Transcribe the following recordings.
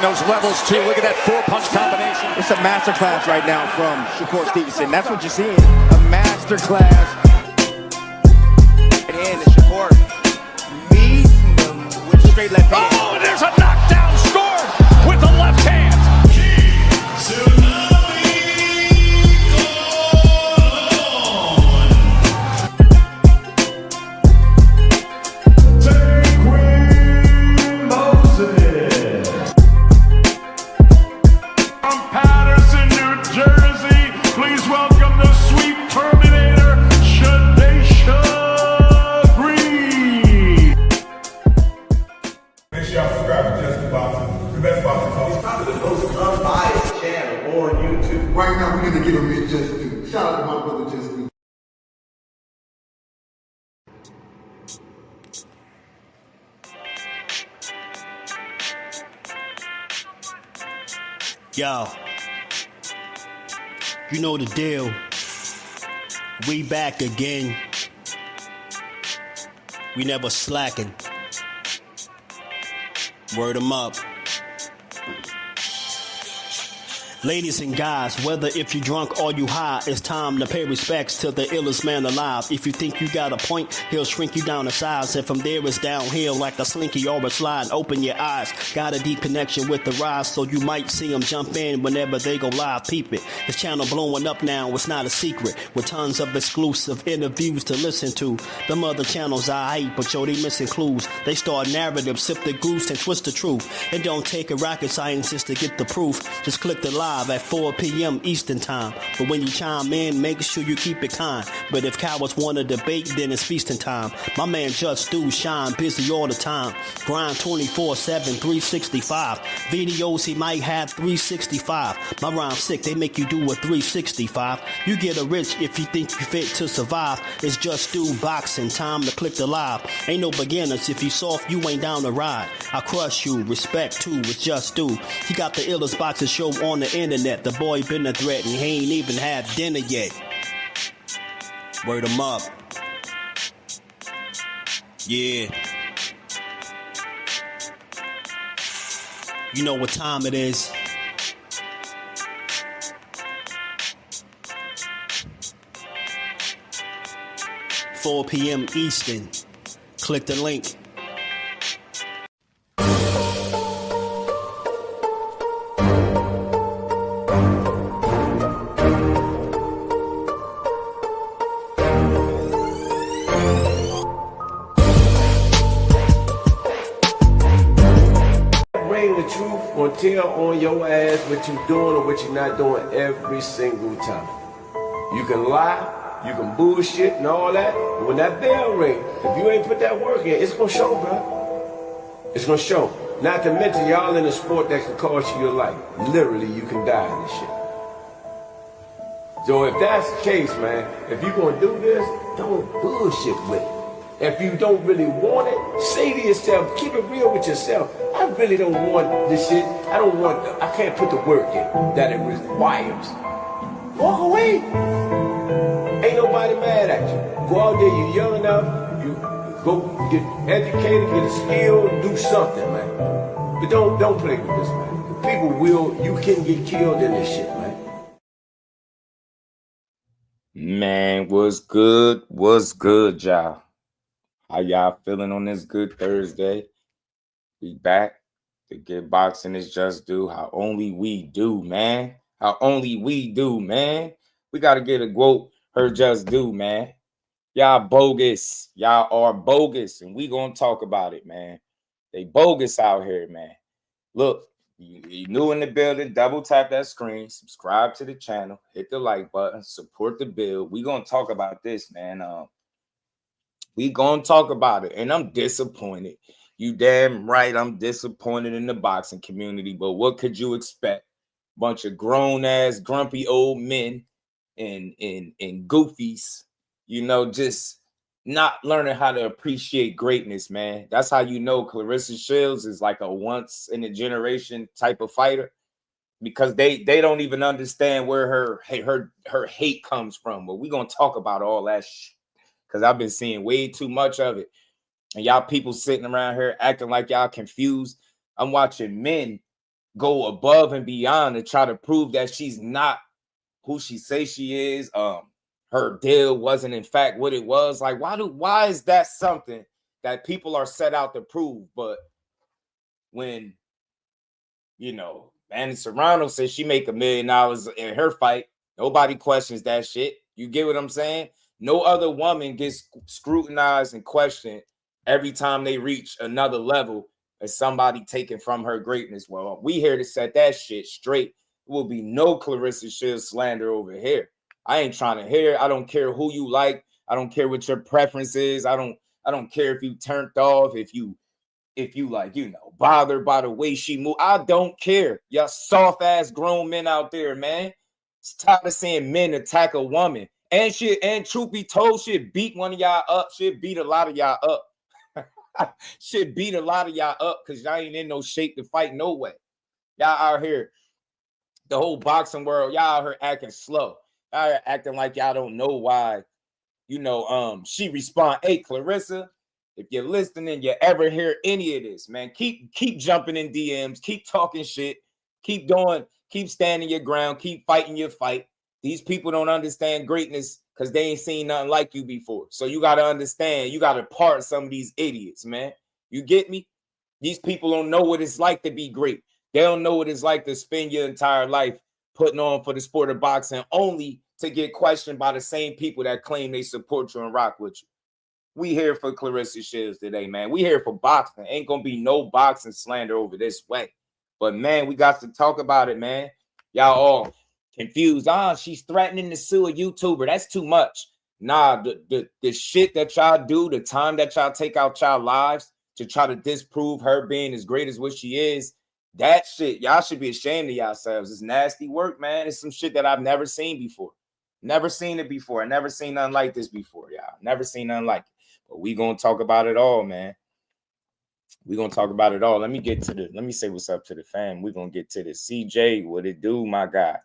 bring those levels too. Look at that 4-punch combination. It's a masterclass right now from Shakur Stevenson. That's what you're seeing. A masterclass. And Shakur meets him with straight left hand. Oh, and there's a knockdown scored with the left hand. Right now, we're going to give him his just due. Shout out to my brother, Jusdueboxing. Yo, you know the deal. We back again. We never slacking. Word 'em up. Ladies and guys, whether if you drunk or you high, it's time to pay respects to the illest man alive. If you think you got a point, he'll shrink you down to size. And from there it's downhill like a slinky or a slide. Open your eyes, got a deep connection with the rise, so you might see them jump in whenever they go live. Peep it, this channel blowing up now, it's not a secret. With tons of exclusive interviews to listen to. Them other channels I hate, but yo, they missing clues. They start narratives, sip the goose and twist the truth. It don't take a rocket scientist to get the proof. Just click the live at 4 p.m. Eastern time. But when you chime in, make sure you keep it kind. But if cowards want to debate, then it's feasting time. My man Jusdueboxing shine busy all the time. Grind 24/7, 365. Videos he might have 365. My rhyme sick, they make you do a 365. You get a rich if you think you fit to survive. It's Jusdueboxing, time to click the live. Ain't no beginners, if you soft, you ain't down to ride. I crush you, respect too, it's Jusdu. He got the illest boxing show on the internet. The boy been a threat and he ain't even had dinner yet. Word 'em up. Yeah. You know what time it is. $4 p.m. Eastern. Click the link. The truth gonna tell on your ass what you doing or what you're not doing every single time. You can lie, you can bullshit and all that, but when that bell ring, if you ain't put that work in, it's gonna show, bro. It's gonna show. Not to mention y'all in a sport that can cost you your life. Literally, you can die in this shit. So if that's the case, man, if you gonna do this, don't bullshit with it. If you don't really want it, say to yourself, keep it real with yourself. I really don't want this shit. I can't put the work in that it requires. Walk away. Ain't nobody mad at you. Go out there, you're young enough, you go get educated, get a skill, do something, man. But don't play with this, man. People you can get killed in this shit, man. Man, what's good? What's good, y'all? How y'all feeling on this good Thursday? We back. The good boxing is just do. How only we do, man. How only we do, man. We got to get a quote. Her just do, man. Y'all bogus. Y'all are bogus. And we going to talk about it, man. They bogus out here, man. Look, you new in the building, double tap that screen, subscribe to the channel, hit the like button, support the build. We going to talk about this, man. We gonna talk about it, and I'm disappointed. You damn right, I'm disappointed in the boxing community. But what could you expect? Bunch of grown-ass, grumpy old men and goofies, you know, just not learning how to appreciate greatness, man. That's how you know Clarissa Shields is like a once-in-a-generation type of fighter, because they don't even understand where her hate comes from. But we gonna talk about all that shit, because I've been seeing way too much of it. And y'all people sitting around here acting like y'all confused. I'm watching men go above and beyond to try to prove that she's not who she says she is. Her deal wasn't in fact what it was. Like, why is that something that people are set out to prove? But when, you know, Manny Serrano says she make $1 million in her fight, nobody questions that shit. You get what I'm saying? No other woman gets scrutinized and questioned every time they reach another level as somebody taken from her greatness. Well, we here to set that shit straight. There will be no Clarissa Shields slander over here. I ain't trying to hear. I don't care who you like. I don't care what your preference is. I don't care if you turned off, if you like, you know, bothered by the way she move. I don't care. Y'all soft ass grown men out there, man. It's tired of seeing men attack a woman. And truth be told, she'd beat one of y'all up. She'd beat a lot of y'all up. She'd beat a lot of y'all up because y'all ain't in no shape to fight no way. Y'all out here, the whole boxing world, y'all out here acting slow. Y'all acting like y'all don't know why, you know, she respond. Hey, Clarissa, if you're listening, you ever hear any of this, man, keep jumping in DMs, keep talking shit, keep standing your ground, keep fighting your fight. These people don't understand greatness because they ain't seen nothing like you before. So you got to understand, you got to part some of these idiots, man. You get me? These people don't know what it's like to be great. They don't know what it's like to spend your entire life putting on for the sport of boxing only to get questioned by the same people that claim they support you and rock with you. We here for Clarissa Shields today, man. We here for boxing. Ain't gonna be no boxing slander over this way. But man, we got to talk about it, man. Y'all all confused. She's threatening to sue a YouTuber. That's too much. Nah, the shit that y'all do, the time that y'all take out y'all lives to try to disprove her being as great as what she is, that shit, y'all should be ashamed of yourselves. It's nasty work, man. It's some shit that I've never seen before. Never seen it before. I never seen nothing like this before, y'all. Never seen nothing like it. But we gonna talk about it all, man. We gonna talk about it all. Let me say what's up to the fam. We're gonna get to the CJ. What it do, my guy?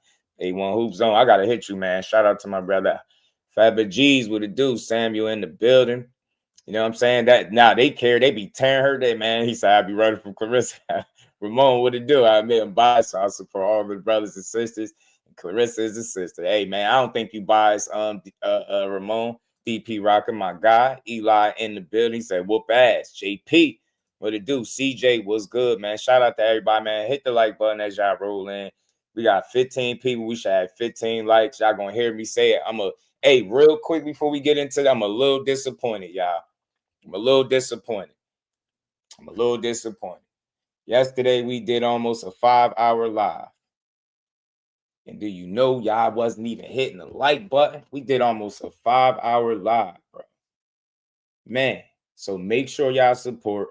A1 Hoop Zone. I gotta hit you, man. Shout out to my brother Fabba G's. What it do? Samuel in the building. You know what I'm saying? That now they care. They be tearing her day, man. He said I'd be running from Clarissa. Ramon, what it do? I made him biased, so I support all the brothers and sisters. And Clarissa is a sister. Hey, man, I don't think you biased, Ramon. DP rocking, my guy. Eli in the building. Said whoop ass. JP, what it do? CJ, what's good, man? Shout out to everybody, man. Hit the like button as y'all roll in. We got 15 people. We should have 15 likes. Y'all gonna hear me say it. Hey, real quick before we get into that, I'm a little disappointed, y'all. I'm a little disappointed. Yesterday, we did almost a 5-hour live. And do you know y'all wasn't even hitting the like button? We did almost a 5-hour live, bro. Man, so make sure y'all support.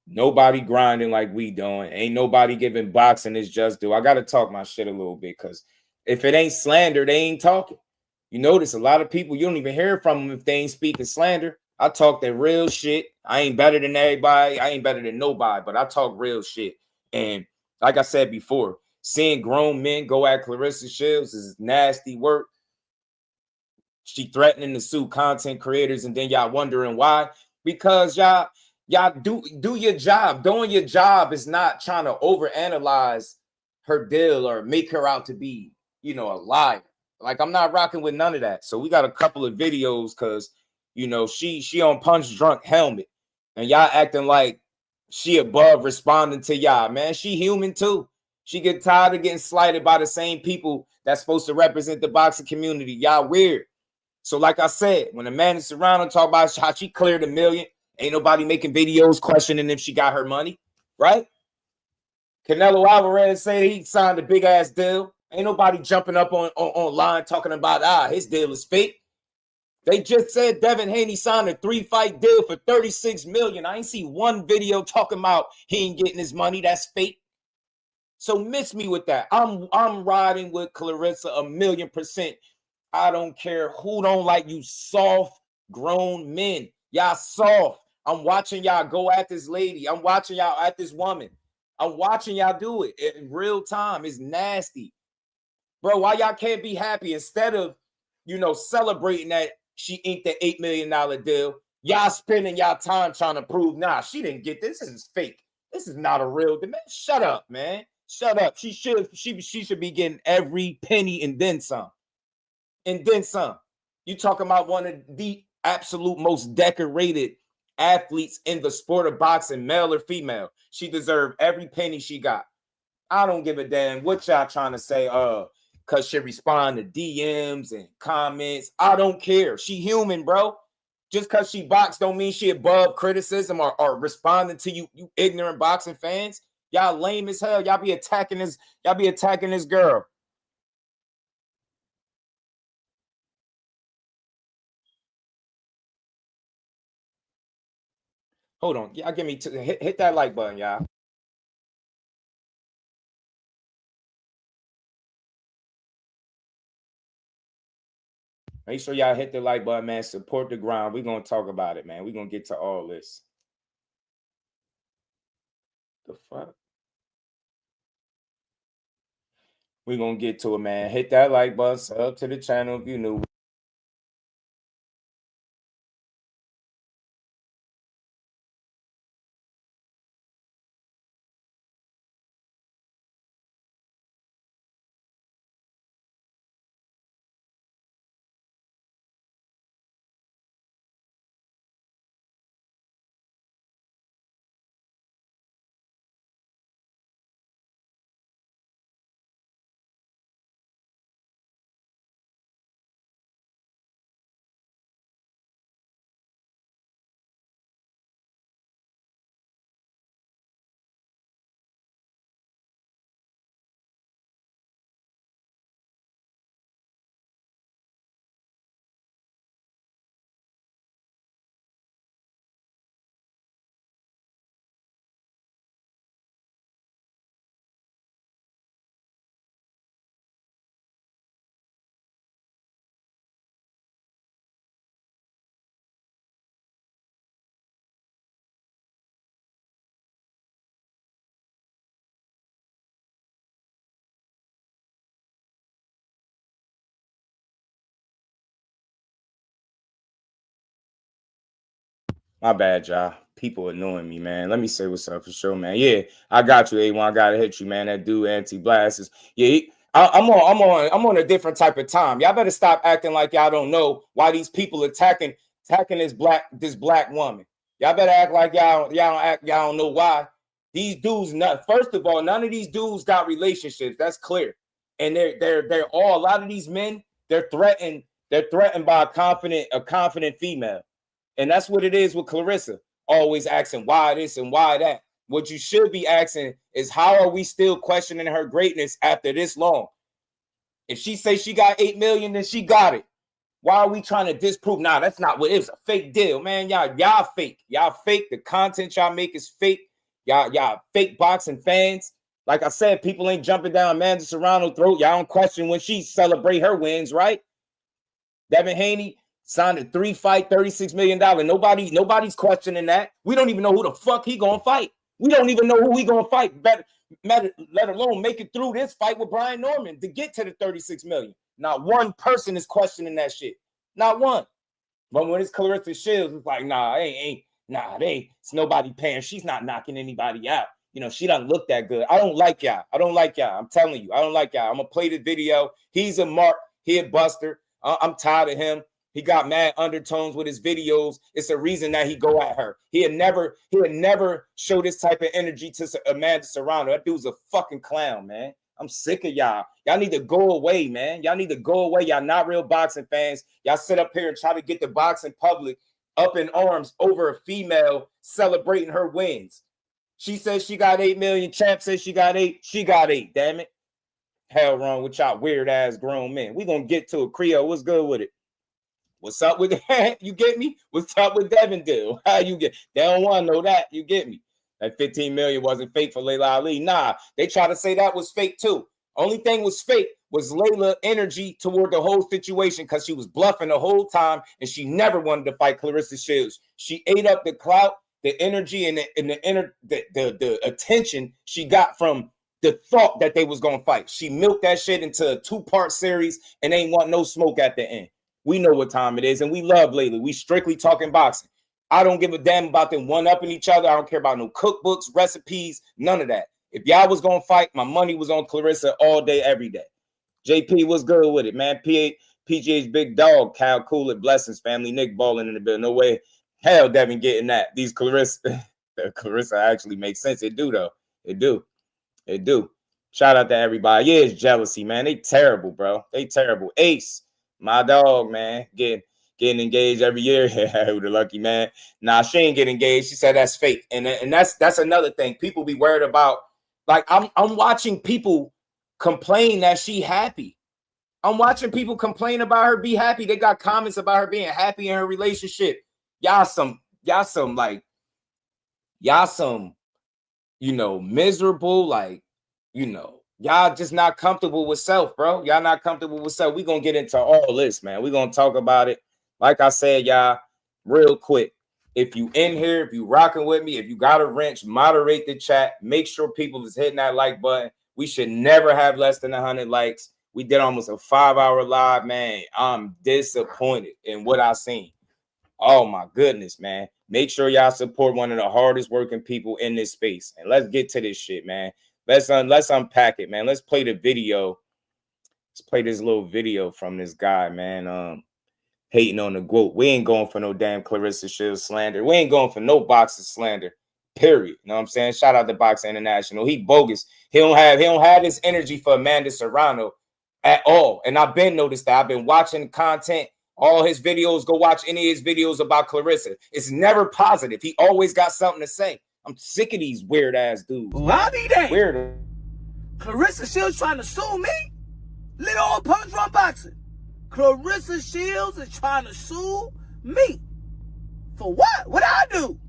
Nobody grinding like we doing. Ain't nobody giving boxing is just do. I got to talk my shit a little bit because if it ain't slander, they ain't talking. You notice a lot of people, you don't even hear from them if they ain't speaking slander. I talk that real shit. I ain't better than everybody. I ain't better than nobody, but I talk real shit. And like I said before, seeing grown men go at Clarissa Shields is nasty work. She threatening to sue content creators, and then y'all wondering why. Because y'all do your job. Doing your job is not trying to overanalyze her deal or make her out to be, you know, a liar. Like, I'm not rocking with none of that. So we got a couple of videos because, you know, she on Punch Drunk Helmet, and y'all acting like she above responding to y'all, man. She human too. She get tired of getting slighted by the same people that's supposed to represent the boxing community. Y'all weird. So like I said, when Amanda Serrano talk about how she cleared $1 million, ain't nobody making videos questioning if she got her money, right? Canelo Alvarez say he signed a big ass deal. Ain't nobody jumping up online talking about his deal is fake. They just said Devin Haney signed a 3-fight deal for $36 million. I ain't see one video talking about he ain't getting his money. That's fake. So miss me with that. I'm riding with Clarissa 1,000,000%. I don't care who don't like you soft grown men. Y'all soft. I'm watching y'all go at this lady. I'm watching y'all at this woman. I'm watching y'all do it in real time. It's nasty. Bro, why y'all can't be happy instead of, you know, celebrating that she inked the $8 million deal? Y'all spending y'all time trying to prove, nah, she didn't get this. This is fake. This is not a real demand. Shut up, man. Shut up. She should be getting every penny and then some. And then some. You talking about one of the absolute most decorated athletes in the sport of boxing, male or female. She deserved every penny she got. I don't give a damn what y'all trying to say, because she respond to DMs and comments. I don't care. She human, bro. Just because she boxed don't mean she above criticism or responding to you ignorant boxing fans. Y'all lame as hell. Y'all be attacking this girl. Hold on. Y'all give me hit that like button, y'all. Make sure y'all hit the like button, man. Support the grind. We're going to talk about it, man. We're going to get to all this. The fuck? We're going to get to it, man. Hit that like button. Sub to the channel if you're new. My bad, y'all. People annoying me, man. Let me say what's up for sure, man. Yeah, I got you, A1. I gotta hit you, man. That dude anti-blast is I'm on a different type of time. Y'all better stop acting like y'all don't know why these people attacking this black woman. Y'all better act like y'all don't know why. These dudes, first of all, none of these dudes got relationships. That's clear. And they're all, a lot of these men, they're threatened by a confident female. And that's what it is with Clarissa. Always asking why this and why that. What you should be asking is, how are we still questioning her greatness after this long? If she say she got 8 million, then she got it. Why are we trying to disprove? Nah, that's not what it was. A fake deal, man. Y'all fake. Y'all fake. The content y'all make is fake. Y'all fake boxing fans. Like I said, people ain't jumping down Amanda Serrano's throat. Y'all don't question when she celebrate her wins, right? Devin Haney signed a 3-fight, $36 million. Nobody's questioning that. We don't even know who the fuck he gonna fight. We don't even know who he gonna fight. Let alone make it through this fight with Brian Norman to get to the 36 million. Not one person is questioning that shit. Not one. But when it's Clarissa Shields, it's like, it's nobody paying. She's not knocking anybody out. You know, she doesn't look that good. I don't like y'all. I'm telling you, I don't like y'all. I'm gonna play the video. He's a mark. He a buster. I'm tired of him. He got mad undertones with his videos. It's a reason that he go at her. He would never show this type of energy to Amanda Serrano. That dude's a fucking clown, man. I'm sick of y'all. Y'all need to go away, man. Y'all need to go away. Y'all not real boxing fans. Y'all sit up here and try to get the boxing public up in arms over a female celebrating her wins. She says she got 8 million. Champ says she got 8. She got 8, damn it. Hell wrong with y'all weird ass grown men. We gonna get to it. Creole, what's good with it? What's up with that? You get me? What's up with Devin deal? How you get? They don't want to know that. You get me? That 15 million wasn't fake for Laila Ali. Nah, they try to say that was fake too. Only thing was fake was Laila energy toward the whole situation, because she was bluffing the whole time and she never wanted to fight Clarissa Shields. She ate up the clout, the energy, and the attention she got from the thought that they was gonna fight. She milked that shit into a 2-part series and ain't want no smoke at the end. We know what time it is, and we love Laila. We strictly talking boxing. I don't give a damn about them one-upping each other. I don't care about no cookbooks, recipes, none of that. If y'all was gonna fight, my money was on Clarissa all day, every day. JP was good with it, man. PGA's big dog, Cal Coolett, blessings, family. Nick balling in the bill. No way. Hell, Devin getting that. These Clarissa actually makes sense. It do, though. It do. Shout out to everybody. Yeah, it's jealousy, man. They terrible, bro. They terrible. Ace, my dog, man, getting engaged every year. Who the lucky man. Nah, she ain't get engaged. She said that's fake. And that's another thing. People be worried about. Like, I'm watching people complain that she happy. I'm watching people complain about her be happy. They got comments about her being happy in her relationship. Y'all some, miserable, like, y'all just not comfortable with self, bro. Y'all not comfortable with self. We gonna get into all this, man. We gonna talk about it. Like I said, y'all, real quick. If you in here, if you rocking with me, if you got a wrench, moderate the chat. Make sure people is hitting that like button. We should never have less than 100 likes. We did almost a 5-hour live, man. I'm disappointed in what I seen. Oh my goodness, man. Make sure y'all support one of the hardest working people in this space. And let's get to this shit, man. Let's unpack it, man. Let's play the video. Let's play this little video from this guy, man. Hating on the GOAT. We ain't going for no damn Clarissa Shields slander. We ain't going for no boxing slander. Period. You know what I'm saying? Shout out to Boxing International. He bogus. He don't have this energy for Amanda Serrano at all. And I've been noticed that. I've been watching content, all his videos. Go watch any of his videos about Clarissa. It's never positive. He always got something to say. I'm sick of these weird ass dudes. Well, I'll be there. Weird. Clarissa Shields trying to sue me? Little old punch run boxing. Clarissa Shields is trying to sue me. For what? What did I do?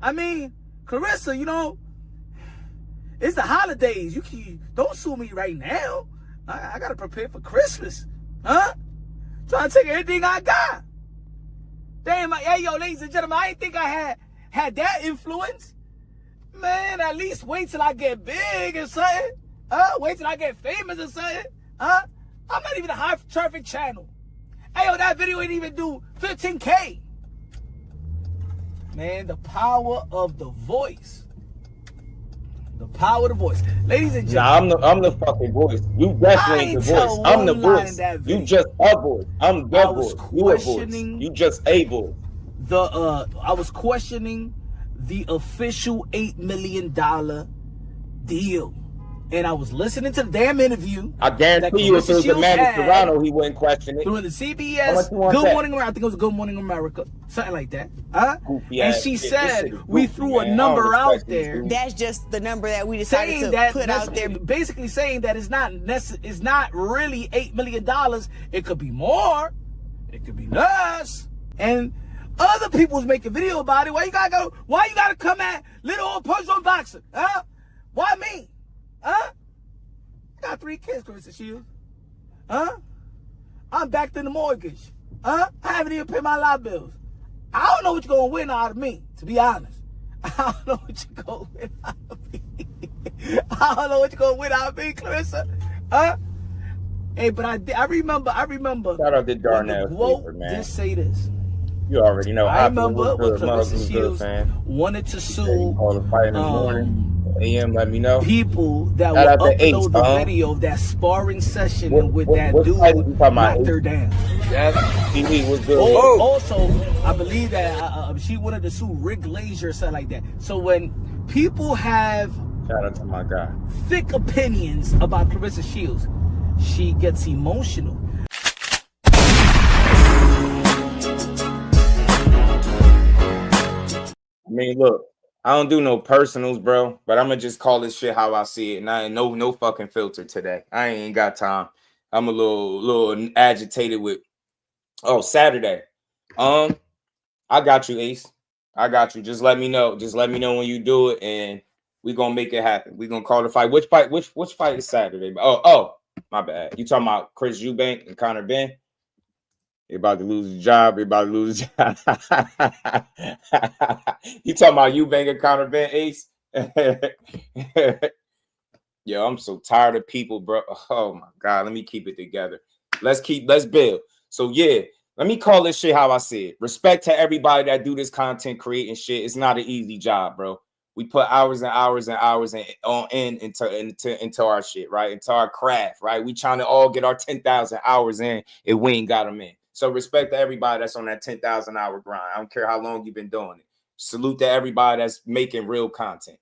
I mean, Clarissa, it's the holidays. Don't sue me right now. I gotta prepare for Christmas. Huh? Trying to take everything I got. Damn, hey, yo, ladies and gentlemen, I didn't think I had that influence. Man, at least wait till I get big or something. Wait till I get famous or something. I'm not even a high traffic channel. Hey, yo, that video ain't even do 15K. Man, the power of the voice. The power of the voice. Ladies and gentlemen. Nah, I'm the fucking voice. You definitely ain't the voice. I'm the voice. You just a voice. I'm the voice. You a voice. You just a voice. I was questioning the official $8 million deal. And I was listening to the damn interview. I guarantee you, if it was Amanda Serrano, he wouldn't question it. Doing the CBS Good Morning America. I think it was Good Morning America. Something like that. And she said, we threw a number out there. That's just the number that we decided to put out there. Basically saying that it's not really $8 million. It could be more. It could be less. And other people was making video about it. Why you gotta come at little old punch on boxing? Why me? I got 3 kids, Clarissa Shields. I'm backed in the mortgage. I haven't even paid my light bills. I don't know what you're gonna win out of me, to be honest. I don't know what you're gonna win out of me. I don't know what you're gonna win out of me, Clarissa. Hey, but I remember. Shout out to Darnell Sleeper, man. Just say this. You already know. I remember when Clarissa Shields wanted to sue. Call the fight in the morning. AM, let me know. People that will upload the video of that sparring session with that dude knocked her down. TV was good. Also, I believe that she wanted to sue Rick Glaser or something like that. So when people have shout out to my guy thick opinions about Clarissa Shields, she gets emotional. I mean, look. I don't do no personals, bro, but I'm gonna just call this shit how I see it. And I ain't no fucking filter today. I ain't got time. I'm a little agitated with Saturday. I got you, Ace. I got you. Just let me know. Just let me know when you do it, and we gonna make it happen. We gonna call the fight. Which fight is Saturday? Oh, my bad. You talking about Chris Eubank and Conor Benn? You're about to lose your job. You're about to lose your job. You talking about Eubank and Conor Benn, Ace? Yo, I'm so tired of people, bro. Oh my God, let me keep it together. Let's build. So yeah, let me call this shit how I see it. Respect to everybody that do this content creating shit. It's not an easy job, bro. We put hours and hours and hours into our shit, right? Into our craft, right? We trying to all get our 10,000 hours in if we ain't got them in. So respect to everybody that's on that 10,000 hour grind. I don't care how long you've been doing it. Salute to everybody that's making real content.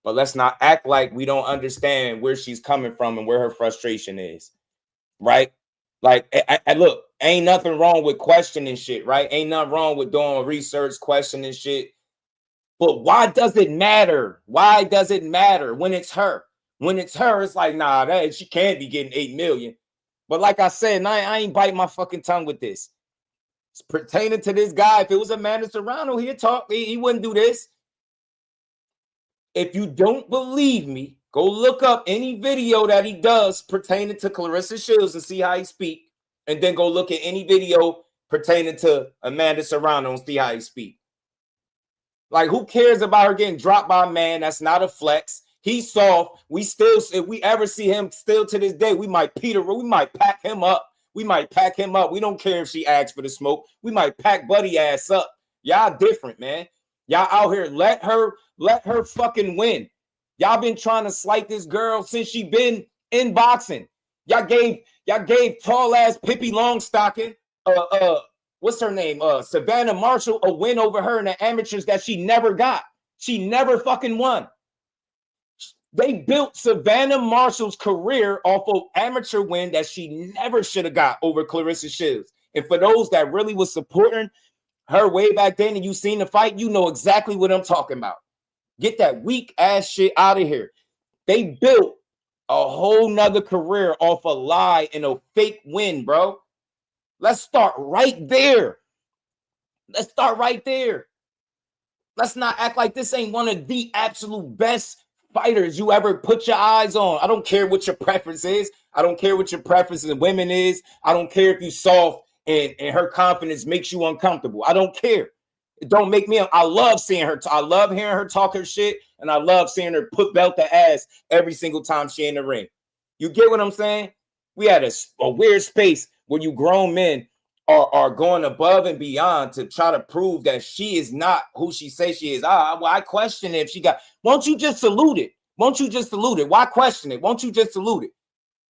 But let's not act like we don't understand where she's coming from and where her frustration is, right? Like, look, ain't nothing wrong with questioning shit, right? Ain't nothing wrong with doing research, questioning shit. But why does it matter? Why does it matter when it's her? When it's her, it's like, nah, she can't be getting 8 million. But like I said, I ain't biting my fucking tongue with this. It's pertaining to this guy. If it was a man that's around, he'd talk. He wouldn't do this. If you don't believe me, go look up any video that he does pertaining to Clarissa Shields and see how he speak. And then go look at any video pertaining to Amanda Serrano and see how he speak. Like, who cares about her getting dropped by a man? That's not a flex. He's soft. We still, if we ever see him still to this day, we might pack him up. We might pack him up. We don't care if she asks for the smoke. We might pack Buddy ass up. Y'all different, man. Y'all out here, let her fucking win. Y'all been trying to slight this girl since she been in boxing. Y'all gave tall ass Pippi Longstocking, what's her name? Savannah Marshall, a win over her in the amateurs that she never got. She never fucking won. They built Savannah Marshall's career off of amateur win that she never should have got over Clarissa Shields. And for those that really was supporting her way back then and you seen the fight, you know exactly what I'm talking about. Get that weak ass shit out of here. They built a whole nother career off a lie and a fake win, bro. Let's start right there. Let's start right there. Let's not act like this ain't one of the absolute best fighters you ever put your eyes on. I don't care what your preference is. I don't care what your preference in women is. I don't care if you soft and her confidence makes you uncomfortable. I don't care. It don't make me. I love seeing her. I love hearing her talk her shit, and I love seeing her put belt to ass every single time she in the ring. You get what I'm saying? We had a weird space where you grown men are going above and beyond to try to prove that she is not who she says she is. Well, I question if she got. Won't you just salute it? Won't you just salute it? Why question it? Won't you just salute it?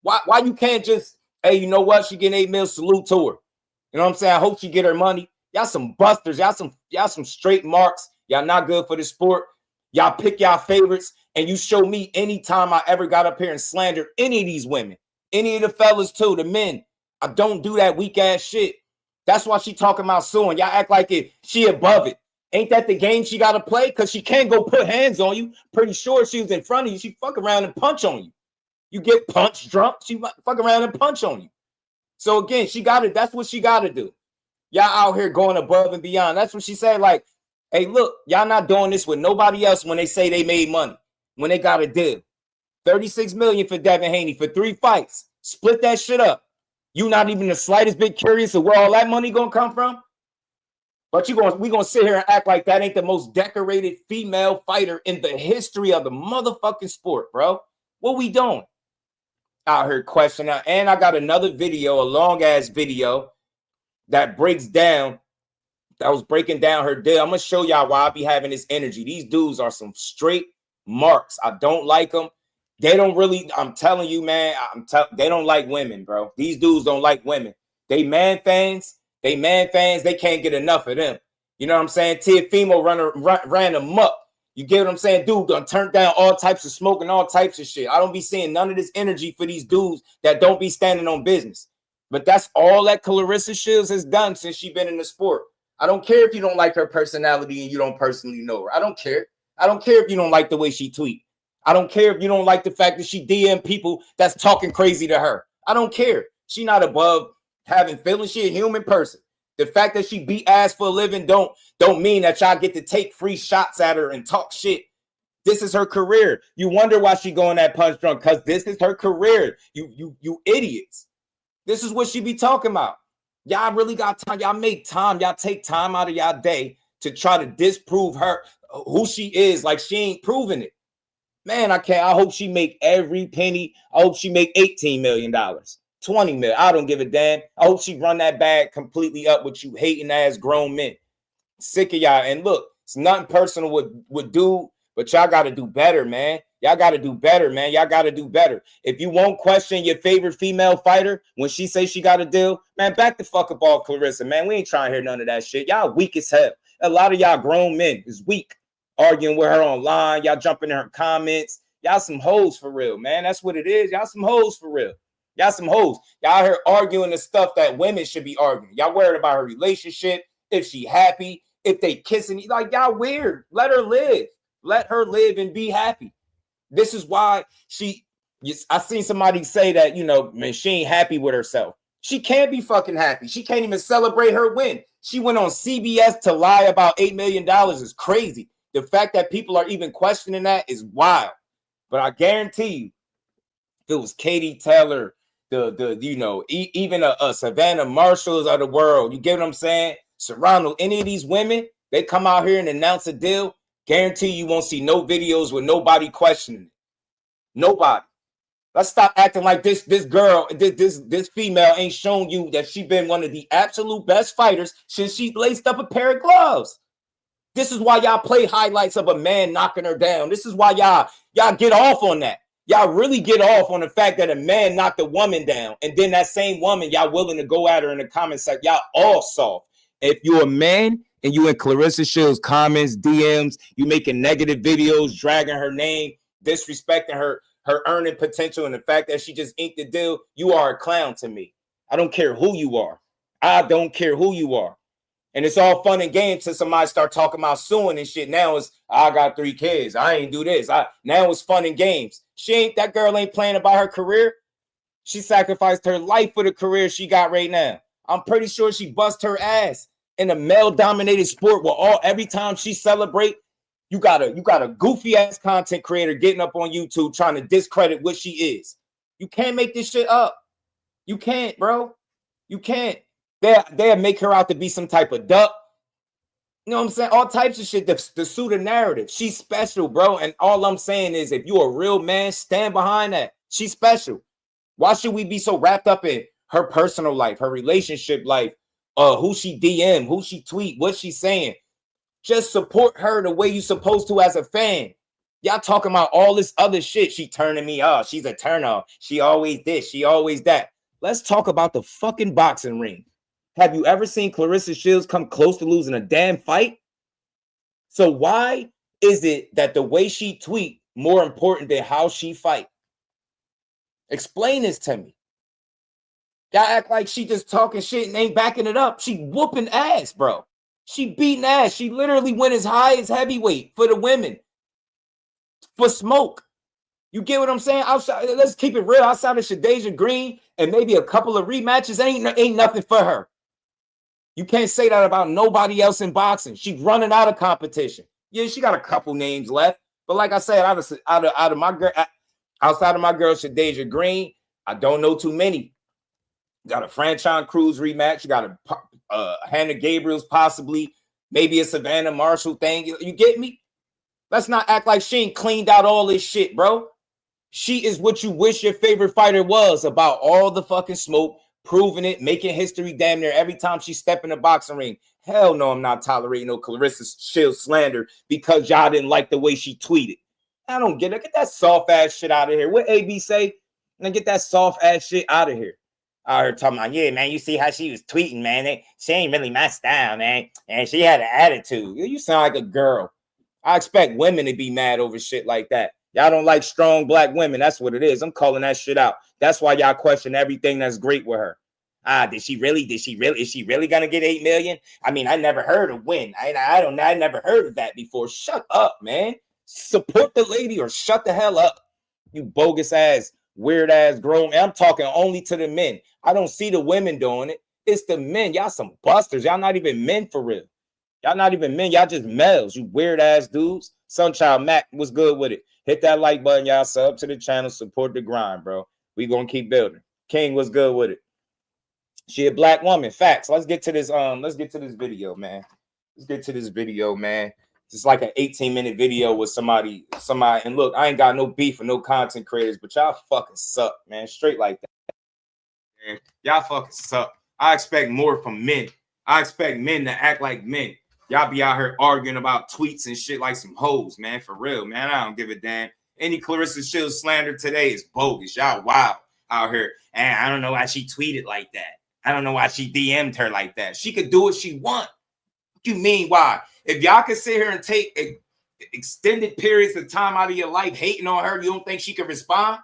Why you can't just, hey, you know what? She getting 8 mil, salute to her. You know what I'm saying? I hope she get her money. Y'all some busters. Y'all some straight marks. Y'all not good for the sport. Y'all pick y'all favorites, and you show me anytime I ever got up here and slandered any of these women, any of the fellas too, the men. I don't do that weak ass shit. That's why she talking about suing. Y'all act like she above it. Ain't that the game she got to play? Because she can't go put hands on you. Pretty sure she was in front of you. She fuck around and punch on you. You get punch drunk. She fuck around and punch on you. So again, she got it. That's what she got to do. Y'all out here going above and beyond. That's what she said. Like, hey, look, y'all not doing this with nobody else when they say they made money, when they got a deal. $36 million for Devin Haney for 3 fights. Split that shit up. You not even the slightest bit curious of where all that money gonna come from? But we gonna sit here and act like that ain't the most decorated female fighter in the history of the motherfucking sport, bro. What we doing? Out here questioning. And I got another video, a long ass video that was breaking down her deal. I'm gonna show y'all why I be having this energy. These dudes are some straight marks. I don't like them. They don't really, I'm telling you, man, they don't like women, bro. These dudes don't like women. They man fans. They can't get enough of them. You know what I'm saying? Teofimo ran amok. You get what I'm saying? Dude done turned down all types of smoke and all types of shit. I don't be seeing none of this energy for these dudes that don't be standing on business. But that's all that Clarissa Shields has done since she been in the sport. I don't care if you don't like her personality and you don't personally know her. I don't care. I don't care if you don't like the way she tweet. I don't care if you don't like the fact that she DM people that's talking crazy to her. I don't care. She not above having feelings. She a human person. The fact that she beat ass for a living don't mean that y'all get to take free shots at her and talk shit. This is her career. You wonder why she going that punch drunk, because this is her career. You idiots. This is what she be talking about. Y'all really got time. Y'all make time. Y'all take time out of y'all day to try to disprove her, who she is, like she ain't proving it. Man, I can't. I hope she make every penny. I hope she make $18 million, $20 million. I don't give a damn. I hope she run that bag completely up with you hating ass grown men. Sick of y'all. And look, It's nothing personal with dude, but y'all got to do better, man. Y'all got to do better, man. Y'all got to do better. If you won't question your favorite female fighter when she says she got a deal, man, back the fuck up off Clarissa, man. We ain't trying to hear none of that shit. Y'all weak as hell. A lot of y'all grown men is weak, arguing with her online. Y'all jumping in her comments. Y'all some hoes for real, man. That's what it is. Y'all some hoes for real. Y'all some hoes. Y'all here arguing the stuff that women should be arguing. Y'all worried about her relationship, if she happy, if they kissing. Like, y'all weird. Let her live. Let her live and be happy. This is why I seen somebody say that, you know, man, she ain't happy with herself. She can't be fucking happy. She can't even celebrate her win. She went on CBS to lie about $8 million is crazy. The fact that people are even questioning that is wild. But I guarantee you, if it was Katie Taylor, even a Savannah Marshalls of the world, you get what I'm saying? Serrano, any of these women, they come out here and announce a deal, guarantee you won't see no videos with nobody questioning it. Nobody. Let's stop acting like this girl, this female ain't shown you that she been one of the absolute best fighters since she laced up a pair of gloves. This is why y'all play highlights of a man knocking her down. This is why y'all get off on that. Y'all really get off on the fact that a man knocked a woman down, and then that same woman, y'all willing to go at her in the comments section. Y'all all soft. If you're a man and you in Clarissa Shields comments, DMs, you making negative videos, dragging her name, disrespecting her earning potential, and the fact that she just inked the deal, you are a clown to me. I don't care who you are. I don't care who you are. And it's all fun and games till somebody start talking about suing and shit. Now it's, I got 3 kids. I ain't do this. Now it's fun and games. That girl ain't playing about her career. She sacrificed her life for the career she got right now. I'm pretty sure she bust her ass in a male-dominated sport where every time she celebrate, you got a goofy-ass content creator getting up on YouTube trying to discredit what she is. You can't make this shit up. You can't, bro. You can't. They'll make her out to be some type of duck. You know what I'm saying? All types of shit to suit a narrative. She's special, bro. And all I'm saying is if you're a real man, stand behind that. She's special. Why should we be so wrapped up in her personal life, her relationship life, who she DM, who she tweet, what she's saying? Just support her the way you're supposed to as a fan. Y'all talking about all this other shit. She turning me off. She's a turn off. She always this. She always that. Let's talk about the fucking boxing ring. Have you ever seen Clarissa Shields come close to losing a damn fight? So why is it that the way she tweet more important than how she fight? Explain this to me. Y'all act like she just talking shit and ain't backing it up. She whooping ass, bro. She beating ass. She literally went as high as heavyweight for the women. For smoke. You get what I'm saying? Outside, let's keep it real. Outside of Shadeja Green and maybe a couple of rematches, ain't nothing for her. You can't say that about nobody else in boxing. She's running out of competition. Yeah, she got a couple names left. But like I said, outside of my girl Shadeja Green, I don't know too many. Got a Franchon Cruz rematch. You got a Hannah Gabriel's possibly. Maybe a Savannah Marshall thing. You get me? Let's not act like she ain't cleaned out all this shit, bro. She is what you wish your favorite fighter was, about all the fucking smoke, proving it, making history damn near every time she step in the boxing ring. Hell no, I'm not tolerating no Clarissa Shields slander because y'all didn't like the way she tweeted. I don't get it. Get that soft ass shit out of here. What AB say? And get that soft ass shit out of here. I heard talking about, yeah, man, you see how she was tweeting, man. She ain't really my style, man. And she had an attitude. You sound like a girl. I expect women to be mad over shit like that. Y'all don't like strong black women. That's what it is. I'm calling that shit out. That's why y'all question everything that's great with her. Is she really gonna get 8 million? I mean, I never heard of win. I never heard of that before. Shut up, man. Support the lady or shut the hell up. You bogus ass, weird ass grown. I'm talking only to the men. I don't see the women doing it. It's the men. Y'all some busters. Y'all not even men for real. Y'all not even men. Y'all just males. You weird ass dudes. Sunchild Mac was good with it. Hit that like button, y'all. Sub to the channel. Support the grind, bro. We gonna keep building. King was good with it. She a black woman. Facts. Let's get to this. Let's get to this video, man. Let's get to this video, man. It's like an 18-minute video with somebody. And look, I ain't got no beef with no content creators, but y'all fucking suck, man. Straight like that. Man, y'all fucking suck. I expect more from men. I expect men to act like men. Y'all be out here arguing about tweets and shit like some hoes, man. For real, man. I don't give a damn. Any Clarissa Shields slander today is bogus. Y'all wild out here. And I don't know why she tweeted like that. I don't know why she DM'd her like that. She could do what she want. What you mean why? If y'all could sit here and take extended periods of time out of your life hating on her, you don't think she could respond?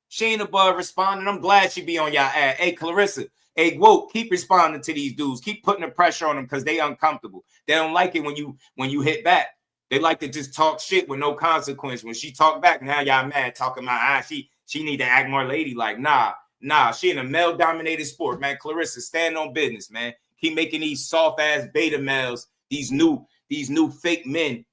She ain't above responding. I'm glad she be on y'all ad. Hey, Clarissa. Hey, woke, keep responding to these dudes. Keep putting the pressure on them because they uncomfortable. They don't like it when you hit back. They like to just talk shit with no consequence. When she talk back, now y'all mad talking about she need to act more ladylike. Nah. She in a male-dominated sport, man. Clarissa, stand on business, man. Keep making these soft-ass beta males, these new fake men,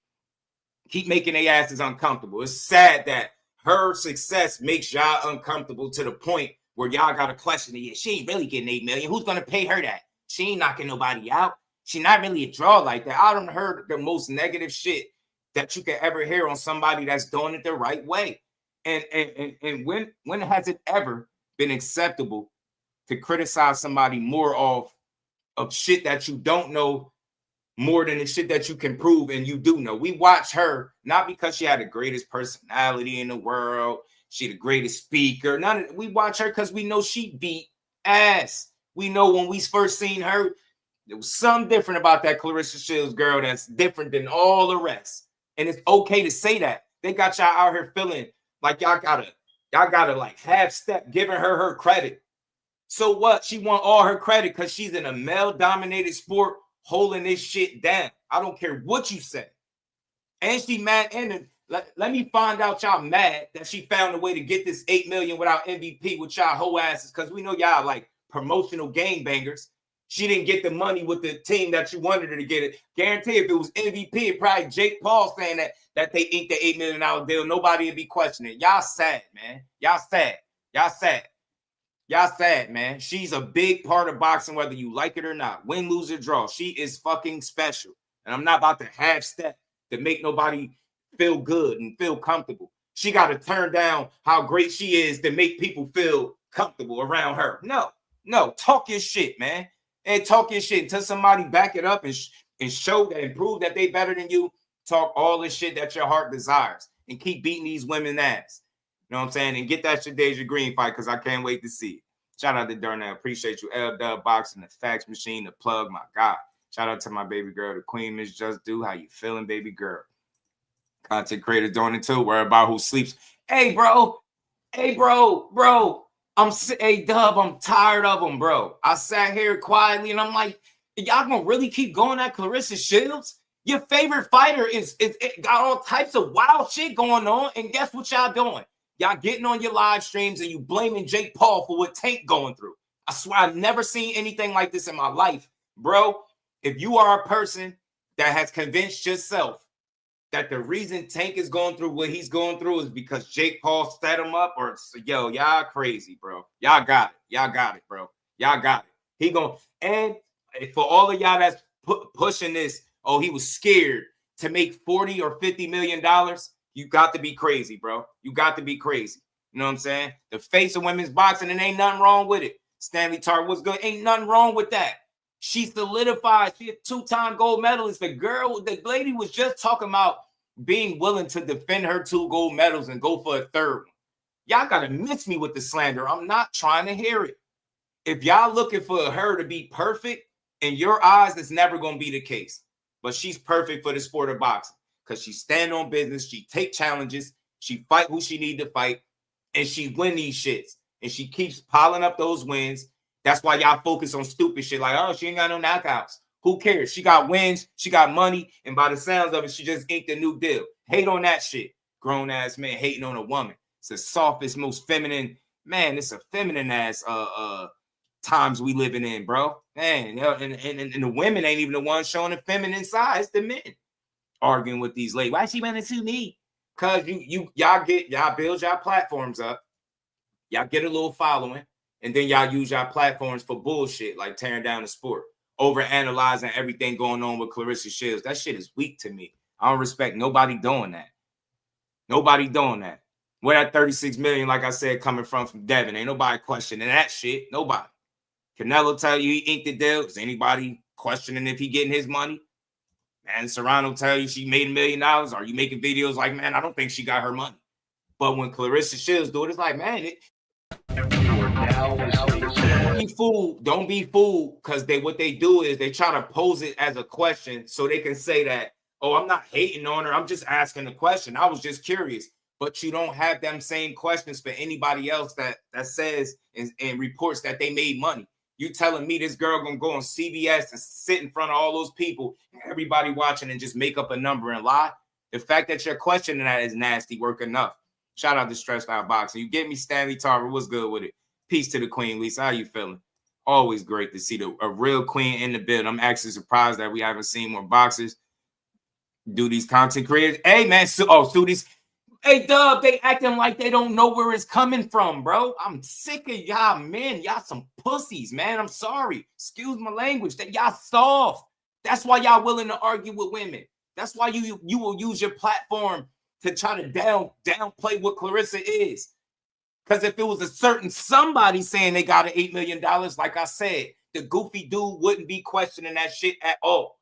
keep making their asses uncomfortable. It's sad that her success makes y'all uncomfortable to the point where y'all got to question it. Yeah, she ain't really getting $8 million. Who's going to pay her that? She ain't knocking nobody out. She not really a draw like that. I done heard the most negative shit that you could ever hear on somebody that's doing it the right way. And when has it ever been acceptable to criticize somebody more of shit that you don't know more than the shit that you can prove and you do know? We watch her not because she had the greatest personality in the world, she the greatest speaker. We watch her because we know she beat ass. We know when we first seen her, there was something different about that Clarissa Shields girl that's different than all the rest. And it's okay to say that. They got y'all out here feeling like y'all gotta like half step giving her credit. So what? She want all her credit because she's in a male-dominated sport holding this shit down. I don't care what you say. And she mad. And let me find out y'all mad that she found a way to get this $8 million without MVP with y'all whole asses, because we know y'all like promotional gangbangers. She didn't get the money with the team that you wanted her to get it. Guarantee if it was MVP, it probably Jake Paul saying that they inked the $8 million deal, nobody would be questioning. Y'all sad, man. Y'all sad, man. She's a big part of boxing, whether you like it or not. Win, lose, or draw. She is fucking special. And I'm not about to half step to make nobody feel good and feel comfortable. She got to turn down how great she is to make people feel comfortable around her. No. Talk your shit, man. And talk your shit until somebody back it up and show that and prove that they better than you. Talk all the shit that your heart desires and keep beating these women ass. You know what I'm saying? And get that Shadeja Green fight because I can't wait to see it. Shout out to Darnell. Appreciate you. LWboxing, the fax machine, the plug. My God. Shout out to my baby girl, the queen, Miss Jusdu. How you feeling, baby girl? Content creators doing it too. Worry about who sleeps. Hey, bro. Hey, bro. Hey, Dub, I'm tired of them, bro. I sat here quietly and I'm like, y'all gonna really keep going at Clarissa Shields? Your favorite fighter is got all types of wild shit going on. And guess what y'all doing? Y'all getting on your live streams and you blaming Jake Paul for what Tank going through. I swear I've never seen anything like this in my life. Bro, if you are a person that has convinced yourself that the reason Tank is going through what he's going through is because Jake Paul set him up, or yo, y'all crazy, bro. Y'all got it, bro. Y'all got it. And for all of y'all that's pushing this, oh, he was scared to make $40 or $50 million. You got to be crazy, bro. You got to be crazy. You know what I'm saying? The face of women's boxing, and ain't nothing wrong with it. Stanley Tart was good. Ain't nothing wrong with that. She solidified. She a 2-time gold medalist. The lady was just talking about being willing to defend her 2 gold medals and go for a third one. Y'all got to miss me with the slander. I'm not trying to hear it. If y'all looking for her to be perfect, in your eyes, it's never going to be the case. But she's perfect for the sport of boxing because she stand on business. She take challenges. She fight who she need to fight. And she win these shits. And she keeps piling up those wins. That's why y'all focus on stupid shit like, oh, she ain't got no knockouts. Who cares? She got wins. She got money. And by the sounds of it, she just inked a new deal. Hate on that shit. Grown-ass man hating on a woman. It's the softest, most feminine. Man, it's a feminine-ass times we living in, bro. Man, and the women ain't even the ones showing the feminine side. It's the men arguing with these ladies. Why she want to sue me? Because y'all build y'all platforms up. Y'all get a little following. And then y'all use y'all platforms for bullshit, like tearing down the sport, over analyzing everything going on with Clarissa Shields. That shit is weak to me. I don't respect nobody doing that. Nobody doing that. Where that 36 million, like I said, coming from Devin. Ain't nobody questioning that shit. Nobody. Canelo tell you he inked the deal. Is anybody questioning if he getting his money? Man, Serrano tell you she made $1 million. Are you making videos like, man, I don't think she got her money. But when Clarissa Shields do it, it's like, man, don't be fooled, because what they do is they try to pose it as a question so they can say that, oh, I'm not hating on her, I'm just asking a question, I was just curious. But you don't have them same questions for anybody else that says and reports that they made money. You telling me this girl gonna go on CBS and sit in front of all those people, everybody watching, and just make up a number and lie? The fact that you're questioning that is nasty work enough. Shout out to Stressed Out Boxing. You get me, Stanley Tarver. What's good with it? Peace to the queen, Lisa. How you feeling? Always great to see a real queen in the build. I'm actually surprised that we haven't seen more boxers do these content creators. Hey, man. Sudies. Hey, Dub, they acting like they don't know where it's coming from, bro. I'm sick of y'all men. Y'all some pussies, man. I'm sorry. Excuse my language. That y'all soft. That's why y'all willing to argue with women. That's why you will use your platform to try to downplay what Clarissa is. Because if it was a certain somebody saying they got an $8 million, like I said, the goofy dude wouldn't be questioning that shit at all.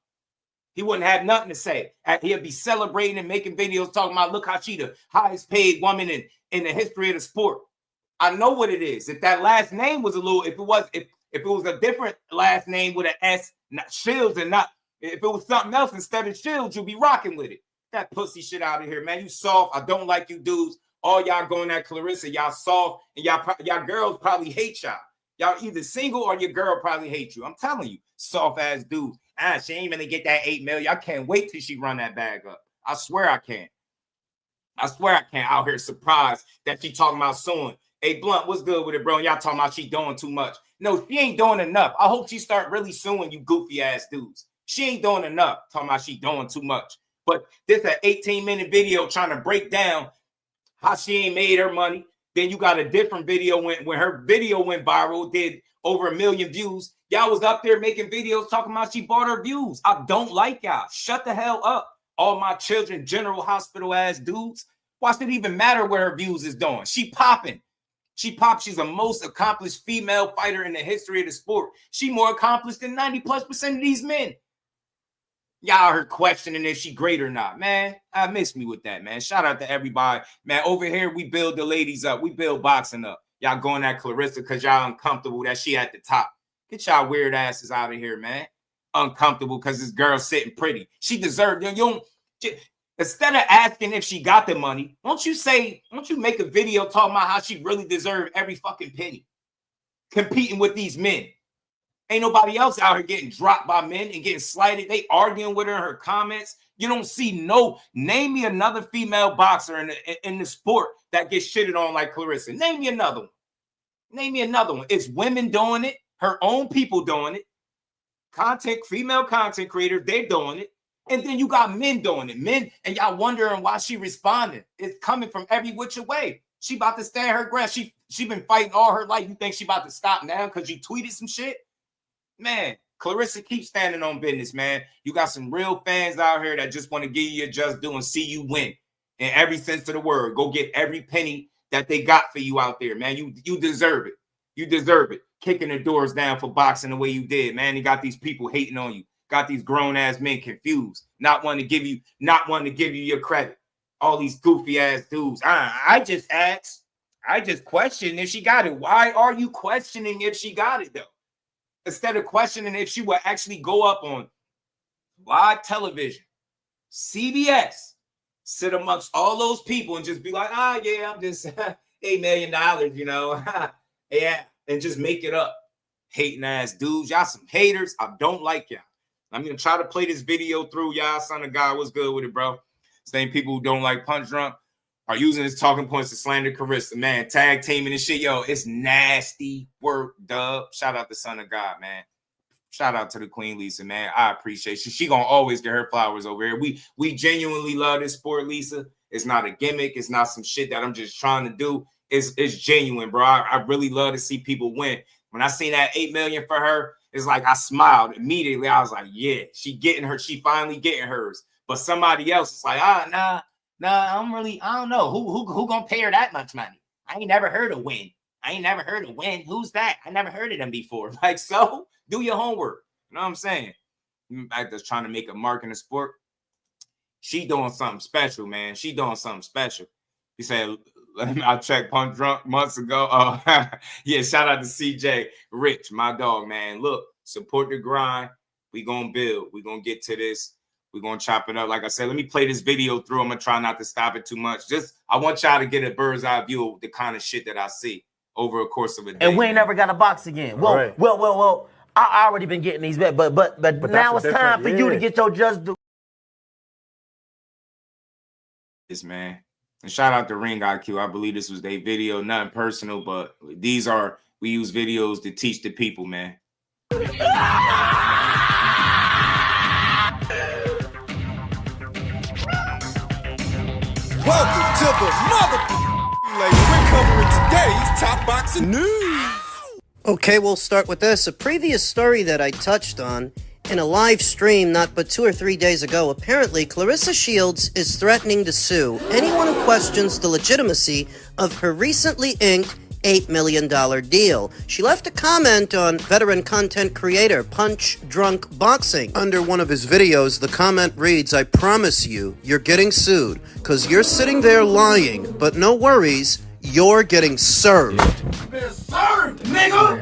He wouldn't have nothing to say. He'd be celebrating and making videos talking about, look how she the highest paid woman in the history of the sport. I know what it is. If that last name was a little, if it was a different last name with an S, not Shields, and not, if it was something else instead of Shields, you'd be rocking with it. That pussy shit out of here, man. You soft. I don't like you dudes. All y'all going at Clarissa, y'all soft, and y'all girls probably hate y'all. Y'all either single or your girl probably hate you. I'm telling you, soft ass dudes. She ain't gonna get that $8 million. I can't wait till she run that bag up. I swear I can. I swear I can't. Out here surprised that she talking about suing. Hey, Blunt, what's good with it, bro? Y'all talking about she doing too much. No, she ain't doing enough. I hope she start really suing you goofy ass dudes. She ain't doing enough. Talking about she doing too much. But this an 18-minute video trying to break down how she ain't made her money. Then you got a different video when her video went viral, did over 1 million views. Y'all was up there making videos talking about she bought her views. I don't like y'all. Shut the hell up. All my children, General Hospital ass dudes. Why should it even matter where her views is doing? She popping. She popped. She's the most accomplished female fighter in the history of the sport. She more accomplished than 90+% of these men. Y'all are questioning if she great or not, man. I miss me with that, man. Shout out to everybody, man. Over here, we build the ladies up. We build boxing up. Y'all going at Clarissa because y'all uncomfortable that she at the top. Get y'all weird asses out of here, man. Uncomfortable because this girl's sitting pretty. She deserved it. Instead of asking if she got the money, won't you make a video talking about how she really deserved every fucking penny? Competing with these men. Ain't nobody else out here getting dropped by men and getting slighted. They arguing with her in her comments. You don't see name me another female boxer in the sport that gets shitted on like Clarissa. Name me another one. Name me another one. It's women doing it. Her own people doing it. Female content creators, they're doing it. And then you got men doing it. Men, and y'all wondering why she responding. It's coming from every which way. She about to stand her ground. She been fighting all her life. You think she about to stop now because you tweeted some shit? Man, Clarissa, keep standing on business, man. You got some real fans out here that just want to give you your just due and see you win in every sense of the word. Go get every penny that they got for you out there, man. You deserve it. You deserve it. Kicking the doors down for boxing the way you did, man. You got these people hating on you. Got these grown-ass men confused, not wanting to give you your credit. All these goofy-ass dudes. I just asked. I just questioned if she got it. Why are you questioning if she got it, though? Instead of questioning if she would actually go up on live television, CBS, sit amongst all those people and just be like, yeah, I'm just $8 million, you know. Yeah, and just make it up. Hating ass dudes. Y'all some haters. I don't like y'all. I'm going to try to play this video through. Y'all, son of God, what's good with it, bro? Same people who don't like Punch Drunk are using his talking points to slander Clarissa, man. Tag teaming and shit. Yo, it's nasty work, Dub. Shout out to Son of God, man. Shout out to the Queen, Lisa, man. I appreciate you. She going to always get her flowers over here. We genuinely love this sport, Lisa. It's not a gimmick. It's not some shit that I'm just trying to do. It's genuine, bro. I really love to see people win. When I seen that $8 million for her, it's like I smiled immediately. I was like, yeah, she finally getting hers. But somebody else is like, nah, I don't know. Who gonna pay her that much money? I ain't never heard of Win. Who's that? I never heard of them before. Like, so do your homework. You know what I'm saying? that's trying to make a mark in the sport. She doing something special, man. She doing something special. He said, I checked Punch Drunk months ago. Yeah, shout out to CJ Rich, my dog, man. Look, support the grind. We gonna build. We gonna get to this. We gonna chop it up. Like I said, let me play this video through. I'm gonna try not to stop it too much. Just I want y'all to get a bird's eye view of the kind of shit that I see over a course of a day. And we ain't never got to box again. Well, right. well. I already been getting these bets, but now it's time for you to get your just do. This man. And shout out to Ring IQ. I believe this was their video, nothing personal, but we use videos to teach the people, man. Welcome to the mother. We're covering today's top boxing news. Okay, we'll start with this. A previous story that I touched on in a live stream not but 2 or 3 days ago. Apparently, Clarissa Shields is threatening to sue anyone who questions the legitimacy of her recently inked $8 million deal. She left a comment on veteran content creator Punch Drunk Boxing. Under one of his videos, the comment reads, "I promise you, you're getting sued, because you're sitting there lying, but no worries, you're getting served." Served, nigga!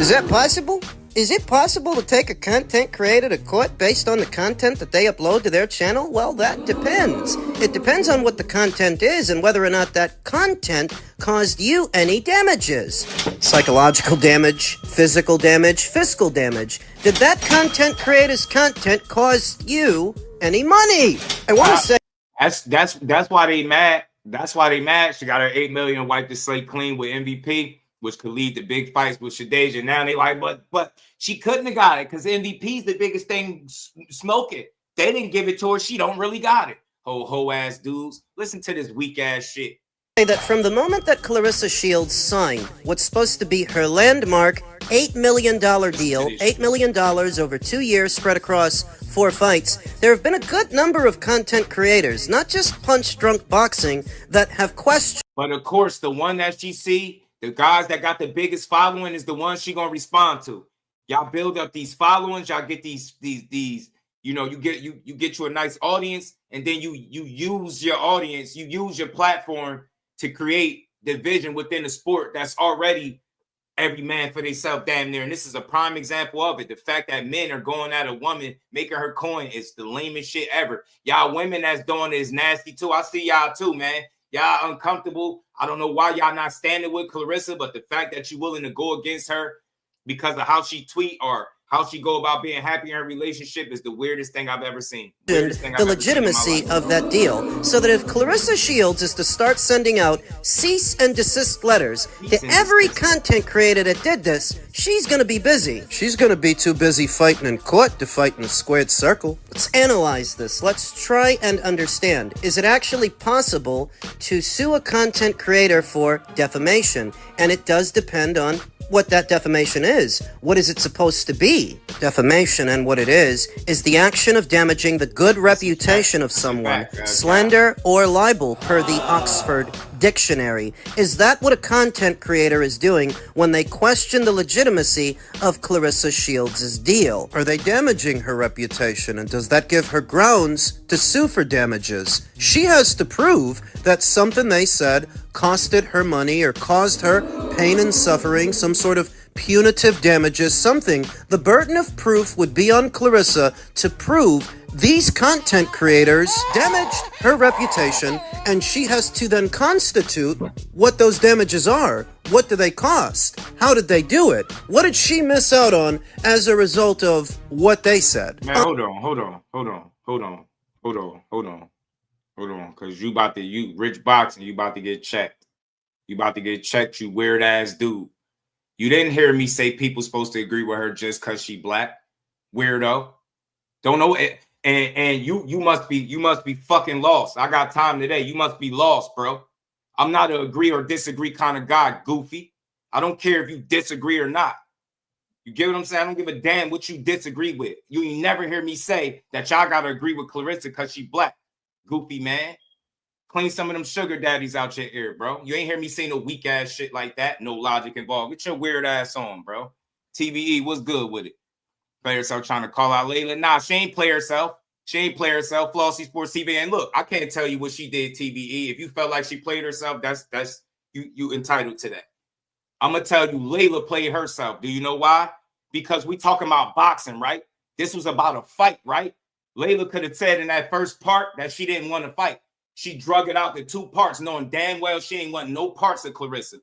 Is that possible? Is it possible to take a content creator to court based on the content that they upload to their channel? Well, that depends. It depends on what the content is and whether or not that content caused you any damages. Psychological damage, physical damage, fiscal damage. Did that content creator's content cause you any money? I want to say that's why they mad. That's why they mad. She got her $8 million wiped the slate clean with MVP, which could lead to big fights with Shadeja. Now they like, but she couldn't have got it because MVP's the biggest thing smoking. They didn't give it to her. She don't really got it. Ho ass dudes. Listen to this weak ass shit. That from the moment that Clarissa Shields signed what's supposed to be her landmark $8 million deal, $8 million over 2 years spread across 4 fights, there have been a good number of content creators, not just Punch Drunk Boxing, that have questioned. But of course, the one that she see, the guys that got the biggest following is the one she gonna respond to. Y'all build up these followings, y'all get these, you know, you get you a nice audience, and then you use your audience, you use your platform to create division within the sport that's already every man for themselves damn near. And this is a prime example of it. The fact that men are going at a woman, making her coin, is the lamest shit ever. Y'all women that's doing it is nasty too. I see y'all too, man. Y'all uncomfortable. I don't know why y'all not standing with Clarissa, but the fact that you're willing to go against her because of how she tweet or how she go about being happy in her relationship is the weirdest thing I've ever seen. The legitimacy of that deal, so that if Clarissa Shields is to start sending out cease and desist letters to every content creator that did this, she's going to be busy. She's going to be too busy fighting in court to fight in a squared circle. Let's analyze this. Let's try and understand. Is it actually possible to sue a content creator for defamation? And it does depend on what that defamation is. What is it supposed to be? Defamation, and what it is the action of damaging the good reputation of someone, slander or libel per the Oxford Dictionary. Is that what a content creator is doing when they question the legitimacy of Clarissa Shields' deal? Are they damaging her reputation, and does that give her grounds to sue for damages? She has to prove that something they said costed her money or caused her pain and suffering, some sort of punitive damages, something. The burden of proof would be on Clarissa to prove these content creators damaged her reputation, and she has to then constitute what those damages are. What do they cost? How did they do it? What did she miss out on as a result of what they said? Man, hold on, because you rich boxing, you about to get checked. You about to get checked, you weird ass dude. You didn't hear me say people supposed to agree with her just because she black. Weirdo. Don't know it. And you must be fucking lost. I got time today. You must be lost, bro. I'm not an agree or disagree kind of guy, goofy. I don't care if you disagree or not. You get what I'm saying? I don't give a damn what you disagree with. You ain't never hear me say that y'all gotta agree with Clarissa because she black. Goofy man. Clean some of them sugar daddies out your ear, bro. You ain't hear me say no weak ass shit like that. No logic involved. Get your weird ass on, bro. TBE, what's good with it? Play herself trying to call out Laila. Nah, she ain't play herself. She ain't play herself. Flossy Sports TV. And look, I can't tell you what she did, TBE. If you felt like she played herself, that's you entitled to that. I'm going to tell you, Laila played herself. Do you know why? Because we talking about boxing, right? This was about a fight, right? Laila could have said in that first part that she didn't want to fight. She drug it out to 2 parts, knowing damn well she ain't want no parts of Clarissa.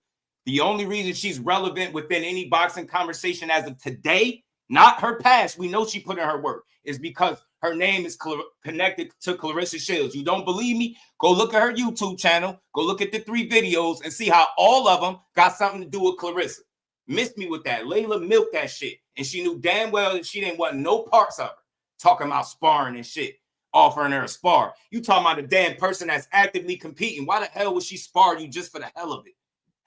The only reason she's relevant within any boxing conversation as of today, not her past, we know she put in her work, is because her name is connected to Clarissa Shields. You don't believe me? Go look at her YouTube channel. Go look at the 3 videos and see how all of them got something to do with Clarissa. Missed me with that. Laila milked that shit. And she knew damn well that she didn't want no parts of her. Talking about sparring and shit. Offering her a spar. You talking about a damn person that's actively competing. Why the hell would she spar you just for the hell of it?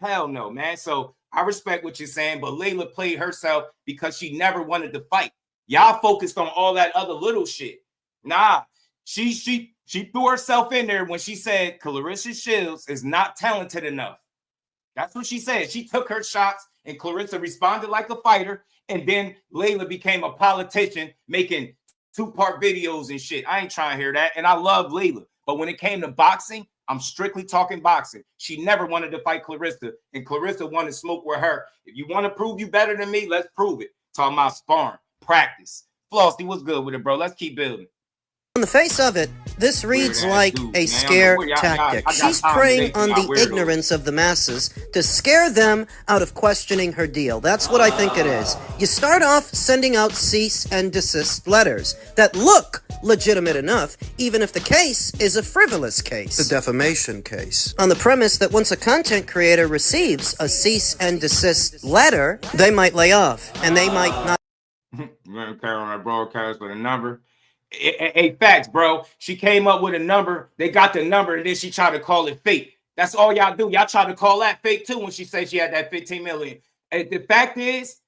Hell no, man. So I respect what you're saying, but Laila played herself because she never wanted to fight. Y'all focused on all that other little shit. Nah, she threw herself in there when she said Clarissa Shields is not talented enough. That's what she said. She took her shots and Clarissa responded like a fighter. And then Laila became a politician making 2-part videos and shit. I ain't trying to hear that. And I love Laila. But when it came to boxing, I'm strictly talking boxing. She never wanted to fight Clarissa. And Clarissa wanted to smoke with her. If you want to prove you better than me, let's prove it. Talking about sparring, practice. Flossy, what's good with it, bro? Let's keep building. On the face of it, this reads like a scare tactic. She's preying on the ignorance of the masses to scare them out of questioning her deal. That's what I think it is. You start off sending out cease and desist letters that look legitimate enough, even if the case is a frivolous case. The defamation case. On the premise that once a content creator receives a cease and desist letter, they might lay off, and they might not. Carry on that broadcast with a number. Hey, facts, bro. She came up with a number. They got the number, and then she tried to call it fake. That's all y'all do. Y'all try to call that fake, too, when she said she had that 15 million. And the fact is,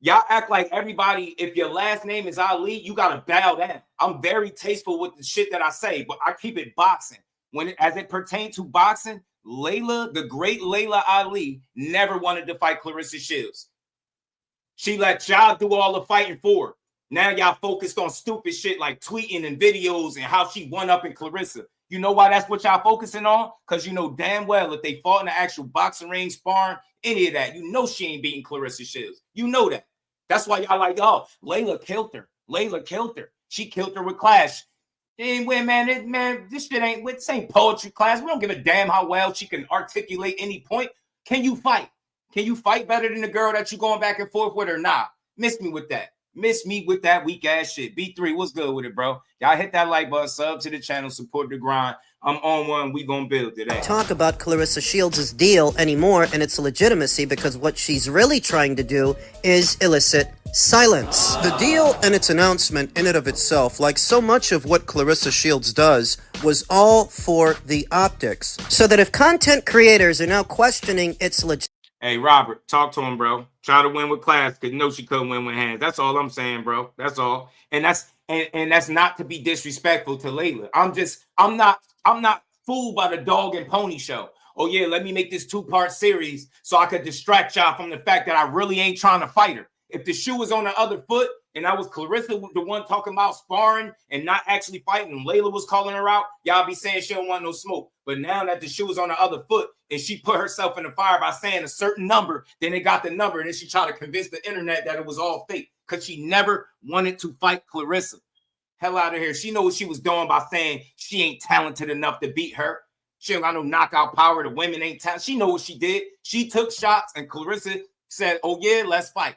y'all act like everybody, if your last name is Ali, you got to bow down. I'm very tasteful with the shit that I say, but I keep it boxing. As it pertains to boxing, Laila, the great Laila Ali, never wanted to fight Clarissa Shields. She let y'all do all the fighting for her. Now y'all focused on stupid shit like tweeting and videos and how she won up in Clarissa. You know why that's what y'all focusing on? Because you know damn well if they fought in the actual boxing ring, sparring, any of that, you know she ain't beating Clarissa Shields. You know that. That's why y'all like, oh, Laila killed her. Laila killed her. She killed her with class. And when, man, this shit ain't, this ain't poetry class. We don't give a damn how well she can articulate any point. Can you fight? Can you fight better than the girl that you going back and forth with or not? Miss me with that. Miss me with that weak ass shit. B3, what's good with it, bro? Y'all hit that like button, sub to the channel, support the grind. I'm on one. We gonna build today. Talk about Clarissa Shields' deal anymore and its legitimacy because what she's really trying to do is elicit silence. The deal and its announcement in and of itself, like so much of what Clarissa Shields does, was all for the optics. So that if content creators are now questioning its legitimacy. Hey, Robert, talk to him, bro. Try to win with class because you know she couldn't win with hands. That's all I'm saying, bro. That's all. And that's not to be disrespectful to Laila. I'm not fooled by the dog and pony show. Oh, yeah, let me make this 2-part series so I could distract y'all from the fact that I really ain't trying to fight her. If the shoe was on the other foot and I was Clarissa, the one talking about sparring and not actually fighting, and Laila was calling her out, y'all be saying she don't want no smoke. But now that the shoe was on the other foot and she put herself in the fire by saying a certain number, then they got the number and then she tried to convince the internet that it was all fake because she never wanted to fight Clarissa. Hell out of here. She knows what she was doing by saying she ain't talented enough to beat her. She don't got no knockout power. The women ain't talented. She know what she did. She took shots and Clarissa said, oh, yeah, let's fight.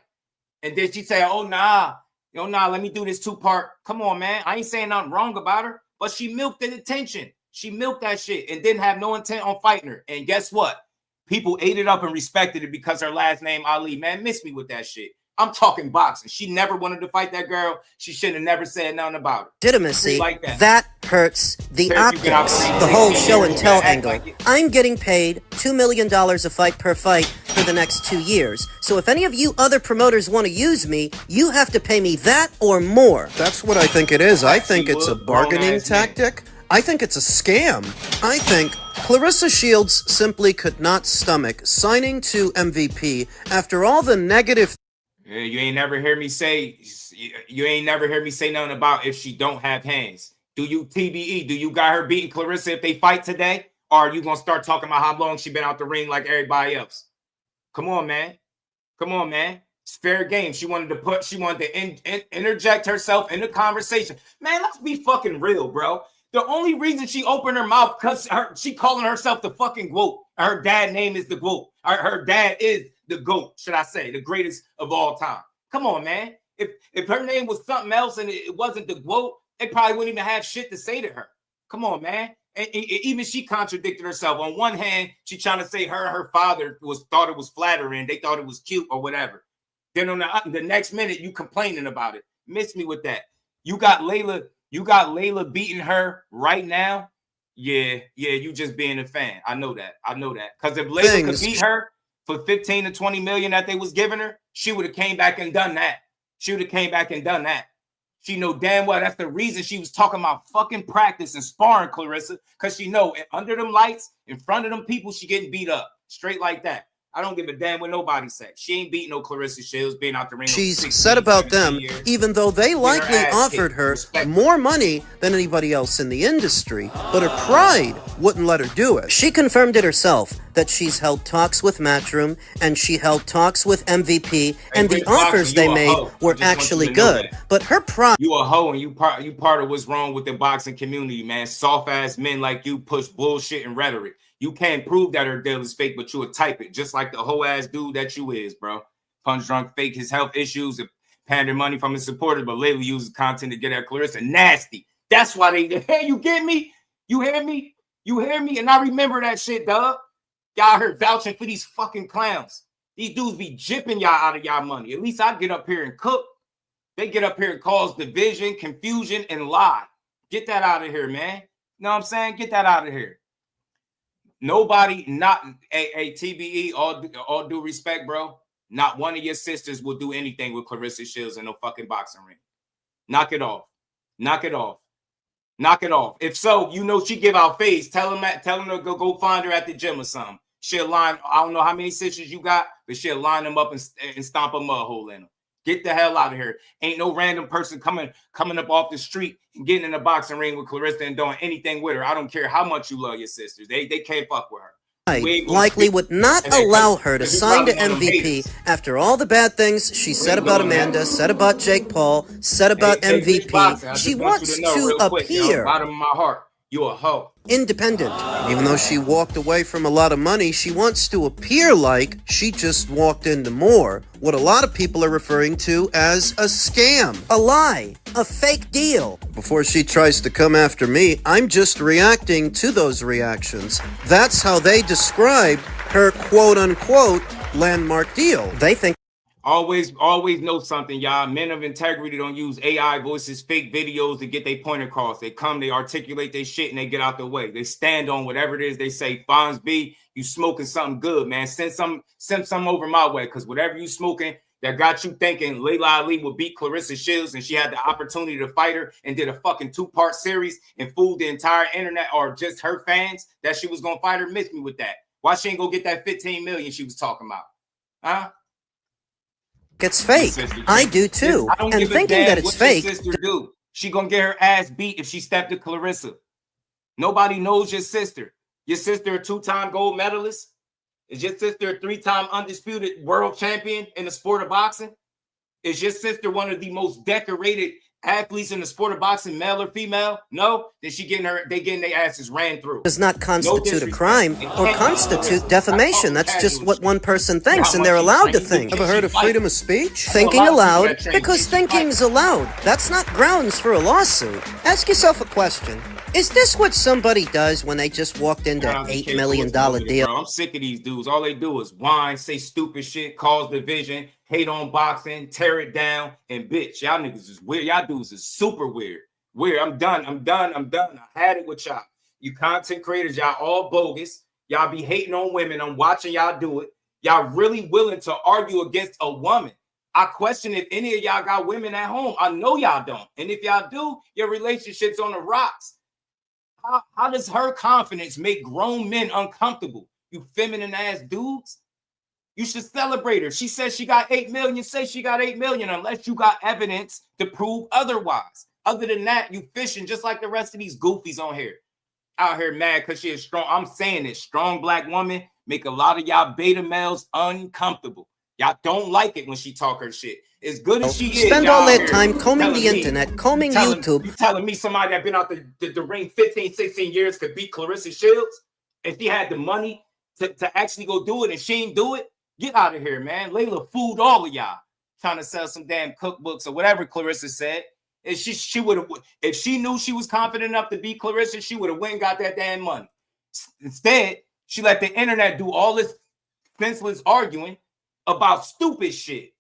And then she said, oh, nah, let me do this 2-part. Come on, man. I ain't saying nothing wrong about her, but she milked the attention. She milked that shit and didn't have no intent on fighting her. And guess what? People ate it up and respected it because her last name Ali. Man, miss me with that shit. I'm talking boxing. She never wanted to fight that girl. She should have never said nothing about her. Legitimacy, like that hurts the optics. The whole show and tell angle. I'm getting paid $2 million a fight per fight for the next 2 years. So if any of you other promoters want to use me, you have to pay me that or more. That's what I think it is. I think it's a bargaining tactic. I think it's a scam. I think Clarissa Shields simply could not stomach signing to MVP after all the negative You ain't never hear me say. You ain't never hear me say nothing about if she don't have hands. Do you TBE? Do you got her beating Clarissa if they fight today? Or are you gonna start talking about how long she been out the ring like everybody else? Come on, man. Come on, man. It's fair game. She wanted to interject herself in the conversation. Man, let's be fucking real, bro. The only reason she opened her mouth because she calling herself the fucking GOAT. Her dad name is the GOAT. Her dad is the GOAT, should I say, the greatest of all time. Come on, man. If her name was something else and it wasn't the GOAT, they probably wouldn't even have shit to say to her. Come on, man. And even she contradicted herself. On one hand, she trying to say her father thought it was flattering. They thought it was cute or whatever. Then on the next minute, you complaining about it. Miss me with that. You got Laila beating her right now. Yeah, you just being a fan. I know that. Because if Laila could beat her for 15 to 20 million that they was giving her, she would have came back and done that. She know damn well that's the reason she was talking about fucking practice and sparring Clarissa, because she know under them lights, in front of them people, she getting beat up. Straight like that. I don't give a damn what nobody said. She ain't beating no Clarissa Shields being out the ring. She's said about them, even though they likely offered her more money than anybody else in the industry, but her pride wouldn't let her do it. She confirmed it herself that she's held talks with Matchroom and she held talks with MVP, and the offers they made were actually good. But her pride— You a hoe, and you part of what's wrong with the boxing community, man. Soft ass men like you push bullshit and rhetoric. You can't prove that her deal is fake, but you would type it just like the whole ass dude that you is, bro. Punch drunk, fake his health issues, and pander money from his supporters, but lately uses content to get at Clarissa. Nasty. That's why hey, you get me? You hear me? You hear me? And I remember that shit, dog. Y'all heard vouching for these fucking clowns. These dudes be jipping y'all out of y'all money. At least I get up here and cook. They get up here and cause division, confusion, and lie. Get that out of here, man. You know what I'm saying? Get that out of here. Nobody, not a TBE, all due respect, bro. Not one of your sisters will do anything with Clarissa Shields in no fucking boxing ring. Knock it off. Knock it off. Knock it off. If so, you know she give out face. Tell them to go find her at the gym or something. She'll line, I don't know how many sisters you got, but she'll line them up and stomp a mud hole in them. Get the hell out of here. Ain't no random person coming up off the street and getting in a boxing ring with Clarissa and doing anything with her. I don't care how much you love your sisters. They can't fuck with her. Likely would not allow her to sign to MVP after all the bad things she said about Amanda, said about Jake Paul, said about MVP. She wants to appear bottom of my heart. You a hoe. Independent. Even though she walked away from a lot of money, she wants to appear like she just walked into more. What a lot of people are referring to as a scam, a lie, a fake deal. Before she tries to come after me, I'm just reacting to those reactions. That's how they described her quote-unquote landmark deal. They think Always know something, y'all. Men of integrity don't use AI voices, fake videos to get their point across. They come, they articulate their shit, and they get out the way. They stand on whatever it is they say. Fonz B, you smoking something good, man. Send some over my way, because whatever you smoking that got you thinking Laila Ali would beat Clarissa Shields and she had the opportunity to fight her and did a fucking 2-part series and fooled the entire internet or just her fans that she was going to fight her, miss me with that. Why she ain't go get that 15 million she was talking about? Huh? It's fake. I do too. And thinking that it's fake. Sister do. She gonna get her ass beat if she stepped to Clarissa. Nobody knows your sister. Your sister a 2-time gold medalist? Is your sister a 3-time undisputed world champion in the sport of boxing? Is your sister one of the most decorated athletes in the sport of boxing, male or female? No? Then they getting their asses ran through. Does not constitute a crime or constitute defamation. That's just what one person thinks, and they're allowed to think. Ever heard of freedom of speech? Thinking aloud, because thinking's allowed. That's not grounds for a lawsuit. Ask yourself a question. Is this what somebody does when they just walked into an $8 million deal? I'm sick of these dudes. All they do is whine, say stupid shit, cause division, hate on boxing, tear it down, and bitch. Y'all niggas is weird. Y'all dudes is super weird. I'm done. I had it with y'all. You content creators, y'all all bogus. Y'all be hating on women. I'm watching y'all do it. Y'all really willing to argue against a woman. I question if any of y'all got women at home. I know y'all don't. And if y'all do, your relationship's on the rocks. How does her confidence make grown men uncomfortable? You feminine ass dudes. You should celebrate her. She says she got 8 million. Say she got 8 million, unless you got evidence to prove otherwise. Other than that, you fishing just like the rest of these goofies on here. Out here mad because she is strong. I'm saying it. Strong black woman make a lot of y'all beta males uncomfortable. Y'all don't like it when she talk her shit. As good as she is, spend all that time combing the internet, combing YouTube. You telling me somebody that been out the ring 15, 16 years could beat Clarissa Shields? If she had the money to actually go do it and she ain't do it? Get out of here, man. Layla fooled all of y'all trying to sell some damn cookbooks or whatever Clarissa said. If she would have, if she knew she was confident enough to beat Clarissa, she would have went and got that damn money. Instead, she let the internet do all this senseless arguing about stupid shit.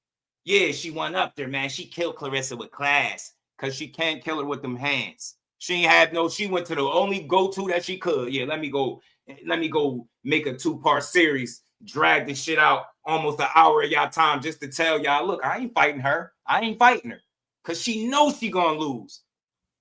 Yeah, she went up there, man. She killed Clarissa with class because she can't kill her with them hands. She ain't had no, she went to the only go-to that she could. Yeah, let me go make a 2-part series, drag this shit out almost an hour of y'all time just to tell y'all, look, I ain't fighting her. I ain't fighting her because she knows she gonna lose.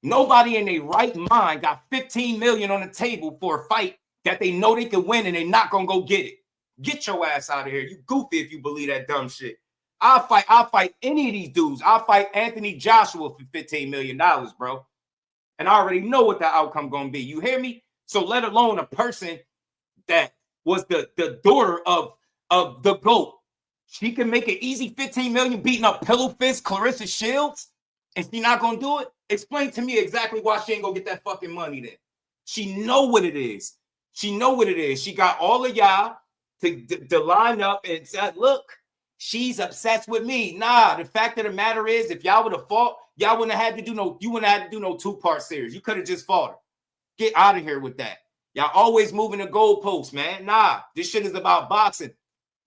Nobody in their right mind got 15 million on the table for a fight that they know they can win and they're not gonna go get it. Get your ass out of here. You goofy if you believe that dumb shit. I'll fight any of these dudes. I'll fight Anthony Joshua for $15 million, bro. And I already know what the outcome gonna be. You hear me? So let alone a person that was the daughter of the GOAT. She can make an easy 15 million beating up pillow fist Clarissa Shields, and she not gonna do it. Explain to me exactly why she ain't gonna get that fucking money then. She know what it is. She know what it is. She got all of y'all to line up and say, look, she's obsessed with me. Nah, the fact of the matter is, if y'all would have fought, y'all wouldn't have had to do no, you wouldn't have had to do no 2-part series. You could have just fought her. Get out of here with that. Y'all always moving the goalposts, man. Nah, this shit is about boxing,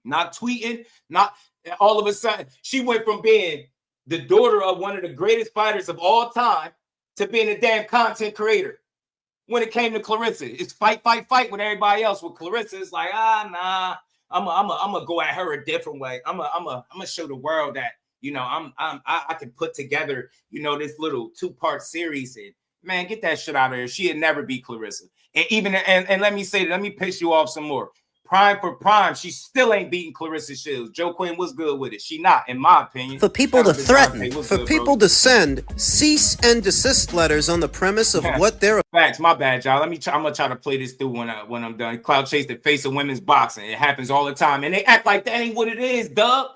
not tweeting, not all of a sudden. She went from being the daughter of one of the greatest fighters of all time to being a damn content creator. When it came to Clarissa, it's fight, fight, fight with everybody else. With Clarissa, it's like, nah, I'm gonna go at her a different way. I'm gonna show the world that, you know, I can put together, you know, this little 2-part series. And man, get that shit out of here. She'd never beat Clarissa. And even and let me say, let me piss you off some more. Prime for prime, she still ain't beating Clarissa Shields. Joe Quinn was good with it. She not, in my opinion. For people to threaten, for people to send cease and desist letters on the premise of what they're. Facts, my bad, y'all. I'm gonna try to play this through when I'm done. Cloud chase the face of women's boxing. It happens all the time, and they act like that ain't what it is, dub.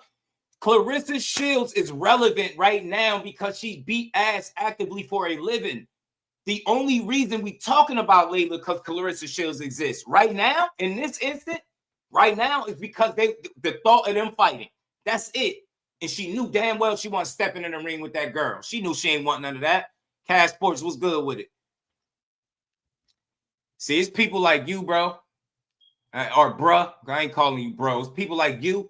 Clarissa Shields is relevant right now because she beat ass actively for a living. The only reason we talking about Laila because Clarissa Shields exists right now, in this instant, right now, is because the thought of them fighting. That's it. And she knew damn well she wasn't stepping in the ring with that girl. She knew she ain't want none of that. Cash Sports was good with it. See, it's people like you, bro, or bruh. I ain't calling you bros. People like you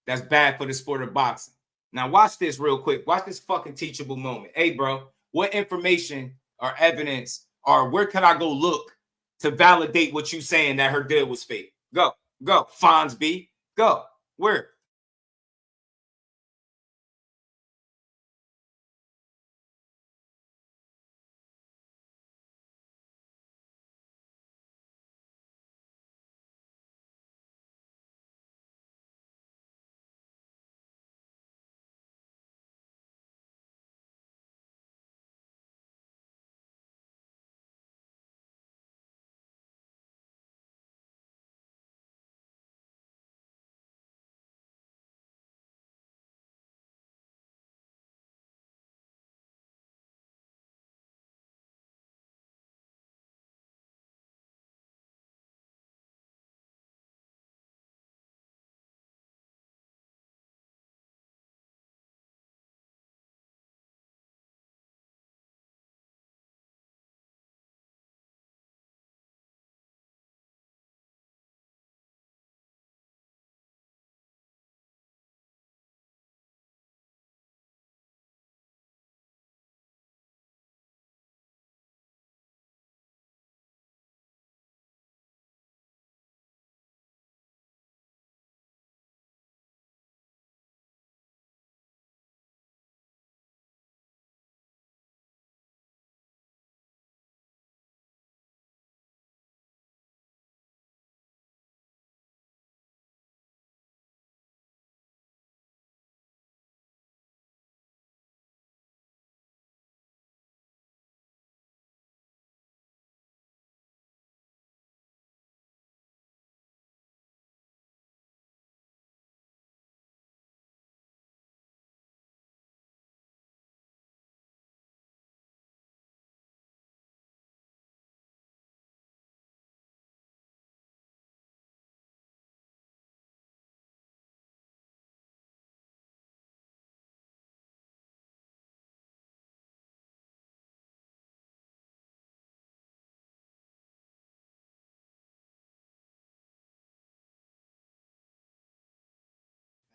that's bad for the sport of boxing. Now watch this real quick. Watch this fucking teachable moment. Hey, bro, what information or evidence or where can I go look to validate what you saying that her deal was fake? Go, Fonz go. Where?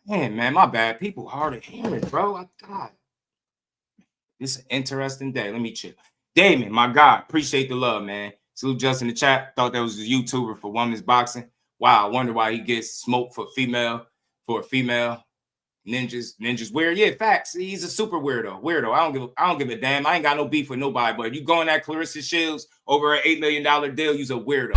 Man, my bad. People hard of hearing, bro. God. This is an interesting day. Let me chill. Damon, my God, appreciate the love, man. Salute just in the chat. Thought that was a YouTuber for women's boxing. Wow, I wonder why he gets smoked for a female ninjas weird. Yeah, facts. He's a super weirdo. I don't give a damn. I ain't got no beef with nobody. But you going at Clarissa Shields over an $8 million deal, you's a weirdo.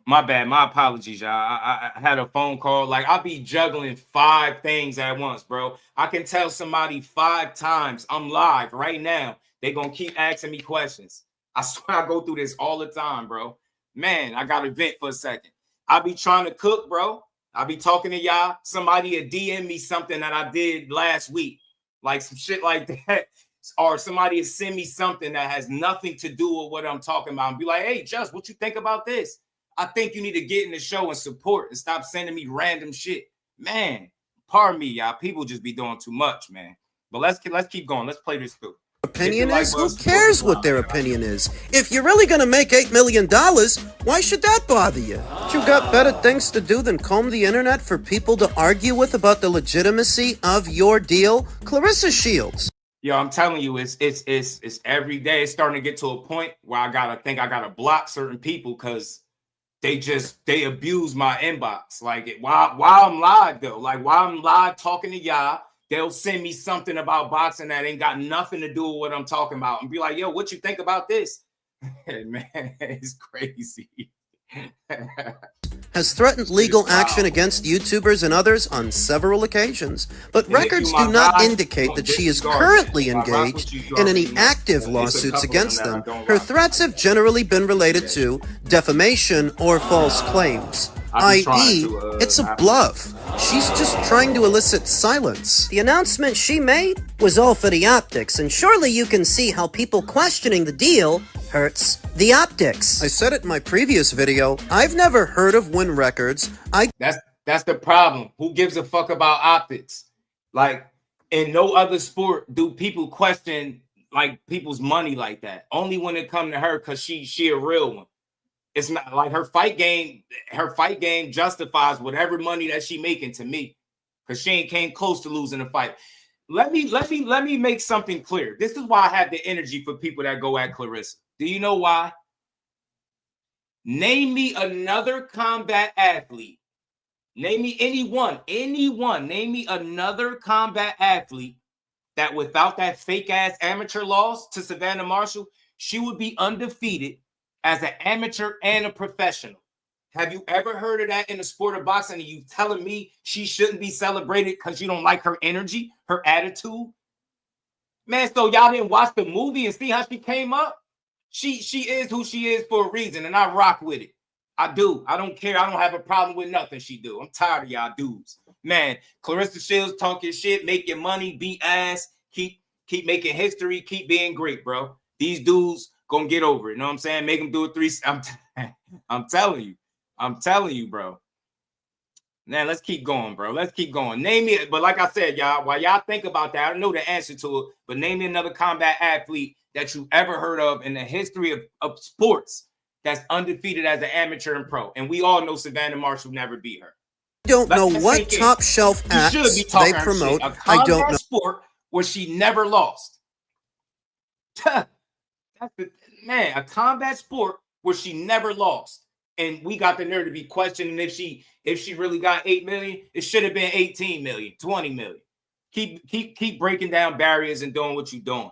My bad. My apologies, y'all. I had a phone call. Like, I'll be juggling 5 things at once, bro. I can tell somebody 5 times I'm live right now. They gonna keep asking me questions. I swear I go through this all the time, bro. Man, I got to vent for a second. I be trying to cook, bro. I be talking to y'all. Somebody would DM me something that I did last week. Like some shit like that. Or somebody would send me something that has nothing to do with what I'm talking about. And be like, hey, Just, what you think about this? I think you need to get in the show and support and stop sending me random shit. Man, pardon me, y'all. People just be doing too much, man. But let's keep going. Let's play this through. Opinion is, who cares what their opinion is? If you're really gonna make $8 million, why should that bother you? You got better things to do than comb the internet for people to argue with about the legitimacy of your deal? Clarissa Shields. Yo, I'm telling you, it's every day. It's starting to get to a point where I gotta block certain people because they abuse my inbox. Like while I'm live though, like while I'm live talking to y'all, they'll send me something about boxing that ain't got nothing to do with what I'm talking about and be like, yo, what you think about this? Man, it's crazy. Has threatened legal action against YouTubers and others on several occasions, but records do not indicate that she is currently engaged in any active lawsuits against them. Her threats have generally been related to defamation or false claims, i.e., it's a bluff. She's just trying to elicit silence. The announcement she made was all for the optics, and surely you can see how people questioning the deal hurts the optics. I said it in my previous video, I've never heard of Win Records. That's the problem. Who gives a fuck about optics? Like, in no other sport do people question like people's money like that. Only when it come to her, because she a real one. It's not like her fight game justifies whatever money that she making to me, because she ain't came close to losing a fight. Let me make something clear. This is why I have the energy for people that go at Clarissa. Do you know why? Name me another combat athlete. Name me anyone. Name me another combat athlete that without that fake ass amateur loss to Savannah Marshall, she would be undefeated as an amateur and a professional. Have you ever heard of that in the sport of boxing? And you telling me she shouldn't be celebrated because you don't like her energy, her attitude? Man, so y'all didn't watch the movie and see how she came up? She is who she is for a reason, and I rock with it. I do. I don't care. I don't have a problem with nothing she do. I'm tired of y'all dudes. Man, Clarissa Shields talking shit, make your money, beat ass, keep making history, keep being great, bro. These dudes gonna get over it. You know what I'm saying? Make them do it 3. I'm telling you, bro. Now let's keep going, bro. Let's keep going. Name me, but like I said, y'all, while y'all think about that, I don't know the answer to it, but name me another combat athlete that you ever heard of in the history of sports that's undefeated as an amateur and pro. And we all know Savannah Marshall never beat her. I don't know what top shelf acts they promote. I don't know. Sport where she never lost. Man, a combat sport where she never lost. And we got the nerve to be questioning if she really got 8 million. It should have been 18 million, 20 million. Keep breaking down barriers and doing what you're doing.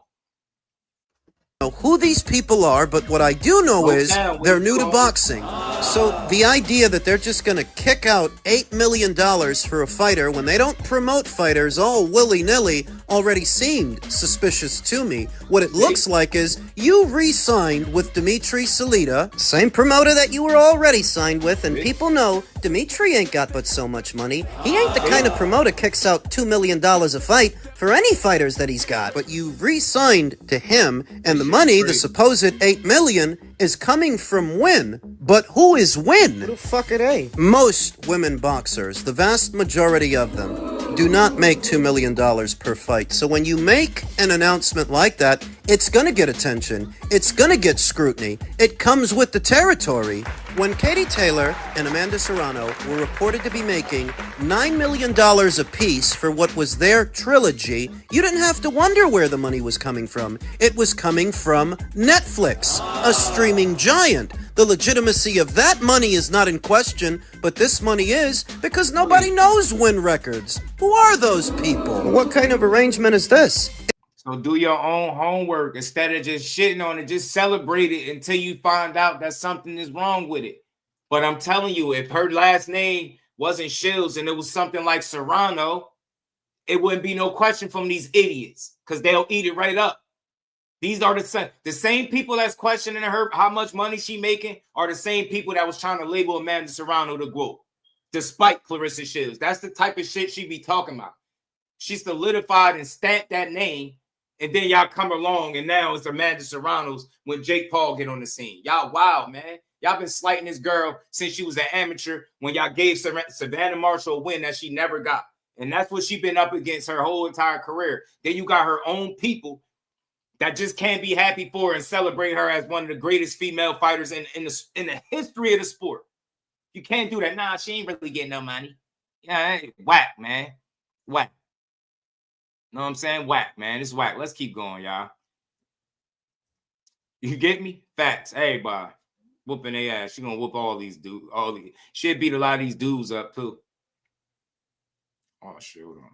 Know who these people are, but what I do know is they're new to boxing. So the idea that they're just going to kick out $8 million for a fighter when they don't promote fighters all willy-nilly already seemed suspicious to me. What it looks like is you re-signed with Dimitri Salita, same promoter that you were already signed with, and people know Dimitri ain't got but so much money. He ain't the kind of promoter kicks out $2 million a fight for any fighters that he's got. But you re-signed to him, and the money, the supposed $8 million, is coming from Win. But who is Win? Who the fuck are they? Most women boxers, the vast majority of them, do not make $2 million per fight. So when you make an announcement like that, it's going to get attention. It's going to get scrutiny. It comes with the territory. When Katie Taylor and Amanda Serrano were reported to be making $9 million apiece for what was their trilogy, you didn't have to wonder where the money was coming from. It was coming from Netflix, a streaming giant. The legitimacy of that money is not in question, but this money is because nobody knows Win Records. Who are those people? What kind of arrangement is this? So do your own homework instead of just shitting on it. Just celebrate it until you find out that something is wrong with it. But I'm telling you, if her last name wasn't Shields and it was something like Serrano, it wouldn't be no question from these idiots because they'll eat it right up. These are the same people that's questioning her how much money she making are the same people that was trying to label Amanda Serrano the GOAT, despite Clarissa Shields. That's the type of shit she be talking about. She solidified and stamped that name, and then y'all come along, and now it's Amanda Serrano's when Jake Paul get on the scene. Y'all wild, man. Y'all been slighting this girl since she was an amateur when y'all gave Savannah Marshall a win that she never got. And that's what she been up against her whole entire career. Then you got her own people that just can't be happy for her and celebrate her as one of the greatest female fighters in the history of the sport. You can't do that. Nah, she ain't really getting no money. Yeah, whack, man. Whack. Know what I'm saying? Whack, man. It's whack. Let's keep going, y'all. You get me? Facts. Everybody whooping their ass. She gonna whoop all these dudes. She'll beat a lot of these dudes up too. Oh shit, hold on.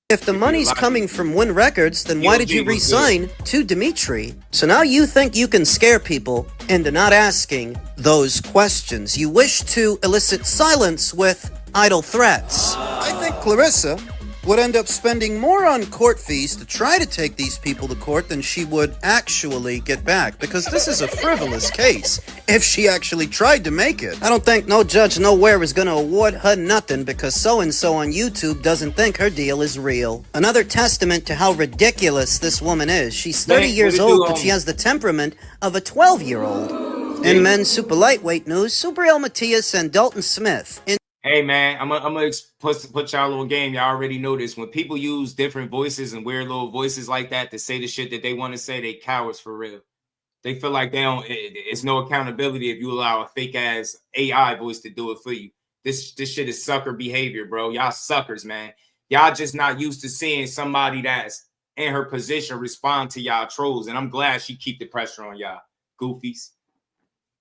If the money's coming from Win Records, then why did you resign to Dimitri? So now you think you can scare people into not asking those questions. You wish to elicit silence with idle threats. I think Clarissa would end up spending more on court fees to try to take these people to court than she would actually get back, because this is a frivolous case if she actually tried to make it. I don't think no judge nowhere is going to award her nothing because so-and-so on YouTube doesn't think her deal is real. Another testament to how ridiculous this woman is. She's 30 years old, but she has the temperament of a 12-year-old. In men's super lightweight news, Subriel Matias and Dalton Smith. Hey man, I'm gonna put y'all on game. Y'all already know this. When people use different voices and weird little voices like that to say the shit that they want to say, they cowards for real. They feel like they don't. It's no accountability if you allow a fake ass AI voice to do it for you. This shit is sucker behavior, bro. Y'all suckers, man. Y'all just not used to seeing somebody that's in her position respond to y'all trolls, and I'm glad she keep the pressure on y'all goofies.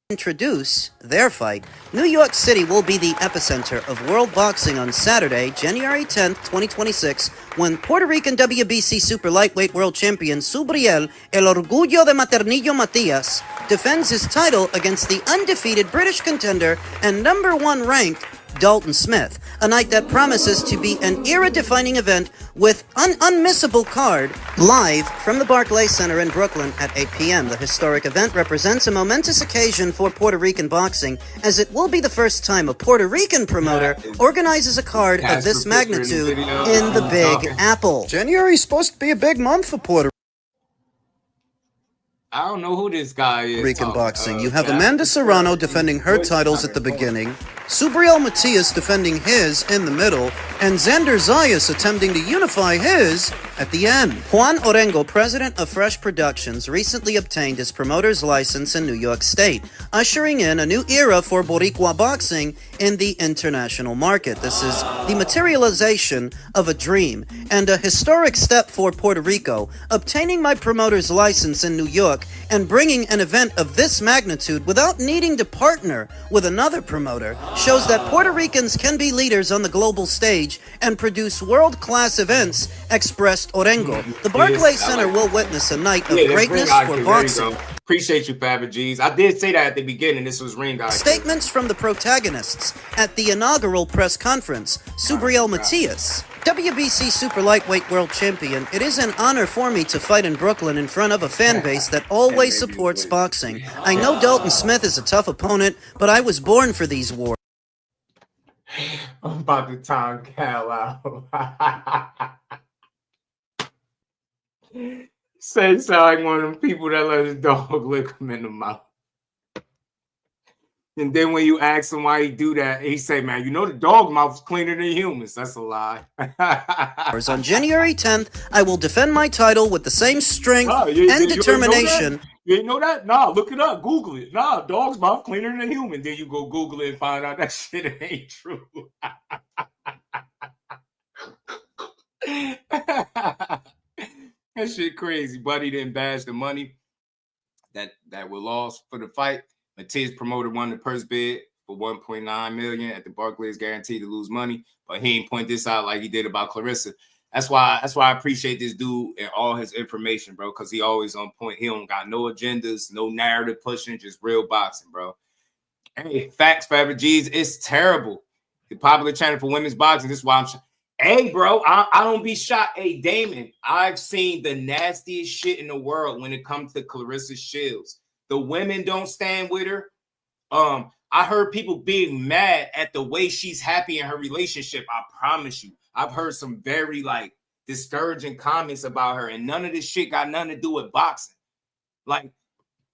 Introduce their fight. New York City will be the epicenter of world boxing on Saturday, January 10th, 2026, when Puerto Rican WBC super lightweight world champion Subriel El Orgullo de Maternillo Matias defends his title against the undefeated British contender and #1 ranked Dalton Smith, a night that promises to be an era-defining event with an unmissable card live from the Barclays Center in Brooklyn at 8 p.m. The historic event represents a momentous occasion for Puerto Rican boxing, as it will be the first time a Puerto Rican promoter organizes a card of this magnitude in the Big Apple. January's supposed to be a big month for Puerto I don't know who this guy is. Rican boxing. You have Amanda Serrano defending her titles at the beginning, Subriel Matias defending his in the middle, and Xander Zayas attempting to unify his at the end. Juan Orengo, president of Fresh Productions, recently obtained his promoter's license in New York State, ushering in a new era for Boricua boxing in the international market. This is the materialization of a dream and a historic step for Puerto Rico. Obtaining my promoter's license in New York and bringing an event of this magnitude without needing to partner with another promoter shows that Puerto Ricans can be leaders on the global stage and produce world-class events, expressed Orengo. The Barclays Center will witness a night of greatness for boxing. Appreciate you, Fabio G's. I did say that at the beginning. This was ring guy. Statements from the protagonists at the inaugural press conference. Subriel Matias, WBC super lightweight world champion. It is an honor for me to fight in Brooklyn in front of a fan base that always supports boxing. I know Dalton Smith is a tough opponent, but I was born for these wars. I'm about to time Cal out. Say sound like one of them people that let his dog lick him in the mouth. And then when you ask him why he do that, he say, man, you know the dog mouth's cleaner than humans. That's a lie. On January 10th, I will defend my title with the same strength and determination. You didn't know that? Nah, look it up. Google it. Nah, dog's mouth cleaner than a human. Then you go Google it and find out that shit ain't true. That shit crazy. Buddy didn't bash the money that were lost for the fight. Matiz promoter won the purse bid for $1.9 million at the Barclays, guaranteed to lose money, but he ain't point this out like he did about Clarissa. That's why I appreciate this dude and all his information, bro, because he always on point. He don't got no agendas, no narrative pushing, just real boxing, bro. Hey, facts forever, G's. It's terrible. The popular channel for women's boxing. This is why I'm. Hey, bro, I don't be shocked. Hey, Damon, I've seen the nastiest shit in the world when it comes to Clarissa Shields. The women don't stand with her. I heard people being mad at the way she's happy in her relationship. I promise you. I've heard some very discouraging comments about her, and none of this shit got nothing to do with boxing. Like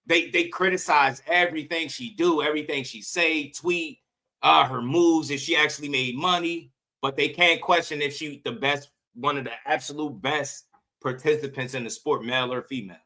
they criticize everything she do, everything she say, tweet, her moves, if she actually made money, but they can't question if she the best, one of the absolute best participants in the sport, male or female.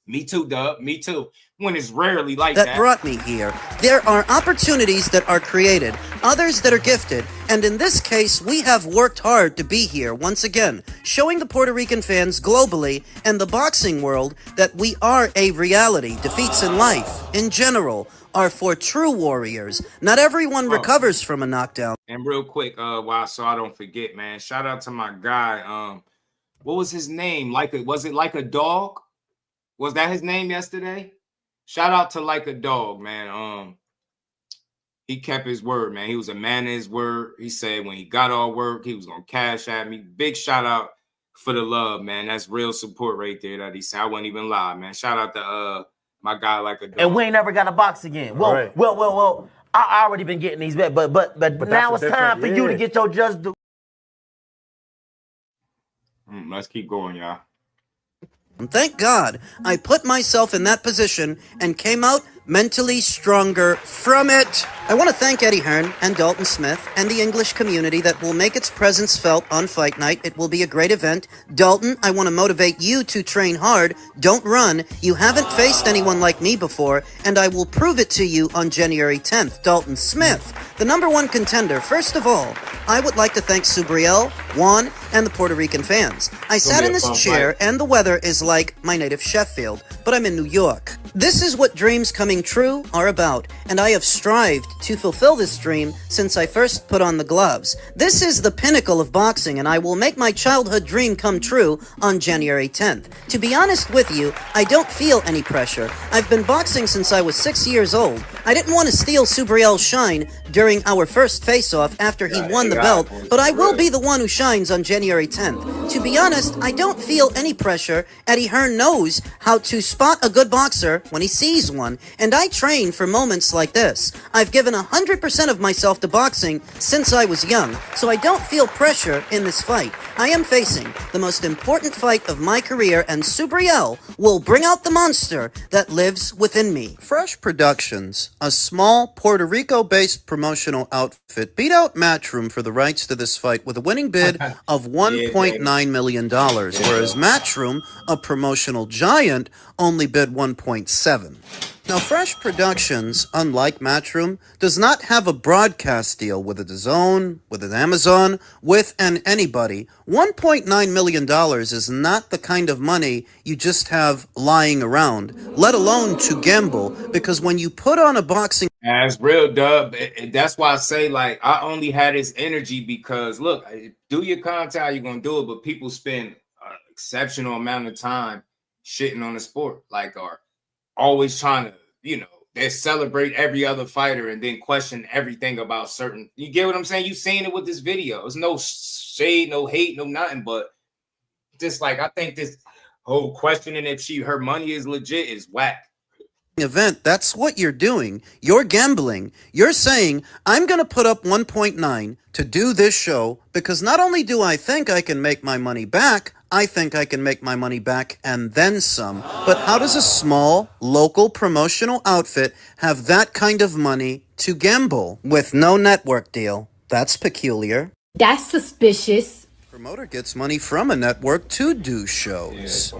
Me too, Dub. Me too. When it's rarely like that. That brought me here. There are opportunities that are created, others that are gifted, and in this case, we have worked hard to be here once again, showing the Puerto Rican fans globally and the boxing world that we are a reality. Defeats in life, in general, are for true warriors. Not everyone recovers from a knockdown. And real quick, so I don't forget, man, shout out to my guy. What was his name? Was it like a dog? Was that his name yesterday? Shout out to Like a Dog, man. He kept his word, man. He was a man of his word. He said when he got all work, he was going to cash at me. Big shout out for the love, man. That's real support right there that he said. I wouldn't even lie, man. Shout out to my guy Like a Dog. And we ain't never got to box again. Well, I already been getting these bets, but now it's time for you to get your just due. Let's keep going, y'all. And thank God I put myself in that position and came out mentally stronger from it. I want to thank Eddie Hearn and Dalton Smith and the English community that will make its presence felt on Fight Night. It will be a great event. Dalton, I want to motivate you to train hard. Don't run. You haven't faced anyone like me before, and I will prove it to you on January 10th. Dalton Smith, the #1 contender. First of all, I would like to thank Subriel, Juan, and the Puerto Rican fans. I sat in this chair, and the weather is like my native Sheffield, but I'm in New York. This is what dreams coming true are about, and I have strived to fulfill this dream since I first put on the gloves. This is the pinnacle of boxing, and I will make my childhood dream come true on January 10th. To be honest with you, I don't feel any pressure. I've been boxing since I was 6 years old. I didn't want to steal Subriel's shine during our first face-off after he won the belt, but I will be the one who shines on January 10th. To be honest, I don't feel any pressure. Eddie Hearn knows how to spot a good boxer when he sees one, and I train for moments like this. I've given 100% of myself to boxing since I was young, so I don't feel pressure in this fight. I am facing the most important fight of my career, and Subriel will bring out the monster that lives within me. Fresh Productions, a small Puerto Rico-based promotional outfit, beat out Matchroom for the rights to this fight with a winning bid of $1.9 million, whereas Matchroom, a promotional giant, only bid $1.7. Now, Fresh Productions, unlike Matchroom, does not have a broadcast deal with a DAZN, with an Amazon, with an anybody. $1.9 million is not the kind of money you just have lying around, let alone to gamble, because when you put on a boxing... That's real, Dub. That's why I say, I only had this energy because, look, do your content how you're going to do it, but people spend an exceptional amount of time shitting on the sport, or always trying to, they celebrate every other fighter and then question everything about certain. You get what I'm saying? You seen it with this video. There's no shade, no hate, no nothing, but just I think this whole questioning if her money is legit is whack. event, that's what you're doing. You're gambling. You're saying, I'm going to put up 1.9 to do this show because not only do I think I can make my money back, I think I can make my money back and then some. But how does a small, local promotional outfit have that kind of money to gamble with no network deal? That's peculiar. That's suspicious. Promoter gets money from a network to do shows.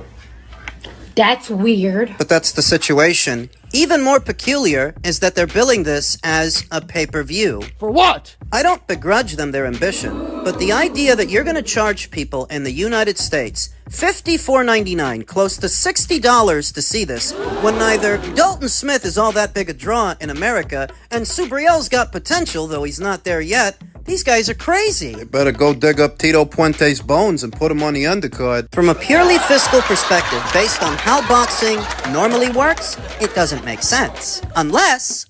That's weird. But that's the situation. Even more peculiar is that they're billing this as a pay-per-view. For what? I don't begrudge them their ambition, but the idea that you're going to charge people in the United States $54.99, close to $60 to see this, when neither Dalton Smith is all that big a draw in America, and Subriel's got potential, though he's not there yet, these guys are crazy. They better go dig up Tito Puente's bones and put him on the undercard. From a purely fiscal perspective, based on how boxing normally works, it doesn't make sense. Unless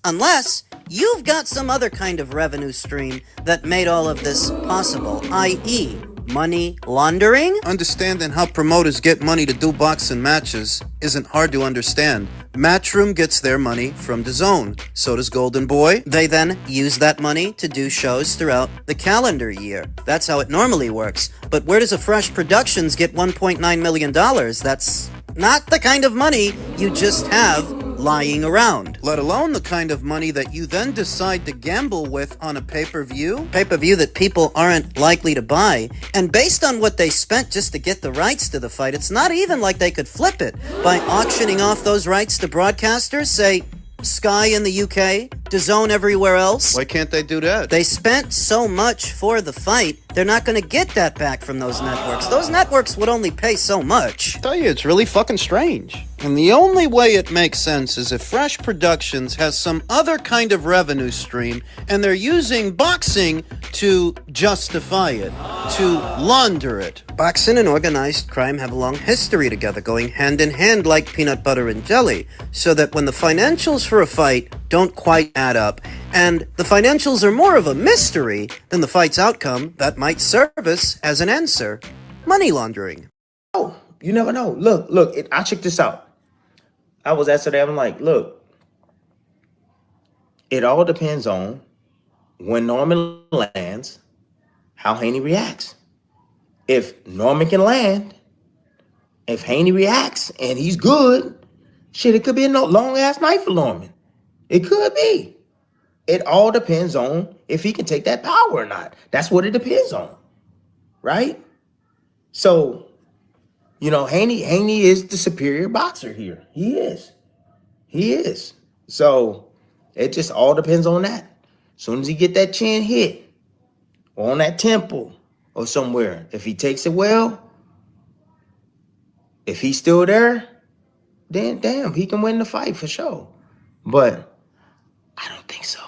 you've got some other kind of revenue stream that made all of this possible, i.e., money laundering? Understanding how promoters get money to do boxing matches isn't hard to understand. Matchroom gets their money from DAZN. So does Golden Boy. They then use that money to do shows throughout the calendar year. That's how it normally works. But where does a Fresh Productions get $1.9 million? That's not the kind of money you just have lying around, let alone the kind of money that you then decide to gamble with on a pay-per-view that people aren't likely to buy. And based on what they spent just to get the rights to the fight, it's not even like they could flip it by auctioning off those rights to broadcasters, say Sky in the UK, DAZN everywhere else. Why can't they do that? They spent so much for the fight, they're not going to get that back from those networks. Those networks would only pay so much. I tell you, it's really fucking strange. And the only way it makes sense is if Fresh Productions has some other kind of revenue stream and they're using boxing to justify it, to launder it. Boxing and organized crime have a long history together, going hand in hand like peanut butter and jelly, so that when the financials for a fight don't quite add up, and the financials are more of a mystery than the fight's outcome, that might service as an answer. Money laundering. Oh, you never know. Look, I checked this out. I was asked today, I'm like, look, it all depends on when Norman lands, how Haney reacts. If Norman can land, if Haney reacts and he's good, shit, it could be a long-ass night for Norman. It could be. It all depends on if he can take that power or not. That's what it depends on, right? So, you know, Haney is the superior boxer here. He is. So it just all depends on that. As soon as he get that chin hit or on that temple or somewhere, if he takes it well, if he's still there, then damn, he can win the fight for sure. But I don't think so.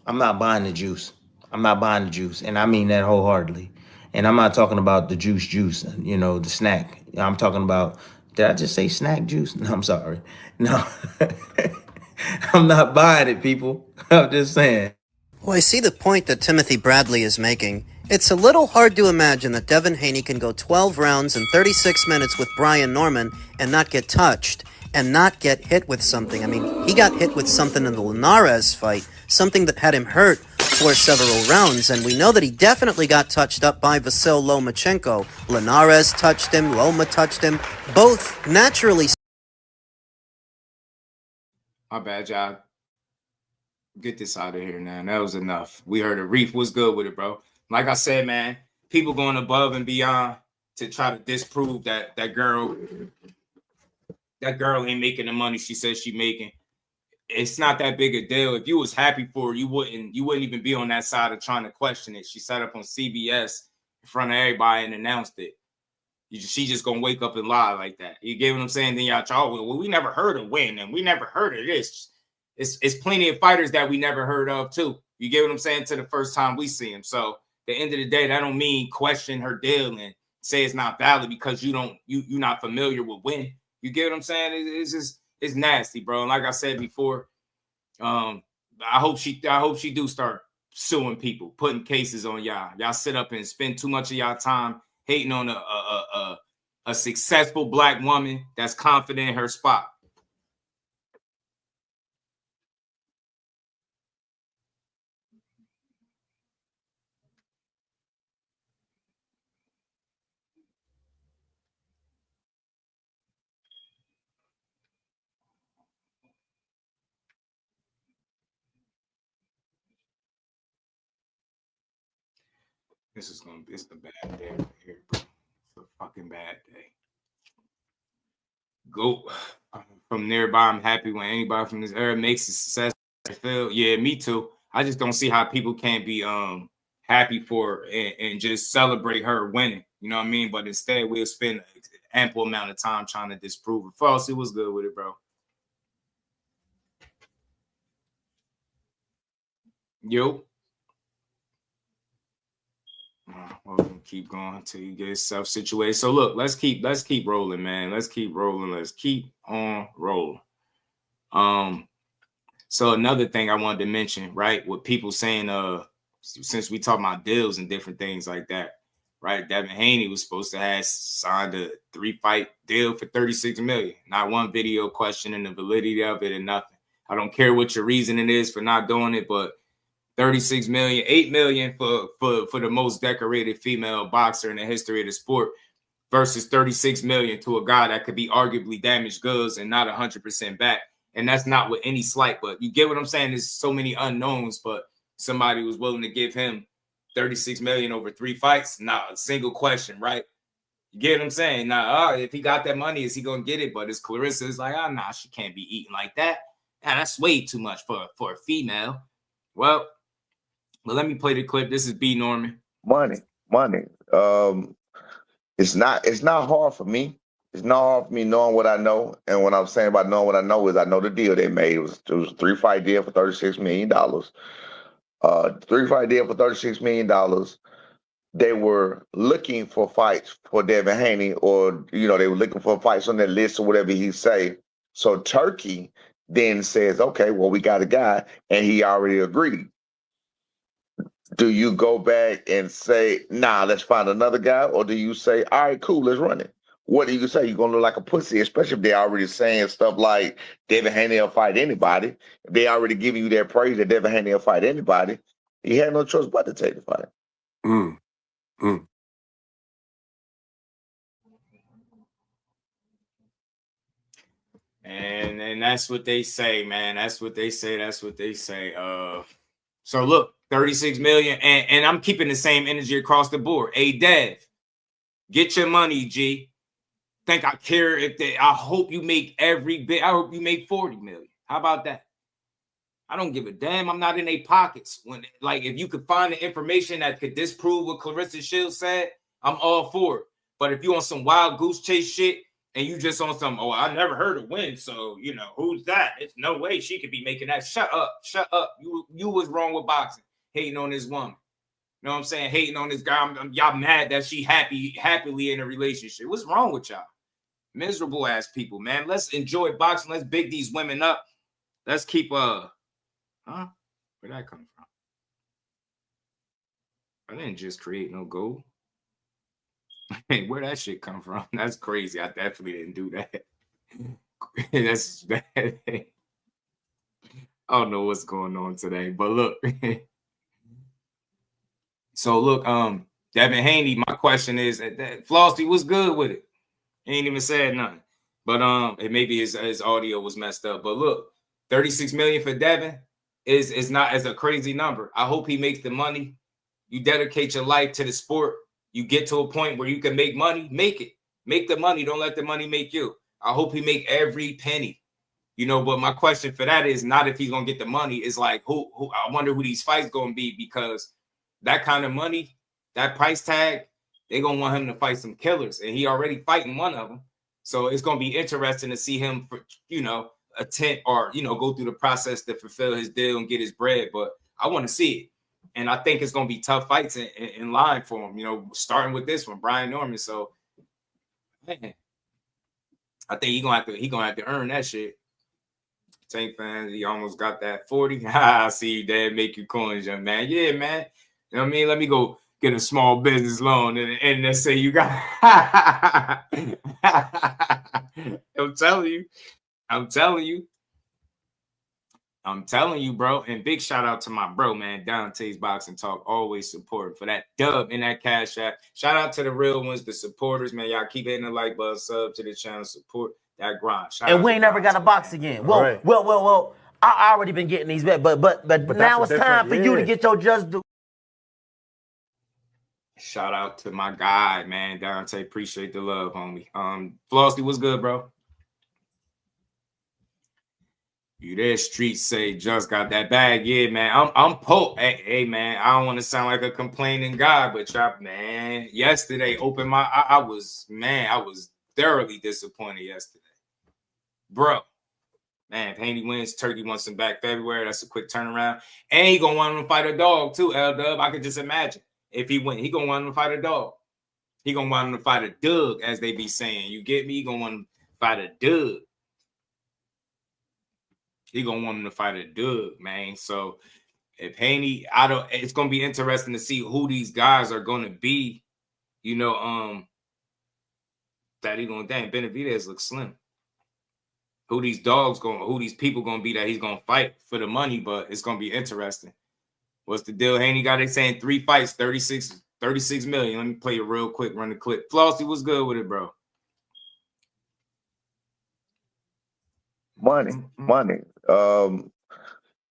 I'm not buying the juice. And I mean that wholeheartedly. And I'm not talking about the juice, you know, the snack. I'm talking about, did I just say snack juice? No, I'm sorry. No, I'm not buying it, people. I'm just saying. Well, I see the point that Timothy Bradley is making. It's a little hard to imagine that Devin Haney can go 12 rounds and 36 minutes with Brian Norman and not get touched and not get hit with something. I mean, he got hit with something in the Linares fight, something that had him hurt for several rounds, and we know that he definitely got touched up by Vasyl Lomachenko. Linares touched him, Loma touched him, both naturally. My bad, y'all. Get this out of here, man. That was enough. We heard it. Reef was good with it, bro. Like I said, man, people going above and beyond to try to disprove that girl ain't making the money she says she making. It's not that big a deal. If you was happy for her, you wouldn't even be on that side of trying to question it. She sat up on CBS in front of everybody and announced it. She just gonna wake up and lie like that. You get what I'm saying? Then y'all, well, we never heard her win, and we never heard of this. It's plenty of fighters that we never heard of too. You get what I'm saying? To the first time we see him. So at the end of the day, that don't mean question her deal and say it's not valid because you're not familiar with winning. You get what I'm saying? It's nasty, bro. And like I said before, I hope she do start suing people, putting cases on y'all. Y'all sit up and spend too much of y'all time hating on a a successful black woman that's confident in her spot. It's the bad day right here, bro. It's a fucking bad day. Go from nearby. I'm happy when anybody from this era makes a success. Yeah, me too. I just don't see how people can't be happy for and just celebrate her winning. You know what I mean? But instead, we'll spend an ample amount of time trying to disprove it. False, it was good with it, bro. Yo. Well, keep going until you get yourself situated. So look, let's keep rolling, man. Let's keep rolling. Let's keep on rolling. So another thing I wanted to mention, right? With people saying, since we talk about deals and different things like that, right? Devin Haney was supposed to have signed a 3-fight deal for $36 million. Not one video questioning the validity of it and nothing. I don't care what your reasoning is for not doing it, but $36 million, $8 million for the most decorated female boxer in the history of the sport versus $36 million to a guy that could be arguably damaged goods and not 100% back. And that's not with any slight, but you get what I'm saying? There's so many unknowns, but somebody was willing to give him $36 million over 3 fights. Not a single question, right? You get what I'm saying? Now, if he got that money, is he going to get it? But it's Clarissa is like, nah, she can't be eating like that. Nah, that's way too much for a female. Well, but let me play the clip. This is B Norman. Money. It's not hard for me. It's not hard for me knowing what I know. And what I'm saying about knowing what I know is I know the deal they made. It was a 3-fight deal for $36 million. 3-fight deal for $36 million. They were looking for fights for Devin Haney, or, they were looking for fights on their list or whatever he say. So Turkey then says, okay, well, we got a guy, and he already agreed. Do you go back and say, nah, let's find another guy? Or do you say, all right, cool, let's run it? What do you say? You're going to look like a pussy, especially if they're already saying stuff like Devin Haney will fight anybody. If they already giving you their praise that Devin Haney will fight anybody, he had no choice but to take the fight. And that's what they say, man. That's what they say. So look, $36 million, and I'm keeping the same energy across the board. Hey, Dev, get your money, G. Think I care if I hope you make every bit. I hope you make 40 million. How about that? I don't give a damn. I'm not in their pockets. If you could find the information that could disprove what Clarissa Shields said, I'm all for it. But if you on some wild goose chase shit and you just on some, I never heard of win, so who's that? It's no way she could be making that. Shut up. You was wrong with boxing, hating on this woman. You know what I'm saying? Hating on this guy. Y'all mad that she happily in a relationship. What's wrong with y'all? Miserable ass people, man. Let's enjoy boxing. Let's big these women up. Let's keep where'd that come from? I didn't just create no goal. Where'd that shit come from? That's crazy. I definitely didn't do that. That's bad. I don't know what's going on today, but look. So look, Devin Haney, my question is that Flossie was good with it. He ain't even said nothing. But and maybe his audio was messed up. But look, $36 million for Devin is not as a crazy number. I hope he makes the money. You dedicate your life to the sport. You get to a point where you can make money, make it. Make the money. Don't let the money make you. I hope he make every penny. But my question for that is not if he's gonna get the money. It's like who I wonder who these fights gonna be, because that kind of money, that price tag, they're gonna want him to fight some killers, and he already fighting one of them. So it's gonna be interesting to see him, attempt or go through the process to fulfill his deal and get his bread. But I want to see it, and I think it's gonna be tough fights in line for him. Starting with this one, Brian Norman. So, man, I think he gonna have to earn that shit. Tank fans, he almost got that 40. I see you, Dad. Make your coins, young man. Yeah, man. You know what I mean? Let me go get a small business loan and they say you got. I'm telling you, bro. And big shout out to my bro, man. Dante's Boxing Talk, always supporting for that dub in that cash app. Shout out to the real ones, the supporters, man. Y'all keep hitting the like button, sub to the channel, support that grind. And we ain't never got a box again. Well. I already been getting these back, but now it's time for you to get your just due. Shout out to my guy, man. Dante, appreciate the love, homie. Flossy, what's good, bro? You there, streets say just got that bag. Yeah, man. I'm poked. Hey, man, I don't want to sound like a complaining guy, but man, yesterday opened my I was thoroughly disappointed yesterday. Bro. Man, if Haney wins, Turkey wants him back February. That's a quick turnaround. And he gonna want him to fight a dog too, L-Dub. I could just imagine. If he win, he gonna want him to fight a dog. He gonna want him to fight a Doug, as they be saying. You get me? He gonna want him to fight a Doug. He gonna want him to fight a Doug, man. So if Haney, it's gonna be interesting to see who these guys are gonna be. You know, that he gonna Benavidez looks slim. Who these people gonna be that he's gonna fight for the money, but it's gonna be interesting. What's the deal? Haney got it saying 3 fights, 36 million. Let me play it real quick, run the clip. Flossy, what's good with it, bro? Money.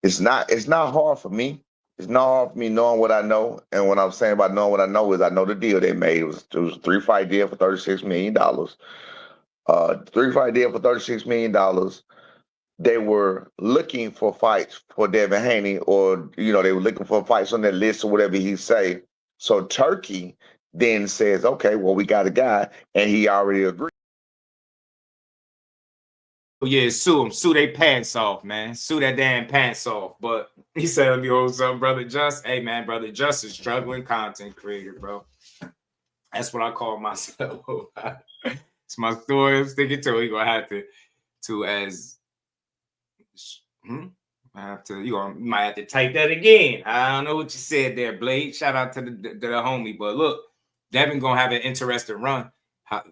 It's not hard for me. It's not hard for me knowing what I know. And what I'm saying about knowing what I know is I know the deal they made. It was a 3-fight deal for $36 million. 3-fight deal for $36 million. They were looking for fights for Devin Haney, or they were looking for fights on their list or whatever he say. So Turkey then says, okay, well, we got a guy, and he already agreed. Oh yeah, sue him. Sue they pants off, man. Sue that damn pants off. But he said, let me hold something, Brother Just. Hey, man, Brother Just is struggling content creator, bro. That's what I call myself. It's my story. I'm sticking to it. You're gonna have you might have to type that again. I don't know what you said there, Blade. Shout out to the homie. But look, Devin gonna have an interesting run.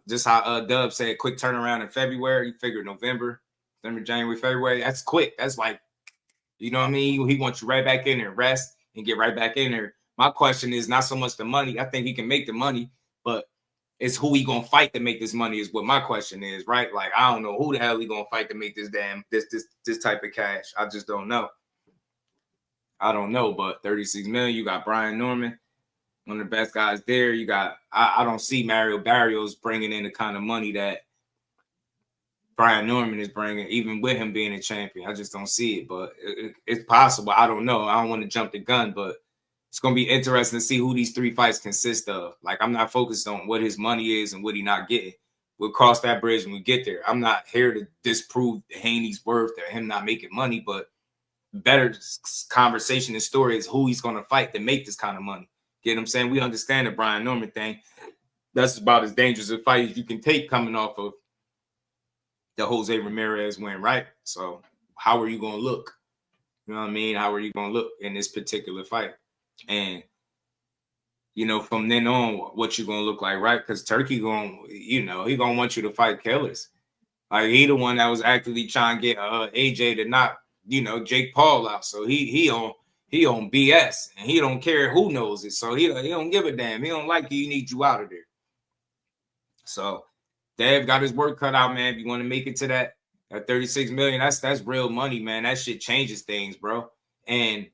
Just how Dub said, quick turnaround in February. You figure November, January, February. That's quick. That's like, you know what I mean? He wants you right back in there, rest and get right back in there. My question is not so much the money. I think he can make the money, but it's who he gonna fight to make this money is what my question is, right? Like, I don't know who the hell he gonna fight to make this type of cash. I just don't know. I don't know, but 36 million. You got Brian Norman, one of the best guys there. You got I don't see Mario Barrios bringing in the kind of money that Brian Norman is bringing, even with him being a champion. I just don't see it, but it's possible. I don't know. I don't want to jump the gun, but it's going to be interesting to see who these 3 fights consist of. Like, I'm not focused on what his money is and what he's not getting. We'll cross that bridge when we get there. I'm not here to disprove Haney's worth or him not making money, but better conversation and story is who he's going to fight to make this kind of money. Get what I'm saying? We understand the Brian Norman thing. That's about as dangerous a fight as you can take coming off of the Jose Ramirez win, right? So how are you going to look? You know what I mean? How are you going to look in this particular fight? And, from then on, what you're going to look like, right? Because Turkey he going to want you to fight killers. Like, he the one that was actively trying to get AJ to knock, Jake Paul out. So he on BS, and he don't care who knows it. So he don't give a damn. He don't like you. He needs you out of there. So Dev got his work cut out, man. If you want to make it to that 36 million, that's real money, man. That shit changes things, bro. And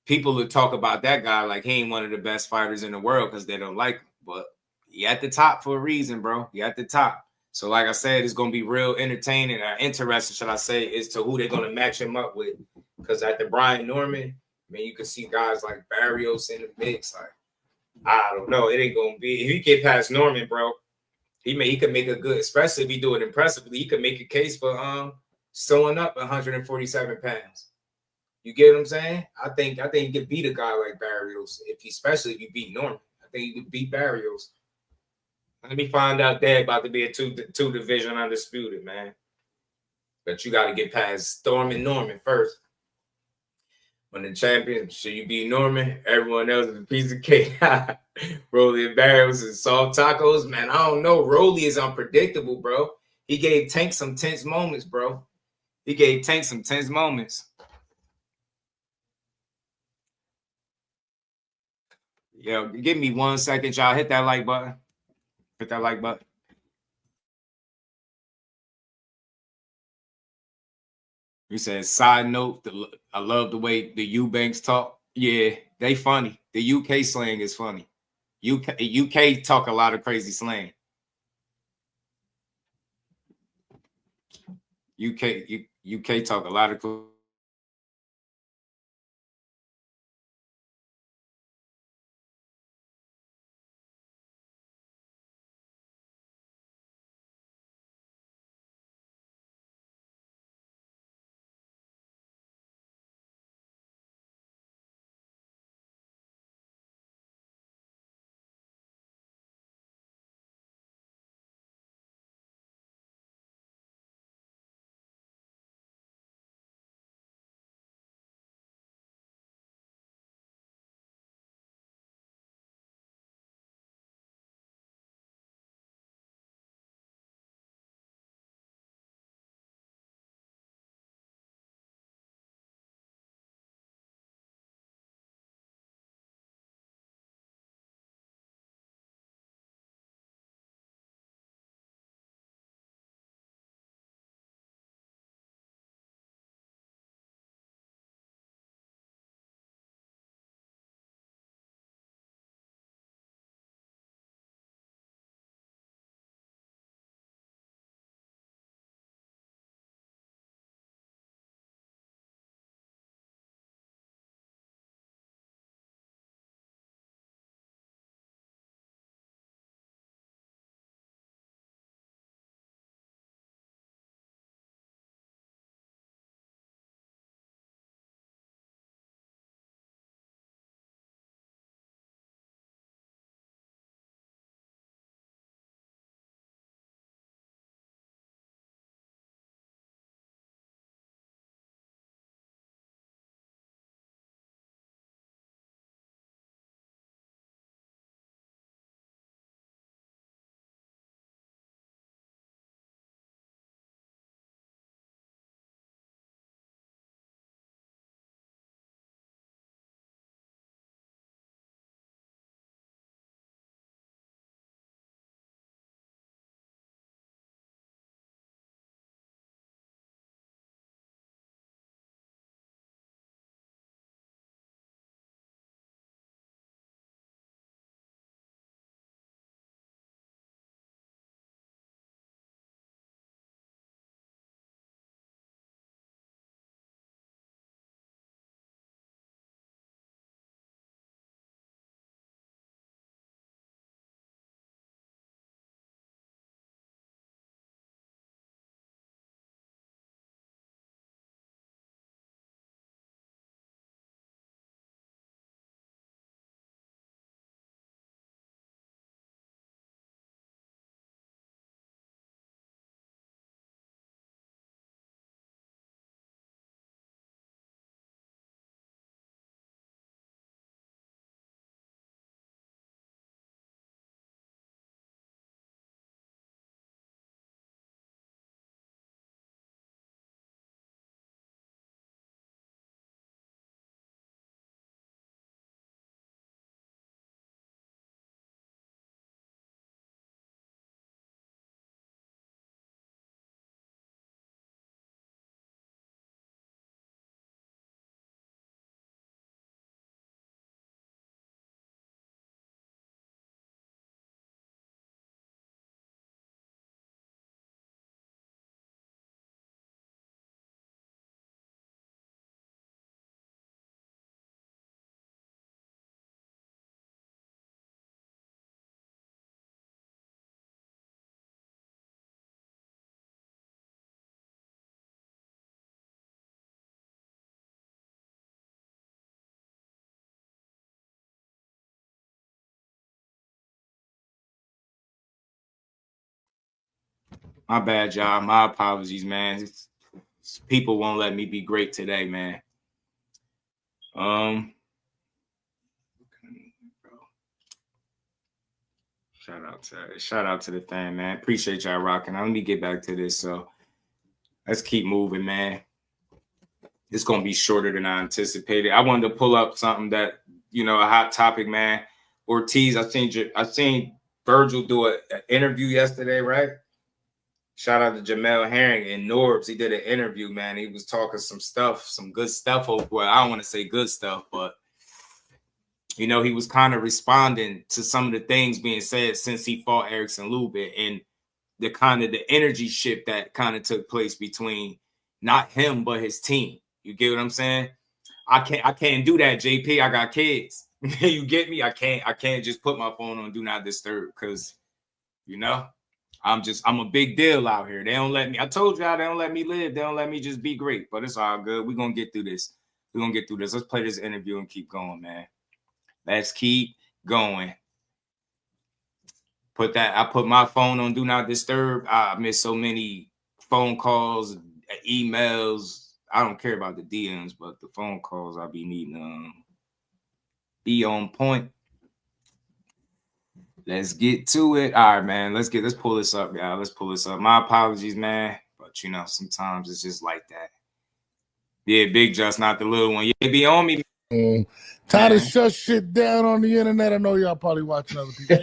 people would talk about that guy like he ain't one of the best fighters in the world because they don't like him. But he at the top for a reason, bro. He at the top. So like I said, it's going to be real entertaining or interesting, should I say, as to who they're going to match him up with. Because at the Brian Norman, you can see guys like Barrios in the mix. Like, I don't know. It ain't going to be. If he get past Norman, bro, he could make a good, especially if he do it impressively, he could make a case for sewing up 147 pounds. You get what I'm saying? I think you could beat a guy like Barrios, especially if you beat Norman. I think you could beat Barrios. Let me find out they're about to be a two division undisputed, man. But you got to get past Storm and Norman first. When the champion, should you be Norman? Everyone else is a piece of cake. Rolly and Barrels and soft tacos. Man, I don't know. Rolly is unpredictable, bro. He gave Tank some tense moments, bro. He gave Tank some tense moments. Yo, give me 1 second, y'all. Hit that like button. Hit that like button. He said, side note, I love the way the Eubanks talk. Yeah, they funny. The UK slang is funny. UK talk a lot of crazy slang. UK talk a lot of cool. My bad, y'all. My apologies, man. People won't let me be great today, man. Shout out to the thing, man. Appreciate y'all rocking. Let me get back to this. So let's keep moving, man. It's gonna be shorter than I anticipated. I wanted to pull up something that, you know, a hot topic, man. Ortiz, I seen Virgil do an interview yesterday, right? Shout out to Jamel Herring and Norbs. He did an interview, man. He was talking some stuff, some good stuff. Well, I don't want to say good stuff, but you know, he was kind of responding to some of the things being said since he fought Erickson Lubin and the kind of the energy shift that kind of took place between not him but his team. You get what I'm saying? I can't do that, JP. I got kids. You get me? I can't just put my phone on do not disturb because, you know, I'm a big deal out here. They don't let me. I told y'all they don't let me live. They don't let me just be great. But it's all good. We're gonna get through this. Let's play this interview and keep going, man. Let's keep going. I put my phone on do not disturb. I miss so many phone calls, emails. I don't care about the DMs, but the phone calls I be needing be on point. Let's get to it. All right, man. Let's pull this up, y'all. Let's pull this up. My apologies, man. But you know, sometimes it's just like that. Yeah, Big Just, not the little one. Yeah, be on me. Time to shut shit down on the internet. I know y'all probably watching other people.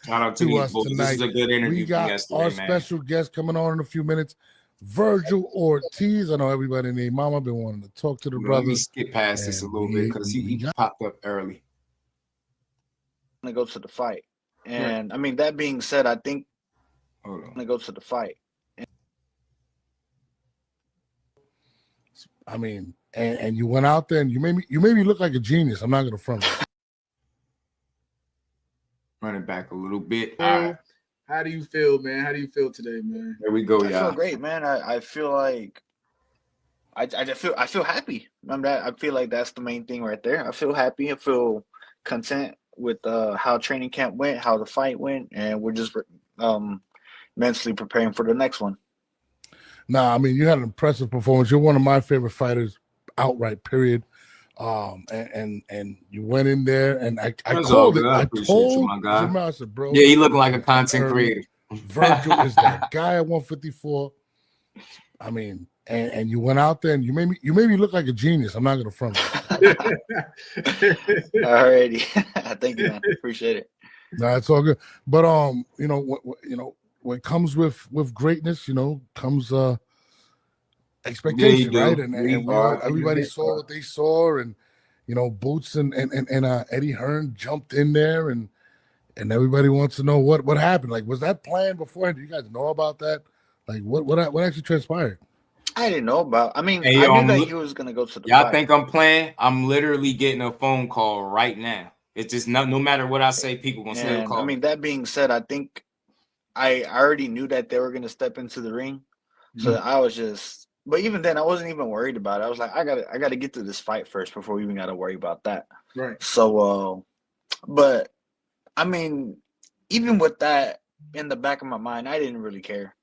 Shout out to us tonight. This is a good interview. We got our special guest coming on in a few minutes. Virgil Ortiz. I know everybody named Mama been wanting to talk to the brother. Let me skip past this a little bit because he popped up early. I'm gonna go to the fight, and I mean that being said, I think I'm gonna go to the fight. I mean, and you went out there and you made me look like a genius. I'm not gonna front. Running back a little bit. All right. How do you feel, man? How do you feel today, man? There we go, I feel great, man. I feel like I feel happy. I feel like that's the main thing right there. I feel happy. I feel content with how training camp went, how the fight went, and we're just mentally preparing for the next one. Nah, I mean, you had an impressive performance. You're one of my favorite fighters outright, period. And you went in there, and I called it. I told Jamal, I said, bro. Yeah, he looking like a content creator. Virgil is that guy at 154. I mean, and you went out there and you made me look like a genius. I'm not gonna front. Alrighty, thank you, man. Appreciate it. Nah, it's all good. But you know, what comes with greatness, you know, comes expectation, right? And everybody saw what they saw, and you know, Boots and Eddie Hearn jumped in there, and everybody wants to know what happened. Like, was that planned beforehand? Do you guys know about that? Like, what actually transpired? I didn't know about. I mean, hey, I knew that he was gonna go to the. Y'all think I'm playing? I'm literally getting a phone call right now. It's just no matter what I say, people gonna still call. I mean, that being said, I think I already knew that they were gonna step into the ring, so I was just. But even then, I wasn't even worried about it. I was like, I gotta get through this fight first before we even gotta worry about that. Right. So, but I mean, even with that in the back of my mind, I didn't really care.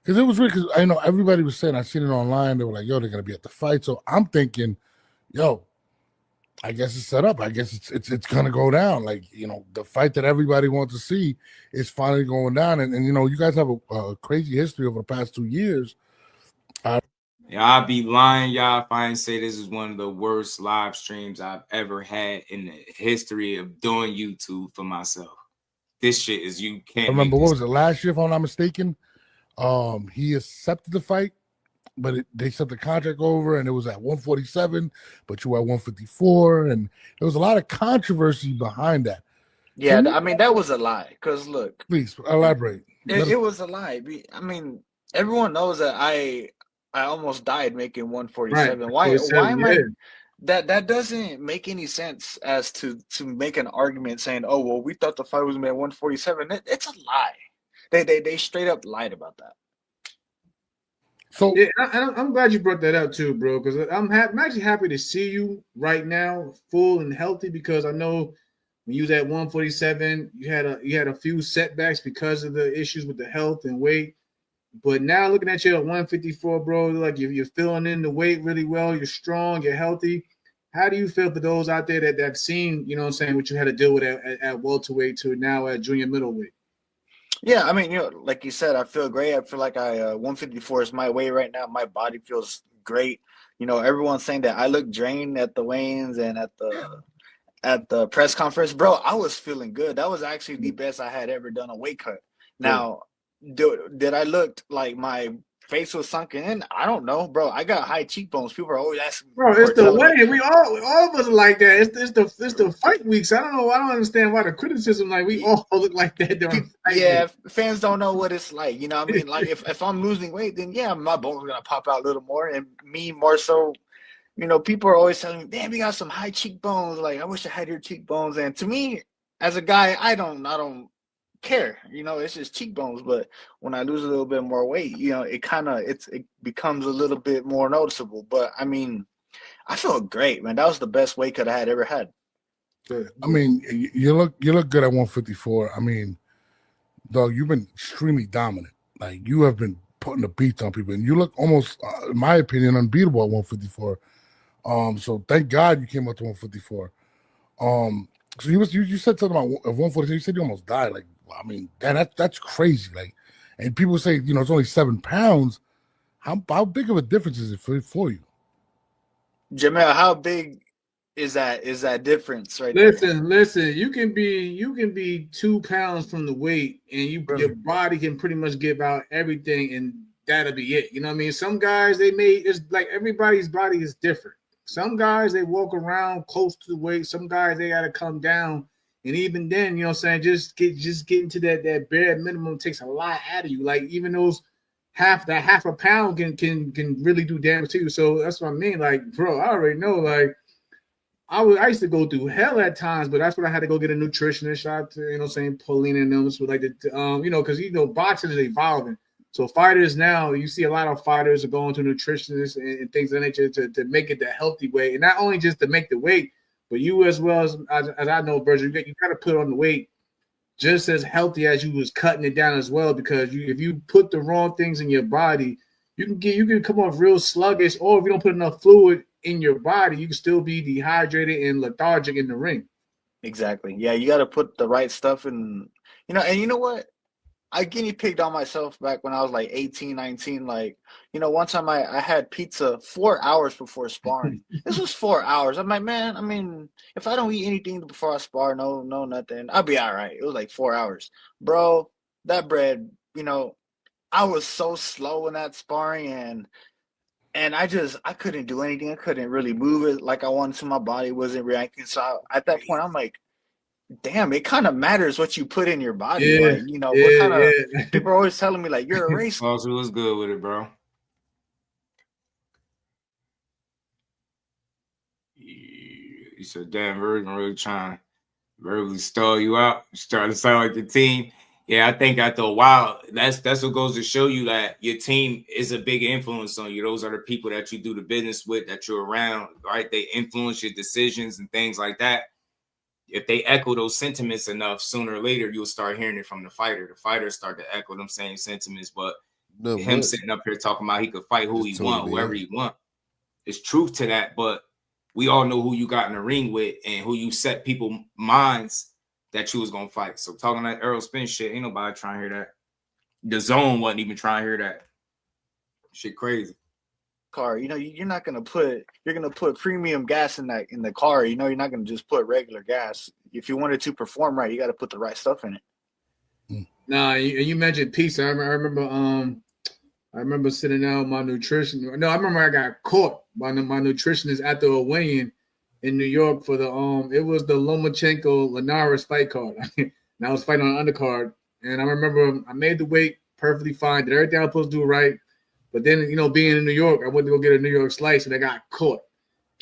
Because it was weird. Because I know everybody was saying, I seen it online. They were like, "Yo, they're gonna be at the fight." So I'm thinking, "Yo, I guess it's set up. I guess it's gonna go down. Like, you know, the fight that everybody wants to see is finally going down." And you know, you guys have a crazy history over the past 2 years. Yeah, I'd be lying, y'all, if I didn't say this is one of the worst live streams I've ever had in the history of doing YouTube for myself. This shit is you can't. I remember what was it last year, if I'm not mistaken? He accepted the fight, but they sent the contract over, and it was at 147, but you were at 154, and there was a lot of controversy behind that. Yeah, I mean, that was a lie. Because look, please elaborate. It was a lie. I mean, everyone knows that I almost died making 147. Right. Why am I? That doesn't make any sense as to make an argument saying, "Oh, well, we thought the fight was made at 147." It's a lie. They straight up lied about that. So yeah, I'm glad you brought that up too, bro. Because I'm actually happy to see you right now, full and healthy. Because I know when you was at 147, you had a few setbacks because of the issues with the health and weight. But now looking at you at 154, bro, like you're filling in the weight really well. You're strong. You're healthy. How do you feel for those out there that have seen, you know what I'm saying, what you had to deal with at welterweight to now at junior middleweight? Yeah, I mean, like you said, I feel great. I feel like 154 is my weight right now. My body feels great. Everyone's saying that I look drained at the weigh-ins and at the press conference. Bro, I was feeling good. That was actually the best I had ever done a weight cut. Now, did I look like my face was sunken in? I don't know, bro. I got high cheekbones. People are always asking me. Bro, it's the way we all of us are like that. It's the fight weeks. I don't know. I don't understand why the criticism. Like we all look like that during fight week. Fans don't know what it's like. You know what I mean? Like if I'm losing weight, then yeah, my bones are gonna pop out a little more, and me more so. People are always telling me, "Damn, you got some high cheekbones." Like I wish I had your cheekbones. And to me, as a guy, I don't care. It's just cheekbones. But when I lose a little bit more weight, it becomes a little bit more noticeable. But I mean, I feel great, man. That was the best weight cut I had ever had. I mean, you look good at 154. I mean, dog, you've been extremely dominant. Like you have been putting the beats on people, and you look almost, in my opinion, unbeatable at 154. So thank God you came up to 154. So you said something about 146. You said you almost died. Like, I mean, that's crazy. Like, and people say, it's only 7 pounds. How big of a difference is it for you? Jamel, how big is that difference right Listen, you can be 2 pounds from the weight, and your body can pretty much give out everything, and that'll be it. You know what I mean? Some guys, it's like everybody's body is different. Some guys, they walk around close to the weight. Some guys, they got to come down. And even then, just getting to that bare minimum takes a lot out of you. Like even those half a pound can really do damage to you. So that's what I mean. Like, bro, I already know. Like, I used to go through hell at times, but that's when I had to go get a nutritionist. Shot to, Pauline and them. So like because boxing is evolving. So fighters now, you see a lot of fighters are going to nutritionists and things of that nature to make it the healthy way, and not only just to make the weight, but you as well as I know, Virgil, you got to put on the weight just as healthy as you was cutting it down as well. Because if you put the wrong things in your body, you can come off real sluggish, or if you don't put enough fluid in your body, you can still be dehydrated and lethargic in the ring. Exactly. Yeah, you got to put the right stuff in. And you know what? I guinea pigged on myself back when I was like 18, 19. Like, one time I had pizza 4 hours before sparring. This was 4 hours. I'm like, man, I mean, if I don't eat anything before I spar, no, nothing, I'll be all right. It was like 4 hours. Bro, that bread, I was so slow in that sparring, and I couldn't do anything. I couldn't really move it like I wanted to. My body wasn't reacting. So at that point, I'm like, damn, it kind of matters what you put in your body. Yeah, what kind of people are always telling me like you're a racer. Also was good with it, bro. You said, damn, Virgil really trying to verbally stall you out. You starting to sound like your team. Yeah, I think after a while, that's what goes to show you that your team is a big influence on you. Those are the people that you do the business with, that you're around, right? They influence your decisions and things like that. If they echo those sentiments enough, sooner or later, you'll start hearing it from the fighter. The fighters start to echo them same sentiments. But him sitting up here talking about he could fight who he want, whoever he want. It's truth to that. But we all know who you got in the ring with and who you set people's minds that you was going to fight. So talking that Errol Spence shit, ain't nobody trying to hear that. The zone wasn't even trying to hear that. Shit crazy. Car, you're not gonna put premium gas in the car. You're not gonna just put regular gas. If you wanted to perform right, you got to put the right stuff in it. Nah, you mentioned pizza. I remember sitting down with my nutrition. No, I remember I got caught by my nutritionist after a weigh-in in New York for it was the Lomachenko Linares fight card. And I was fighting on an undercard, and I remember I made the weight perfectly fine, did everything I was supposed to do right. But then, being in New York, I went to go get a New York slice, and I got caught.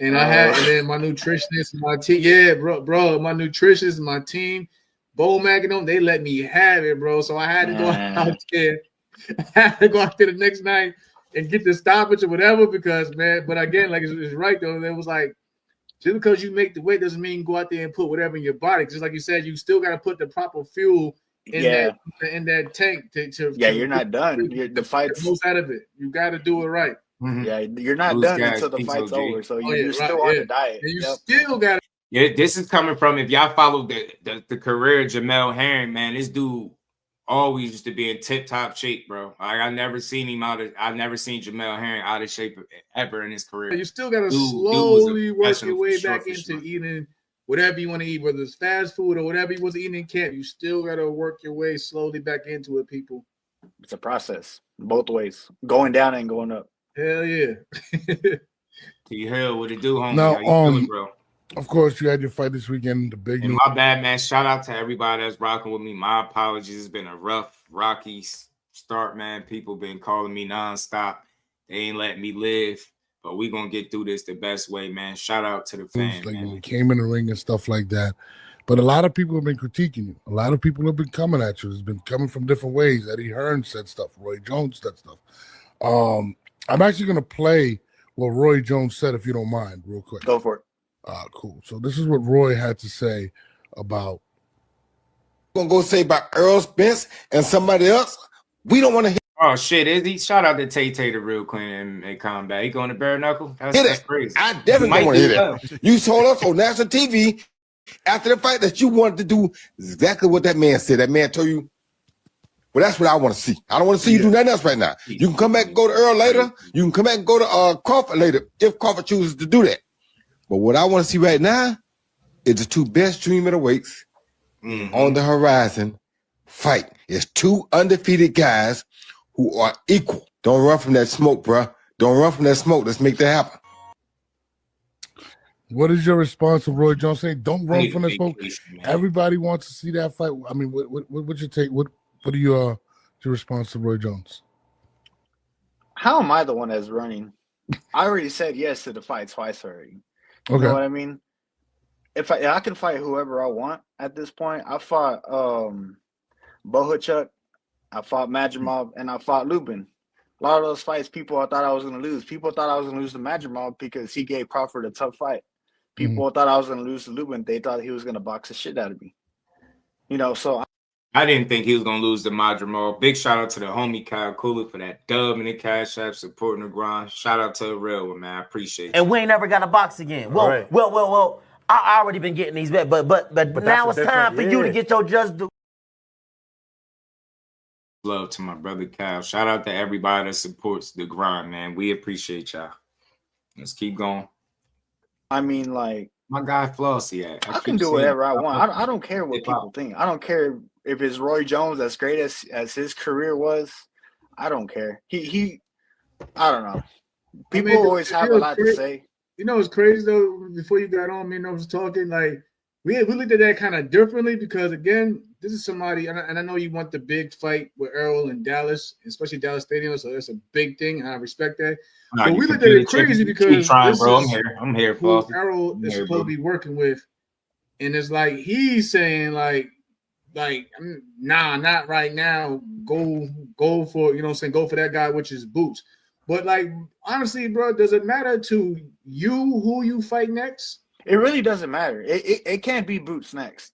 And and then my nutritionist, my team, bro, my nutritionist, my team, Bo Mac and them, they let me have it, bro. So I had to go out there. I had to go out there the next night and get the stoppage or whatever because, man, but again, like it's right, though. It was like, just because you make the weight doesn't mean you go out there and put whatever in your body. Just like you said, you still got to put the proper fuel Yeah. in that tank to you're not done. The fight's most out of it. You got to do it right. Yeah, you're not done until the fight's over. So you're still on the diet. And you still got to. Yeah, this is coming from, if y'all follow the career of Jamel Herring, man, this dude always used to be in tip-top shape, bro. Like, I've never seen Jamel Herring out of shape ever in his career. You still got to slowly work your way back into eating whatever you want to eat, whether it's fast food or whatever you was eating in camp. You still got to work your way slowly back into it, people. It's a process, both ways, going down and going up. Hell yeah. T-Hill, what it do, homie? Now, How you feeling, bro? Of course, you had your fight this weekend. The big. And my bad, man. Shout out to everybody that's rocking with me. My apologies. It's been a rough, rocky start, man. People been calling me nonstop. They ain't letting me live, but we gonna get through this the best way, man. Shout out to the fans, like man. when we came in the ring and stuff like that. But a lot of people have been critiquing you. A lot of people have been coming at you. It's been coming from different ways. Eddie Hearn said stuff. Roy Jones said stuff. I'm actually gonna play what Roy Jones said, if you don't mind, real quick. Go for it. Cool. So this is what Roy had to say about. Gonna go say about Earl Spence and somebody else. We don't want to hear. Oh shit! Is he? Shout out to Tay the real clean and combat. He going to bare knuckle. That's crazy. I definitely don't want to hear that. You told us on national TV after the fight that you wanted to do exactly what that man said. That man told you. Well, that's what I want to see. I don't want to see you do nothing else right now. You can come back and go to Earl later. You can come back and go to Crawford later if Crawford chooses to do that. But what I want to see right now is the two best dream middleweights on the horizon fight. It's two undefeated guys who are equal. Don't run from that smoke, bro. Don't run from that smoke. Let's make that happen. What is your response to Roy Jones saying, don't run from the smoke? Everybody wants to see that fight. I mean, what's your take? What are your response to Roy Jones? How am I the one that's running? I already said yes to the fight twice already. You know what I mean? If I can fight whoever I want at this point. I fought Bohachuk, I fought Majimov, and I fought Lubin. A lot of those fights, people thought I was going to lose. People thought I was going to lose to Majimov because he gave Crawford a tough fight. People thought I was going to lose to Lubin. They thought he was going to box the shit out of me. You know, so I didn't think he was going to lose to Majimov. Big shout out to the homie Kyle Cooler for that dub in the Cash App, supporting the grind. Shout out to the real one, man. I appreciate it. And we ain't never got a box again. Well, I already been getting these bets, but now it's time for you to get your just due. Love to my brother Kyle. Shout out to everybody that supports the grind, man. We appreciate y'all. Let's keep going. I mean, like, my guy Flossie, I can do whatever I want. I don't care what people think. I don't care if it's Roy Jones, as great as his career was. I don't care. I don't know. People always have a lot to say. You know, it's crazy though. Before you got on, me and I was talking, like we looked at that kind of differently because again, this is somebody, and I know you want the big fight with Earl in Dallas, especially Dallas Stadium, so that's a big thing, and I respect that. But we looked at it crazy because bro. I'm here who Earl is supposed to be working with, and it's like he's saying like nah, not right now. Go for, you know what I'm saying, go for that guy, which is Boots. But like honestly, bro, does it matter to you who you fight next? It really doesn't matter. It can't be Boots next.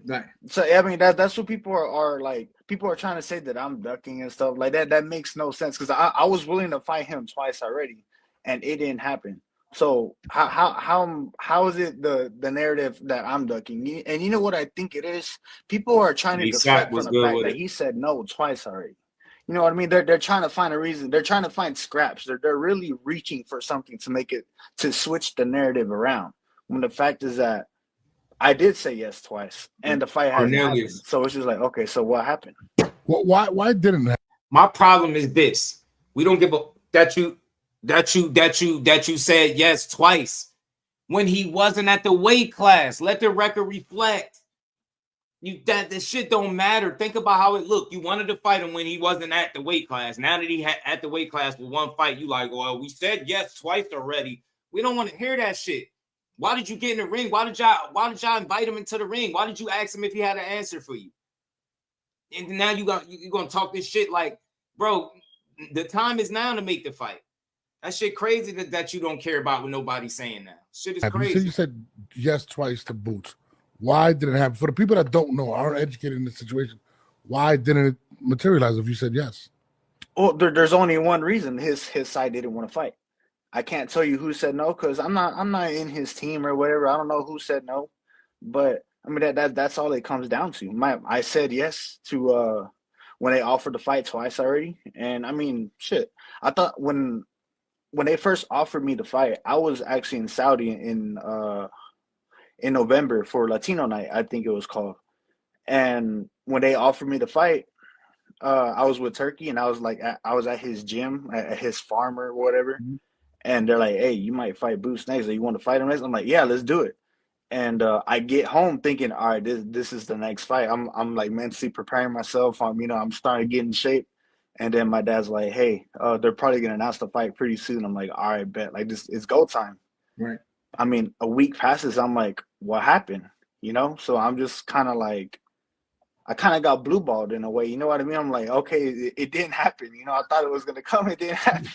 Right. So I mean that's what people are like. People are trying to say that I'm ducking and stuff like that. That makes no sense because I was willing to fight him twice already, and it didn't happen. So how is it the narrative that I'm ducking? And you know what I think it is? People are trying to deflect from the fact that he said no twice already. You know what I mean? They're trying to find a reason. They're trying to find scraps. They're really reaching for something to make it to switch the narrative around. When the fact is that I did say yes twice, and the fight hasn't happened. So it's just like, okay, so what happened? Well, why didn't that? My problem is this: we don't give a that you said yes twice when he wasn't at the weight class. Let the record reflect. That shit don't matter. Think about how it looked. You wanted to fight him when he wasn't at the weight class. Now that he at the weight class with one fight, you like, well, we said yes twice already. We don't want to hear that shit. Why did you get in the ring? Why did y'all invite him into the ring? Why did you ask him if he had an answer for you? And now you're gonna talk this shit like, bro, the time is now to make the fight. That shit crazy that you don't care about what nobody's saying now. Shit is crazy. You said yes twice to Boots. Why did it happen? For the people that don't know, aren't educated in this situation, Why didn't it materialize if you said yes? Well, there's only one reason. His side didn't want to fight. I can't tell you who said no because I'm not in his team or whatever. I don't know who said no, but I mean that's all it comes down to. I said yes to when they offered to fight twice already, and I mean shit. I thought when they first offered me to fight, I was actually in Saudi in November for Latino Night, I think it was called. And when they offered me to fight, I was with Turkey, and I was at his gym, at his farm or whatever. Mm-hmm. And they're like, "Hey, you might fight Boots next. You want to fight him next?" I'm like, "Yeah, let's do it." And I get home thinking, "All right, this is the next fight." I'm like mentally preparing myself. I'm starting to get in shape. And then my dad's like, "Hey, they're probably gonna announce the fight pretty soon." I'm like, "All right, bet. Like this, it's go time." Right. I mean, a week passes. I'm like, "What happened?" So I'm just kind of like, I kind of got blue balled in a way. You know what I mean? I'm like, okay, it didn't happen. I thought it was gonna come. It didn't happen.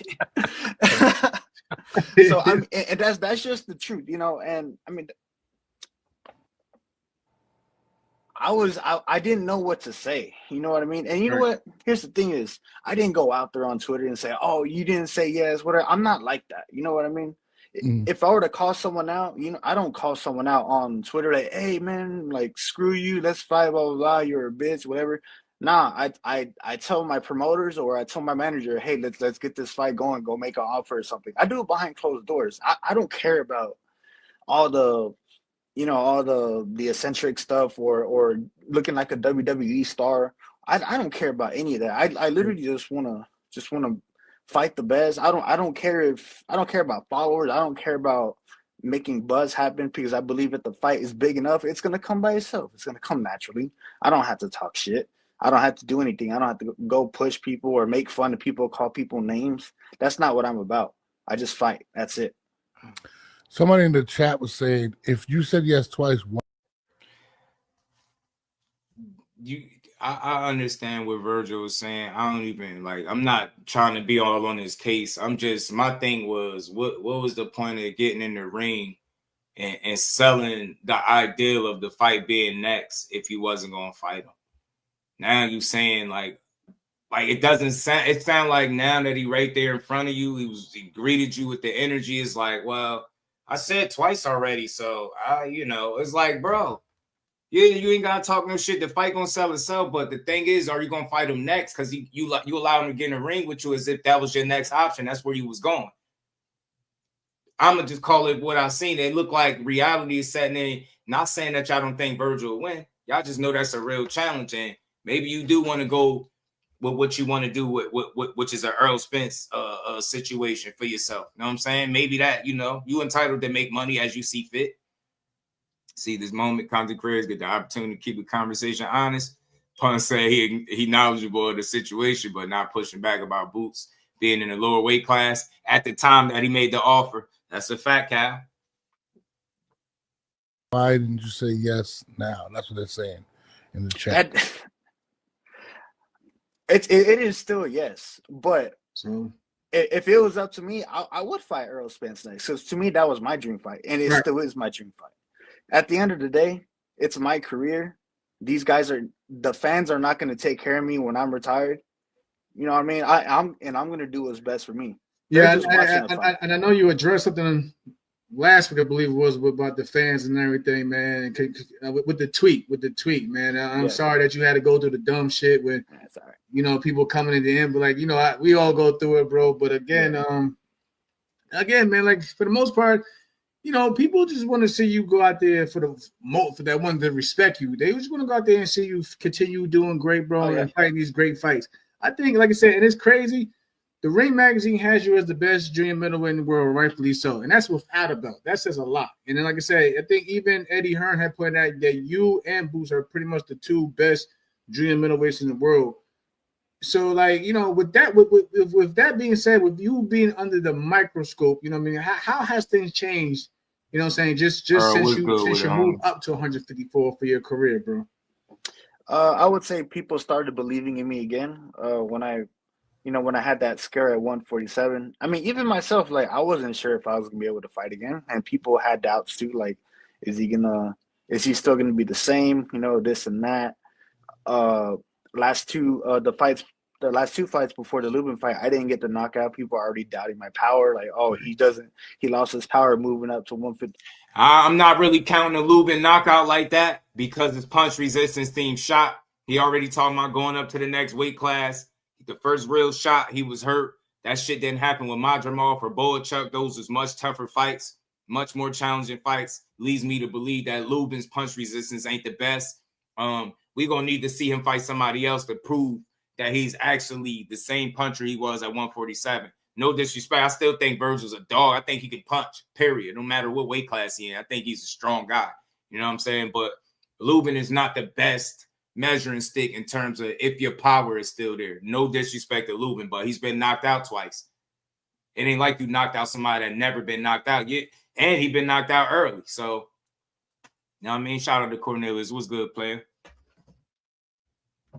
So and that's just the truth, and I mean, I didn't know what to say, you know what I mean? And you know what? Here's the thing is, I didn't go out there on Twitter and say, "Oh, you didn't say yes," whatever. I'm not like that. You know what I mean? If I were to call someone out, I don't call someone out on Twitter like, "Hey man, like screw you, let's fight, blah blah blah, you're a bitch," whatever. Nah, I tell my promoters or I tell my manager, "Hey, let's get this fight going, go make an offer or something." I do it behind closed doors. I don't care about all the all the eccentric stuff or looking like a WWE star. I don't care about any of that. I literally just wanna fight the best. I don't care about followers. I don't care about making buzz happen because I believe if the fight is big enough, it's gonna come by itself. It's gonna come naturally. I don't have to talk shit. I don't have to do anything. I don't have to go push people or make fun of people, call people names. That's not what I'm about. I just fight. That's it. Somebody in the chat was saying, if you said yes twice, I understand what Virgil was saying. I don't even I'm not trying to be all on his case. My thing was, what was the point of getting in the ring and selling the ideal of the fight being next if you wasn't going to fight him? Now you saying like it doesn't sound, it sound like now that he right there in front of you, he greeted you with the energy. It's like, well, I said twice already. So it's like, bro, you ain't gotta talk no shit. The fight gonna sell itself. But the thing is, are you gonna fight him next? Because you allow him to get in the ring with you as if that was your next option. That's where you was going. I'm gonna just call it what I've seen. It looked like reality is setting in. Not saying that y'all don't think Virgil will win. Y'all just know that's a real challenge, and maybe you do want to go with what you want to do with which is an Earl Spence situation for yourself. You know what I'm saying? Maybe that, you entitled to make money as you see fit. See, this moment, content creators get the opportunity to keep the conversation honest. Pun say he knowledgeable of the situation, but not pushing back about Boots being in a lower weight class at the time that he made the offer. That's a fact, Cal. Why didn't you say yes now? That's what they're saying in the chat. It is still a yes, but if it was up to me, I would fight Earl Spence next. Because to me, that was my dream fight, and it still is my dream fight. At the end of the day, it's my career. The fans are not going to take care of me when I'm retired. You know what I mean? I'm going to do what's best for me. Yeah, and I know you addressed something last week, I believe it was, about the fans and everything, man. With the tweet, man. I'm sorry that you had to go through the dumb shit with, people coming in the end, but we all go through it, bro. But again, man, like for the most part, people just want to see you go out there for that one to respect you. They just want to go out there and see you continue doing great, bro, and fighting these great fights. I think, like I said, and it's crazy. The Ring Magazine has you as the best junior middleweight in the world, rightfully so. And that's without a doubt. That says a lot. And then, like I said, I think even Eddie Hearn had pointed out that you and Boots are pretty much the two best junior middleweights in the world. So, with that being said, with you being under the microscope, how has things changed? You know what I'm saying? Just since you moved up to 154 for your career, bro. I would say people started believing in me again when I had that scare at 147. I mean, even myself, I wasn't sure if I was gonna be able to fight again, and people had doubts too. Like, is he still gonna be the same? This and that. the last two fights before the Lubin fight, I didn't get the knockout. People are already doubting my power. Like, oh, he lost his power moving up to 150. I'm not really counting the Lubin knockout like that because his punch resistance team shot. He already talking about going up to the next weight class. The first real shot, he was hurt. That shit didn't happen with Madrimov or Boachuk. Those was much tougher fights, much more challenging fights. Leads me to believe that Lubin's punch resistance ain't the best. We're going to need to see him fight somebody else to prove that he's actually the same puncher he was at 147. No disrespect. I still think Virgil's a dog. I think he can punch, period. No matter what weight class he in. I think he's a strong guy. You know what I'm saying? But Lubin is not the best measuring stick in terms of if your power is still there. No disrespect to Lubin, but he's been knocked out twice. It ain't like you knocked out somebody that never been knocked out yet. And he been knocked out early. So, you know what I mean? Shout out to Cornelius. What's good, player?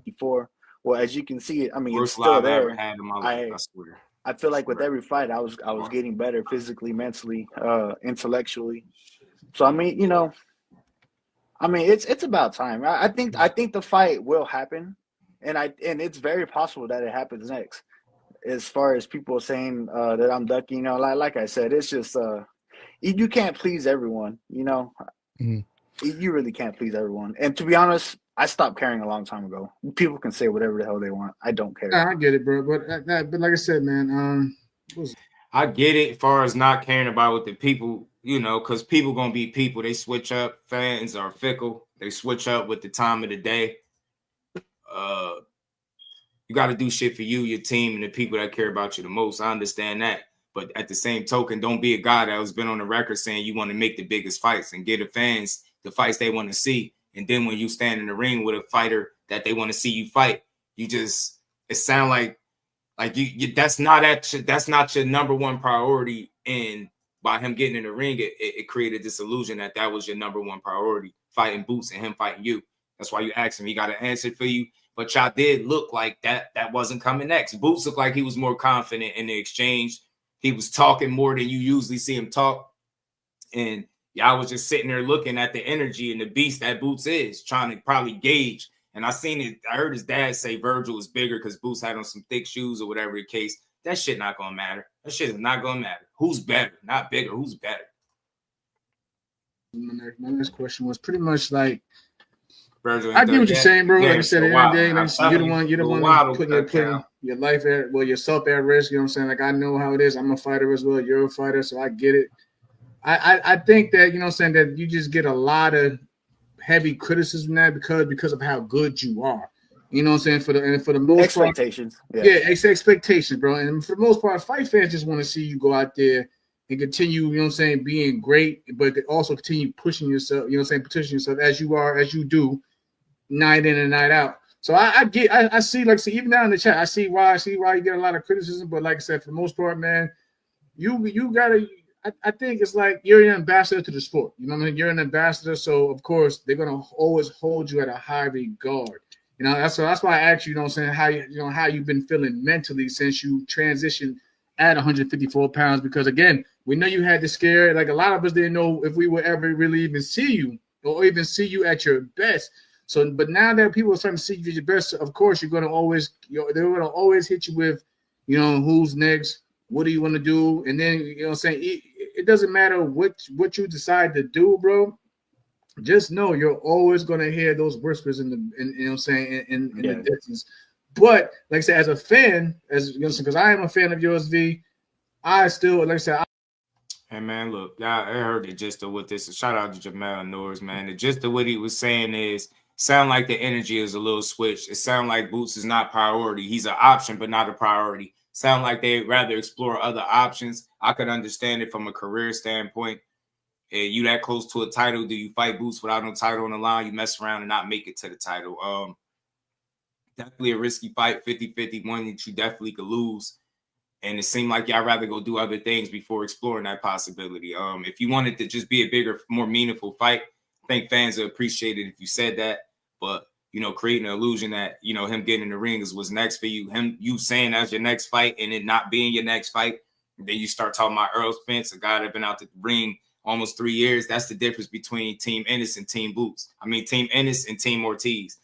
Before, well, as you can see, I mean, Worst it's still live I there. ever had in my life, I swear. I feel like with every fight, I was getting better physically, mentally, intellectually. So I mean, it's about time. I think the fight will happen, and it's very possible that it happens next. As far as people saying that I'm ducking, like I said, it's just you can't please everyone. You really can't please everyone. And to be honest, I stopped caring a long time ago. People can say whatever the hell they want. I don't care. I get it, bro. But like I said, man, I get it as far as not caring about what the people, because people going to be people. They switch up. Fans are fickle. They switch up with the time of the day. You got to do shit for you, your team, and the people that care about you the most. I understand that. But at the same token, don't be a guy that has been on the record saying you want to make the biggest fights and give the fans the fights they want to see. And then when you stand in the ring with a fighter that they want to see you fight, it sounds like you that's not your number one priority. And by him getting in the ring, it created this illusion that was your number one priority, fighting Boots and him fighting you. That's why you asked him. He got an answer for you. But y'all did look like that wasn't coming next. Boots looked like he was more confident in the exchange. He was talking more than you usually see him talk. And y'all was just sitting there looking at the energy and the beast that Boots is, trying to probably gauge. And I heard his dad say Virgil was bigger because Boots had on some thick shoes or whatever the case. That shit not going to matter. That shit is not going to matter. Who's better? Not bigger. Who's better? My next question was pretty much like, Virgil I get what you're saying, bro. Yeah, like I said, at the end of the day, you're the one putting your life yourself at risk. You know what I'm saying? Like, I know how it is. I'm a fighter as well. You're a fighter, so I get it. I think that, you know what I'm saying, that you just get a lot of heavy criticism now because of how good you are. You know what I'm saying? For the most expectations. Part, it's expectations, bro. And for the most part, fight fans just want to see you go out there and continue, you know what I'm saying, being great, but also continue pushing yourself, you know what I'm saying, petitioning yourself as you do, night in and night out. So I see, like, even down in the chat, I see why you get a lot of criticism. But like I said, for the most part, man, you gotta. I think it's like you're an ambassador to the sport. You know what I mean? You're an ambassador, so of course they're gonna always hold you at a high regard. You know, that's why I asked you, you know what I'm saying, how you've been feeling mentally since you transitioned at 154 pounds, because again, we know you had the scare. Like, a lot of us didn't know if we would ever really even see you or even see you at your best. So, but now that people are starting to see you at your best, of course, they're gonna always hit you with, who's next, what do you want to do, and then you know what I'm saying, it doesn't matter what you decide to do, bro. Just know you're always gonna hear those whispers in you know what I'm saying, in the distance. But like I said, as a fan, because I am a fan of yours, V, I still, like I said. Hey, man, look, I heard the gist of what this is. Shout out to Jamal Norris, man. The gist of what he was saying is, sound like the energy is a little switched. It sound like Boots is not priority. He's an option, but not a priority. Sound like they'd rather explore other options. I could understand it from a career standpoint. You that close to a title, do you fight Boots without no title on the line? You mess around and not make it to the title. Definitely a risky fight, 50-50, one that you definitely could lose. And it seemed like y'all rather go do other things before exploring that possibility. If you wanted to just be a bigger, more meaningful fight, I think fans would appreciate it if you said that. But, creating an illusion that, him getting in the ring is what's next for you. You saying that's your next fight and it not being your next fight. And then you start talking about Earl Spence, a guy that's been out the ring almost 3 years. That's the difference between Team Ennis and Team Boots. I mean, Team Ennis and Team Ortiz.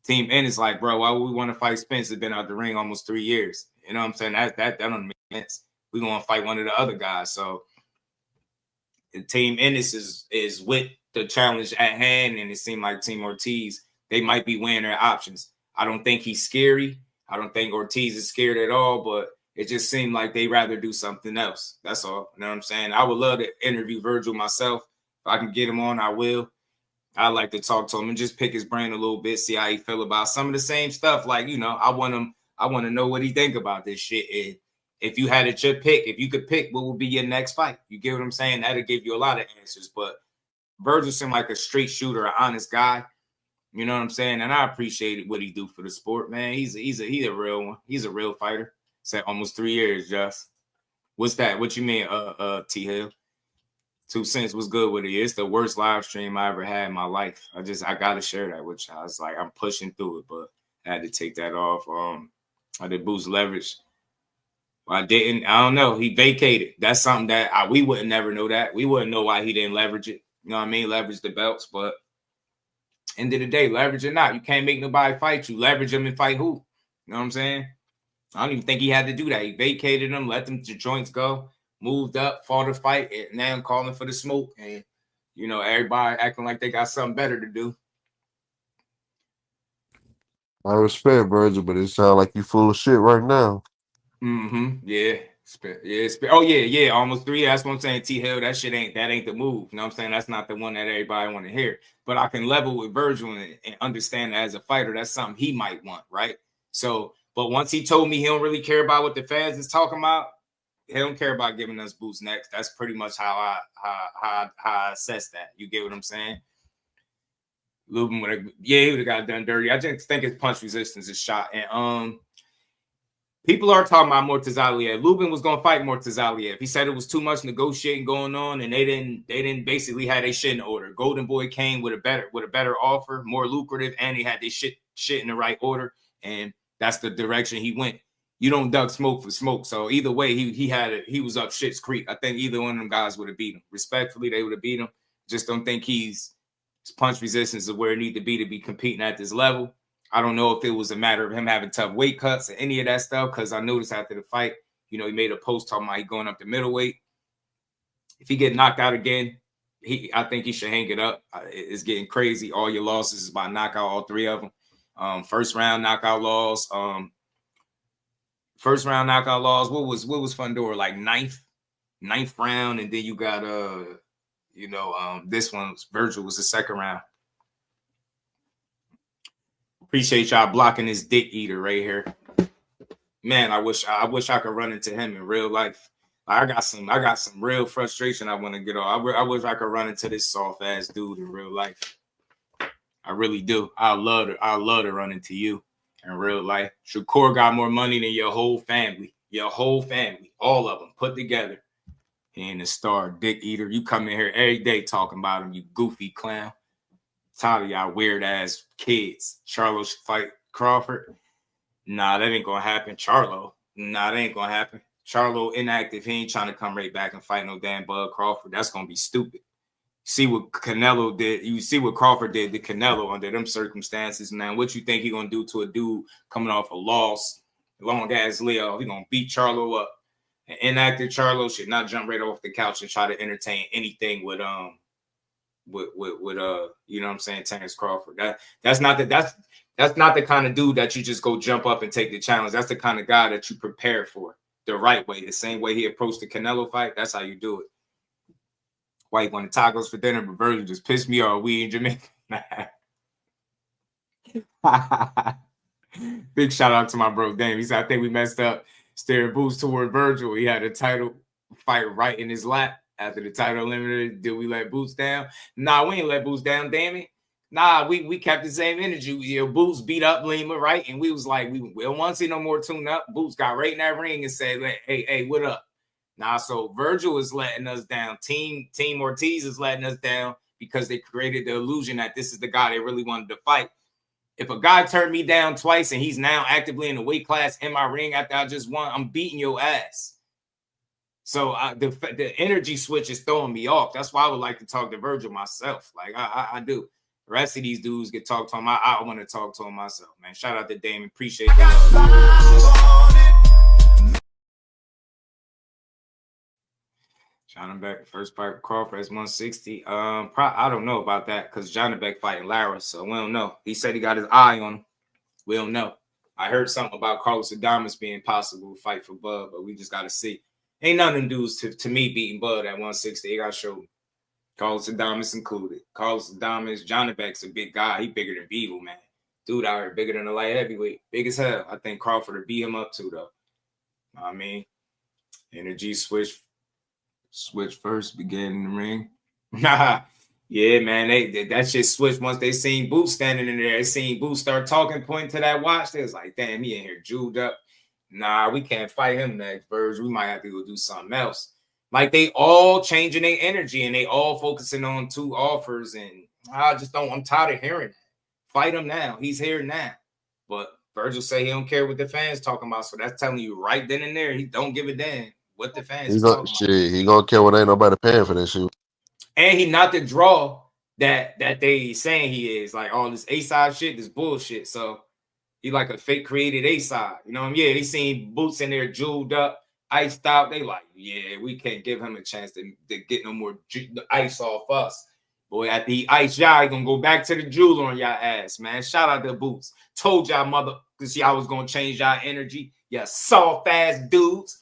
Team N is like, bro, why would we want to fight Spence? It's been out the ring almost 3 years. You know what I'm saying? That don't make sense. We're going to fight one of the other guys. So Team Ennis is with the challenge at hand, and it seemed like Team Ortiz, they might be weighing their options. I don't think he's scary. I don't think Ortiz is scared at all, but it just seemed like they rather do something else. That's all. You know what I'm saying? I would love to interview Virgil myself. If I can get him on, I will. I like to talk to him and just pick his brain a little bit, see how he feel about some of the same stuff. Like, you know, I want to know what he think about this shit. And if you had it your pick, if you could pick, what would be your next fight? You get what I'm saying? That'll give you a lot of answers. But Virgil seemed like a straight shooter, an honest guy. You know what I'm saying? And I appreciate what he do for the sport, man. He's a real one. He's a real fighter. Said almost 3 years, Just. What's that? What you mean, T Hill? 2 cents was good with it. It's the worst live stream I ever had in my life. I gotta share that with y'all. It's like I'm pushing through it, but I had to take that off. I did boost leverage. I didn't. I don't know. He vacated. That's something that we wouldn't never know that. We wouldn't know why he didn't leverage it. You know what I mean? Leverage the belts, but end of the day, leverage or not, you can't make nobody fight you. Leverage them and fight who? You know what I'm saying? I don't even think he had to do that. He vacated them, let them to joints go, moved up, fought a fight, and now I'm calling for the smoke. And, you know, everybody acting like they got something better to do. I respect Virgil, but it sounds like you full of shit right now. Yeah. Oh, yeah. Almost 3 years. That's what I'm saying. T Hill, that ain't the move. You know what I'm saying? That's not the one that everybody want to hear. But I can level with Virgil and understand that as a fighter, that's something he might want, right? So, but once he told me he don't really care about what the fans is talking about, he don't care about giving us boosts next. That's pretty much how I assess that. You get what I'm saying? Lubin he would have got done dirty. I just think his punch resistance is shot. And people are talking about Mortez Aliev. Lubin was gonna fight Mortez Aliev. He said it was too much negotiating going on, and they didn't basically have their shit in order. Golden Boy came with a better offer, more lucrative, and he had their shit in the right order, and that's the direction he went. You don't duck smoke for smoke. So either way, he was up shit's creek. I think either one of them guys would have beat him. Respectfully, they would have beat him. Just don't think his punch resistance is where it need to be competing at this level. I don't know if it was a matter of him having tough weight cuts or any of that stuff, because I noticed after the fight, you know, he made a post talking about he going up to middleweight. If he get knocked out again, I think he should hang it up. It's getting crazy. All your losses is by knockout, all 3 of them. First round knockout loss. First round knockout loss. What was Fundora, like ninth round, and then you got this one, Virgil, was the second round. Appreciate y'all blocking this dick eater right here. Man, I wish I could run into him in real life. I got some real frustration I want to get off. I wish I could run into this soft ass dude in real life. I really do. I love to run into you in real life. Shakur got more money than your whole family. All of them put together. He ain't a star, dick eater. You come in here every day talking about him, you goofy clown. Tired of y'all weird ass kids. Charlo should fight Crawford. Nah, that ain't gonna happen. Charlo. Nah, that ain't gonna happen. Charlo inactive. He ain't trying to come right back and fight no damn Bud Crawford. That's gonna be stupid. See what Canelo did. You see what Crawford did to Canelo under them circumstances. Now, what you think he gonna do to a dude coming off a loss, long ass Leo? He gonna beat Charlo up. An inactive Charlo should not jump right off the couch and try to entertain anything with you know what I'm saying, Terence Crawford. That's not the kind of dude that you just go jump up and take the challenge. That's the kind of guy that you prepare for the right way, the same way he approached the Canelo fight. That's how you do it. Why you wanted tacos for dinner, but Virgil just pissed me off. We in Jamaica. Big shout out to my bro Dame. He said, I think we messed up steering Boots toward Virgil. He had a title fight right in his lap. After the title eliminated, did we let Boots down? Nah, we ain't let Boots down, damn it. Nah, we kept the same energy. You know, Boots beat up Lima, right? And we was like, we don't want to see no more tune up. Boots got right in that ring and said, hey, what up? Nah, so Virgil is letting us down. Team Ortiz is letting us down because they created the illusion that this is the guy they really wanted to fight. If a guy turned me down twice and he's now actively in the weight class in my ring after I just won, I'm beating your ass. So the energy switch is throwing me off. That's why I would like to talk to Virgil myself. Like I do. The rest of these dudes get talked to them. I want to talk to them myself, man. Shout out to Damon. Appreciate the love. Johnny Beck, first fight, Crawford is 160. I don't know about that because Johnny Beck fighting Lara, so we don't know. He said he got his eye on him. We don't know. I heard something about Carlos Adames being possible to fight for Bud, but we just got to see. Ain't none of them dudes to me beating Bud at 160. They got to show me. Carlos Adames included. Carlos Adames, Johnny Beck's a big guy. He bigger than Beetle, man. Dude out here bigger than a light heavyweight. Big as hell. I think Crawford would beat him up too, though. I mean, energy switch first, began in the ring. Yeah, man, that shit switched once they seen Boots standing in there. They seen Boots start talking, pointing to that watch. They was like, damn, he in here jeweled up. Nah, we can't fight him next, Verge. We might have to go do something else. Like, they all changing their energy and they all focusing on 2 offers. And I'm tired of hearing that. Fight him now. He's here now. But Virgil say he don't care what the fans talking about. So that's telling you right then and there, he don't give a damn what the fans talking about. He gonna care when ain't nobody paying for this shit. And he not the draw that they saying he is. Like, all this A-side shit, this bullshit. So he like a fake created A-side. You know what I mean? Yeah, they seen Boots in there jeweled up, iced out. They like, yeah, we can't give him a chance to get no more ice off us. Boy, at the ice, y'all gonna go back to the jeweler on y'all ass, man. Shout out to Boots. Told y'all mother, because y'all was gonna change y'all energy. Yeah, soft ass dudes.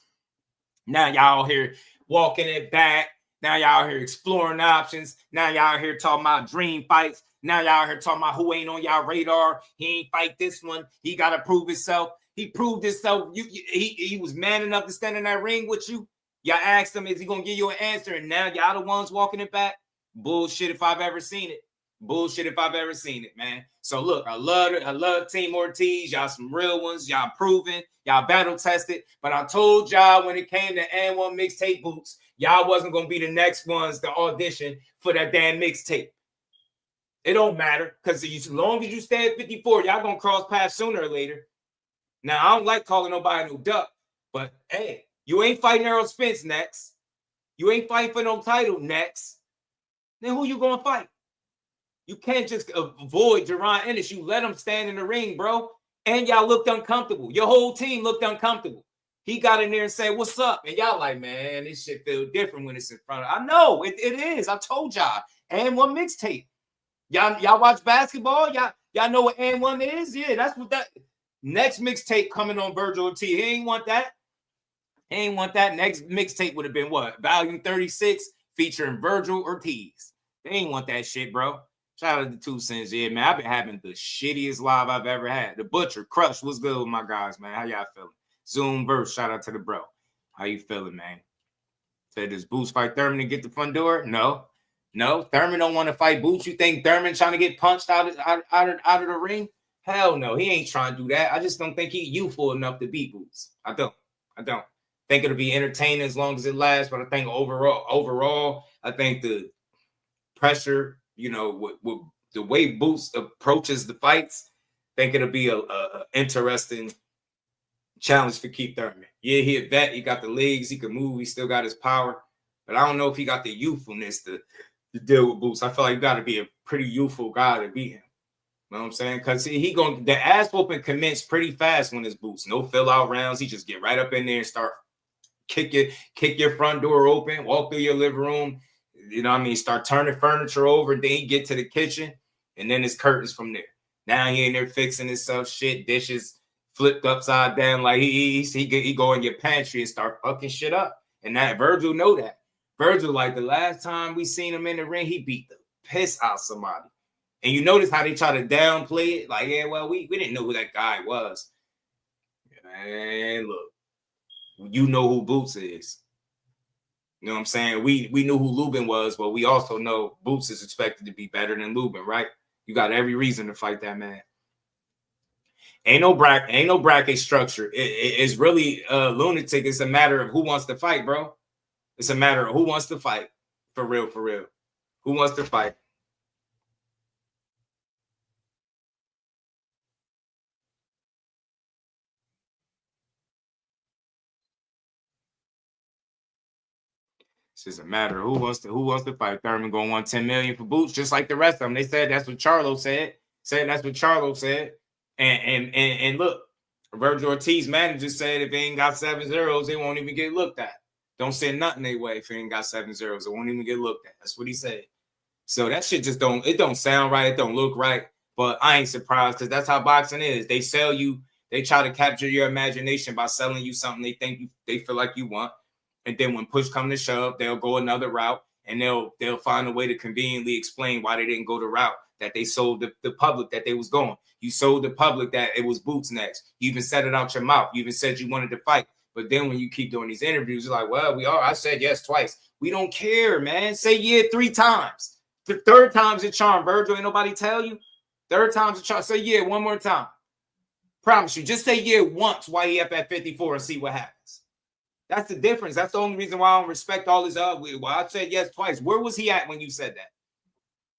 Now y'all here walking it back. Now y'all here exploring options. Now y'all here talking about dream fights. Now y'all here talking about who ain't on y'all radar. He ain't fight this one. He got to prove himself. He proved himself. He was man enough to stand in that ring with you. Y'all asked him, is he going to give you an answer? And now y'all the ones walking it back. Bullshit if I've ever seen it. Bullshit if I've ever seen it, man. So look, I love Team Ortiz. Y'all some real ones. Y'all proven. Y'all battle tested. But I told y'all when it came to N1 mixtape Boots, y'all wasn't going to be the next ones to audition for that damn mixtape. It don't matter because as long as you stay at 54, y'all going to cross paths sooner or later. Now, I don't like calling nobody no duck, but hey, you ain't fighting Errol Spence next. You ain't fighting for no title next. Then who you going to fight? You can't just avoid Jerron Ennis. You let him stand in the ring, bro. And y'all looked uncomfortable. Your whole team looked uncomfortable. He got in there and said, what's up? And y'all like, man, this shit feel different when it's in front of. I know, it is. I told y'all. And one mixtape. Y'all watch basketball? Y'all know what and1 is? Yeah, that's what that next mixtape coming on Virgil Ortiz. He ain't want that. He ain't want that. Next mixtape would have been what? Volume 36 featuring Virgil Ortiz. They ain't want that shit, bro. Shout out to 2 Cents. Yeah, man. I've been having the shittiest live I've ever had. The Butcher, Crush, what's good with my guys, man? How y'all feeling? Zoom Verse, shout out to the bro. How you feeling, man? Said, does Boots fight Thurman to get the front door? No. Thurman don't want to fight Boots. You think Thurman trying to get punched out of the ring? Hell no. He ain't trying to do that. I just don't think he's youthful enough to beat Boots. I don't. Think it'll be entertaining as long as it lasts, but I think overall, I think the pressure, with the way Boots approaches the fights, I think it'll be a interesting challenge for Keith Thurman. Yeah, he a vet. He got the legs. He can move. He still got his power. But I don't know if he got the youthfulness to deal with Boots. I feel like you got to be a pretty youthful guy to beat him. You know what I'm saying? Because the ass whooping commence pretty fast when it's Boots. No fill out rounds. He just get right up in there and start kick your front door open, walk through your living room. You know what I mean? Start turning furniture over. Then he get to the kitchen, and then it's curtains from there. Now he in there fixing himself shit, dishes flipped upside down. Like he go in your pantry and start fucking shit up. And that Virgil know that. Virgil, like the last time we seen him in the ring, he beat the piss out somebody. And you notice how they try to downplay it. Like, yeah, well, we didn't know who that guy was. Man, look, you know who Boots is. You know what I'm saying? We knew who Lubin was, but we also know Boots is expected to be better than Lubin, right? You got every reason to fight that man. Ain't no bracket structure. It's really lunatic. It's a matter of who wants to fight, bro. It's a matter of who wants to fight. For real. Who wants to fight? It's just a matter of who wants to fight. Thurman going to want $10 million for Boots, just like the rest of them. They said that's what Charlo said. That's what Charlo said. And look, Virgil Ortiz manager said if they ain't got 7 zeros, they won't even get looked at. Don't send nothing their way if they ain't got 7 zeros. It won't even get looked at. That's what he said. So that shit just don't sound right. It don't look right. But I ain't surprised because that's how boxing is. They sell you. They try to capture your imagination by selling you something they feel like you want. And then when push come to shove, they'll go another route and they'll find a way to conveniently explain why they didn't go the route that they sold the public that they was going. You sold the public that it was Boots next. You even said it out your mouth. You even said you wanted to fight. But then when you keep doing these interviews, you're like, well, I said yes twice. We don't care, man. Say yeah 3 times. The third time's a charm, Virgil. Ain't nobody tell you. Third time's a charm. Say yeah one more time. Promise you. Just say yeah once while he up at 54 and see what happens. That's the difference. That's the only reason why I don't respect all this ugly. Well, I said yes twice. Where was he at when you said that?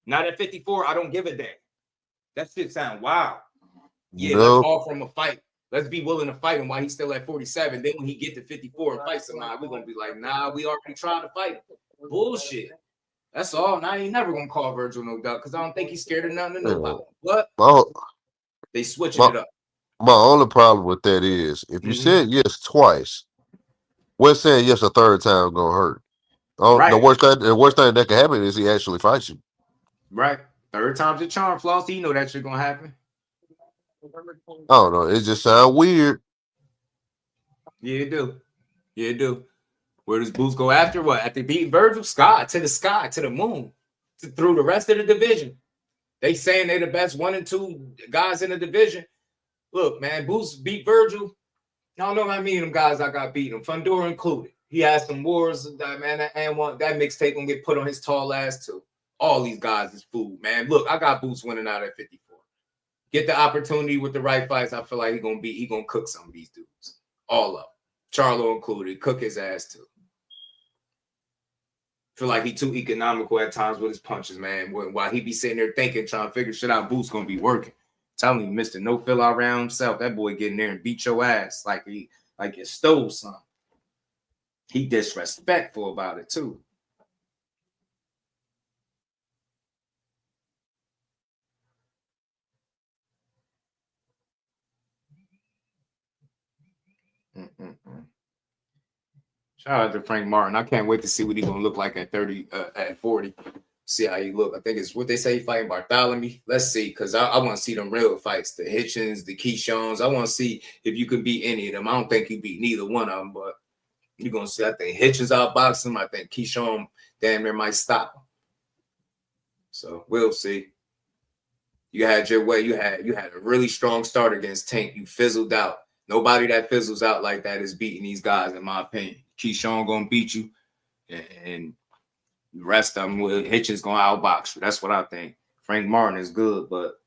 Not at 54. I don't give a damn. That shit sound wild. Yeah, no. Let's offer him a fight. Let's be willing to fight him while he's still at 47. Then when he get to 54 and fight somebody, we're going to be like, nah, we already tried to fight him. Bullshit. That's all. Now I ain't never going to call Virgil no doubt because I don't think he's scared of nothing to nobody. But they switching it up. My only problem with that is if you said yes twice, what's saying yes a third time gonna hurt? Right. The worst thing that can happen is he actually fights you. Right. Third time's a charm, Flossie. You know that shit gonna happen. I don't know. It just sounds weird. Yeah, it do. Yeah, it do. Where does Boots go after what? After beating Virgil? Sky, to the moon, through the rest of the division. They saying they're the best 1 and 2 guys in the division. Look, man, Boots beat Virgil. I don't know how many of them guys I got beating him, Fundora included. He had some wars, man, that mixtape gonna get put on his tall ass too. All these guys is food, man. Look, I got Boots winning out at 54. Get the opportunity with the right fights. I feel like he gonna cook some of these dudes. All of them. Charlo included. Cook his ass too. Feel like he too economical at times with his punches, man. While he be sitting there thinking, trying to figure shit out, Boots gonna be working. Telling you, Mr. No fill out round himself. That boy getting there and beat your ass like you stole something. He disrespectful about it too. Shout out to Frank Martin. I can't wait to see what he's gonna look like at 40. See how he look. I think it's what they say fighting Bartholomew. Let's see, because I want to see them real fights. The Hitchens, the Keyshawn's. I want to see if you can beat any of them. I don't think you beat neither one of them, but you're gonna see. I think Hitchens outbox him. I think Keyshawn damn near might stop him. So we'll see. You had your way. You had a really strong start against Tank. You fizzled out. Nobody that fizzles out like that is beating these guys, in my opinion. Keyshawn gonna beat you, and the rest of them, Hitchens gonna outbox you. That's what I think. Frank Martin is good, but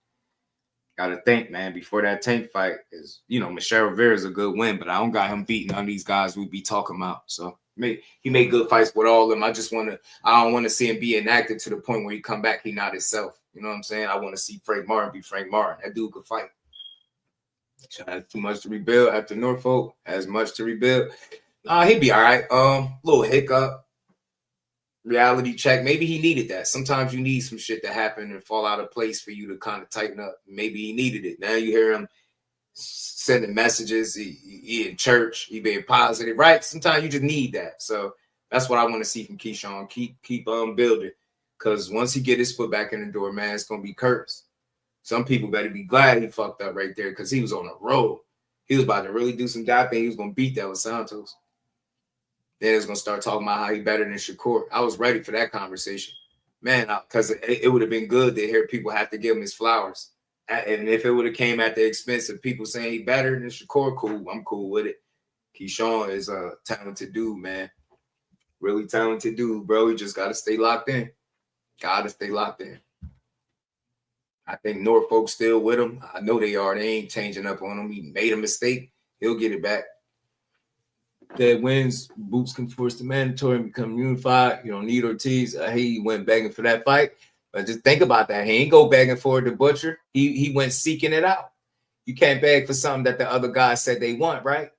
gotta think, man, before that Tank fight is, Michelle Rivera is a good win, but I don't got him beating on these guys we be talking about. So he made good fights with all of them. I don't want to see him be inactive to the point where he come back, he not himself. You know what I'm saying? I want to see Frank Martin be Frank Martin. That dude could fight. Has too much to rebuild after Norfolk. Has much to rebuild. He'd be all right. Little hiccup. Reality check. Maybe he needed that. Sometimes you need some shit to happen and fall out of place for you to kind of tighten up. Maybe he needed it. Now you hear him sending messages. He in church. He being positive, right? Sometimes you just need that. So that's what I want to see from Keyshawn. Keep building, because once he get his foot back in the door, man, it's gonna be cursed. Some people better be glad he fucked up right there, because he was on a roll. He was about to really do some job thing. He was gonna beat that with Santos. Then it's going to start talking about how he better than Shakur. I was ready for that conversation. Man, because it would have been good to hear people have to give him his flowers. And if it would have came at the expense of people saying he better than Shakur, cool. I'm cool with it. Keyshawn is a talented dude, man. Really talented dude, bro. He just got to stay locked in. Got to stay locked in. I think Norfolk's still with him. I know they are. They ain't changing up on him. He made a mistake. He'll get it back. That wins, Boots can force the mandatory and become unified. You don't need Ortiz. He went begging for that fight. But just think about that. He ain't go begging for it to Butcher. He went seeking it out. You can't beg for something that the other guys said they want, right?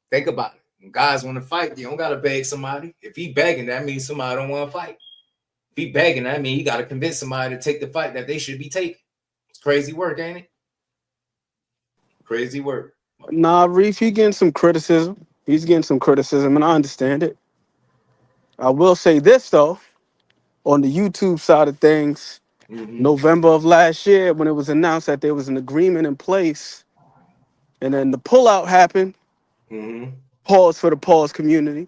Think about it. When guys want to fight, you don't gotta beg somebody. If he begging, that means somebody don't want to fight. If he begging, that means he gotta convince somebody to take the fight that they should be taking. It's crazy work, ain't it? Crazy work. Nah, Reef, he getting some criticism. He's getting some criticism, and I understand it. I will say this though, on the YouTube side of things, November of last year, when it was announced that there was an agreement in place, and then the pullout happened. Pause for the pause community.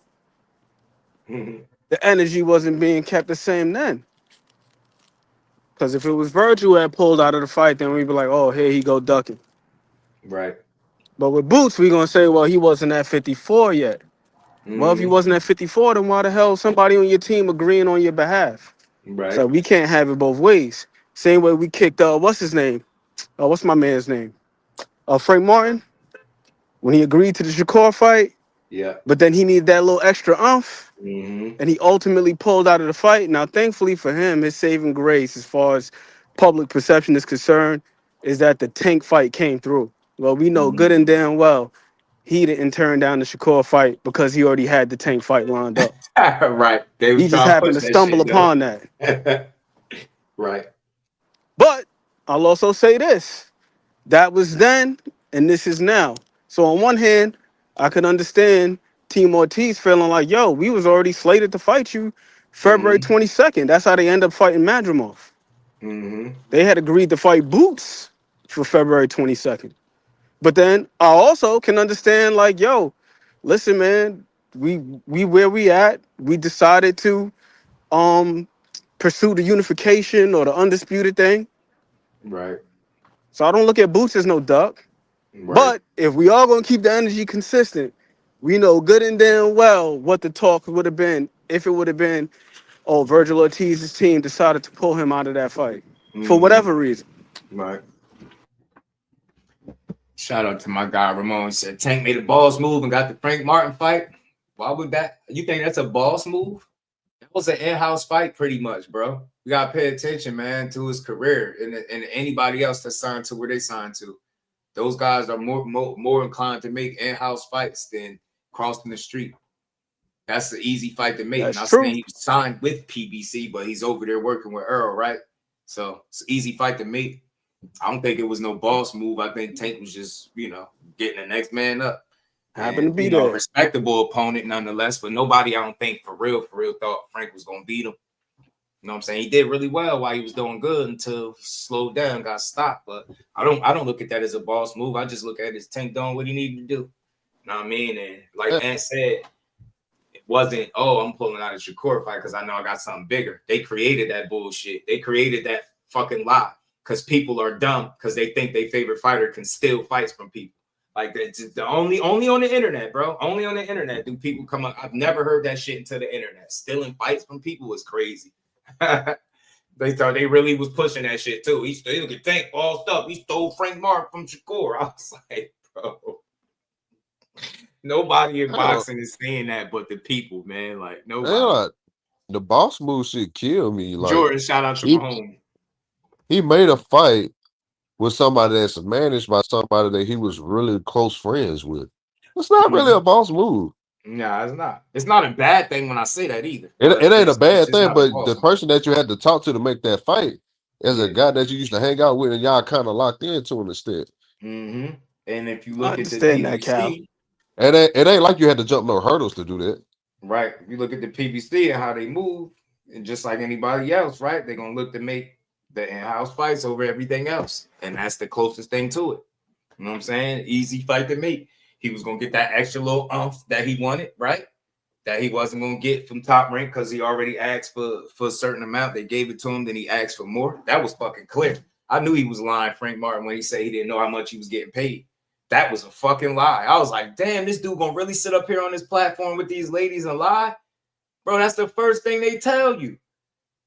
The energy wasn't being kept the same then. Because if it was Virgil who had pulled out of the fight, then we'd be like, oh, here he go ducking. Right. But with Boots, we're going to say, well, he wasn't at 54 yet. Well, if he wasn't at 54, then why the hell somebody on your team agreeing on your behalf? Right. So we can't have it both ways. Same way we kicked, what's his name? What's my man's name? Frank Martin. When he agreed to the Shakur fight. Yeah. But then he needed that little extra oomph. And he ultimately pulled out of the fight. Now, thankfully for him, his saving grace as far as public perception is concerned is that the Tank fight came through. Well, we know good and damn well he didn't turn down the Shakur fight because he already had the Tank fight lined up. Right. He just happened to stumble upon that. Right. But I'll also say this. That was then, and this is now. So on one hand, I could understand Team Ortiz feeling like, yo, we was already slated to fight you February 22nd. That's how they end up fighting Madrimov. They had agreed to fight Boots for February 22nd. But then I also can understand, like, yo, listen, man, we where we at. We decided to pursue the unification or the undisputed thing. Right. So I don't look at Boots as no duck. Right. But if we are going to keep the energy consistent, we know good and damn well what the talk would have been if it would have been, oh, Virgil Ortiz's team decided to pull him out of that fight for whatever reason. Right. Shout out to my guy Ramon. Said Tank made a boss move and got the Frank Martin fight. Why would that? You think that's a boss move? That was an in-house fight, pretty much, bro. We gotta pay attention, man, to his career and anybody else that's signed to where they signed to. Those guys are more inclined to make in-house fights than crossing the street. That's an easy fight to make. Not saying he was signed with PBC, but he's over there working with Earl, right? So it's an easy fight to make. I don't think it was no boss move. I think Tank was just, getting the next man up. Happened to be there. A respectable opponent nonetheless, but nobody, I don't think, for real thought Frank was going to beat him. You know what I'm saying? He did really well while he was doing good until he slowed down, got stopped. But I don't look at that as a boss move. I just look at it as Tank doing what he needed to do. You know what I mean? And like Ant said, it wasn't, I'm pulling out a Shakur fight because I know I got something bigger. They created that bullshit. They created that fucking lie because people are dumb because they think their favorite fighter can steal fights from people. Like that's the only on the internet, bro. Only on the internet do people come up. I've never heard that shit until the internet. Stealing fights from people was crazy. They thought they really was pushing that shit too. He still get Tank ballsed up. He stole Frank Martin from Shakur. I was like, bro, nobody in boxing is saying that but the people, man. Like nobody. Man, the boss move shit kill me. Like Jordan, shout out to my home. He made a fight with somebody that's managed by somebody that he was really close friends with. It's not really a boss move. Nah, it's not. It's not a bad thing when I say that either. It ain't a bad thing, but the person that you had to talk to make that fight is a guy that you used to hang out with and y'all kind of locked into instead. And if you look at the PBC, it ain't like you had to jump no hurdles to do that. Right. If you look at the PBC and how they move, and just like anybody else, right? They're gonna look to make the in-house fights over everything else. And that's the closest thing to it. You know what I'm saying? Easy fight to make. He was going to get that extra little oomph that he wanted, right? That he wasn't going to get from Top Rank because he already asked for a certain amount. They gave it to him, then he asked for more. That was fucking clear. I knew he was lying, Frank Martin, when he said he didn't know how much he was getting paid. That was a fucking lie. I was like, damn, this dude going to really sit up here on this platform with these ladies and lie? Bro, that's the first thing they tell you.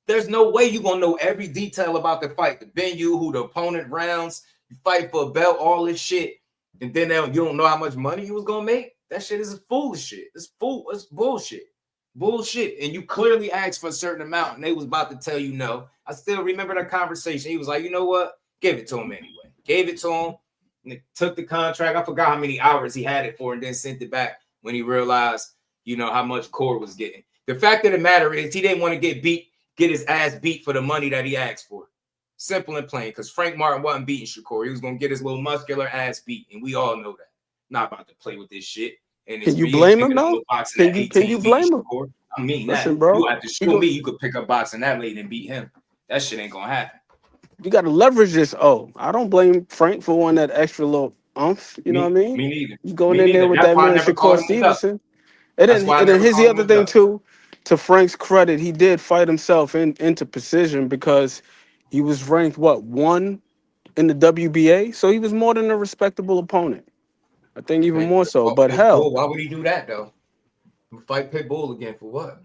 There's no way you're going to know every detail about the fight, the venue, who the opponent rounds, you fight for a belt, all this shit. And then you don't know how much money you was gonna make. That shit is foolish shit. It's bullshit. Bullshit. And you clearly asked for a certain amount, and they was about to tell you no. I still remember that conversation. He was like, you know what? Give it to him anyway. Gave it to him. And took the contract. I forgot how many hours he had it for, and then sent it back. when he realized, you know, how much Core was getting. The fact of the matter is he didn't want to get his ass beat for the money that he asked for. Simple and plain, because Frank Martin wasn't beating Shakur. He was going to get his little muscular ass beat, and we all know that. Not about to play with this shit. And Can you blame him, though? Can you blame him? I mean, listen, bro. You have to show me you could pick up boxing that late and beat him. That shit ain't going to happen. You got to leverage this. Oh, I don't blame Frank for wanting that extra little umph. You know what I mean? Me neither. You going in there with that man, Shakur Stevenson. And then here's the other thing, too. To Frank's credit, he did fight himself into precision because he was ranked, one in the WBA? So he was more than a respectable opponent. I think even more so. But hell. Why would he do that, though? Fight Pitbull again for what?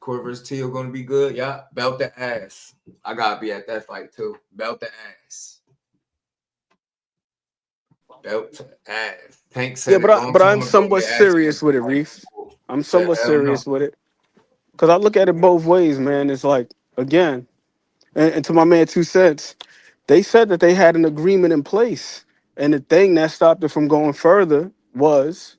Core versus Teal going to be good? Yeah. Belt the ass. I got to be at that fight, too. Belt the ass. Belt the ass. Tank said but I'm somewhat serious with it, Reef. I'm somewhat serious with it. Because I look at it both ways, man. It's like, again, and to my man 2 Cents, they said that they had an agreement in place. And the thing that stopped it from going further was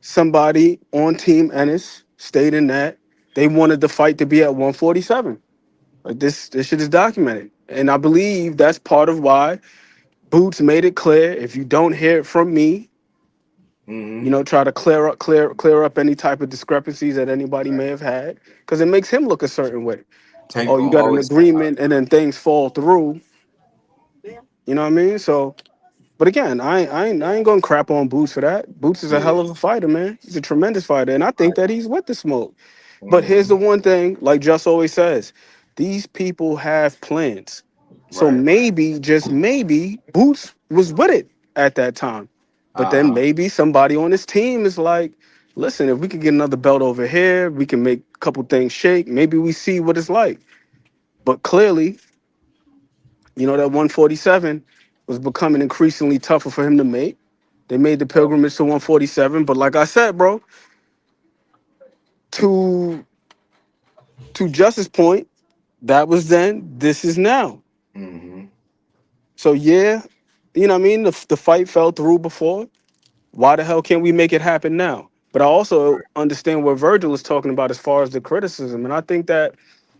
somebody on Team Ennis stating that they wanted the fight to be at 147. Like this shit is documented. And I believe that's part of why Boots made it clear, if you don't hear it from me, you know, try to clear up any type of discrepancies that anybody may have had, because it makes him look a certain way. You got an agreement and then things fall through. You know what I mean? So, but again, I ain't gonna crap on Boots for that. Boots is a hell of a fighter, man. He's a tremendous fighter, and I think that he's with the smoke. But here's the one thing, like Just always says, these people have plans. So maybe, just maybe, Boots was with it at that time. But then maybe somebody on his team is like, listen, if we could get another belt over here, we can make a couple things shake. Maybe we see what it's like. But clearly, you know, that 147 was becoming increasingly tougher for him to make. They made the pilgrimage to 147. But like I said, bro, to Justice's point, that was then, this is now. So yeah, you know what I mean? The fight fell through before. Why the hell can't we make it happen now? But I also understand what Virgil is talking about as far as the criticism. And I think that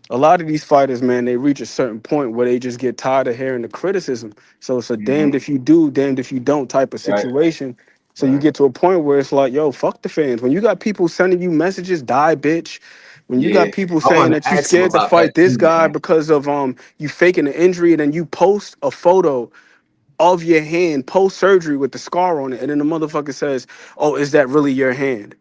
a lot of these fighters, man, they reach a certain point where they just get tired of hearing the criticism. So it's a damned if you do, damned if you don't type of situation. So you get to a point where it's like, yo, fuck the fans. When you got people sending you messages, die, bitch. When you got people saying that you scared to fight this guy because of you faking an injury, and then you post a photo of your hand post-surgery with the scar on it, and then the motherfucker says, oh, is that really your hand?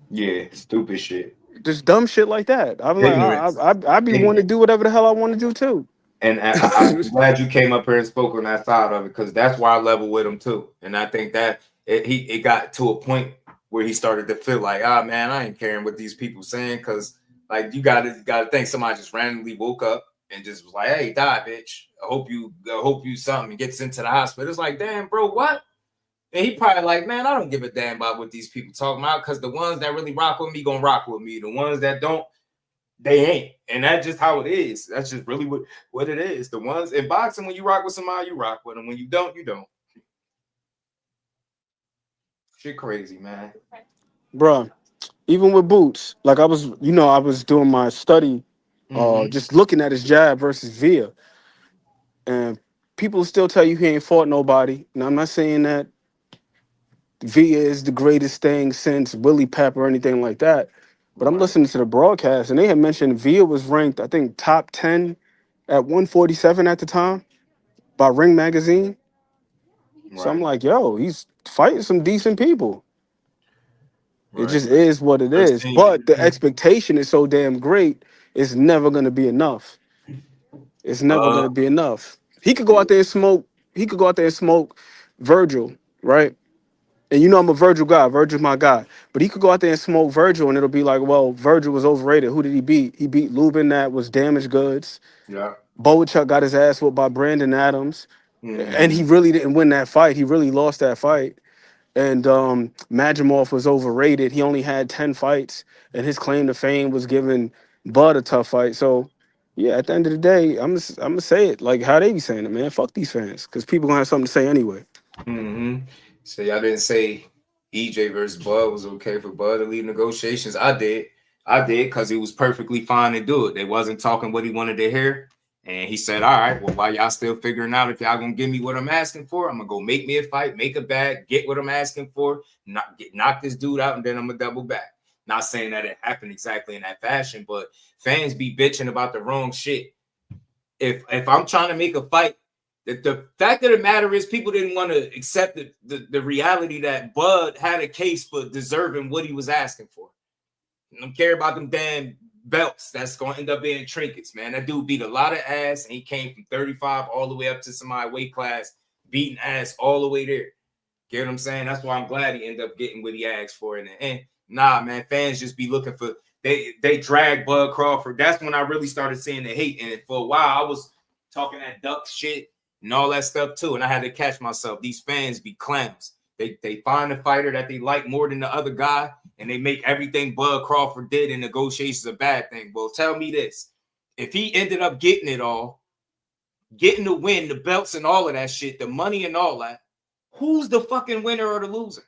Yeah, stupid shit. Just dumb shit like that. I'm like, I be wanting to do whatever the hell I want to do too. And I'm glad you came up here and spoke on that side of it, because that's why I level with him too. And I think that it got to a point where he started to feel like, man, I ain't caring what these people saying, because like you gotta think somebody just randomly woke up and just was like, hey, die, bitch. I hope you something, and gets into the hospital. It's like, damn, bro, what? And he probably like, man, I don't give a damn about what these people talking about, because the ones that really rock with me gonna rock with me. The ones that don't, they ain't. And that's just how it is. That's just really what it is. The ones in boxing, when you rock with somebody, you rock with them. When you don't, you don't. Shit crazy, man. Bruh, even with Boots, like I was doing my study, just looking at his jab versus Villa. And people still tell you he ain't fought nobody. Now, I'm not saying that Villa is the greatest thing since Willie Pep or anything like that. But I'm listening to the broadcast, and they had mentioned Villa was ranked, I think, top 10 at 147 at the time by Ring Magazine. So I'm like, yo, he's fighting some decent people. It just is what it is. But the expectation is so damn great, it's never going to be enough. It's never going to be enough. He could go out there and smoke. He could go out there and smoke Virgil, right? And you know I'm a Virgil guy. Virgil's my guy. But he could go out there and smoke Virgil, and it'll be like, well, Virgil was overrated. Who did he beat? He beat Lubin, that was damaged goods. Yeah. Boachuk got his ass whooped by Brandon Adams. And he really didn't win that fight. He really lost that fight. And Majimov was overrated. He only had 10 fights, and his claim to fame was giving Bud a tough fight. So, yeah, at the end of the day, I'm gonna say it like how they be saying it, man. Fuck these fans, because people gonna have something to say anyway. So y'all didn't say EJ versus Bud was okay for Bud to lead negotiations. I did because he was perfectly fine to do it. They wasn't talking what he wanted to hear. And he said, all right, well, while y'all still figuring out if y'all gonna give me what I'm asking for, I'm gonna go make me a fight, make a bag, get what I'm asking for, knock this dude out, and then I'm gonna double back. Not saying that it happened exactly in that fashion, but fans be bitching about the wrong shit. If I'm trying to make a fight, the fact of the matter is people didn't want to accept the reality that Bud had a case for deserving what he was asking for. I don't care about them damn belts that's going to end up being trinkets, man. That dude beat a lot of ass, and he came from 35 all the way up to somebody weight class, beating ass all the way there. Get what I'm saying? That's why I'm glad he ended up getting what he asked for in the end. Nah, man, fans just be looking for they drag Bud Crawford. That's when I really started seeing the hate. And for a while, I was talking that duck shit and all that stuff too. And I had to catch myself. These fans be clowns. They find a fighter that they like more than the other guy, and they make everything Bud Crawford did in negotiations a bad thing. Well, tell me this. If he ended up getting it all, getting the win, the belts and all of that shit, the money and all that, who's the fucking winner or the loser?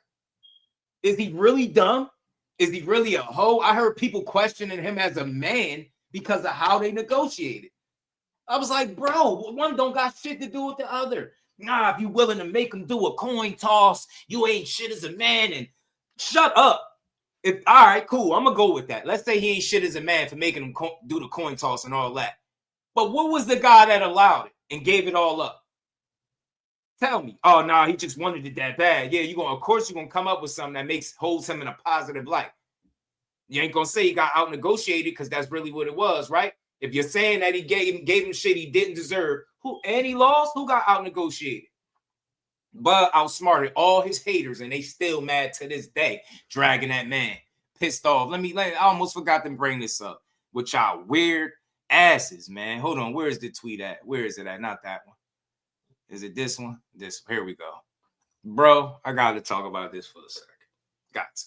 Is he really dumb? Is he really a hoe? I heard people questioning him as a man because of how they negotiated. I was like, bro, one don't got shit to do with the other. Nah, if you willing to make him do a coin toss, you ain't shit as a man. And shut up. All right, cool. I'm going to go with that. Let's say he ain't shit as a man for making him do the coin toss and all that. But what was the guy that allowed it and gave it all up? Tell me. Oh, nah, he just wanted it that bad. Yeah, of course you're going to come up with something that holds him in a positive light. You ain't going to say he got out negotiated because that's really what it was, right? If you're saying that he gave him shit he didn't deserve, and he lost, who got out negotiated? Bud outsmarted all his haters, and they still mad to this day, dragging that man. Pissed off. I almost forgot to bring this up with y'all weird asses, man. Hold on. Where is the tweet at? Where is it at? Not that one. Is it this one? Here we go. Bro, I got to talk about this for a second. Got to.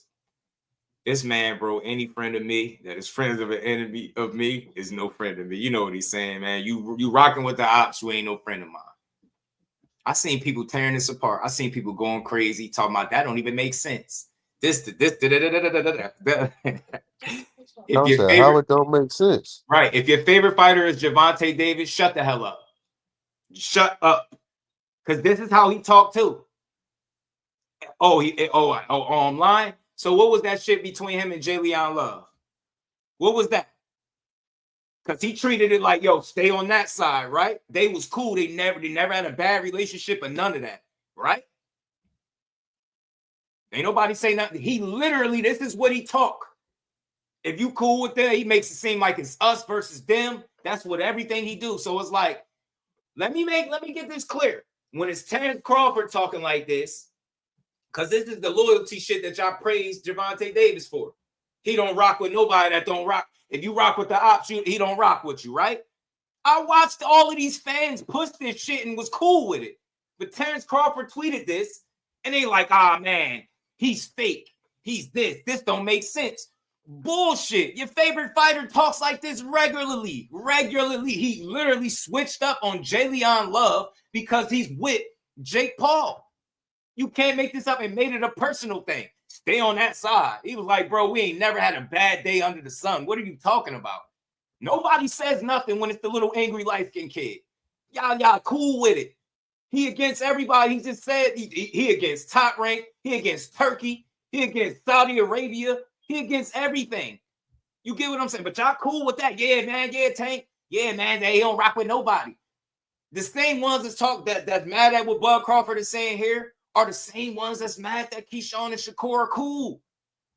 This man, bro, any friend of me that is friends of an enemy of me is no friend of me. You know what he's saying, man. You rocking with the ops, you ain't no friend of mine. I seen people tearing this apart. I seen people going crazy, talking about that don't even make sense. How it don't make sense? Right. If your favorite fighter is Gervonta Davis, shut the hell up. Shut up. Because this is how he talked too. Online. So what was that shit between him and Jalen Love? What was that? Because he treated it like, yo, stay on that side, right? They was cool. They never had a bad relationship or none of that, right? Ain't nobody say nothing. He literally, this is what he talk. If you cool with that, he makes it seem like it's us versus them. That's what everything he do. So it's like, let me get this clear. When it's Terence Crawford talking like this, because this is the loyalty shit that y'all praise Gervonta Davis for. He don't rock with nobody that don't rock. If you rock with the ops, he don't rock with you, right? I watched all of these fans push this shit and was cool with it. But Terence Crawford tweeted this, and they like, man, he's fake. He's this. This don't make sense. Bullshit. Your favorite fighter talks like this regularly. He literally switched up on Jalen Love because he's with Jake Paul. You can't make this up and made it a personal thing. Stay on that side. He was like, bro, we ain't never had a bad day under the sun. What are you talking about? Nobody says nothing when it's the little angry light-skinned kid. Y'all cool with it. He against everybody. He just said he against Top Rank. He against Turkey. He against Saudi Arabia. He against everything. You get what I'm saying? But y'all cool with that. Yeah, man. Yeah, Tank. Yeah, man. They don't rock with nobody. The same ones that's mad at what Bud Crawford is saying here are the same ones that's mad that Keyshawn and Shakur are cool.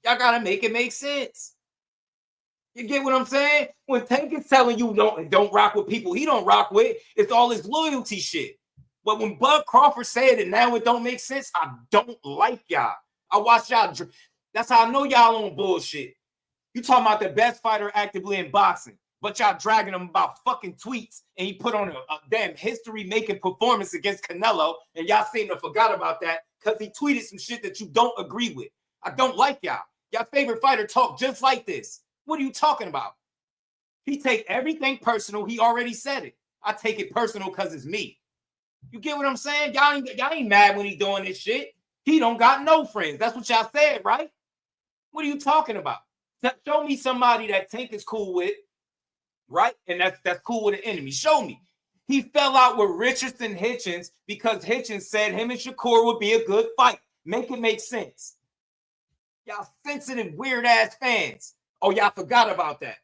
Y'all got to make it make sense. You get what I'm saying? When Tank is telling you don't rock with people he don't rock with, it's all his loyalty shit. But when Bud Crawford said it, now it don't make sense, I don't like y'all. I watch y'all. That's how I know y'all on bullshit. You talking about the best fighter actively in boxing, but y'all dragging him about fucking tweets, and he put on a damn history-making performance against Canelo, and y'all seem to forgot about that because he tweeted some shit that you don't agree with. I don't like y'all. Y'all favorite fighter talk just like this. What are you talking about? He take everything personal. He already said it. I take it personal because it's me. You get what I'm saying? Y'all ain't mad when he doing this shit. He don't got no friends. That's what y'all said, right? What are you talking about? Show me somebody that Tank is cool with, right? And that's cool with an enemy. Show me. He fell out with Richardson Hitchens because Hitchens said him and Shakur would be a good fight. Make it make sense. Y'all sensitive, weird-ass fans. Oh, y'all forgot about that.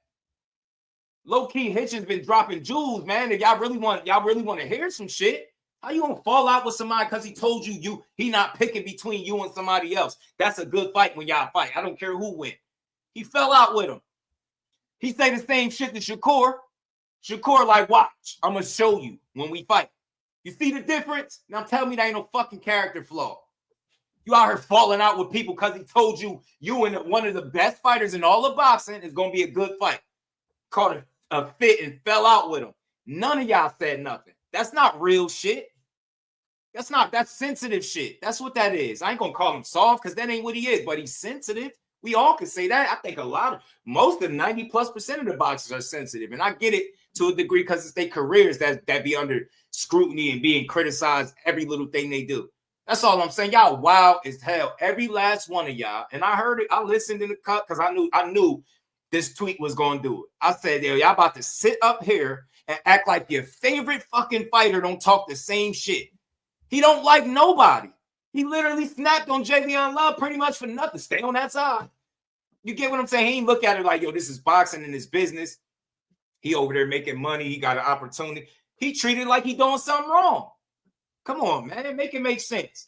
Low-key Hitchens been dropping jewels, man. If y'all really want to hear some shit, how you gonna fall out with somebody because he told you he not picking between you and somebody else? That's a good fight when y'all fight. I don't care who win. He fell out with him. He say the same shit to Shakur. Shakur like, watch, I'm going to show you when we fight. You see the difference? Now tell me that ain't no fucking character flaw. You out here falling out with people because he told you and one of the best fighters in all of boxing is going to be a good fight. Caught a fit and fell out with him. None of y'all said nothing. That's not real shit. That's sensitive shit. That's what that is. I ain't going to call him soft because that ain't what he is, but he's sensitive. We all can say that. I think most of 90+% of the boxers are sensitive. And I get it to a degree because it's their careers that be under scrutiny and being criticized every little thing they do. That's all I'm saying. Y'all wild as hell. Every last one of y'all. And I heard it. I listened in the cut because I knew this tweet was going to do it. I said, yo, y'all about to sit up here and act like your favorite fucking fighter don't talk the same shit. He don't like nobody. He literally snapped on Javion Love pretty much for nothing. Stay on that side. You get what I'm saying? He ain't look at it like, yo, this is boxing and his business. He over there making money. He got an opportunity. He treated like he doing something wrong. Come on, man. Make it make sense.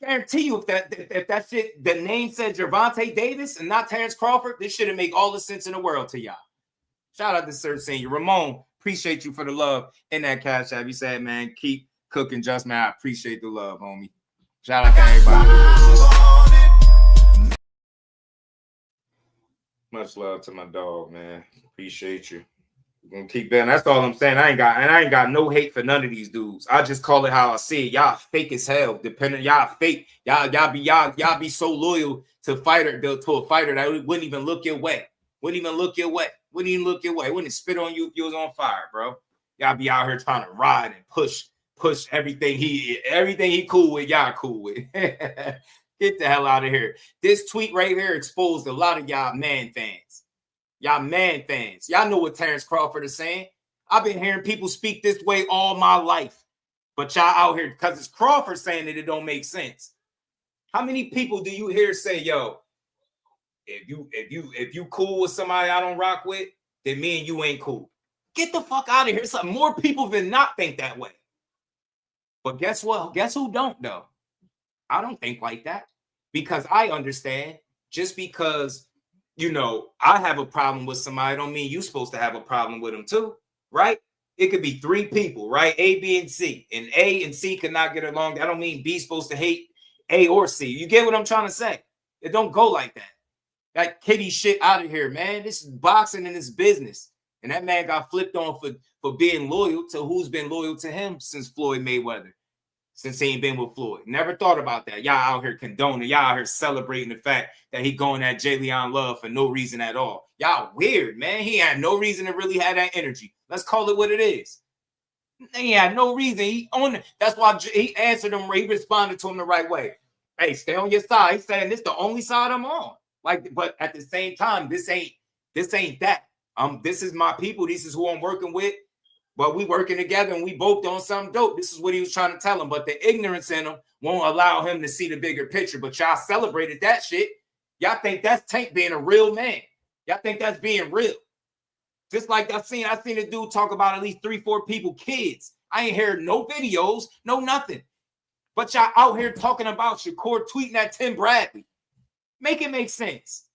Guarantee you if that shit, the name said Gervonta Davis and not Terence Crawford, this shouldn't make all the sense in the world to y'all. Shout out to Sir Senior. Ramon, appreciate you for the love in that cash app. He said, man, keep cooking, just man. I appreciate the love, homie. Shout out to everybody. Much love to my dog, man. Appreciate you. We're gonna keep that. That's all I'm saying. I ain't got no hate for none of these dudes. I just call it how I see it. Y'all fake as hell. Depending, y'all fake. Y'all be so loyal to a fighter that wouldn't even look your way. Wouldn't Wouldn't spit on you if you was on fire, bro. Y'all be out here trying to ride and push everything he cool with, y'all cool with. Get the hell out of here. This tweet right here exposed a lot of y'all man fans. Y'all man fans. Y'all know what Terence Crawford is saying. I've been hearing people speak this way all my life. But y'all out here, because it's Crawford saying that it don't make sense. How many people do you hear say, yo, if you cool with somebody I don't rock with, then me and you ain't cool. Get the fuck out of here. Some more people than not think that way. But guess what? Guess who don't, though? I don't think like that. Because I understand just because, I have a problem with somebody don't mean you're supposed to have a problem with them too, right? It could be three people, right? A, B, and C. And A and C could not get along. That don't mean B's supposed to hate A or C. You get what I'm trying to say? It don't go like that. That kitty shit out of here, man. This is boxing and it's business. And that man got flipped on for being loyal to who's been loyal to him since Floyd Mayweather. Since he ain't been with Floyd. Never thought about that. Y'all out here condoning. Y'all out here celebrating the fact that he going at Javion Love for no reason at all. Y'all weird, man. He had no reason to really have that energy. Let's call it what it is. He had no reason. That's why he answered him. He responded to him the right way. Hey, stay on your side. He's saying this is the only side I'm on. But at the same time, this ain't that. This is my people. This is who I'm working with. But we working together and we both doing something dope. This is what he was trying to tell him. But the ignorance in him won't allow him to see the bigger picture. But y'all celebrated that shit. Y'all think that's Tank being a real man. Y'all think that's being real. Just like I seen a dude talk about at least 3-4 people, kids. I ain't heard no videos, no nothing. But y'all out here talking about Shakur tweeting at Tim Bradley. Make it make sense.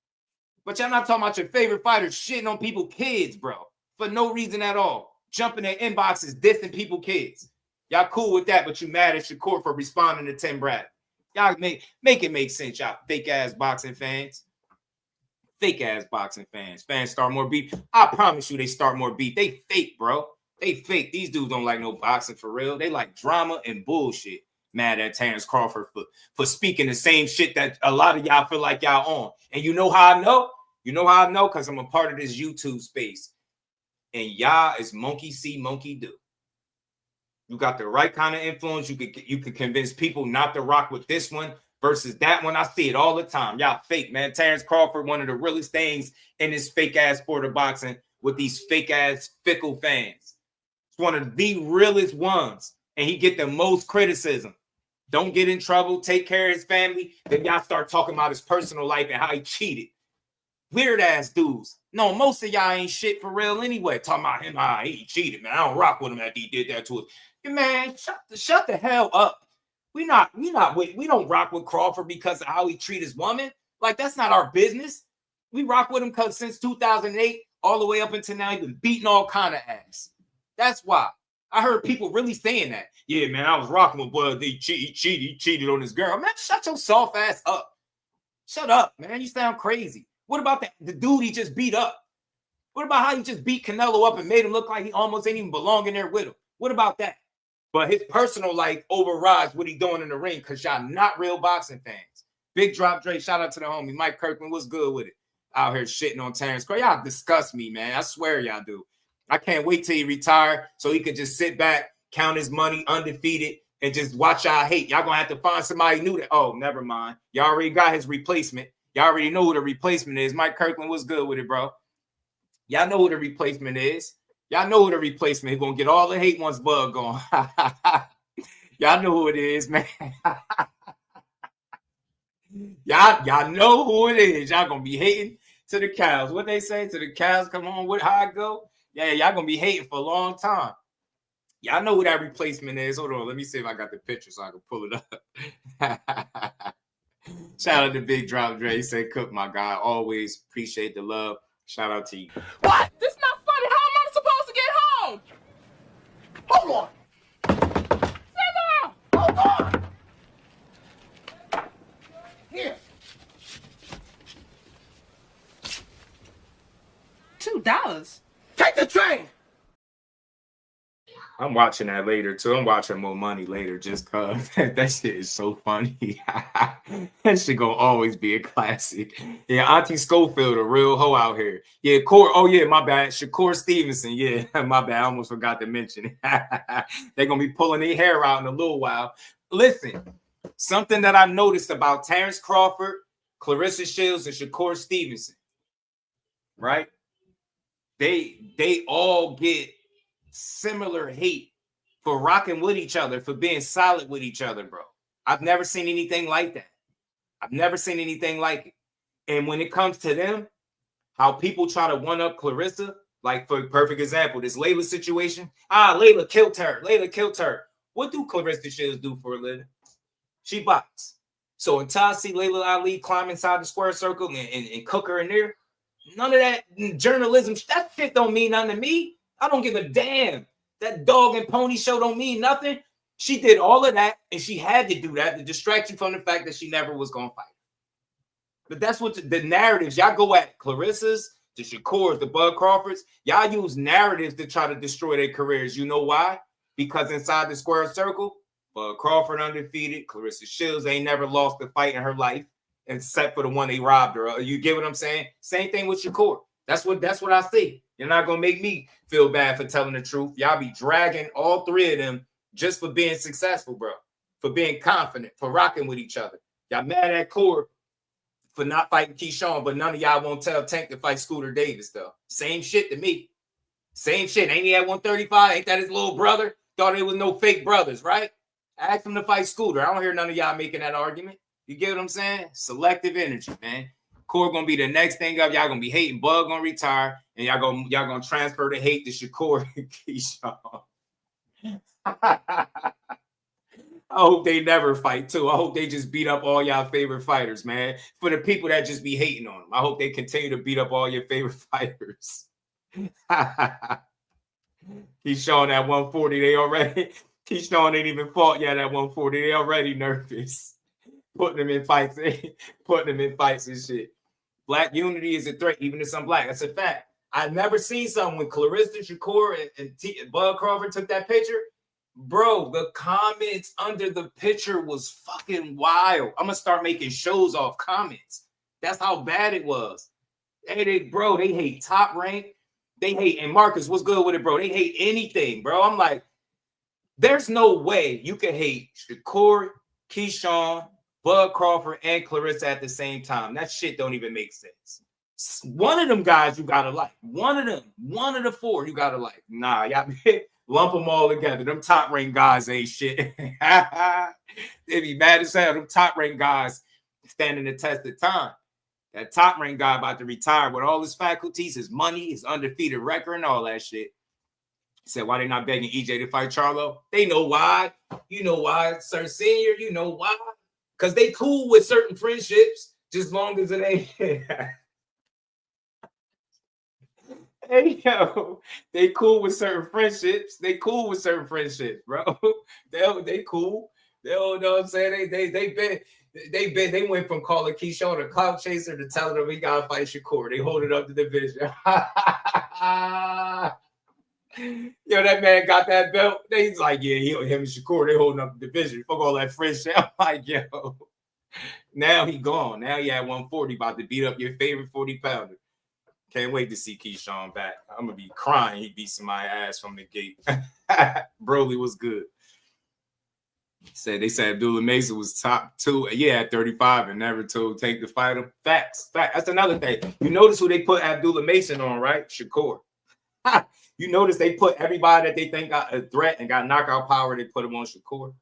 But y'all not talking about your favorite fighters shitting on people, kids, bro. For no reason at all. Jumping in inboxes, dissing people, kids. Y'all cool with that, but you mad at Shakur for responding to Tim Bradley. Y'all make it make sense, y'all fake-ass boxing fans. Fake-ass boxing fans. Fans start more beef. I promise you they start more beef. They fake, bro. They fake. These dudes don't like no boxing for real. They like drama and bullshit. Mad at Terence Crawford for speaking the same shit that a lot of y'all feel like y'all on. And you know how I know? You know how I know? Because I'm a part of this YouTube space. And y'all is monkey see, monkey do. You got the right kind of influence. You could convince people not to rock with this one, versus that one. I see it all the time. Y'all fake, man. Terence Crawford, one of the realest things in this fake-ass sport of boxing with these fake-ass fickle fans. It's one of the realest ones, and he get the most criticism. Don't get in trouble, take care of his family. Then y'all start talking about his personal life and how he cheated. Weird-ass dudes. No, most of y'all ain't shit for real anyway. Talking about him, he cheated, man. I don't rock with him after he did that to us. Man, shut the hell up. We don't rock with Crawford because of how he treat his woman. Like, that's not our business. We rock with him because since 2008, all the way up until now, he's been beating all kind of ass. That's why. I heard people really saying that. Yeah, man, I was rocking with Bud. He cheated on his girl. Man, shut your soft ass up. Shut up, man. You sound crazy. What about the dude he just beat up? What about how he just beat Canelo up and made him look like he almost ain't even belonging there with him? What about that? But his personal life overrides what he doing in the ring because y'all not real boxing fans. Big drop, Dre. Shout out to the homie. Mike Kirkman, what's good with it? Out here shitting on Terence Crawford. Y'all disgust me, man. I swear y'all do. I can't wait till he retire so he can just sit back, count his money, undefeated, and just watch y'all hate. Y'all gonna have to find somebody new that. Oh, never mind. Y'all already got his replacement. Y'all already know who the replacement is. Mike Kirkland, what's good with it, bro? Y'all know who the replacement is. Y'all know who the replacement is. Gonna get all the hate once Bug gone. Y'all know who it is, man. Y'all know who it is. Y'all gonna be hating to the cows. What they say to the cows? Come on, what how I go? Yeah, y'all gonna be hating for a long time. Y'all know who that replacement is. Hold on, let me see if I got the picture so I can pull it up. Shout out to Big Drop Dre. He said, "Cook, my guy. Always appreciate the love. Shout out to you." What? This not funny. How am I supposed to get home? Hold on. Hold on. Here. $2. Take the train. I'm watching that later too. I'm watching More Money later just cause that shit is so funny. That shit gonna always be a classic. Yeah, Auntie Schofield, a real hoe out here. Yeah, oh yeah, my bad. Shakur Stevenson. Yeah, my bad. I almost forgot to mention it. They're gonna be pulling their hair out in a little while. Listen, something that I noticed about Terence Crawford, Clarissa Shields, and Shakur Stevenson, right? They all get similar hate for rocking with each other, for being solid with each other, bro. I've never seen anything like that. I've never seen anything like it. And when it comes to them, how people try to one-up Clarissa, like for perfect example, this Laila situation. Laila killed her. Laila killed her. What do Clarissa Shields do for a living? She boxes. So until I see Laila Ali climb inside the square circle and cook her in there, none of that journalism, that shit don't mean nothing to me. I don't give a damn. That dog and pony show don't mean nothing. She did all of that, and she had to do that to distract you from the fact that she never was going to fight. But that's what the narratives, y'all go at Clarissa's, the Shakur's, the Bud Crawfords. Y'all use narratives to try to destroy their careers. You know why? Because inside the square circle, Bud Crawford undefeated. Clarissa Shields ain't never lost a fight in her life, except for the one they robbed her. You get what I'm saying? Same thing with Shakur. That's what I see. You're not gonna make me feel bad for telling the truth. Y'all be dragging all three of them just for being successful, bro. For being confident, for rocking with each other. Y'all mad at Core for not fighting Keyshawn, but none of y'all won't tell Tank to fight Scooter Davis, though. Same shit to me. Same shit. Ain't he at 135? Ain't that his little brother? Thought it was no fake brothers, right? Ask him to fight Scooter. I don't hear none of y'all making that argument. You get what I'm saying? Selective energy, man. Core gonna be the next thing up. Y'all gonna be hating. Bug gonna retire, and y'all gonna transfer the hate to Shakur and Keyshawn. I hope they never fight too. I hope they just beat up all y'all favorite fighters, man. For the people that just be hating on them, I hope they continue to beat up all your favorite fighters. Keyshawn at 140, Keyshawn ain't even fought yet at 140. They already nervous. Putting them in fights and shit. Black unity is a threat, even if I'm black. That's a fact. I've never seen something when Clarissa, Shakur, and Bud Crawford took that picture. Bro, the comments under the picture was fucking wild. I'm going to start making shows off comments. That's how bad it was. They hate Top Rank. They hate, and Marcus, what's good with it, bro? They hate anything, bro. I'm like, there's no way you can hate Shakur, Keyshawn, Bud Crawford and Clarissa at the same time. That shit don't even make sense. One of them guys you gotta like. One of the four you gotta like. Nah, y'all lump them all together. Them top rank guys ain't shit. They be mad as hell. Them top rank guys standing the test of time. That top rank guy about to retire with all his faculties, his money, his undefeated record, and all that shit. Said, why they not begging EJ to fight Charlo? They know why. You know why, Sir Senior. You know why. Because they cool with certain friendships, just long as it ain't. Hey, yo, they cool with certain friendships. They cool with certain friendships, bro. They cool. They don't know what I'm saying. They went from calling Keyshawn a clout chaser to telling him he gotta fight Shakur. They hold it up the division. Yo, that man got that belt. He's like, yeah, him and Shakur, they holding up the division. Fuck all that friendship. I'm like, yo. Now he gone. Now he at 140, about to beat up your favorite 40-pounder. Can't wait to see Keyshawn back. I'm gonna be crying. He beat somebody's ass from the gate. Broly was good. They said Abdullah Mason was top 2. Yeah, at 35 and never told Tank to fight him. Facts. That's another thing. You notice who they put Abdullah Mason on, right? Shakur. You notice they put everybody that they think got a threat and got knockout power, they put him on Shakur.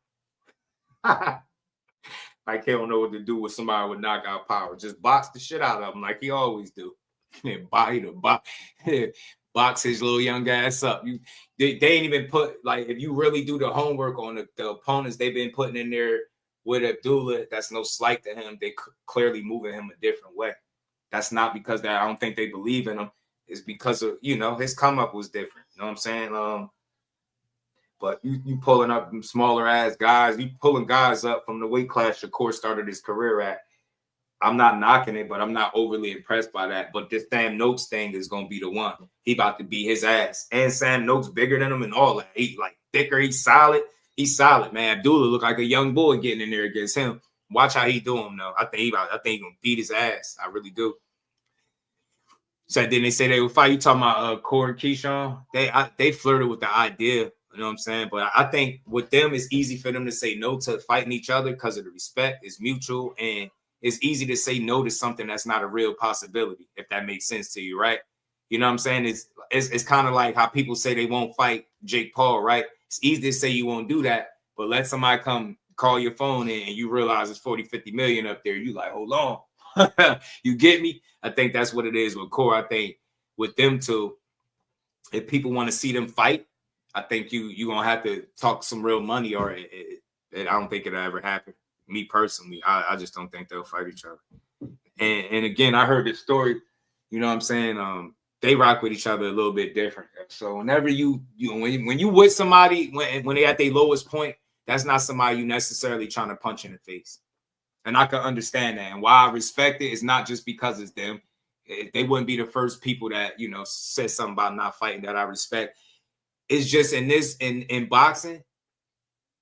Like he don't know what to do with somebody with knockout power. Just box the shit out of him like he always do. Box his little young ass up. They ain't even put, like, if you really do the homework on the opponents they've been putting in there with Abdullah, that's no slight to him. They clearly moving him a different way. That's not because that I don't think they believe in him. It's because of, his come up was different. You know what I'm saying? But you pulling up them smaller ass guys, you pulling guys up from the weight class Shakur started his career at. I'm not knocking it, but I'm not overly impressed by that. But this Sam Noakes thing is gonna be the one. He about to beat his ass. And Sam Noakes bigger than him and all that. He like thicker, he's solid. He's solid, man. Abdullah look like a young boy getting in there against him. Watch how he do him though. I think he gonna beat his ass. I really do. So then they say they would fight. You talking about Core and Keyshawn? They flirted with the idea, you know what I'm saying? But I think with them, it's easy for them to say no to fighting each other because of the respect. It's mutual, and it's easy to say no to something that's not a real possibility, if that makes sense to you, right? You know what I'm saying? It's kind of like how people say they won't fight Jake Paul, right? It's easy to say you won't do that, but let somebody come call your phone and you realize it's 40, 50 million up there. You like, hold on. You get me? I think that's what it is with Core. I think with them two, if people want to see them fight, I think you're going to have to talk some real money, or I don't think it'll ever happen. Me personally, I just don't think they'll fight each other. And again, I heard this story, you know what I'm saying? They rock with each other a little bit different. So whenever when you with somebody, when they at their lowest point, that's not somebody you necessarily trying to punch in the face. And I can understand that. And why I respect it is not just because it's them. They wouldn't be the first people that, said something about not fighting that I respect. It's just in boxing,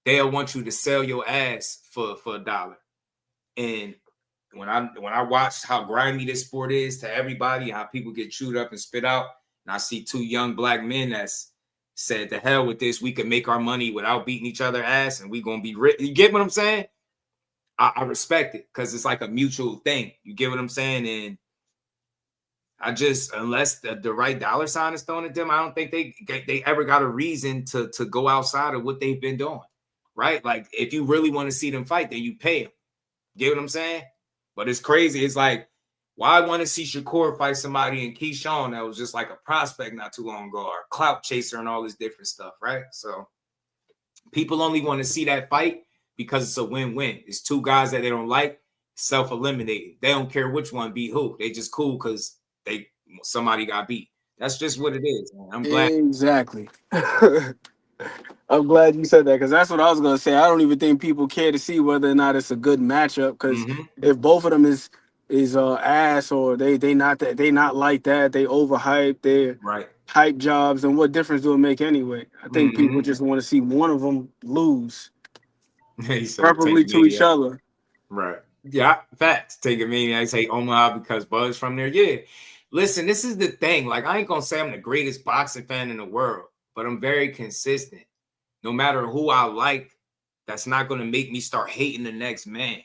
they'll want you to sell your ass for $1. And when I watch how grimy this sport is to everybody, how people get chewed up and spit out, and I see two young black men that's said, the hell with this, we can make our money without beating each other ass, and we gonna be rich. You get what I'm saying? I respect it because it's like a mutual thing. You get what I'm saying? And I just, unless the right dollar sign is thrown at them, I don't think they ever got a reason to go outside of what they've been doing, right? Like, if you really want to see them fight, then you pay them. Get what I'm saying? But it's crazy. It's like, why want to see Shakur fight somebody in Keyshawn that was just like a prospect not too long ago, or a clout chaser and all this different stuff, right? So people only want to see that fight because it's a win-win. It's two guys that they don't like, self-eliminating. They don't care which one beat who. They just cool because somebody got beat. That's just what it is, man. I'm glad. Exactly. I'm glad you said that, because that's what I was going to say. I don't even think people care to see whether or not it's a good matchup, because if both of them is ass, or they not like that, they overhyped, they're hype jobs, and what difference do it make anyway? I think people just want to see one of them lose. Preferably to each other. Right. Yeah, facts. Take a meeting. I say Omaha because Buzz from there. Yeah. Listen, this is the thing. Like, I ain't gonna say I'm the greatest boxing fan in the world, but I'm very consistent. No matter who I like, that's not gonna make me start hating the next man.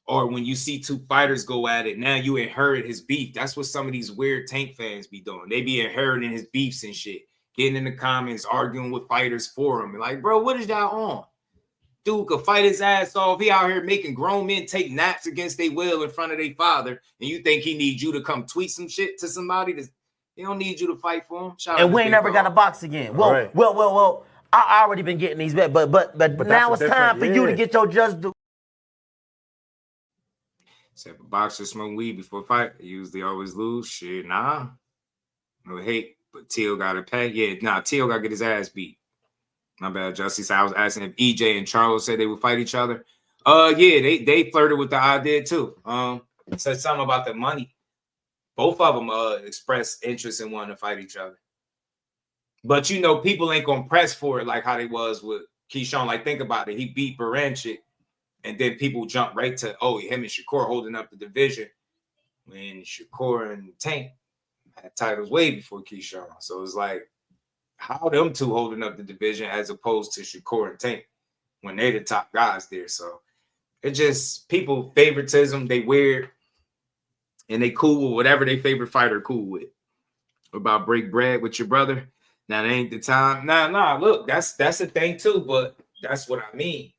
or when you see two fighters go at it, now you inherit his beef. That's what some of these weird Tank fans be doing. They be inheriting his beefs and shit, getting in the comments, arguing with fighters for him. And like, bro, what is y'all on? Dude could fight his ass off. He out here making grown men take naps against their will in front of their father, and you think he needs you to come tweet some shit to somebody? He don't need you to fight for him. And we ain't never got to box again. Well. I already been getting these bets, but now it's time for you to get your just due. So if a boxer smoke weed before a fight, they usually always lose. Shit, nah. No hate, but Teal got to pay. Yeah, nah, Teal got to get his ass beat. My bad, Justice. I was asking if EJ and Charles said they would fight each other. Yeah, they flirted with the idea too. Said something about the money. Both of them expressed interest in wanting to fight each other. But you know, people ain't gonna press for it like how they was with Keyshawn. Like, think about it. He beat Baranchik, and then people jump right to, oh, him and Shakur holding up the division when Shakur and Tank had titles way before Keyshawn. So it's like, how them two holding up the division as opposed to Shakur and Tank when they the top guys there. So it just people favoritism, they weird, and they cool with whatever their favorite fighter cool with. About break bread with your brother. Now that ain't the time. Nah. Look, that's a thing too, but that's what I mean.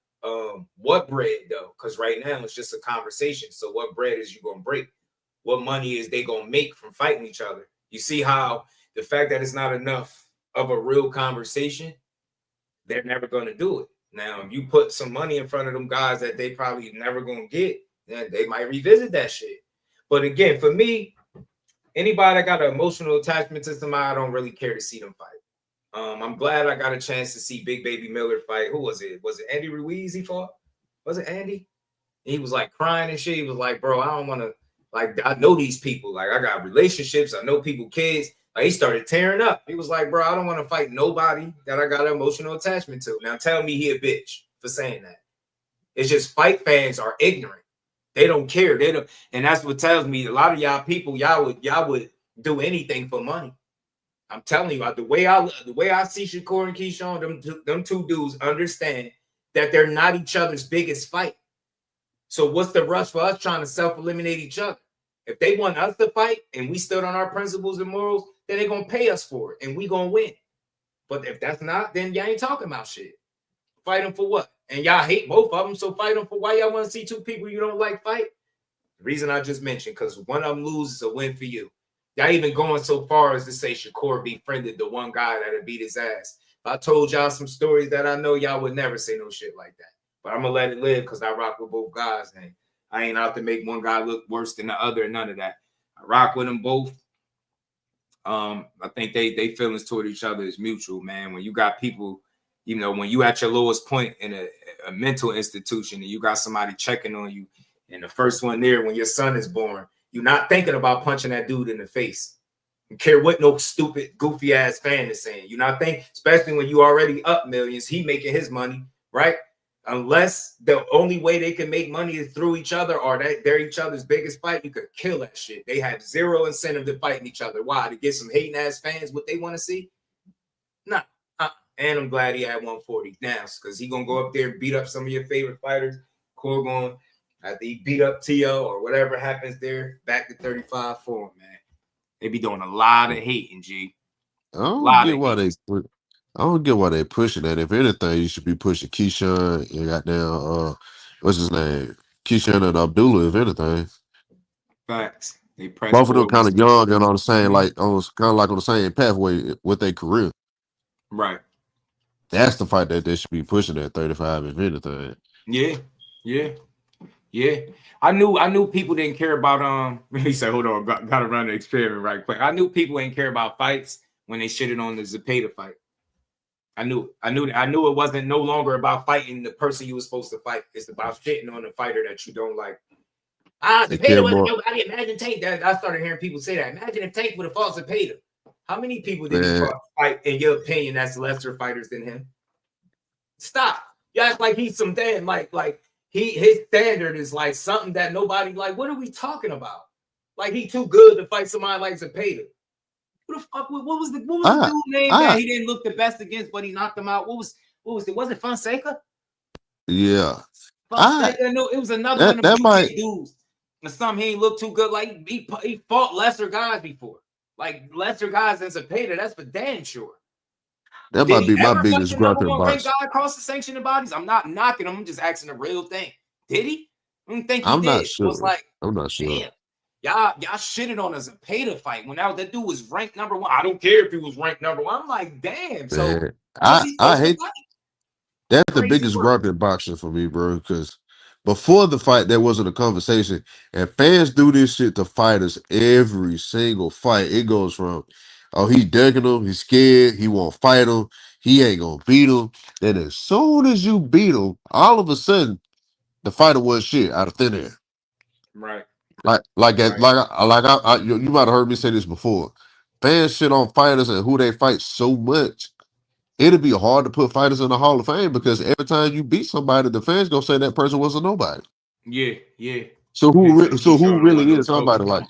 What bread though? Because right now it's just a conversation. So what bread is you gonna break? What money is they gonna make from fighting each other? You see how the fact that it's not enough of a real conversation, they're never gonna do it. Now, if you put some money in front of them guys that they probably never gonna get, then they might revisit that shit. But again, for me, anybody that got an emotional attachment to somebody, I don't really care to see them fight. I'm glad I got a chance to see Big Baby Miller fight. Who was it? Was it Andy Ruiz he fought? Was it Andy? He was like crying and shit. He was like, bro, I don't want to, like, I know these people. Like, I got relationships. I know people, kids. Like, he started tearing up. He was like, bro, I don't want to fight nobody that I got an emotional attachment to. Now tell me he a bitch for saying that. It's just fight fans are ignorant. They don't care. They don't, and that's what tells me a lot of y'all people, y'all would do anything for money. I'm telling you, the way I see Shakur and Keyshawn, them two dudes understand that they're not each other's biggest fight. So what's the rush for us trying to self-eliminate each other? If they want us to fight and we stood on our principles and morals, then they're gonna pay us for it and we gonna win. But if that's not, then y'all ain't talking about shit. Fight them for what? And y'all hate both of them, so fight them for why y'all want to see two people you don't like fight? The reason I just mentioned, because one of them loses a win for you. Y'all even going so far as to say Shakur befriended the one guy that had beat his ass. If I told y'all some stories that I know, y'all would never say no shit like that. But I'm going to let it live because I rock with both guys. And I ain't out to make one guy look worse than the other, none of that. I rock with them both. I think they feelings toward each other is mutual, man. When you got people, you know, when you at your lowest point in a mental institution and you got somebody checking on you, and the first one there when your son is born, you're not thinking about punching that dude in the face. You don't care what no stupid, goofy ass fan is saying. You're not thinking, especially when you already up millions, he making his money, right? Unless the only way they can make money is through each other or that they're each other's biggest fight, you could kill that shit. They have zero incentive to fighting each other. Why? To get some hating ass fans what they want to see? No. And I'm glad he had 140 now because he gonna go up there and beat up some of your favorite fighters. Core going after he beat up T.O. or whatever happens there, back to 35 for him, man. They be doing a lot of hating, G. I don't get why they pushing that. If anything, you should be pushing Keyshawn and goddamn what's his name? Keyshawn and Abdullah, if anything. Facts. They press both of them kind of young and on the same, like on the same pathway with their career. Right. That's the fight that they should be pushing at 35, if anything. Yeah. I knew people didn't care about he said, hold on, gotta run the experiment right quick. I knew people ain't care about fights when they shitted on the Zepeda fight. I knew it wasn't no longer about fighting the person you were supposed to fight. It's about shitting on the fighter that you don't like. Zepeda wasn't nobody. Imagine Tank. I started hearing people say that. Imagine if Tank would have fought Zepeda. How many people did he fight, in your opinion, that's lesser fighters than him? Stop. You act like he's some damn like his standard is like something that nobody like. What are we talking about? Like he too good to fight somebody like Zepeda. Who the fuck? What was the dude name that he didn't look the best against, but he knocked him out? What was it? Was it Fonseca? Yeah. It was another one of them UK dudes. And some he ain't look too good. Like he fought lesser guys before. Like lesser guys than Zepeda. That's for damn sure. That might be my biggest gripe in #1 ranked boxing. guy across the sanctioned bodies? I'm not knocking him. I'm just asking a real thing. Did he? I don't think he I'm did. not sure. It was like, I'm not sure. damn. Y'all shitted on a Zepeda fight when that dude was ranked #1. I don't care if he was ranked #1. I'm like, damn. So Man, I hate that's the biggest gripe in boxing for me, bro. Because before the fight, there wasn't a conversation, and fans do this shit to fighters every single fight. It goes from, oh, he's ducking him, he's scared, he won't fight him, he ain't gonna beat him. Then as soon as you beat him, all of a sudden, the fighter was shit out of thin air. Right. You might have heard me say this before. Fans shit on fighters and who they fight so much. It'll be hard to put fighters in the Hall of Fame because every time you beat somebody, the fans gonna say that person was a nobody. Yeah. So who really is somebody like?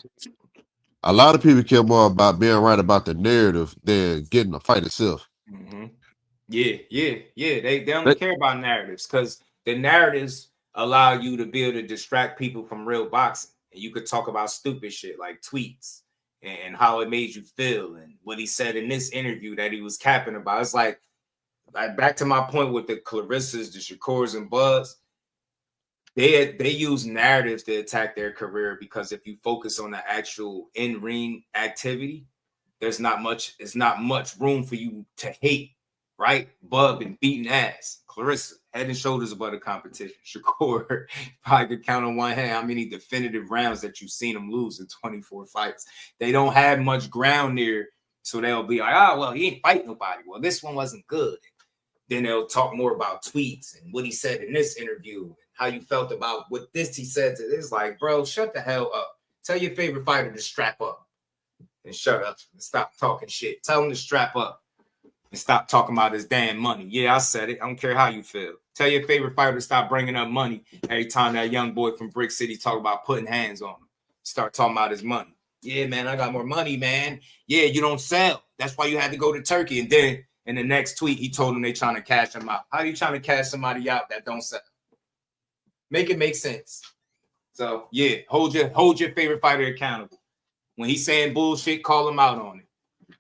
A lot of people care more about being right about the narrative than getting the fight itself. Mm-hmm. Yeah. They don't care about narratives because the narratives allow you to be able to distract people from real boxing. And you could talk about stupid shit like tweets and how it made you feel and what he said in this interview that he was capping about. It's like back to my point with the Clarissas, the Shakurs and Buds. They use narratives to attack their career because if you focus on the actual in-ring activity, it's not much room for you to hate, right? Bub and beating ass. Clarissa, head and shoulders above the competition. Shakur, probably could count on one hand how many definitive rounds that you've seen him lose in 24 fights. They don't have much ground there, so they'll be like, well, he ain't fight nobody. Well, this one wasn't good. Then they'll talk more about tweets and what he said in this interview, how you felt about what he said to this. Like, bro, shut the hell up. Tell your favorite fighter to strap up and shut up and stop talking shit. Tell him to strap up and stop talking about his damn money. Yeah, I said it. I don't care how you feel. Tell your favorite fighter to stop bringing up money every time that young boy from Brick City talk about putting hands on him. Start talking about his money. Yeah, man, I got more money, man. Yeah, you don't sell. That's why you had to go to Turkey. And then in the next tweet, he told him they trying to cash him out. How are you trying to cash somebody out that don't sell? Make it make sense. So, yeah, hold your favorite fighter accountable. When he's saying bullshit, call him out on it.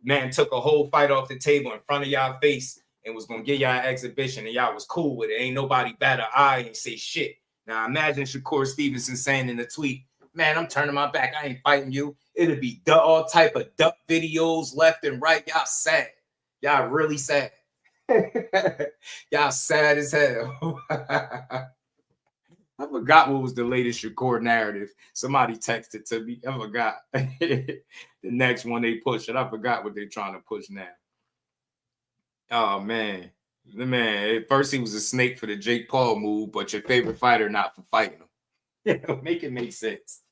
Man took a whole fight off the table in front of y'all face and was going to give y'all an exhibition, and y'all was cool with it. Ain't nobody bat an eye and say shit. Now, imagine Shakur Stevenson saying in the tweet, man, I'm turning my back. I ain't fighting you. It'll be all type of duck videos left and right. Y'all sad. Y'all really sad. Y'all sad as hell. I forgot what was the latest Shakur narrative. Somebody texted to me. I forgot. The next one they push it. I forgot what they're trying to push now. Oh, man. At first he was a snake for the Jake Paul move, but your favorite fighter not for fighting him. Make it make sense.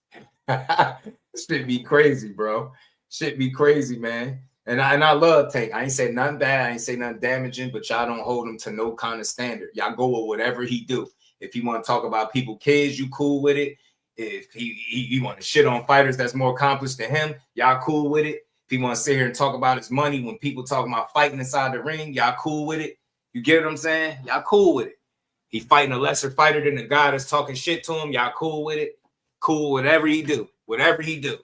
Shit be crazy, bro. Shit be crazy, man. And I love Tank. I ain't say nothing bad. I ain't say nothing damaging, but y'all don't hold him to no kind of standard. Y'all go with whatever he do. If you want to talk about people, kids, you cool with it. If he want to shit on fighters that's more accomplished than him, y'all cool with it. If he want to sit here and talk about his money when people talk about fighting inside the ring, y'all cool with it. You get what I'm saying? Y'all cool with it. He fighting a lesser fighter than the guy that's talking shit to him. Y'all cool with it. Cool, whatever he do. Whatever he do.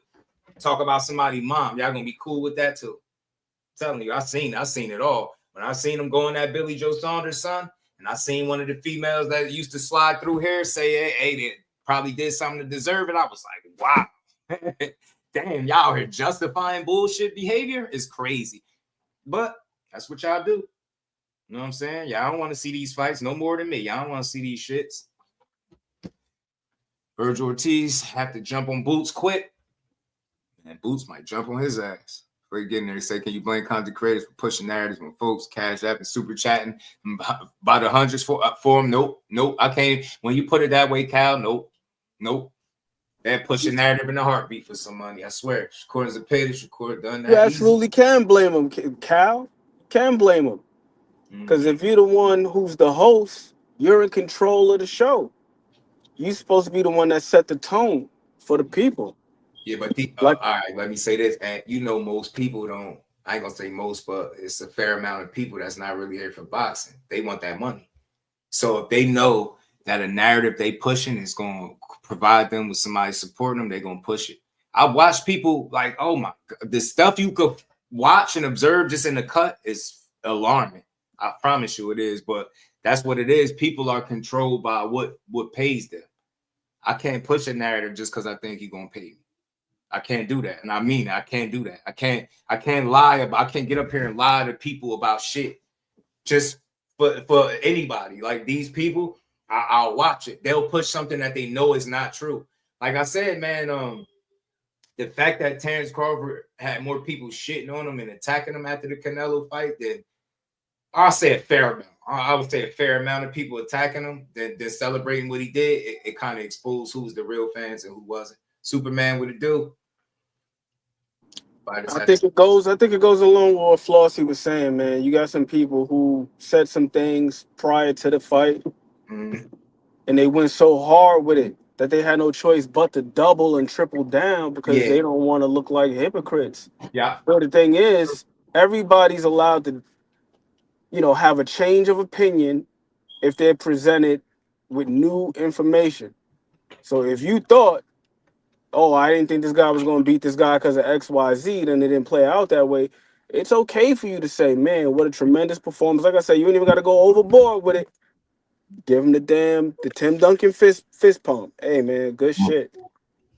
Talk about somebody's mom. Y'all gonna be cool with that too. I'm telling you, I seen it all. When I seen him going at Billy Joe Saunders' son, and I seen one of the females that used to slide through here say, hey, they probably did something to deserve it. I was like, wow. Damn, y'all here justifying bullshit behavior is crazy. But that's what y'all do. You know what I'm saying? Y'all don't want to see these fights no more than me. Y'all don't want to see these shits. Virgil Ortiz have to jump on Boots quick. And Boots might jump on his ass. Before you get in there, say, can you blame content creators for pushing narratives when folks cash app and super chatting by the hundreds for them? Nope, I can't. When you put it that way, Cal, nope. They're pushing narrative in the heartbeat for some money. I swear. Shakur Zepeda, Shakur done that. You absolutely can blame him, Cal. Can blame him. Because if you're the one who's the host, you're in control of the show. You're supposed to be the one that set the tone for the people. Yeah, but all right, let me say this. And you know, most people don't, I ain't gonna say most, but it's a fair amount of people that's not really here for boxing. They want that money. So if they know that a narrative they pushing is going to provide them with somebody supporting them, they're going to push it. I watch people like, oh my God, the stuff you could watch and observe just in the cut is alarming. I promise you it is, but that's what it is. People are controlled by what pays them. I can't push a narrative just because I think you're going to pay me. I can't do that. And I mean, I can't do that. I can't lie about, I can't get up here and lie to people about shit just for anybody. Like these people, I'll watch it. They'll push something that they know is not true. Like I said, man, the fact that Terence Crawford had more people shitting on him and attacking him after the Canelo fight than I'll say a fair amount. I would say a fair amount of people attacking him that celebrating what he did. It kind of exposed who's the real fans and who wasn't. Superman would it do? I think it goes along with what Flossie was saying, man. You got some people who said some things prior to the fight, and they went so hard with it that they had no choice but to double and triple down because they don't want to look like hypocrites. Yeah. But the thing is, everybody's allowed to, have a change of opinion if they're presented with new information. So if you thought, oh, I didn't think this guy was going to beat this guy because of X, Y, Z, then it didn't play out that way. It's okay for you to say, man, what a tremendous performance. Like I said, you ain't even got to go overboard with it. Give him the Tim Duncan fist pump. Hey, man, good shit.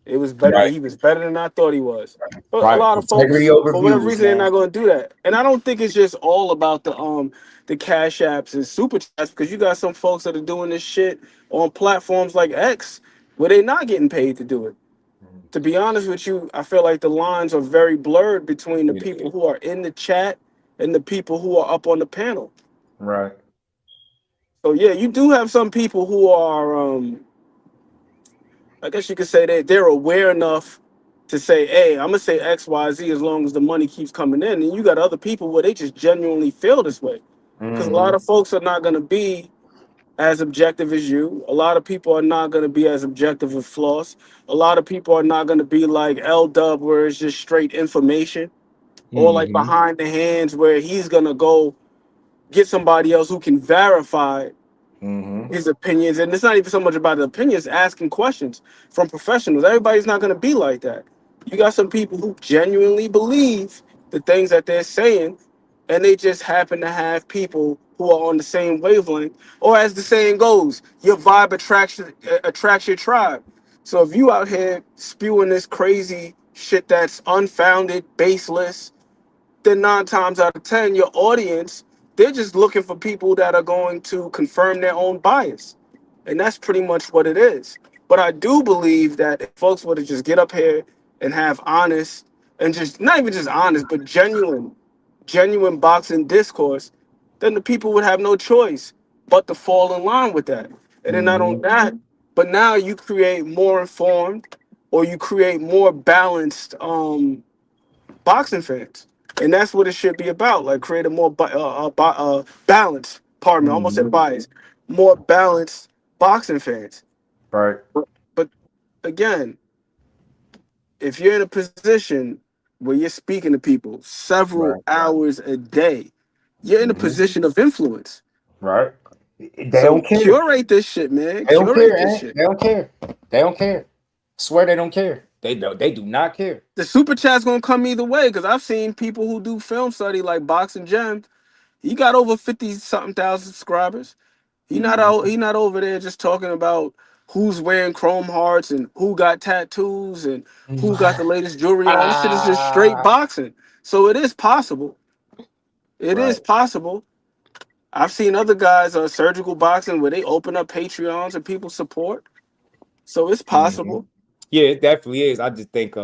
It was better. Right. He was better than I thought he was. But Right. a lot of folks, Integrity over for whatever views, reason, they're man. not going to do that. And I don't think it's just all about the cash apps and super chats, because you got some folks that are doing this shit on platforms like X where they're not getting paid to do it. To be honest with you, I feel like the lines are very blurred between the people who are in the chat and the people who are up on the panel. Right. So yeah, you do have some people who are, I guess you could say they're aware enough to say, hey, I'm gonna say X, Y, Z as long as the money keeps coming in. And you got other people where they just genuinely feel this way. Because a lot of folks are not gonna be as objective as you. A lot of people are not going to be as objective as Floss. A lot of people are not going to be like L-Dub, where it's just straight information, or like behind the hands where he's going to go get somebody else who can verify his opinions. And it's not even so much about the opinions, asking questions from professionals. Everybody's not going to be like that. You got some people who genuinely believe the things that they're saying, and they just happen to have people who are on the same wavelength, or as the saying goes, your vibe attracts your tribe. So if you out here spewing this crazy shit that's unfounded, baseless, then 9 times out of 10, your audience, they're just looking for people that are going to confirm their own bias. And that's pretty much what it is. But I do believe that if folks were to just get up here and have honest, and just not even just honest, but genuine boxing discourse, then the people would have no choice but to fall in line with that. And then not only that, but now you create more informed, or you create more balanced boxing fans. And that's what it should be about, like create a more balanced, pardon me, I almost said bias, more balanced boxing fans. Right. But again, if you're in a position where you're speaking to people several hours a day, you're in a position of influence. Right. They So don't care. curate this shit, man. They don't Curate care, this man. shit. They don't care. They don't care. Swear they don't care. They do not care. The super chat's gonna come either way, because I've seen people who do film study like Boxing Gems. He got over 50-something thousand subscribers. He not over there just talking about who's wearing chrome hearts and who got tattoos and who got the latest jewelry on. This shit is just straight boxing. So it is possible. It is possible. I've seen other guys on surgical boxing where they open up Patreons and people support. So it's possible. Yeah, it definitely is. I just think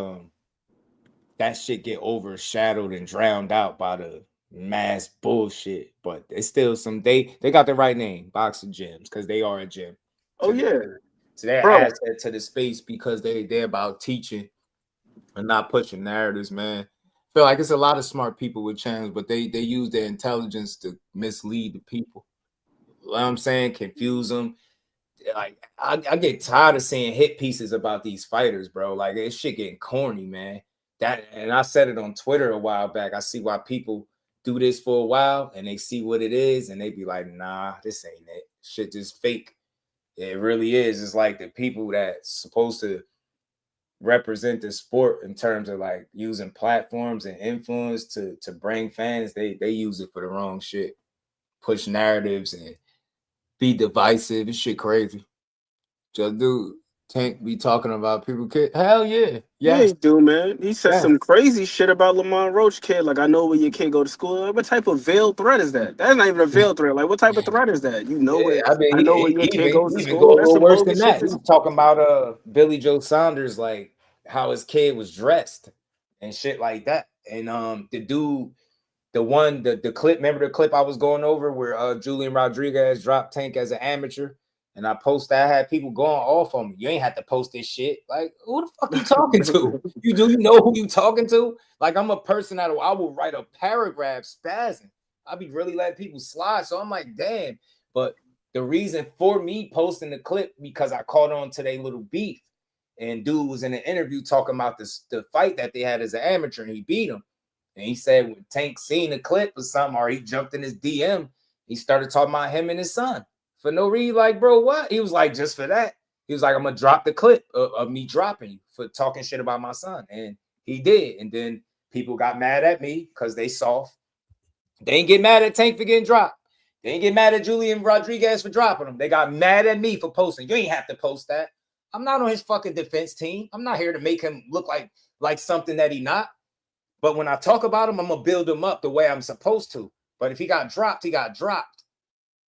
that shit get overshadowed and drowned out by the mass bullshit. But it's still they got the right name, Boxing Gyms, because they are a gym. Oh yeah. So they're an asset to the space because they're about teaching and not pushing narratives, man. I feel like it's a lot of smart people with channels, but they use their intelligence to mislead the people. You know what I'm saying? Confuse them. Like I get tired of seeing hit pieces about these fighters, bro. Like this shit getting corny, man. And I said it on Twitter a while back. I see why people do this for a while and they see what it is and they be like, nah, this ain't it. Shit just fake. It really is. It's like the people that's supposed to represent the sport in terms of like using platforms and influence to bring fans, they use it for the wrong shit. Push narratives and be divisive. This shit crazy. Just dude, Tank be talking about people kid. Hell yeah. Yeah, Yes. he do, man. He said Yes. some crazy shit about Lamont Roach, kid. Like, I know where your kid go to school. What type of veiled threat is that? That's not even a veiled threat. Like, what type of threat is that? You know where? I know where your kid goes to even school. go a That's little some worse bogus than shit. that. He's talking about Billy Joe Saunders, like how his kid was dressed and shit like that. And the dude, the clip, remember the clip I was going over where Julian Rodriguez dropped Tank as an amateur, and I posted, I had people going off on me. You ain't have to post this shit. Like, who the fuck you talking to? You know who you talking to? Like, I'm a person I will write a paragraph spazzing. I'll be really letting people slide. So I'm like, damn. But the reason for me posting the clip, because I caught on to their little beef. And dude was in an interview talking about the fight that they had as an amateur, and he beat him. And he said when Tank seen the clip or something, or he jumped in his DM, he started talking about him and his son. For no reason, like, bro, what? He was like, just for that. He was like, I'm gonna drop the clip of me dropping you for talking shit about my son. And he did. And then people got mad at me because they soft. They ain't get mad at Tank for getting dropped. They ain't get mad at Julian Rodriguez for dropping him. They got mad at me for posting. You ain't have to post that. I'm not on his fucking defense team. I'm not here to make him look like something that he not. But when I talk about him, I'm gonna build him up the way I'm supposed to. But if he got dropped, he got dropped.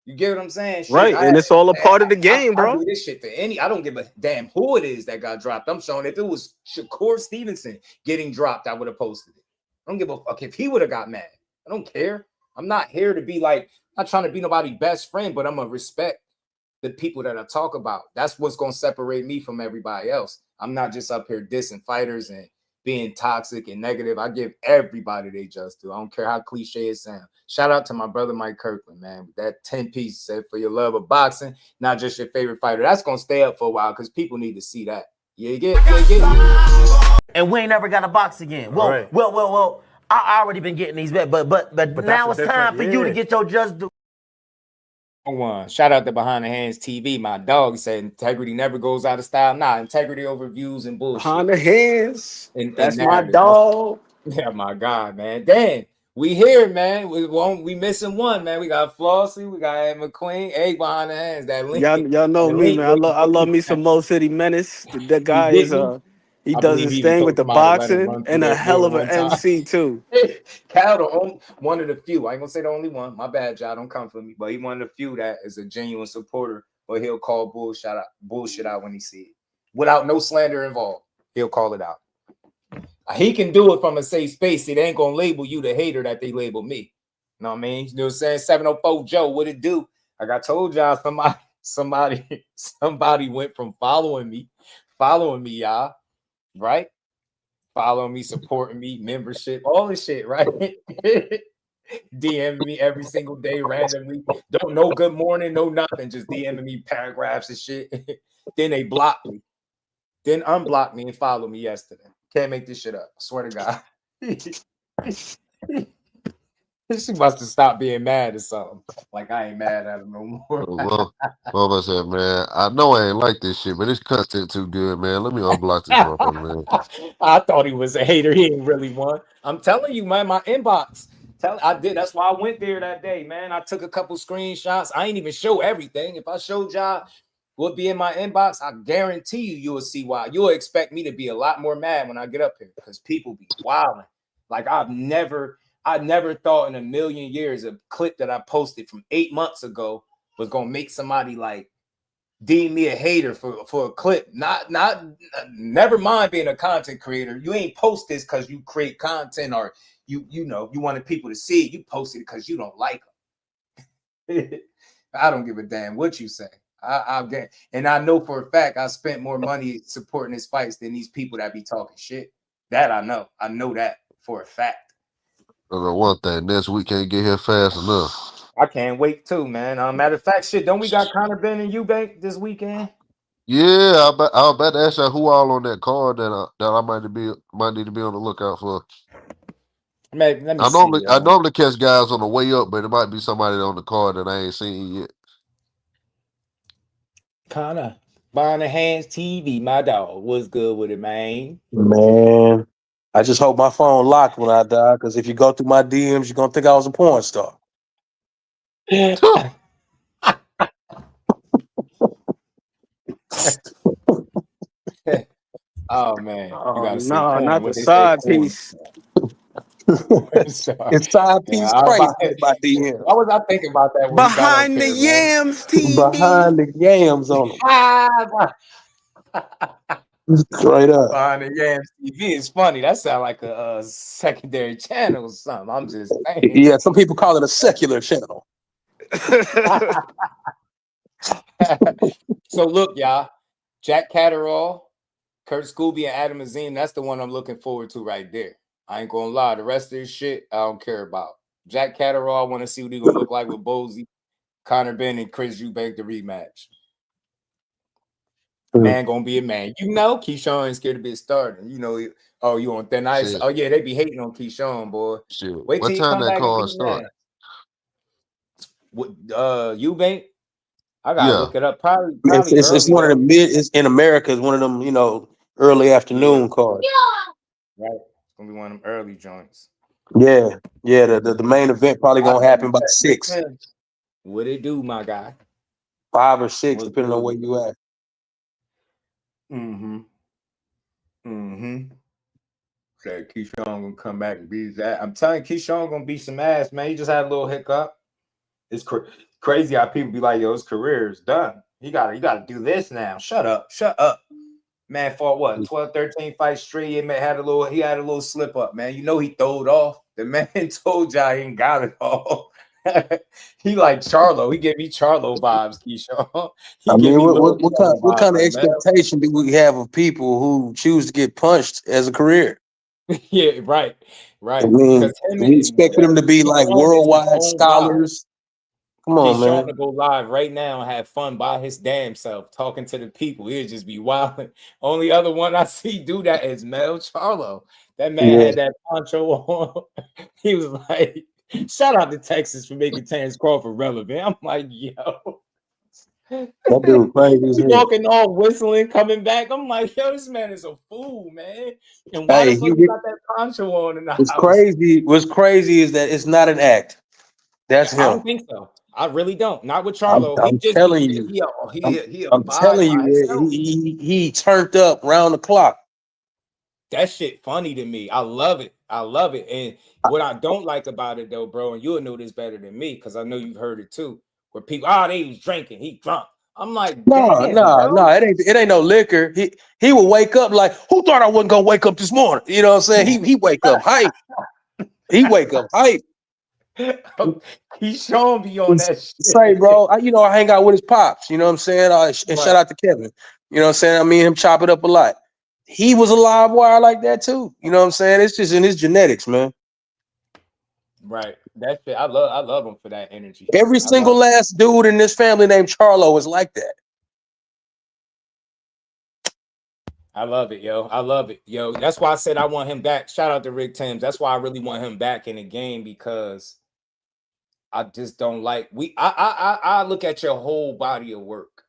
You get what I'm saying? Shit, Right, and it's all a part of the game, bro. I do this shit for any. I don't give a damn who it is that got dropped. I'm showing if it was Shakur Stevenson getting dropped, I would have posted it. I don't give a fuck if he would have got mad. I don't care. I'm not here to be like, I'm not trying to be nobody's best friend, but I'm gonna respect the people that I talk about. That's what's gonna separate me from everybody else. I'm not just up here dissing fighters and being toxic and negative. I give everybody they just do. I don't care how cliche it sounds. Shout out to my brother Mike Kirkland, man. That 10-piece said for your love of boxing, not just your favorite fighter. That's gonna stay up for a while because people need to see that. You get. And we ain't never got to box again. Well, right. well. I already been getting these bet, but now it's time for you to get your just do. One. Shout out to Behind the Hands TV. My dog said integrity never goes out of style. Nah, integrity over views and bullshit. Behind the Hands. That's my narrative. dog. Yeah, my God, man. Damn, we here, man. We missing one, man. We got Flossie, we got Ed McQueen, Egg Behind the Hands. That link. Y'all know me, man. I love me some Mo City Menace. That guy is he does his thing with the boxing and a hell of an MC too. Cal, one of the few. I ain't gonna say the only one. My bad, y'all. Don't come for me. But he one of the few that is a genuine supporter. But he'll call bullshit out when he see it, without no slander involved. He'll call it out. He can do it from a safe space. It ain't gonna label you the hater that they label me. You know what I mean? You know what I'm saying? 704 Joe, what it do? Like I told y'all, somebody went from following me, y'all, right? Following me, supporting me, membership, all this shit, right? DMing me every single day randomly. Don't know good morning, no nothing, just DMing me paragraphs and shit. Then they blocked me. Then unblocked me and followed me yesterday. Can't make this shit up. I swear to God. She must have stopped being mad or something. Like I ain't mad at him no more. Well, I said, man, I know I ain't like this shit, but this content too good, man. Let me unblock this motherfucker, man. I thought he was a hater. He ain't really one. I'm telling you, man, my inbox. I did. That's why I went there that day, man. I took a couple screenshots. I ain't even show everything. If I showed y'all what be in my inbox, I guarantee you will see why. You'll expect me to be a lot more mad when I get up here because people be wilding. Like I never thought in a million years a clip that I posted from 8 months ago was gonna make somebody like deem me a hater for a clip. Never mind being a content creator. You ain't post this because you create content or you know you wanted people to see it. You posted it because you don't like them. I don't give a damn what you say. I'll get, and I know for a fact I spent more money supporting his fights than these people that be talking shit. That I know. I know that for a fact. One thing, next week can't get here fast enough. I can't wait too, man. Matter of fact, shit, don't we got Conor Ben and Eubank this weekend? Yeah, I was about to ask you who all on that card that I might need to be on the lookout for. Let me I see. normally catch guys on the way up, but it might be somebody on the card that I ain't seen yet. Kinda. Behind Hands TV, my dog. What's good with it, man? Man, I just hope my phone locked when I die, because if you go through my DMs, you're gonna think I was a porn star. Oh man, you gotta say no, porn. not What the they say side porn. piece. It's side Yeah, piece I was crazy about, in my DM. why was I thinking about that when he got up Behind the here, man? Yams TV. Behind the yams on them. Straight up. Behind the Yams TV is funny. That sounds like a secondary channel or something. I'm just saying. Yeah, some people call it a secular channel. So look, y'all, Jack Catterall, Kurt Scooby, and Adam Azim, that's the one I'm looking forward to right there. I ain't gonna lie. The rest of this shit, I don't care about. Jack Catterall, I want to see what he's gonna look like with Bosey, Connor Ben, and Chris Eubank, the rematch. Man gonna be a man. You know, Keyshawn ain't scared to be a starter. You know, oh, you on thin ice? Shit. Oh yeah, they be hating on Keyshawn, boy. Shit. Wait What till he time come that back and card beat start? man. What Eubank? I gotta Yeah. look it up. Probably It's early, one of though. the mid. It's in America. It's one of them, early afternoon cards. Right, it's gonna be one of them early joints. Yeah. The main event probably gonna happen by 6. What it do, my guy? 5 or 6, depending on where you at. Said Keyshawn gonna come back and beat that. I'm telling you, Keyshawn gonna beat some ass, man. He just had a little hiccup. It's crazy how people be like, yo, his career is done. You gotta do this now. Shut up. Man, fought what? 12, 13 fights straight. He had a little slip up, man. You know he throwed off. The man told y'all he ain't got it all. He like Charlo. He gave me Charlo vibes, Keyshawn. I mean, what kind of expectation do we have of people who choose to get punched as a career? Yeah, right. I mean, we expect them to be like worldwide scholars. Come on, Keyshawn man. to go live right now and have fun by his damn self, talking to the people. He'll just be wild. Only other one I see do that is Mel Charlo. That man had that poncho on. He was like, shout out to Texas for making Terence Crawford relevant. I'm like, yo. That dude crazy as hell. Walking all whistling, coming back. I'm like, yo, this man is a fool, man. And why the fuck you got that poncho on in the house? What's crazy is that it's not an act. That's him. I don't think so. I really don't. Not with Charlo. I'm telling you. I'm telling you, he turned up round the clock. That shit funny to me. I love it. And what I don't like about it though, bro, and you'll know this better than me because I know you've heard it too. Where people, they was drinking, he drunk. I'm like, no, it ain't no liquor. He would wake up like, who thought I wasn't gonna wake up this morning? You know what I'm saying? He wake up hype. He wake up hype. He's showing me on that shit. Say, bro, I hang out with his pops. You know what I'm saying? And shout out to Kevin. You know what I'm saying? I mean, him chop it up a lot. He was a live wire like that too. You know what I'm saying? It's just in his genetics, man. Right. That's it. I love him for that energy. Every single last dude in this family named Charlo is like that. I love it, yo. I love it, yo. That's why I said I want him back. Shout out to Rick Timms. That's why I really want him back in the game because I just don't like I look at your whole body of work.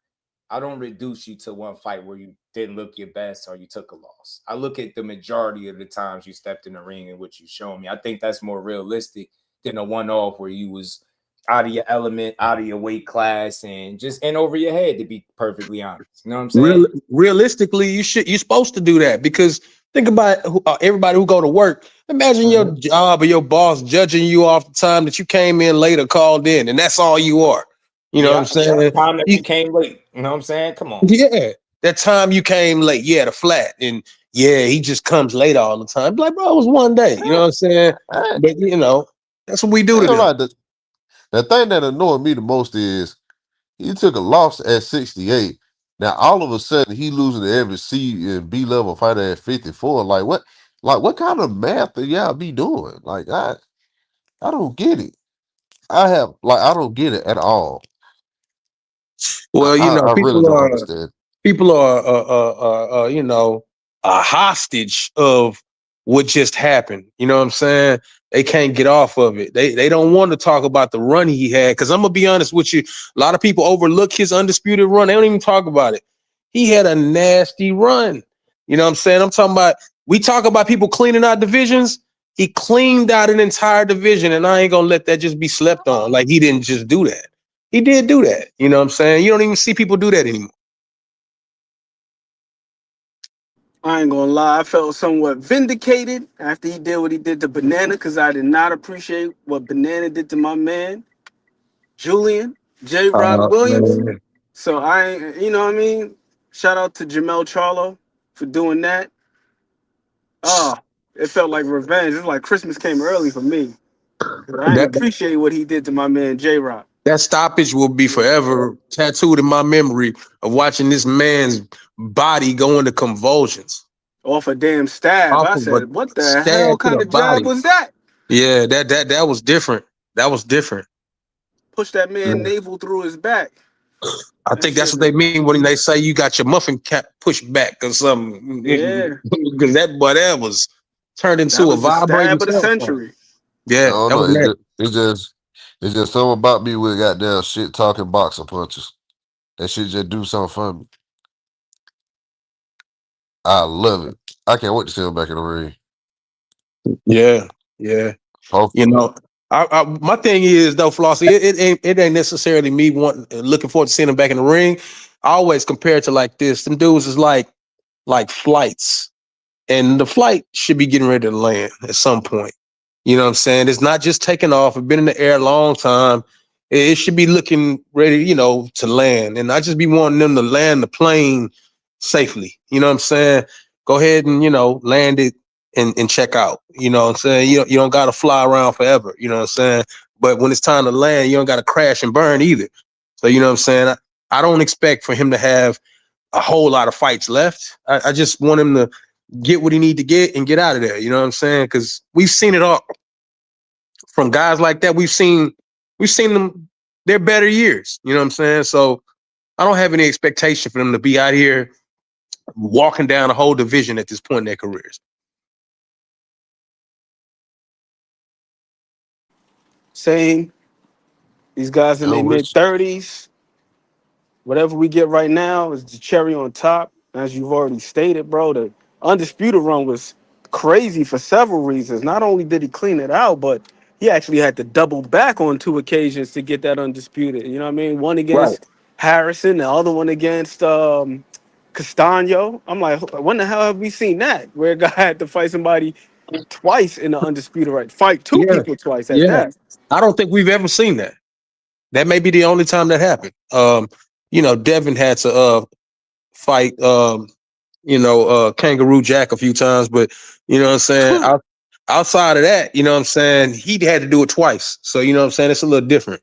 I don't reduce you to one fight where you didn't look your best or you took a loss. I look at the majority of the times you stepped in the ring and what you showed me. I think that's more realistic than a one-off where you was out of your element, out of your weight class, and just in over your head, to be perfectly honest. You know what I'm saying? Realistically, you're supposed to do that because think about everybody who go to work. Imagine your job or your boss judging you off the time that you came in late or called in, and that's all you are. You know what I'm saying? The time that you came late. You know what I'm saying? Come on. Yeah. That time you came late. Yeah, the flat. And yeah, he just comes late all the time. Like, bro, it was one day. You know what I'm saying? But that's what we do to them. The thing that annoyed me the most is he took a loss at 68. Now all of a sudden he losing to every C and B level fighter at 54. Like what kind of math are y'all be doing? Like I don't get it. I don't get it at all. Well, I really don't understand. People are a hostage of what just happened. You know what I'm saying? They can't get off of it. They don't want to talk about the run he had. Because I'm going to be honest with you, a lot of people overlook his undisputed run. They don't even talk about it. He had a nasty run. You know what I'm saying? I'm talking about, we talk about people cleaning out divisions. He cleaned out an entire division, and I ain't going to let that just be slept on. Like, he didn't just do that. He did do that. You know what I'm saying? You don't even see people do that anymore. I ain't gonna lie, I felt somewhat vindicated after he did what he did to Banana, because I did not appreciate what Banana did to my man, Julian J. Rod Williams. Man. So you know what I mean? Shout out to Jamel Charlo for doing that. Oh, it felt like revenge. It was like Christmas came early for me. I didn't appreciate what he did to my man, J. Rod. That stoppage will be forever tattooed in my memory of watching this man's body go into convulsions. Off a damn stab. I said, what the hell kind of job was that? Yeah, that was different. That was different. Push that man navel through his back. I think that's what they mean when they say you got your muffin cap pushed back or something. Yeah. Because that was turned into a vibrating stab of the century. Yeah. I don't know. It's just something about me with goddamn shit talking boxing punches. That shit just do something for me. I love it. I can't wait to see him back in the ring. Yeah. Hopefully. You know, my thing is though, Flossie, it ain't necessarily me looking forward to seeing him back in the ring. I always compare it to like this. Them dudes is like flights. And the flight should be getting ready to land at some point. You know what I'm saying? It's not just taking off. It's been in the air a long time. It should be looking ready, to land. And I just be wanting them to land the plane safely. You know what I'm saying? Go ahead and, land it and check out. You know what I'm saying? You don't got to fly around forever. You know what I'm saying? But when it's time to land, you don't got to crash and burn either. So, you know what I'm saying? I don't expect for him to have a whole lot of fights left. I just want him to get what he need to get and get out of there. You know what I'm saying? Because we've seen it all from guys like that. We've seen them their better years. You know what I'm saying? So I don't have any expectation for them to be out here walking down a whole division at this point in their careers. Same. These guys in their mid-30s. Whatever we get right now is the cherry on top. As you've already stated, bro, the undisputed run was crazy for several reasons. Not only did he clean it out, but he actually had to double back on 2 occasions to get that undisputed. You know what I mean? One against Harrison, the other one against Castano. I'm like, when the hell have we seen that? Where a guy had to fight somebody twice in the undisputed right? Fight 2 people twice at that. I don't think we've ever seen that. That may be the only time that happened. Devin had to fight Kangaroo Jack a few times, but you know what I'm saying? Outside of that, you know what I'm saying, he had to do it twice. So you know what I'm saying? It's a little different.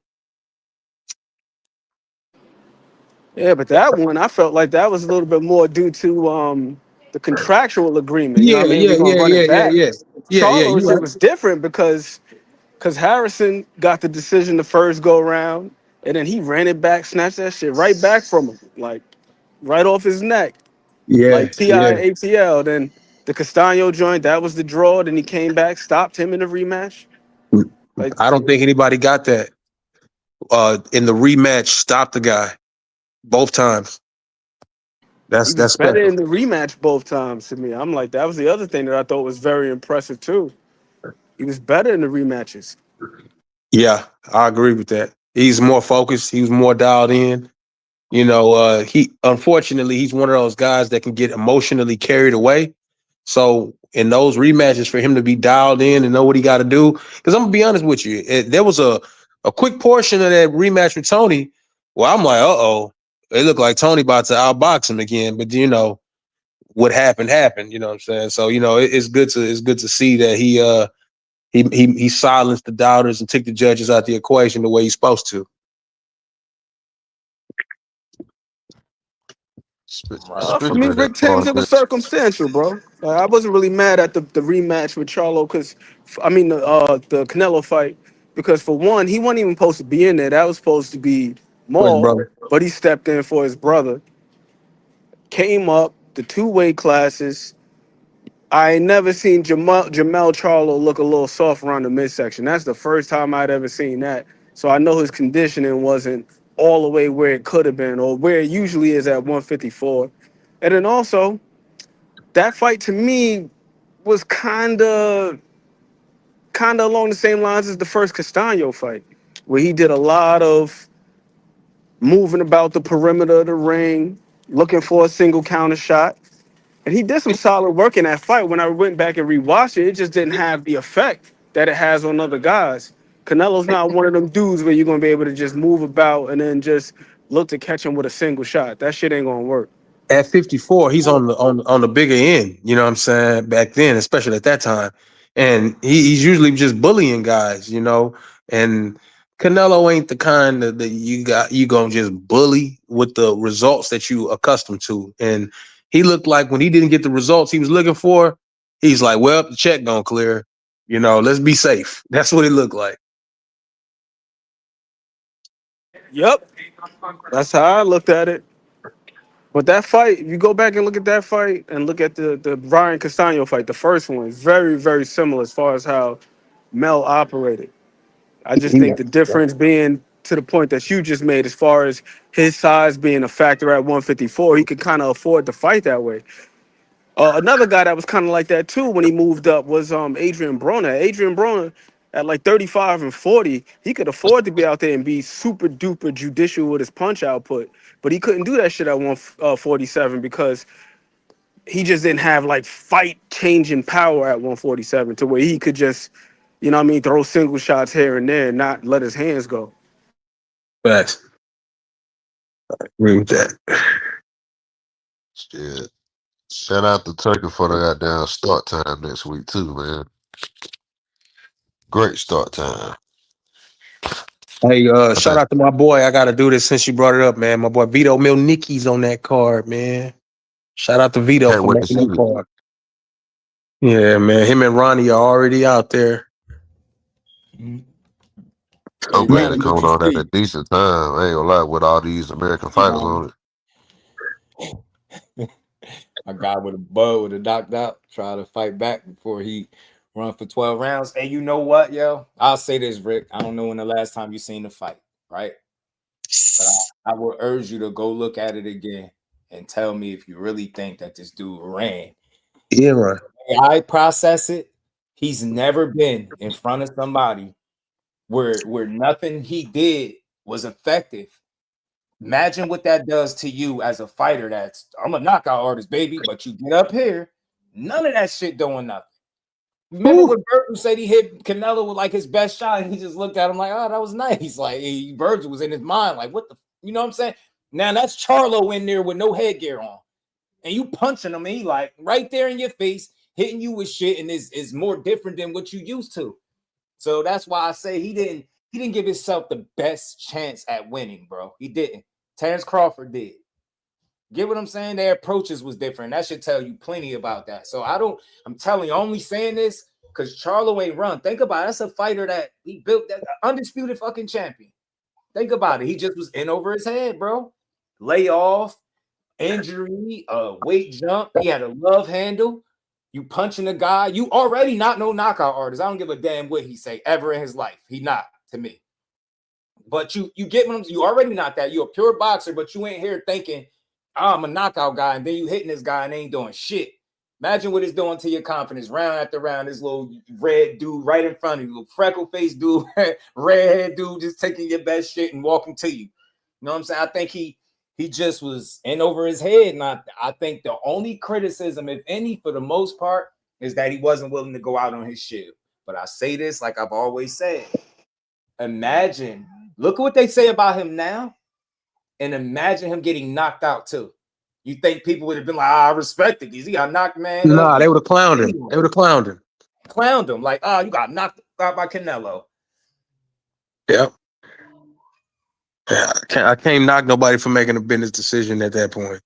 Yeah, but that one, I felt like that was a little bit more due to the contractual agreement. You know what I mean? We're gonna run it back. Charlo's, it was different because Harrison got the decision the first go around, and then he ran it back, snatched that shit right back from him, like right off his neck. Like TI ATL. Then the Castano joint, that was the draw. Then he came back, stopped him in the rematch. I don't think anybody got that. In the rematch, stopped the guy both times. That's better special. in the rematch both times to me. I'm like, that was the other thing that I thought was very impressive too. He was better in the rematches. Yeah, I agree with that. He's more focused. He was more dialed in. Unfortunately, he's one of those guys that can get emotionally carried away. So in those rematches, for him to be dialed in and know what he got to do, because I'm gonna be honest with you, there was a quick portion of that rematch with Tony where I'm like, it looked like Tony about to outbox him again. But what happened. You know what I'm saying? So it's good to see that he silenced the doubters and took the judges out the equation the way he's supposed to. For me, Rick Thames, it was circumstantial, bro. I wasn't really mad at the rematch with Charlo the Canelo fight, because for one, he wasn't even supposed to be in there. That was supposed to be Maul, but he stepped in for his brother. Came up the 2 weight classes. I ain't never seen Jamel Charlo look a little soft around the midsection. That's the first time I'd ever seen that. So I know his conditioning wasn't all the way where it could have been or where it usually is at 154. And then also, that fight to me was kind of along the same lines as the first Castaño fight, where he did a lot of moving about the perimeter of the ring, looking for a single counter shot. And he did some solid work in that fight. When I went back and rewatched it, it just didn't have the effect that it has on other guys. Canelo's not one of them dudes where you're going to be able to just move about and then just look to catch him with a single shot. That shit ain't going to work. At 54, he's on the bigger end, you know what I'm saying, back then, especially at that time. And he's usually just bullying guys, you know. And Canelo ain't the kind that you gonna just bully with the results that you accustomed to. And he looked like when he didn't get the results he was looking for, he's like, well, the check don't clear. You know, let's be safe. That's what it looked like. Yep. That's how I looked at it. But that fight, if you go back and look at that fight and look at the Ryan Castaño fight, the first one, very, very similar as far as how Mel operated. I just think the difference being to the point that you just made as far as his size being a factor at 154, he could kind of afford to fight that way. Another guy that was kind of like that too when he moved up was Adrian Broner. Adrian Broner at like 35 and 40, he could afford to be out there and be super duper judicial with his punch output, but he couldn't do that shit at 147 because he just didn't have like fight changing power at 147 to where he could just, you know what I mean, throw single shots here and there and not let his hands go. Facts. I agree with that. Shit. Shout out to Turkey for the goddamn start time next week too, man. Great start time. Hey, shout out to my boy. I gotta do this since you brought it up, man. My boy Vito Milnicki's on that card, man. Shout out to Vito for making that card. Yeah, man. Him and Ronnie are already out there. I'm glad it coming on at a decent time. I ain't gonna lie, with all these American fighters on it. A guy with a bud would have knocked out, try to fight back before he run for 12 rounds. And you know what, yo? I'll say this, Rick. I don't know when the last time you seen the fight, right? But I will urge you to go look at it again and tell me if you really think that this dude ran. Yeah, right. I process it. He's never been in front of somebody where nothing he did was effective. Imagine what that does to you as a fighter. I'm a knockout artist, baby, but you get up here, none of that shit doing nothing. Remember when Virgil said he hit Canelo with like his best shot, and he just looked at him like, oh, that was nice. Like Virgil was in his mind, like, what the, you know what I'm saying? Now that's Charlo in there with no headgear on, and you punching him, and he like right there in your face, hitting you with shit, and is more different than what you used to. So that's why I say he didn't give himself the best chance at winning, bro. He didn't. Terence Crawford did. Get what I'm saying? Their approaches was different. That should tell you plenty about that. So I'm telling you, only saying this because Charlo ain't run. Think about it. That's a fighter that he built, that undisputed fucking champion. Think about it. He just was in over his head, bro. Lay off, injury, weight jump. He had a love handle. You punching a guy. You already not no knockout artist. I don't give a damn what he say ever in his life. He not to me. But you get what you already not that. You're a pure boxer, but you ain't here thinking, oh, I'm a knockout guy, and then you hitting this guy and ain't doing shit. Imagine what it's doing to your confidence round after round. This little red dude right in front of you, little freckle-faced dude, red dude just taking your best shit and walking to you. You know what I'm saying? I think he just was in over his head. And I think the only criticism, if any, for the most part, is that he wasn't willing to go out on his shield. But I say this like I've always said. Imagine, look at what they say about him now, and imagine him getting knocked out too. You think people would have been like, I respect it because he got knocked, man? Nah, they would have clowned him. They would have clowned him. Clowned him like, you got knocked out by Canelo. Yep. Yeah, I can't knock nobody for making a business decision at that point.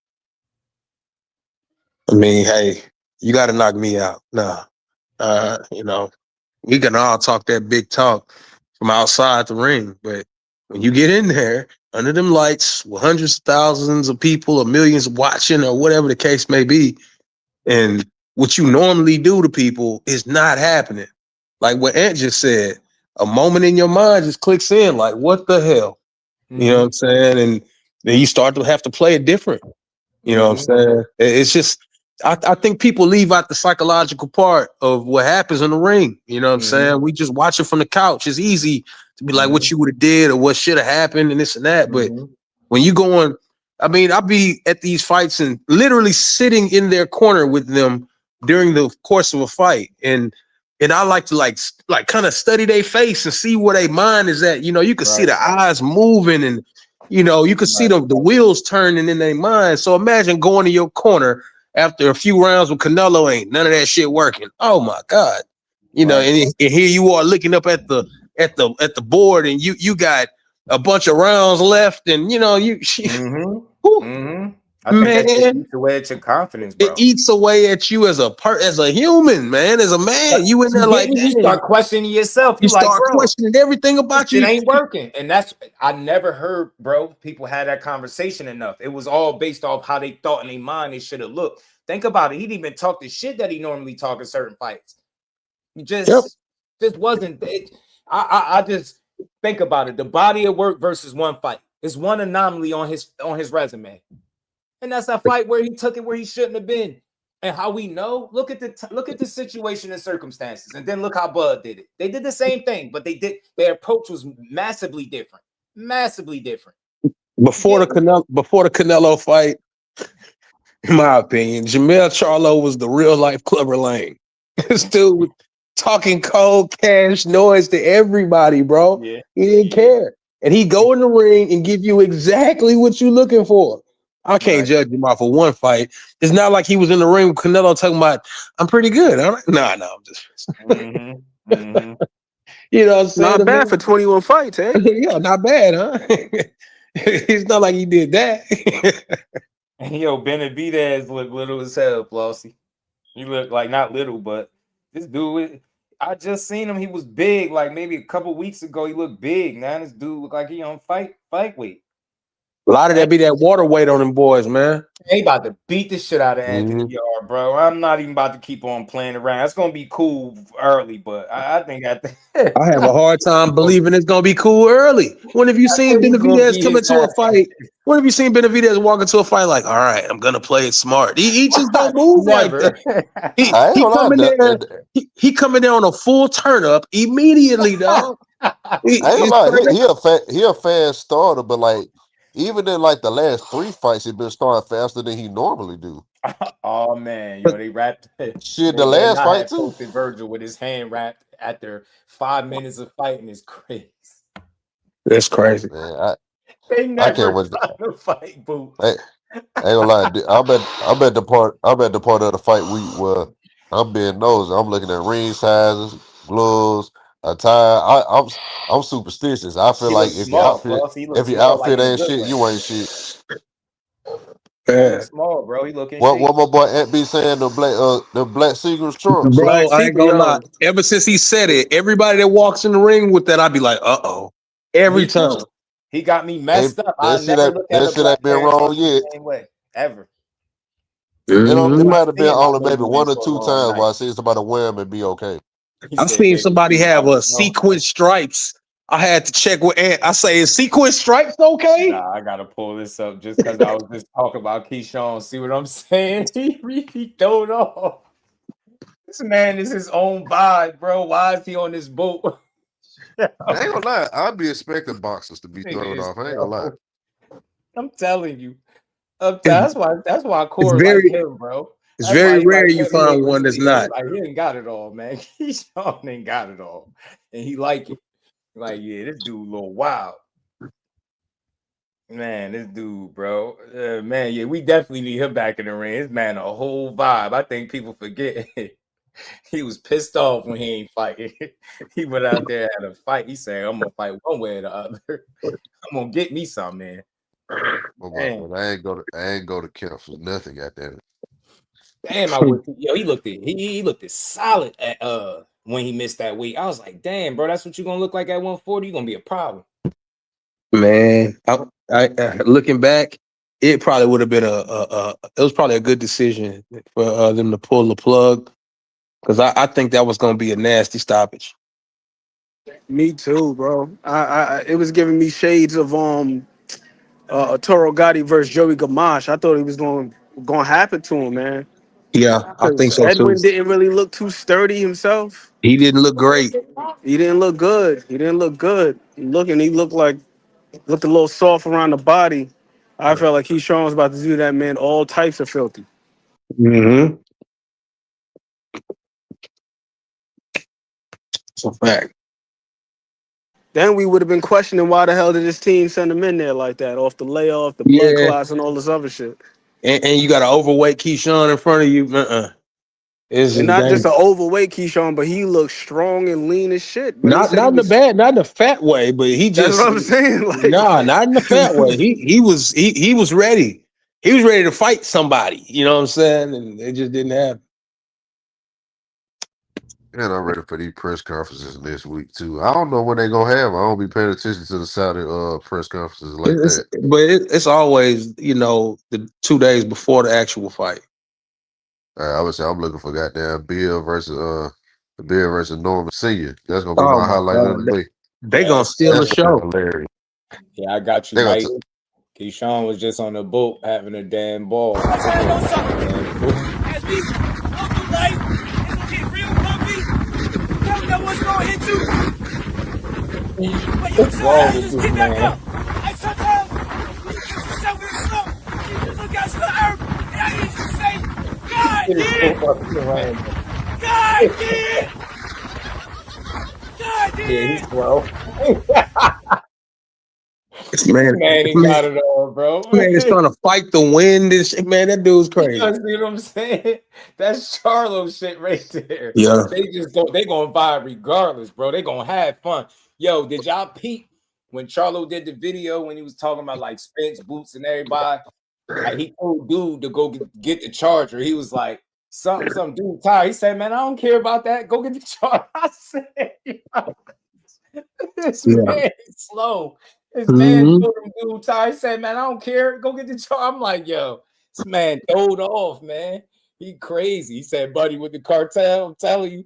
I mean, hey, you got to knock me out. Nah, you know, we can all talk that big talk from outside the ring, but when you get in there under them lights with hundreds of thousands of people or millions watching or whatever the case may be, and what you normally do to people is not happening. Like what Ant just said, a moment in your mind just clicks in like, what the hell? You know what I'm saying? And then you start to have to play it different. You know what I'm saying? It's just, I think people leave out the psychological part of what happens in the ring. You know what I'm saying? We just watch it from the couch. It's easy to be like what you would have did or what should have happened and this and that. But when you go on, I mean, I'll be at these fights and literally sitting in their corner with them during the course of a fight. And I like to like kind of study their face and see where their mind is at. You know, you can see the eyes moving and, you know, you can see the wheels turning in their mind. So imagine going to your corner after a few rounds with Canelo, ain't none of that shit working. Oh my God. You know, and here you are looking up at the board and you got a bunch of rounds left and, you know, I think that shit eats away at your confidence, bro. It eats away at you as a human, man, as a man. You in there like you start questioning yourself. You like, start bro, questioning everything about you. It ain't working. And that's, I never heard, bro, people had that conversation enough. It was all based off how they thought in their mind they should have looked. Think about it. He didn't even talk the shit that he normally talk in certain fights. He just wasn't. I just think about it. The body of work versus one fight is one anomaly on his resume. And that's a fight where he took it where he shouldn't have been. And how we know, look at the situation and circumstances, and then look how Bud did it. They did the same thing, but their approach was massively different. Massively different. Before the Canelo fight, in my opinion, Jamel Charlo was the real life Clubber Lang. This dude was talking cold cash noise to everybody, bro. Yeah. He didn't care. And he'd go in the ring and give you exactly what you're looking for. I can't judge him off of one fight. It's not like he was in the ring with Canelo talking about, I'm pretty good. I'm just you know what I'm saying? Not bad for 21 fights, eh? Yeah, not bad, huh? It's not like he did that. And yo, Benavidez look little as hell, Flossy. He looked like not little, but this dude, I just seen him. He was big, like maybe a couple weeks ago. He looked big. Now this dude look like he on fight weight. A lot of that be that water weight on them boys, man. They about to beat the shit out of Anthony Yard, bro. I'm not even about to keep on playing around. It's gonna be cool early, but I think I have a hard time believing it's gonna be cool early. When have you seen Benavidez come into a fight? When have you seen Benavidez walk into a fight like, all right, I'm gonna play it smart? He just don't move like that. He coming there on a full turn up immediately, dog. I ain't lie. He a fast starter, but like even in like the last 3 fights, he been starting faster than he normally do. Oh man, yo, they wrapped shit. The last fight too. Posted Virgil with his hand wrapped after 5 minutes of fighting is crazy. That's crazy. Man, they never I can't wait to fight, boo. I ain't gonna lie. I'm at the part of the fight week where I'm being nosy. I'm looking at ring sizes, gloves, attire. I'm superstitious. I feel like if your outfit ain't shit, you ain't shit. Yeah. Small, bro. He looking. What my boy Ant be saying? The black Seagram trunks. Bro, I ain't gonna lie. Ever since he said it, everybody that walks in the ring with that, I'd be like, every time. He got me messed up. That shit ain't been wrong yet. Same way ever. It might have been only maybe 1 or 2 times where I seen somebody wear them and be okay. I've seen somebody have a sequin stripes. I had to check with Ant. I say, is sequin stripes okay? Nah, I gotta pull this up just because I was just talking about Keyshawn. See what I'm saying? He really throwed off. This man is his own vibe, bro. Why is he on this boat? I ain't gonna lie. I'd be expecting boxers to be thrown off. I ain't gonna lie. I'm telling you. That's why Corey like him, bro. It's very rare you find one that's not. Like, he ain't got it all, man. Keyshawn ain't got it all. And he like it. Like, yeah, this dude a little wild. Man, this dude, bro. Man, yeah, we definitely need him back in the ring. This man a whole vibe. I think people forget. He was pissed off when he ain't fighting. He went out there and had a fight. He said, I'm gonna fight one way or the other. I'm gonna get me some, man. Well, I ain't go to camp for nothing out there. Damn, he looked at solid at when he missed that weight. I was like, damn, bro, that's what you're gonna look like at 140. You're gonna be a problem. Man, I looking back, it probably would have been it was probably a good decision for them to pull the plug, because I think that was going to be a nasty stoppage. Me too, bro. It was giving me shades of Toro Gotti versus Joey Gamache. I thought it was going to happen to him, man. Yeah, I think so too. Edwin didn't really look too sturdy himself. He didn't look great. He didn't look good. He looked a little soft around the body. I felt like Keyshawn was about to do that man all types of filthy. Mm-hmm. It's a fact. Then we would have been questioning why the hell did this team send him in there like that, off the layoff, the blood clots, and all this other shit. And you got an overweight Keyshawn in front of you. And not just an overweight Keyshawn, but he looks strong and lean as shit. But not in the fat way, but he just. That's what I'm saying. Like, not in the fat way. He was ready. He was ready to fight somebody. You know what I'm saying? And it just didn't happen. And I'm ready for these press conferences this week too. I don't know when they're gonna have. I don't be paying attention to the Saudi press conferences like that. But it's always, the 2 days before the actual fight. I would say I'm looking for goddamn Bill versus Norman Senior. That's gonna be my highlight of the week. They gonna steal the show. Hilarious. Yeah, I got you right. Keyshawn was just on the boat having a damn ball. As we go through life, it's gonna get real bumpy. You don't know what's gonna hit you. But you try to just get back up. And sometimes when you catch yourself in the slump, you look out to the earth, and I need you to say, God did! God did! God did! Yeah, he's slow. Man, he got it all, bro. Man is trying to fight the wind and shit. Man, that dude's crazy. You see what I'm saying? That's Charlo shit right there. Yeah. They gonna vibe regardless, bro. They gonna have fun. Yo, did y'all peep when Charlo did the video when he was talking about like Spence, Boots, and everybody? Like, he told dude to go get the charger. He was like, some dude tired. He said, man, I don't care about that. Go get the charger. I said, this man is slow. This man told him dude tired. He said, man, I don't care. Go get the charger. I'm like, yo, this man throwed off, man. He crazy. He said, buddy, with the cartel, I'm telling you,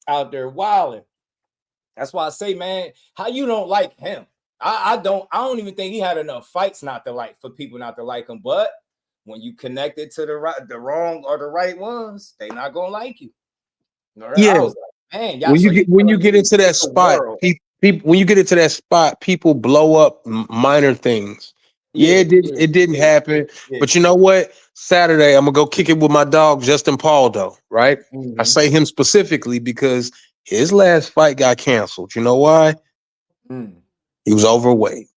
out there wilding. That's why I say, man, how you don't like him? I don't even think he had enough fights not to like, for people not to like him. But when you connect it to the wrong or the right ones, they not gonna like you. Yeah. I was like, man, when you get into that spot, when you get into that spot, people blow up minor things. It didn't happen. Yeah. But you know what? Saturday, I'm gonna go kick it with my dog Justin Paldo, right? I say him specifically because his last fight got canceled. You know why? He was overweight.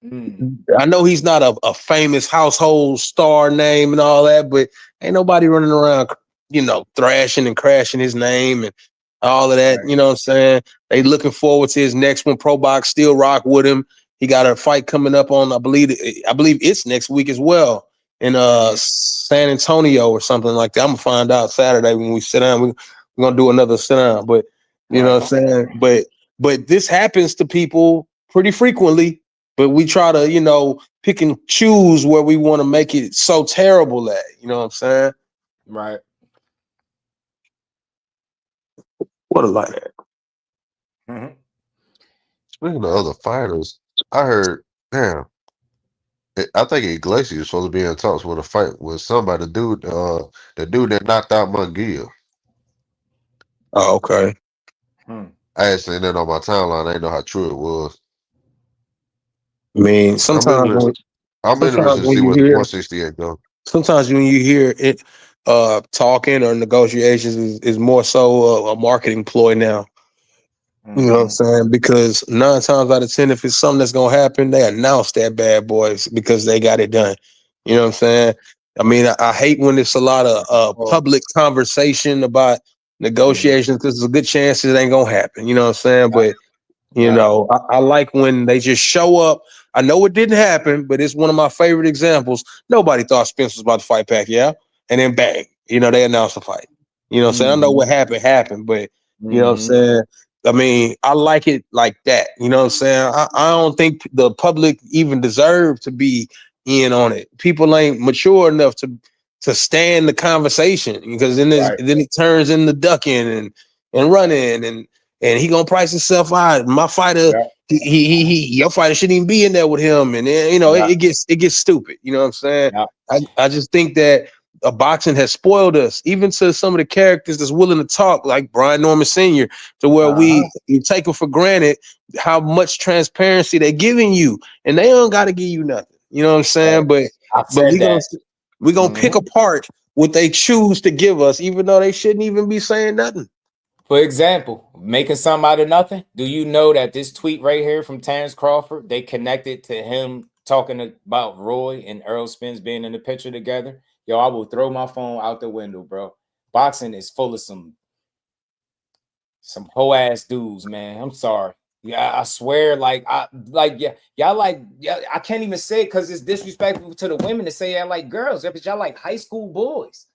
I know he's not a famous household star name and all that, but ain't nobody running around, thrashing and crashing his name and all of that. Right. You know what I'm saying? They looking forward to his next one. Pro Box still rock with him. He got a fight coming up on, I believe it's next week as well in San Antonio or something like that. I'm gonna find out Saturday when we sit down. We're gonna do another sit down, but you know what I'm saying? But this happens to people pretty frequently, but we try to, pick and choose where we want to make it so terrible at, you know what I'm saying? Right. What a light at. Speaking of other fighters, I heard, I think Glaser is supposed to be in talks with a fight with somebody, the dude that knocked out McGill. Oh, okay. I had seen that on my timeline. I didn't know how true it was. I mean, sometimes I'm interested to see what 168 goes. Sometimes when you hear it talking or negotiations is more so a marketing ploy now. You know what I'm saying? Because 9 times out of 10, if it's something that's gonna happen, they announce that bad boys because they got it done. You know what I'm saying? I mean, I hate when there's a lot of public conversation about negotiations because there's a good chance it ain't gonna happen. You know what I'm saying? But I like when they just show up. I know it didn't happen, but it's one of my favorite examples. Nobody thought Spence was about to fight Pacquiao, and then bang, they announced the fight. You know what I'm saying? I know what happened, but you know what I'm saying? I mean, I like it like that. You know what I'm saying? I don't think the public even deserve to be in on it. People ain't mature enough to stand the conversation, because then it turns into ducking and running and he gonna price himself out. My fighter, your fighter shouldn't even be in there with him, and then, it gets stupid. You know what I'm saying? I just think that boxing has spoiled us, even to some of the characters that's willing to talk, like Brian Norman Sr., to where we take it for granted how much transparency they're giving you, and they don't got to give you nothing. You know what I'm saying? But we gonna pick apart what they choose to give us, even though they shouldn't even be saying nothing. For example, making something out of nothing. Do you know that this tweet right here from Terence Crawford, they connected to him talking about Roy and Errol Spence being in the picture together? Yo, I will throw my phone out the window, bro. Boxing is full of some hoe ass dudes, man. I'm sorry. Yeah, I swear, I can't even say it because it's disrespectful to the women to say y'all like girls, but y'all like high school boys.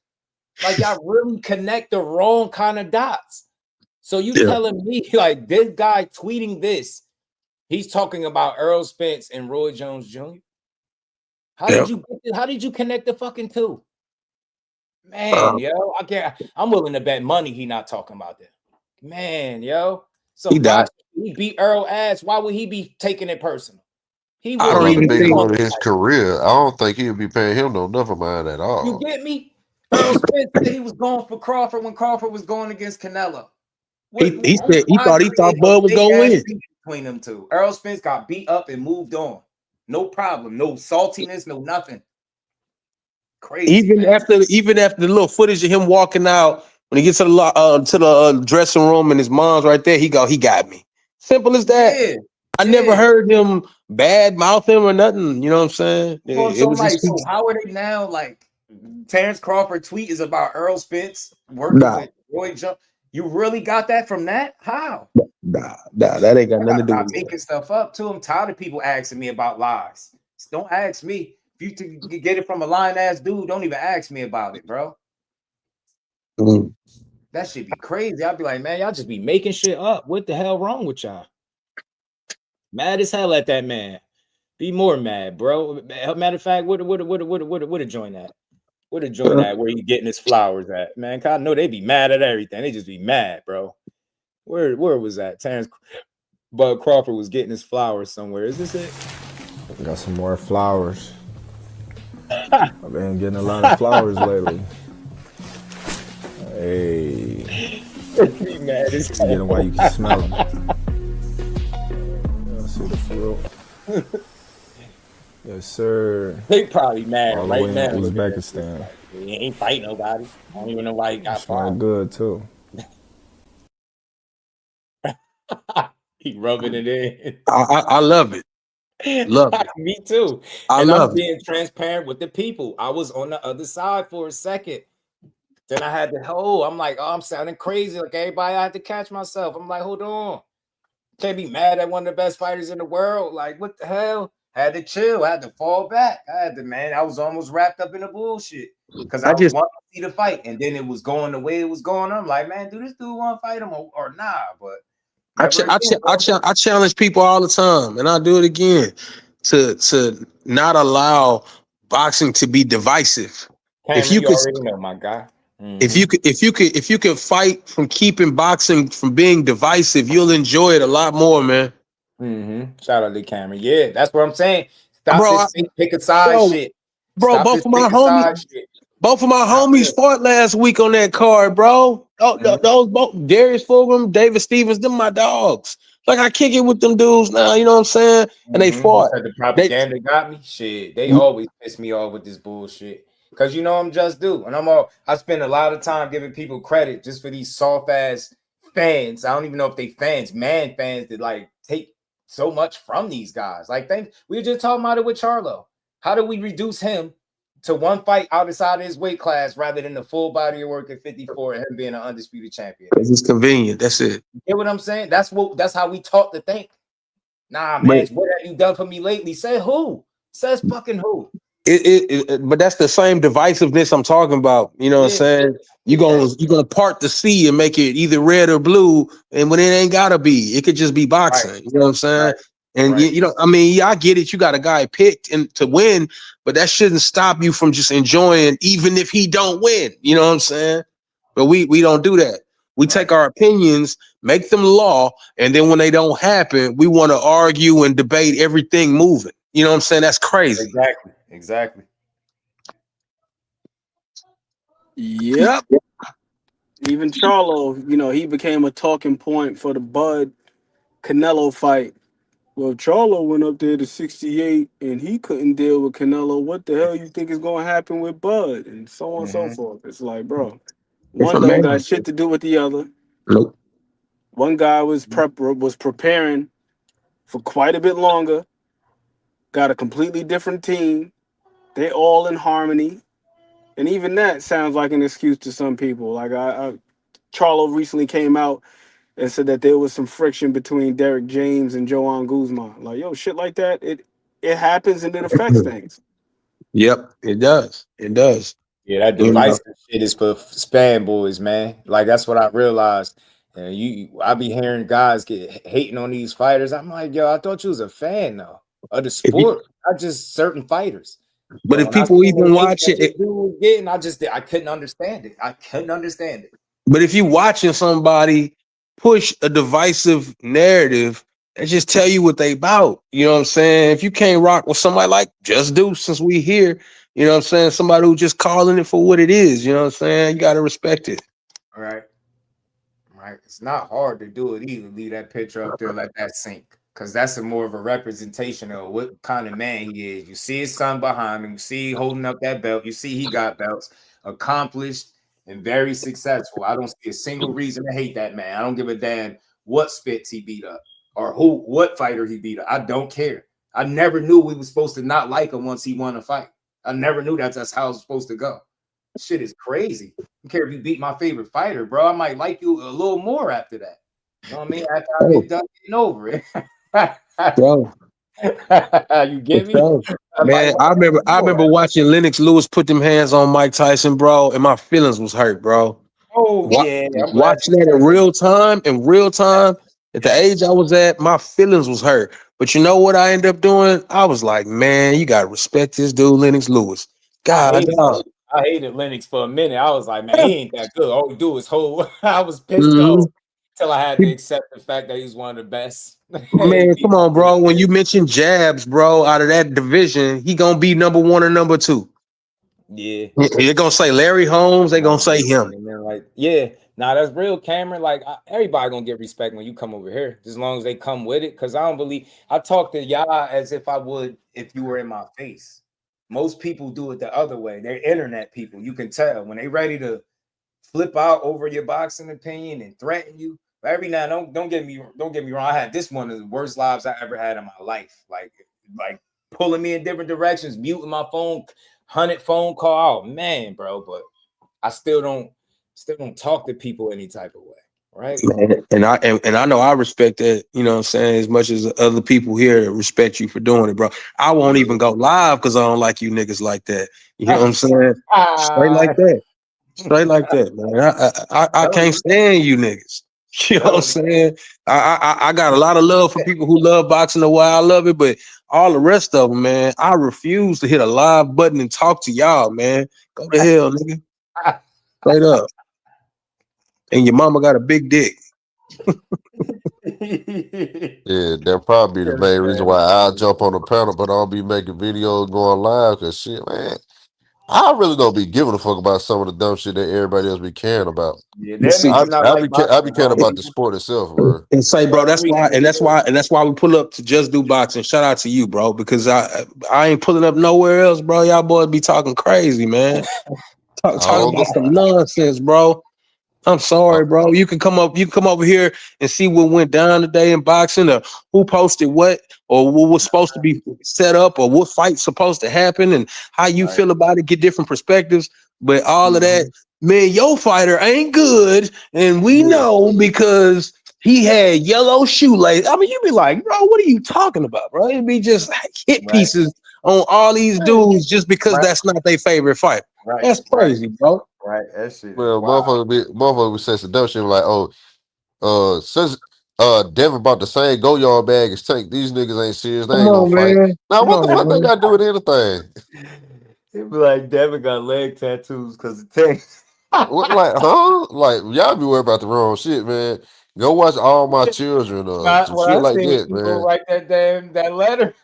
Like, y'all really connect the wrong kind of dots. So you telling me, like, this guy tweeting this, he's talking about Errol Spence and Roy Jones Jr.? How did you connect the fucking two? Man, yo, I can't. I'm willing to bet money he not talking about that. Man, yo. So he died. He beat Earl ass. Why would he be taking it personal? I don't even think about his career. I don't think he'll be paying him nothing mind at all. You get me? Earl Spence said he was going for Crawford when Crawford was going against Canelo. He thought Bud was going to win between them two. Earl Spence got beat up and moved on. No problem. No saltiness. No nothing. Crazy. Even after the little footage of him walking out, when he gets to the dressing room and his mom's right there, he got me. Simple as that. Yeah. I never heard him bad mouth him or nothing. You know what I'm saying? So how are they now? Like, Terence Crawford tweet is about Earl Spence working with Roy Jones. You really got that from that? How? Nah, that ain't got nothing to do with making stuff up too. I'm tired of people asking me about lies. Don't ask me. If you get it from a lying ass dude, don't even ask me about it, bro. That should be crazy. I'd be like, man, y'all just be making shit up. What the hell wrong with y'all? Mad as hell at that man. Be more mad, bro. Matter of fact, what a joint at? What a joint at where you getting his flowers at? Man, I know they be mad at everything. They just be mad, bro. Where was that? Terence Bud Crawford was getting his flowers somewhere. Is this it? Got some more flowers. I've been getting a lot of flowers lately. Hey. Be mad as hell. Get them while you can smell them. See the flow. Yes, sir. They probably mad all right the way now. In Uzbekistan. He ain't fight nobody. I don't even know why he got fired. Good too. He rubbing it in. I love it. Love it. Me too. I'm being transparent with the people. I was on the other side for a second. Then I had to I'm like, I'm sounding crazy. Like everybody, I had to catch myself. I'm like, hold on. Can't be mad at one of the best fighters in the world. Like, what the hell? I had to chill. I had to fall back. I was almost wrapped up in the bullshit. Because I just wanted to see the fight. And then it was going the way it was going. I'm like, man, do this dude want to fight him or nah? But I challenge people all the time, and I do it again, to not allow boxing to be divisive. Cameron, if you already know, my guy. Mm-hmm. If you could fight from keeping boxing from being divisive, you'll enjoy it a lot more, man. Mm-hmm. Shout out to Cameron. Yeah, that's what I'm saying. Stop this pick a side shit. Bro, both of my homies fought last week on that card, bro. Those both Darius Fulgham, David Stevens, them my dogs. Like, I kick it with them dudes now, you know what I'm saying? And they fought. The propaganda got me. Shit, they always piss me off with this bullshit. Cause you know I'm just do, and I spend a lot of time giving people credit just for these soft ass fans. I don't even know if they fans, man fans that like take so much from these guys. Like we were just talking about it with Charlo. How do we reduce him to one fight outside of his weight class rather than the full body of work at 54 and him being an undisputed champion? It's convenient. That's it. You get what I'm saying? That's how we taught to think. Nah, man, what have you done for me lately? Say who? Says fucking who? But that's the same divisiveness I'm talking about. You know what I'm saying? You're gonna part the sea and make it either red or blue, and when it ain't gotta be, it could just be boxing. Right. You know what I'm saying? Right. And you know, I mean, I get it. You got a guy picked and to win, but that shouldn't stop you from just enjoying, even if he don't win. You know what I'm saying? But we don't do that. We take our opinions, make them law, and then when they don't happen, we want to argue and debate everything moving. You know what I'm saying? That's crazy. Exactly. Yep. Even Charlo, you know, he became a talking point for the Bud Canelo fight. Well, Charlo went up there to 68 and he couldn't deal with Canelo. What the hell you think is going to happen with Bud? And so on and so forth. It's like, bro, one don't got shit to do with the other. Nope. One guy was preparing for quite a bit longer. Got a completely different team. They all in harmony. And even that sounds like an excuse to some people. Like Charlo recently came out and said that there was some friction between Derek James and Joan Guzman. Like, yo, shit like that, it happens and it affects things. Yep, it does. It does. Yeah, that divisive shit is for FANBOYS, man. Like, that's what I realized. And I be hearing guys get hating on these fighters. I'm like, yo, I thought you was a fan though of the sport, not just certain fighters. But if people even watch it, I couldn't understand it. But if you watching somebody push a divisive narrative, and just tell you what they about. You know what I'm saying? If you can't rock with somebody like Just Do, since we here, you know what I'm saying? Somebody who just calling it for what it is. You know what I'm saying? You got to respect it. All right. It's not hard to do it either. Leave that picture up there, let that sink. Because that's more of a representation of what kind of man he is. You see his son behind him. You see holding up that belt. You see he got belts, accomplished and very successful. I don't see a single reason to hate that man. I don't give a damn what spits he beat up or what fighter he beat up. I don't care. I never knew we were supposed to not like him once he won a fight. I never knew that's how it's supposed to go. Shit is crazy. I don't care if you beat my favorite fighter, bro. I might like you a little more after that. You know what I mean? After I get done getting over it. Bro. You get me? Man, I remember watching Lennox Lewis put them hands on Mike Tyson, bro, and my feelings was hurt, bro. Yeah. Watching that in real time, at the age I was at, my feelings was hurt. But you know what I ended up doing? I was like, man, you gotta respect this dude, Lennox Lewis. God, I hated Lennox for a minute. I was like, man, he ain't that good. All he do is hold. I was pissed off until I had to accept the fact that he's one of the best. Man, come on, bro. When you mention jabs, bro, out of that division, he gonna be number 1 or number 2. Yeah. They're gonna say Larry Holmes, they gonna say him. Like, yeah. Nah, that's real, Cameron. Like, everybody gonna get respect when you come over here, as long as they come with it. Because I talk to y'all as if I would if you were in my face. Most people do it the other way. They're internet people. You can tell when they ready to flip out over your boxing opinion and threaten you. But every now and don't get me wrong. I had this one of the worst lives I ever had in my life. Like pulling me in different directions, muting my phone, 100 phone call. Oh man, bro. But I still don't talk to people any type of way. Right. And I know I respect that, you know what I'm saying, as much as other people here respect you for doing it, bro. I won't even go live because I don't like you niggas like that. You know what I'm saying? Straight like that, man. I can't stand you niggas. You know what I'm saying? I got a lot of love for people who love boxing the way I love it, but all the rest of them, man, I refuse to hit a live button and talk to y'all, man. Go to hell, nigga. Straight up. And your mama got a big dick. Yeah, that probably the main reason why I jump on the panel, but I don't be making videos going live because shit, man. I really don't be giving a fuck about some of the dumb shit that everybody else be caring about. Yeah, I be caring about the sport itself, bro. And say, bro, that's why we pull up to Just Do Boxing. Shout out to you, bro, because I ain't pulling up nowhere else, bro. Y'all boys be talking crazy, man. Talking about some nonsense, bro. I'm sorry, bro. You can come over here and see what went down today in boxing, or who posted what, or what was supposed to be set up, or what fight's supposed to happen, and how you feel about it, get different perspectives. But all of that, man, your fighter ain't good, and we know because he had yellow shoelaces. I mean, you be like, bro, what are you talking about, bro? It'd be just hit pieces on all these dudes just because that's not their favorite fight. That's crazy, bro. Right, that shit. Well, motherfucker be saying some dumb shit like, Devin bought the same go yard bag as Tank. These niggas ain't serious. They Come ain't gonna on, fight. man. Now, Come what the fuck on, they man. got to do with anything? It be like Devin got leg tattoos because of Terence. What, like, huh? Like, y'all be worried about the wrong shit, man. Go watch All My Children or some When shit I like seen that, people man. write that letter,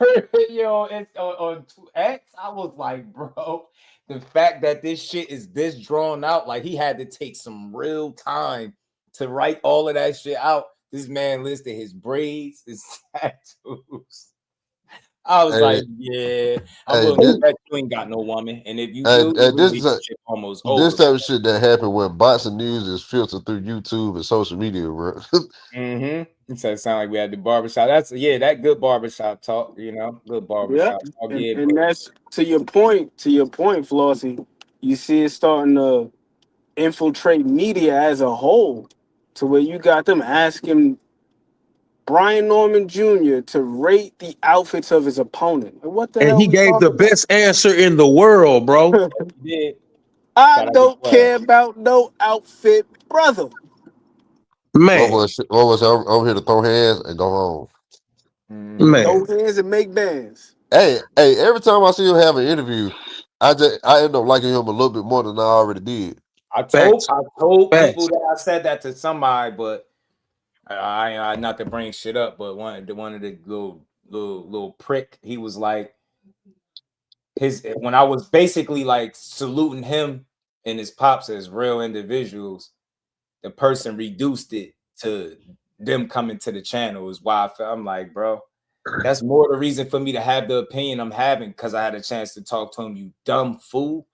on X, I was like, bro, the fact that this shit is this drawn out, like he had to take some real time to write all of that shit out. This man listed his braids, his tattoos. I was like, yeah, I'm willing to bet you ain't got no woman, and if you do, the relationship almost This over. type of shit that happened when boxing news is filtered through YouTube and social media, bro. Mm-hmm. So it sound like we had the barbershop. That good barbershop talk, good Yeah, barbershop talk. Yeah, and that's to your point, Flossie. You see it starting to infiltrate media as a whole, to where you got them asking Brian Norman Jr. to rate the outfits of his opponent. What the And hell he we gave the talking about? best answer in the world, bro. Yeah. I don't care about no outfit, brother. What Man, was I'm here to throw hands and go home. Throw man. hands and make bands. Hey, every time I see him have an interview, I end up liking him a little bit more than I already did. I told Facts. people that I said that to somebody, but I not to bring shit up, but one of the little prick, he was like when I was basically like saluting him and his pops as real individuals, the person reduced it to them coming to the channel is why I'm like, bro, that's more the reason for me to have the opinion I'm having, because I had a chance to talk to him. You dumb fool.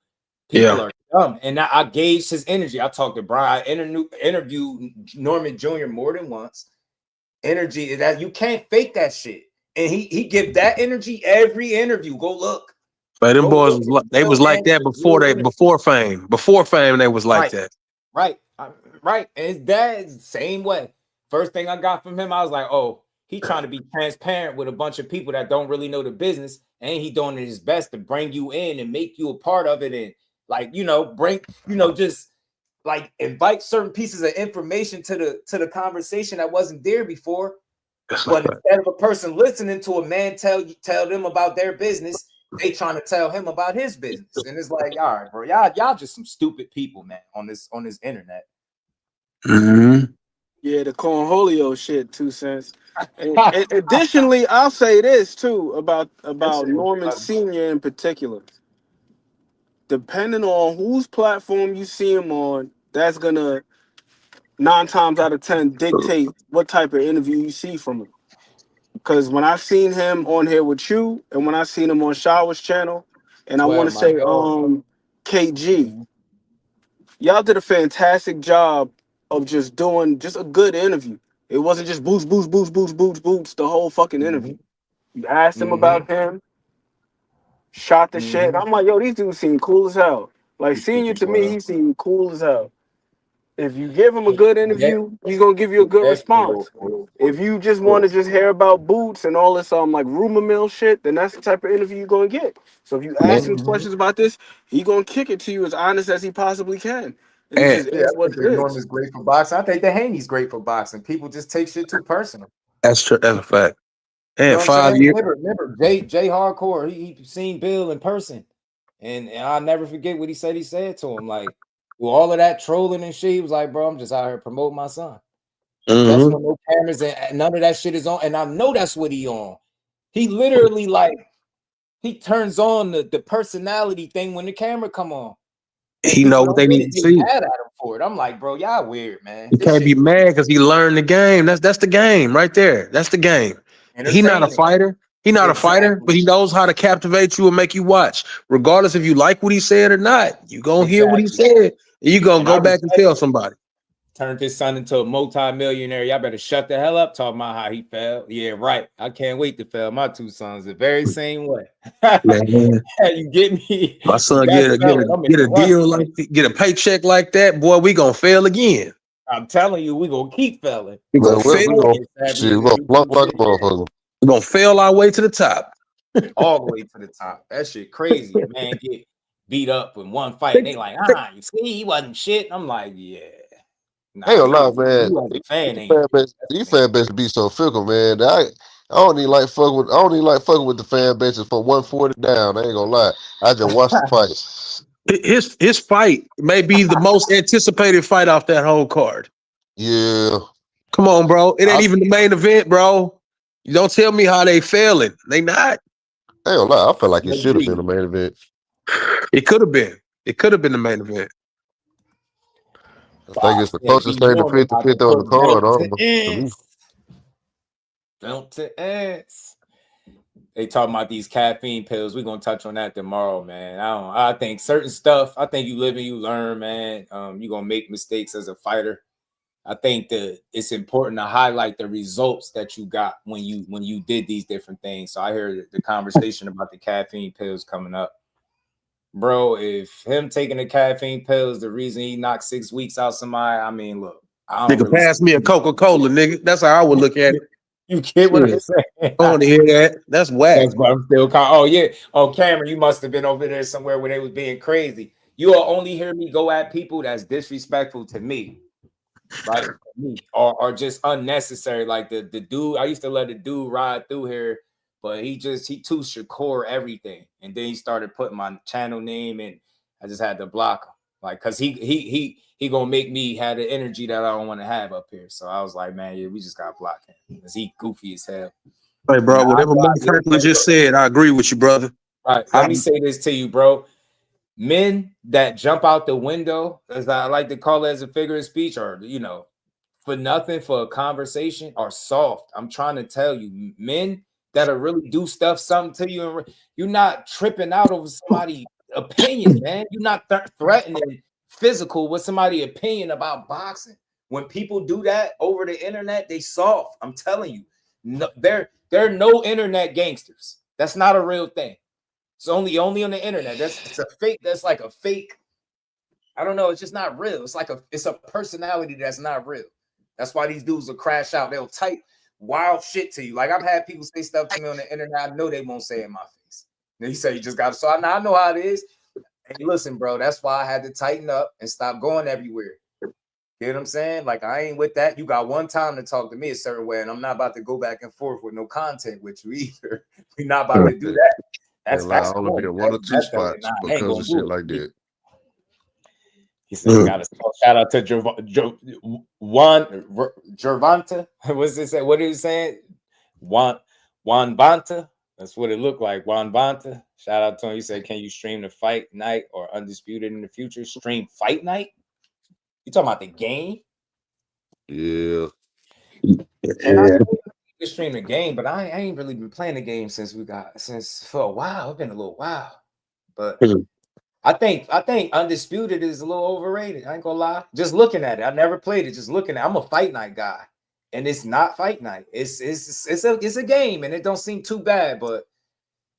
People are dumb. And I gauged his energy. I talked to Brian. I interviewed Norman Jr. more than once. Energy, that you can't fake that shit. And he give that energy every interview. Go look. But them Go boys look. they was like that before fame. Before fame, they was like that. Right. Right. And it's that same way. First thing I got from him, I was like, oh, he trying to be transparent with a bunch of people that don't really know the business. And he doing his best to bring you in and make you a part of it. And like, just like invite certain pieces of information to the conversation that wasn't there before. But instead of a person listening to a man tell them about their business, they trying to tell him about his business. And it's like, all right, bro, y'all just some stupid people, man, on this internet. Mm-hmm. Yeah, the cornholio shit, 2 cents. And additionally, I'll say this too about Norman Sr. in particular. Depending on whose platform you see him on, that's gonna 9 times out of 10 dictate what type of interview you see from him. Because when I've seen him on here with you, and when I seen him on Shower's channel, and I want to say KG, y'all did a fantastic job of just doing just a good interview. It wasn't just boots the whole fucking interview. You asked him about him, shot the shit. I'm like, yo, these dudes seem cool as hell. Like, Senior to me, he seemed cool as hell. If you give him a good interview, he's gonna give you a good response. If you just want to just hear about boots and all this like rumor mill shit, then that's the type of interview you're gonna get. So if you ask him questions about this, he gonna kick it to you as honest as he possibly can. And it just is what it is. Norman's great for boxing. I think the Haney's great for boxing. People just take shit too personal. That's true. That's a fact. And You know 5 years. Remember Jay Hardcore. He seen Bill in person, and I'll never forget what he said to him. Like, with all of that trolling and shit, he was like, "Bro, I'm just out here promoting my son." That's when no cameras and none of that shit is on, and I know that's what he on. He literally he turns on the personality thing when the camera come on. He know what they need to see. Mad at him for it. I'm like, bro, y'all weird, man. You can't be mad because he learned the game. That's the game right there. That's the game. He not a fighter. He not a fighter, but he knows how to captivate you and make you watch. Regardless if you like what he said or not, you gonna hear what he said. And you gonna go back and tell somebody. Turned his son into a multi-millionaire. Y'all better shut the hell up talking about how he fell. Yeah, right. I can't wait to fail my 2 sons the very same way. Man. You get me? My son get a deal like get a paycheck like that, boy. We gonna fail again. I'm telling you, we gonna keep failing. We gonna fail. We're gonna flunk like a motherfucker. We're gonna fail our way to the top. All the way to the top. That shit crazy. Man, get beat up in one fight. And they like, you see, he wasn't shit. I'm like, yeah. Hey, a lot, man. You as a fan ain't. These fan bases be so fickle, man. I don't even like fucking with the fan bases from 140 down. I ain't gonna lie. I just watch the fights. His fight may be the most anticipated fight off that whole card. Yeah. Come on, bro. It ain't even the main event, bro. You don't tell me how they failing. They not. I ain't gonna lie. I feel like it should have been the main event. It could have been. It could have been the main event. I think it's the closest thing to 50-50 on the card. Belt to ass. They talking about these caffeine pills. We're gonna touch on that tomorrow, man. I think certain stuff. I think you live and you learn, man. You're gonna make mistakes as a fighter. I think that it's important to highlight the results that you got when you did these different things. So I heard the conversation about the caffeine pills coming up. Bro, if him taking the caffeine pills, the reason he knocked 6 weeks out somebody, I mean, look, Nigga, pass me a Coca-Cola, nigga. That's how I would look at it. You get what I'm saying? I want to hear that. That's whack. That's why I'm still oh yeah. Oh, Cameron, you must have been over there somewhere where they was being crazy. You will only hear me go at people that's disrespectful to me, right? Or just unnecessary. Like the dude, I used to let the dude ride through here, but he too Shakur everything, and then he started putting my channel name, and I just had to block him, like, cause he gonna make me have the energy that I don't want to have up here. So I was like, man, yeah, we just gotta block him, cause he goofy as hell. Hey, bro, whatever Mike Kirkland just said, I agree with you, brother. All right, let me say this to you, bro. Men that jump out the window, as I like to call it as a figure of speech, or for nothing, for a conversation, are soft. I'm trying to tell you, men that'll really do something to you, and you're not tripping out over somebody's opinion, man. You're not threatening physical with somebody's opinion about boxing. When people do that over the internet, they soft. I'm telling you, no, there are no internet gangsters. That's not a real thing. It's only on the internet. It's a fake. That's like a fake. I don't know. It's just not real. It's a personality that's not real. That's why these dudes will crash out. They'll type wild shit to you. Like, I've had people say stuff to me on the internet. I know they won't say it in my face. Then you say you just got to. So I know how it is. Hey, listen, bro. That's why I had to tighten up and stop going everywhere. You know what I'm saying? Like, I ain't with that. You got one time to talk to me a certain way, and I'm not about to go back and forth with no content with you either. We're not about to do that. That's only been one or two spots because of shit like that. He said, "Got a shout out to Gervonta. What's this? What are you saying? Juan Banta. That's what it looked like. Juan Banta. Shout out to him. He said, "Can you stream the fight night or Undisputed in the future? Stream fight night? You talking about the game? Yeah. And I stream the game, but I ain't really been playing the game since for a while. It's been a little while, but I think Undisputed is a little overrated. I ain't gonna lie. Just looking at it, I never played it. Just looking at it, I'm a fight night guy, and it's not fight night. It's a game, and it don't seem too bad. But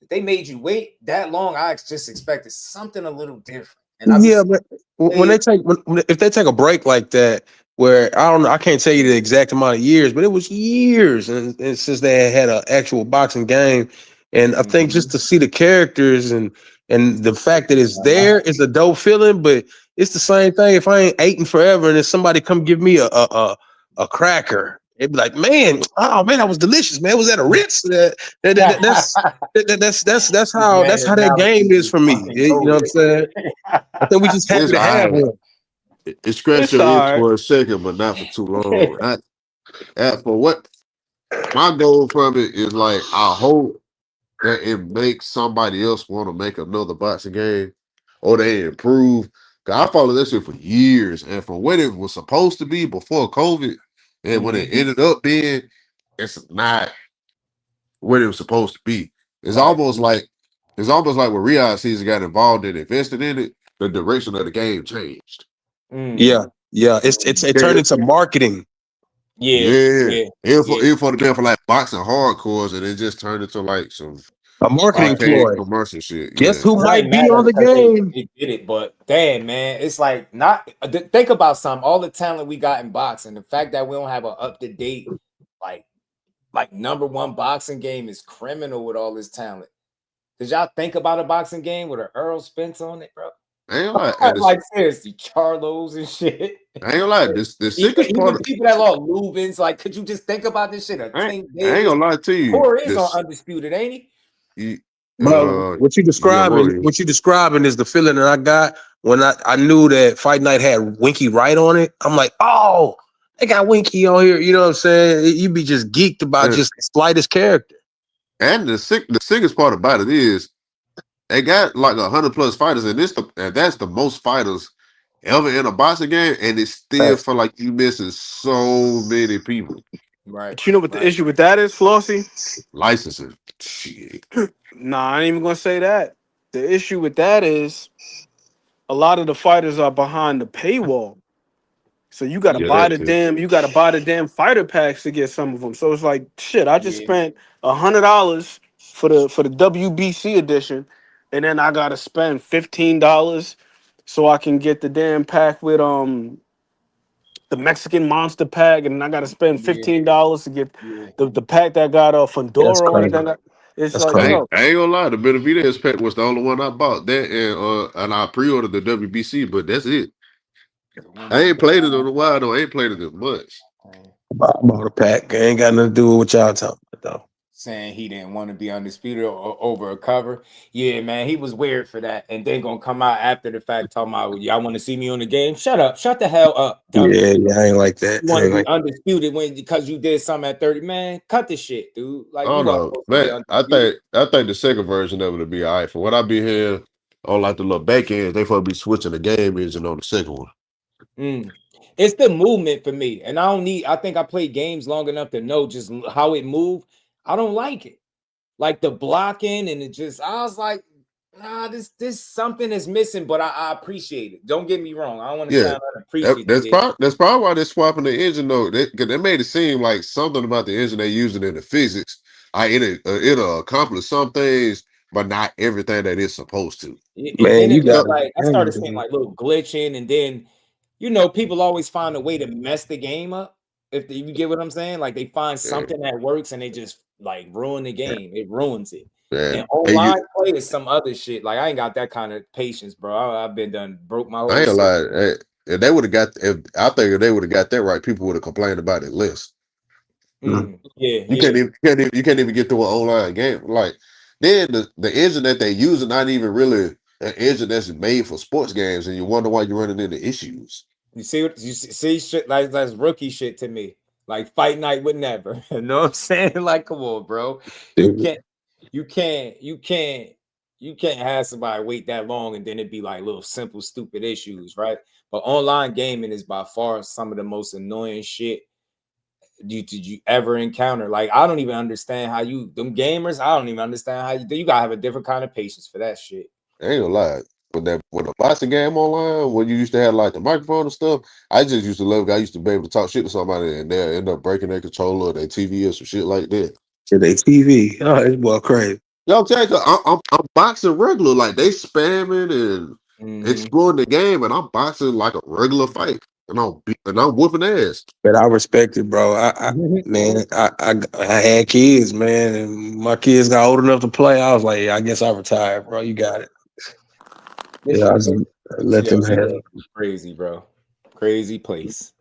if they made you wait that long, I just expected something a little different. And yeah, but if they take a break like that, where I don't know, I can't tell you the exact amount of years, but it was years, and since they had an actual boxing game, and I think just to see the characters and the fact that it's there is a dope feeling. But it's the same thing if I ain't eating forever, and if somebody come give me a cracker, it'd be like, man, oh man, that was delicious, man. Was that a Ritz? That's how that game is for me. You know what I'm saying? I think we just happy to have him. It scratched your ear for a second, but not for too long. For what my goal from it is, like, I hope that it makes somebody else want to make another boxing game, or they improve. Cause I followed this shit for years, and for what it was supposed to be before COVID, and when it ended up being, it's not what it was supposed to be. It's almost like when Riyadh season got involved and invested in it, the direction of the game changed. Yeah, it turned into marketing. Yeah. Even for like boxing hardcores, and it just turned into like a marketing ploy, commercial shit. Guess who might be on the game? They did it, but damn, man, it's like not. Think about something. All the talent we got in boxing, the fact that we don't have an up to date, like #1 boxing game is criminal with all this talent. Did y'all think about a boxing game with an Earl Spence on it, bro? I ain't gonna lie. Like seriously, Charlos and shit. I ain't gonna lie. The sickest Even part of people that lost Lubins, like, could you just think about this shit? I ain't gonna lie to you. Core is on Undisputed, ain't he? Bro, what you describing? yeah, What you describing is the feeling that I got when I knew that Fight Night had Winky Wright on it. I'm like, oh, they got Winky on here. You know what I'm saying? You be just geeked about just the slightest character. And the sickest part about it is they got like 100+ fighters, and that's the most fighters ever in a boxing game, and it still feel like you missing so many people. Right. But you know what the issue with that is, Flossie? Licensing. Shit. Nah, I ain't even gonna say that. The issue with that is a lot of the fighters are behind the paywall. So you gotta buy the damn fighter packs to get some of them. So it's like shit. I just spent $100 for the WBC edition, and then I gotta spend $15 so I can get the damn pack with the Mexican Monster pack, and I gotta spend $15 to get the pack that got Fandora on it. It's That's like, yo, I ain't gonna lie, the Benavidez pack was the only one I bought. That and I pre-ordered the WBC, but that's it. I ain't played it in a while though. I ain't played it in months. I bought a pack. Ain't got nothing to do with what y'all talking about though. Saying he didn't want to be undisputed over a cover. Yeah, man, he was weird for that. And then gonna come out after the fact talking about, y'all want to see me on the game? Shut up. Shut the hell up. Dummy. Yeah, I ain't like that. You want to be undisputed because you did something at 30, man? Cut the shit, dude. Like, I don't know, man. I think the second version of it will be all right. For what I be hearing on like the little back ends, they probably be switching the game engine on the second one. It's the movement for me, and I think I played games long enough to know just how it moved. I don't like it, like the blocking, and I was like, nah, this something is missing, but I appreciate it. Don't get me wrong, I don't want to sound unappreciative. That's probably why they're swapping the engine though, because they made it seem like something about the engine they're using in the physics. It'll accomplish some things, but not everything that it's supposed to. Man, you got like I started seeing like little glitching, and then people always find a way to mess the game up. If you get what I'm saying, like they find something that works and they just like ruin the game. It ruins it. And online play is some other shit. Like I ain't got that kind of patience, bro. I've been broke my whole. I ain't lie. If they would have got, I think if they would have got that right, people would have complained about it less. Yeah, you can't even get through an online game. Like then the engine that they use is not even really an engine that's made for sports games, and you wonder why you're running into issues. You see shit like that's rookie shit to me. Like Fight Night would never. You know what I'm saying? Like, come on, bro. You can't have somebody wait that long and then it'd be like little simple stupid issues, right? But online gaming is by far some of the most annoying shit you ever encounter. Like, I don't even understand how them gamers, I don't even understand how you gotta have a different kind of patience for that shit. I ain't gonna lie. With the boxing game online, when you used to have like the microphone and stuff, I just used to love it. I used to be able to talk shit to somebody and they'll end up breaking their controller or their TV or some shit like that. To their TV. Oh, it's well crazy. Yo, I'm boxing regular. Like they spamming and exploring the game, and I'm boxing like a regular fight. And I'm whooping ass. But I respect it, bro. I had kids, man, and my kids got old enough to play. I was like, I guess I retired, bro. You got it. I let them have it. Crazy, bro. Crazy place.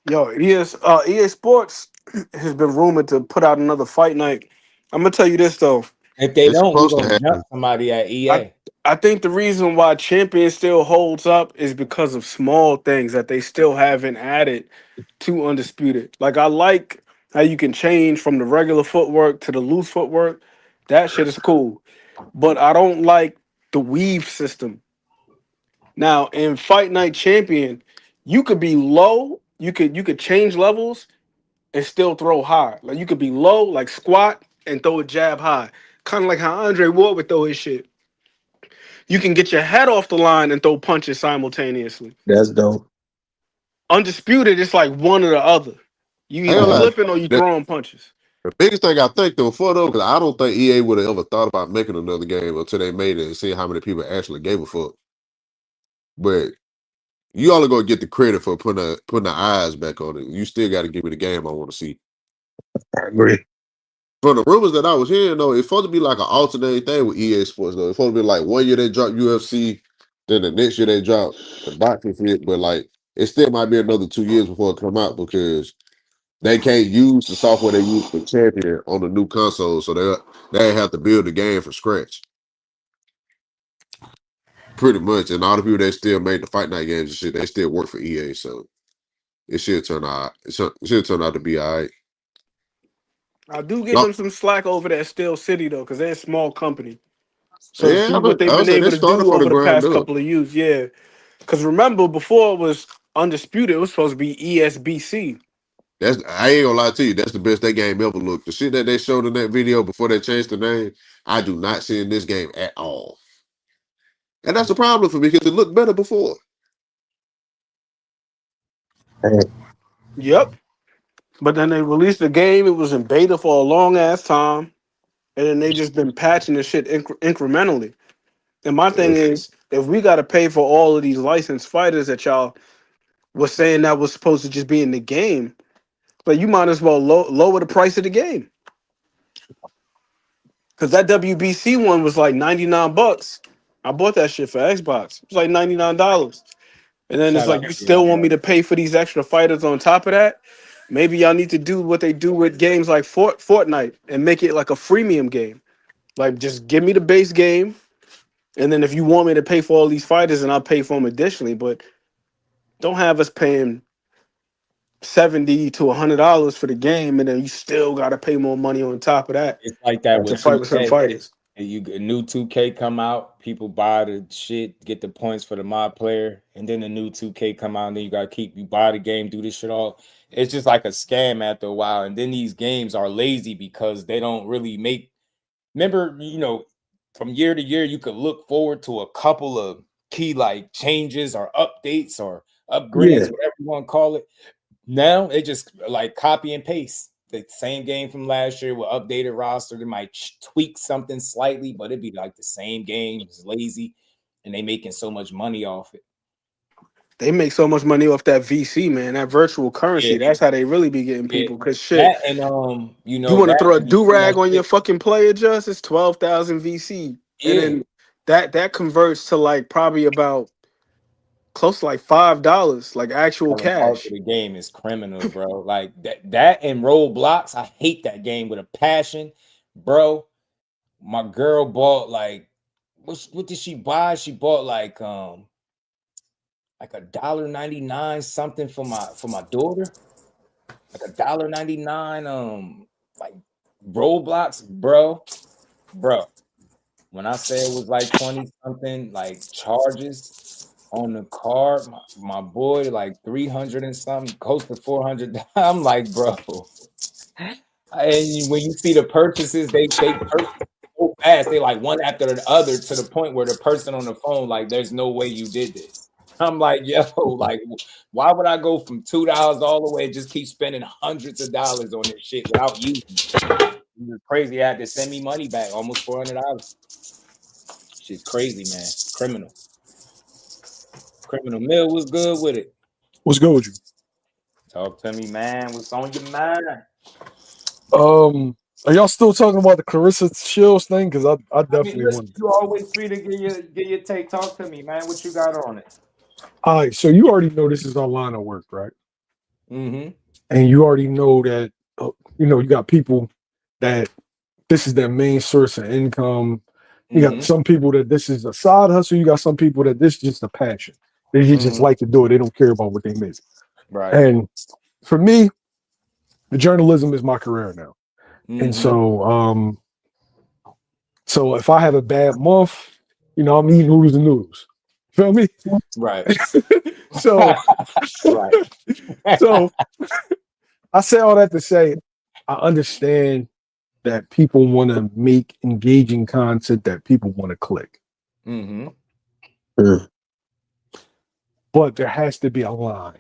Yo, EA Sports has been rumored to put out another fight night. I'm gonna tell you this though. If they don't, we're gonna jump somebody at EA. I think the reason why Champion still holds up is because of small things that they still haven't added to Undisputed. Like I like how you can change from the regular footwork to the loose footwork. That shit is cool. But I don't like the weave system. Now in Fight Night Champion, you could be low, you could change levels and still throw high. Like you could be low, like squat and throw a jab high. Kind of like how Andre Ward would throw his shit. You can get your head off the line and throw punches simultaneously. That's dope. Undisputed, it's like one or the other. You either flipping or you throwing punches. The biggest thing I think though, because I don't think EA would have ever thought about making another game until they made it and see how many people actually gave a fuck. But you only gonna get the credit for putting the eyes back on it. You still got to give me the game I want to see. I agree. From the rumors that I was hearing though, it's supposed to be like an alternating thing with EA Sports though. It's supposed to be like 1 year they drop UFC, Then the next year they drop the boxing fit, but like it still might be another 2 years before it come out because they can't use the software they use for Champion on the new console, so they have to build the game from scratch. Pretty much, and all the people that still made the Fight Night games and shit, they still work for EA, so it should turn out. It should turn out to be all right. I do give them some slack over there at Steel City though, because they're a small company. So Yeah, see what they've been able to do over the past couple of years, yeah. Because remember, before it was Undisputed, it was supposed to be ESBC. I ain't gonna lie to you, that's the best that game ever looked. The shit that they showed in that video before they changed the name, I do not see in this game at all. And that's the problem for me because it looked better before. Yep. But then they released the game. It was in beta for a long ass time. And then they just been patching the shit incrementally. And my thing is, if we got to pay for all of these licensed fighters that y'all was saying that was supposed to just be in the game, but you might as well lower the price of the game. Because that WBC one was like $99. I bought that shit for Xbox. It was like $99. And then it's like, you still want me to pay for these extra fighters on top of that? Maybe y'all need to do what they do with games like Fortnite and make it like a freemium game. Like, just give me the base game. And then if you want me to pay for all these fighters, and I'll pay for them additionally. But don't have us paying $70 to $100 for the game, and then you still got to pay more money on top of that. It's like that with to fight with some fighters. A new 2K come out, people buy the shit, get the points for the mod player, and then the new 2K come out, and then you buy the game, do this shit all. It's just like a scam after a while, and then these games are lazy because they don't really make. Remember, from year to year, you could look forward to a couple of key like changes or updates or upgrades, whatever you want to call it. Now it just like copy and paste. The same game from last year with updated roster. They might tweak something slightly, but it'd be like the same game. It's lazy, and they making so much money off it. They make so much money off that VC, man. That virtual currency. Yeah. That's how they really be getting people. Because shit, that, and you want to throw a do-rag on your fucking player, just it's 12,000 VC, and then that converts to like probably about close to like $5, like actual cash. The game is criminal, bro. Like that and Roblox. I hate that game with a passion, bro. My girl bought like what did she buy? She bought like $1.99 something for my daughter. Like $1.99 like Roblox, bro. When I say it was like 20 something like charges on the card, my boy like 300 and something, close to 400. I'm like, bro. And when you see the purchases, they purchase so fast. They like one after the other to the point where the person on the phone like, there's no way you did this. I'm like, yo, like, why would I go from $2 all the way and just keep spending hundreds of dollars on this shit without using it? It was crazy. I had to send me money back, almost $400. Shit's crazy, man. Criminal Mill was good with it. What's good with you? Talk to me, man. What's on your mind? Are y'all still talking about the Clarissa Shields thing? Because I definitely want. You always free to get your take. Talk to me, man. What you got on it? All right, so you already know this is our line of work, right? Mm-hmm. And you already know that you got people that this is their main source of income. You got some people that this is a side hustle. You got some people that this is just a passion. They just like to do it. They don't care about what they make. Right. And for me, the journalism is my career now. And so if I have a bad month, I'm eating noodles and noodles. Feel me? Right. So I say all that to say I understand that people want to make engaging content that people want to click. But there has to be a line.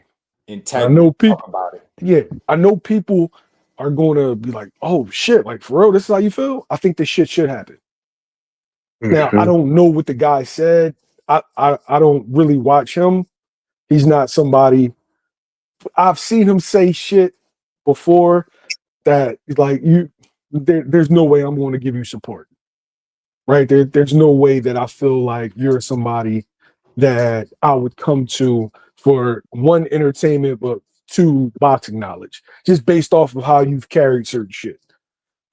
I know people about it. Yeah, I know people are going to be like, "Oh shit, like for real, this is how you feel?" I think this shit should happen. Now, I don't know what the guy said. I don't really watch him. He's not somebody. I've seen him say shit before that like there's no way I'm going to give you support. Right? There's no way that I feel like you're somebody that I would come to for one, entertainment, but two, boxing knowledge, just based off of how you've carried certain shit.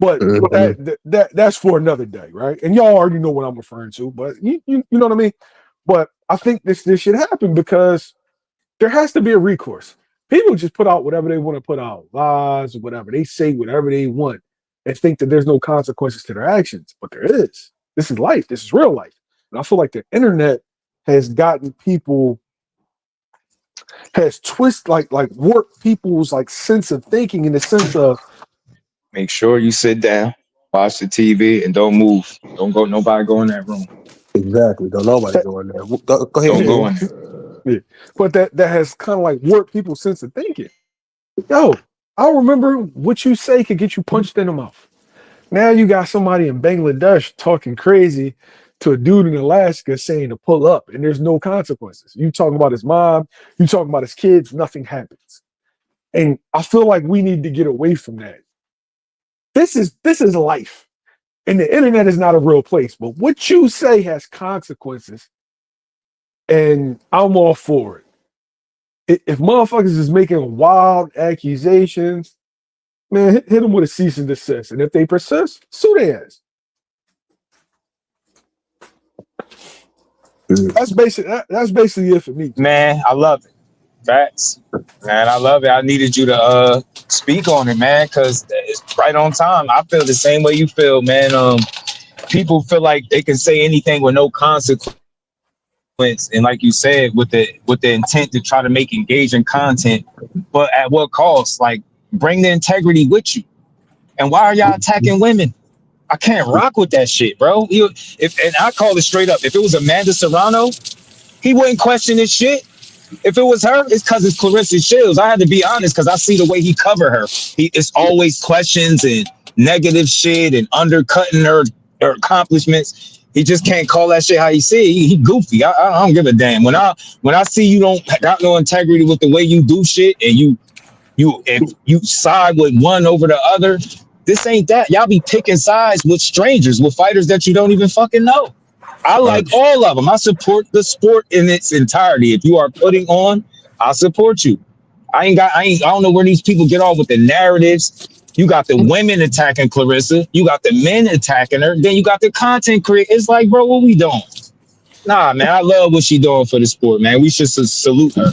But that's for another day, right? And y'all already know what I'm referring to, but you know what I mean? But I think this should happen because there has to be a recourse. People just put out whatever they want to put out, lies or whatever. They say whatever they want and think that there's no consequences to their actions, but there is. This is life. This is real life. And I feel like the internet has gotten people, has warped people's like sense of thinking in the sense of, make sure you sit down, watch the TV, and don't move. Nobody go in that room. Exactly. Don't nobody go in there. Go ahead. Don't go in there. Yeah. But that has kind of like warped people's sense of thinking. Yo, I remember what you say could get you punched in the mouth. Now you got somebody in Bangladesh talking crazy to a dude in Alaska saying to pull up, and there's no consequences. You talking about his mom, you talking about his kids, nothing happens. And I feel like we need to get away from that. This is life. And the internet is not a real place, but what you say has consequences. And I'm all for it. If motherfuckers is making wild accusations, man, hit them with a cease and desist. And if they persist, sue their ass. That's basically it for me. Man, I love it. Facts. Man, I love it. I needed you to speak on it, man, because it's right on time. I feel the same way you feel, man. People feel like they can say anything with no consequence. And like you said, with the intent to try to make engaging content, but at what cost? Like, bring the integrity with you. And why are y'all attacking women? I can't rock with that shit, bro. And I call it straight up. If it was Amanda Serrano, he wouldn't question this shit. If it was her, it's because it's Clarissa Shields. I had to be honest because I see the way he cover her. It's always questions and negative shit and undercutting her accomplishments. He just can't call that shit how you see it. He goofy. I don't give a damn. When I see you don't got no integrity with the way you do shit, and if you side with one over the other, this ain't that. Y'all be picking sides with strangers, with fighters that you don't even fucking know. I like all of them. I support the sport in its entirety. If you are putting on, I support you. I don't know where these people get off with the narratives. You got the women attacking Clarissa. You got the men attacking her. Then you got the content creator. It's like, bro, what we doing? Nah, man, I love what she doing for the sport, man. We should salute her.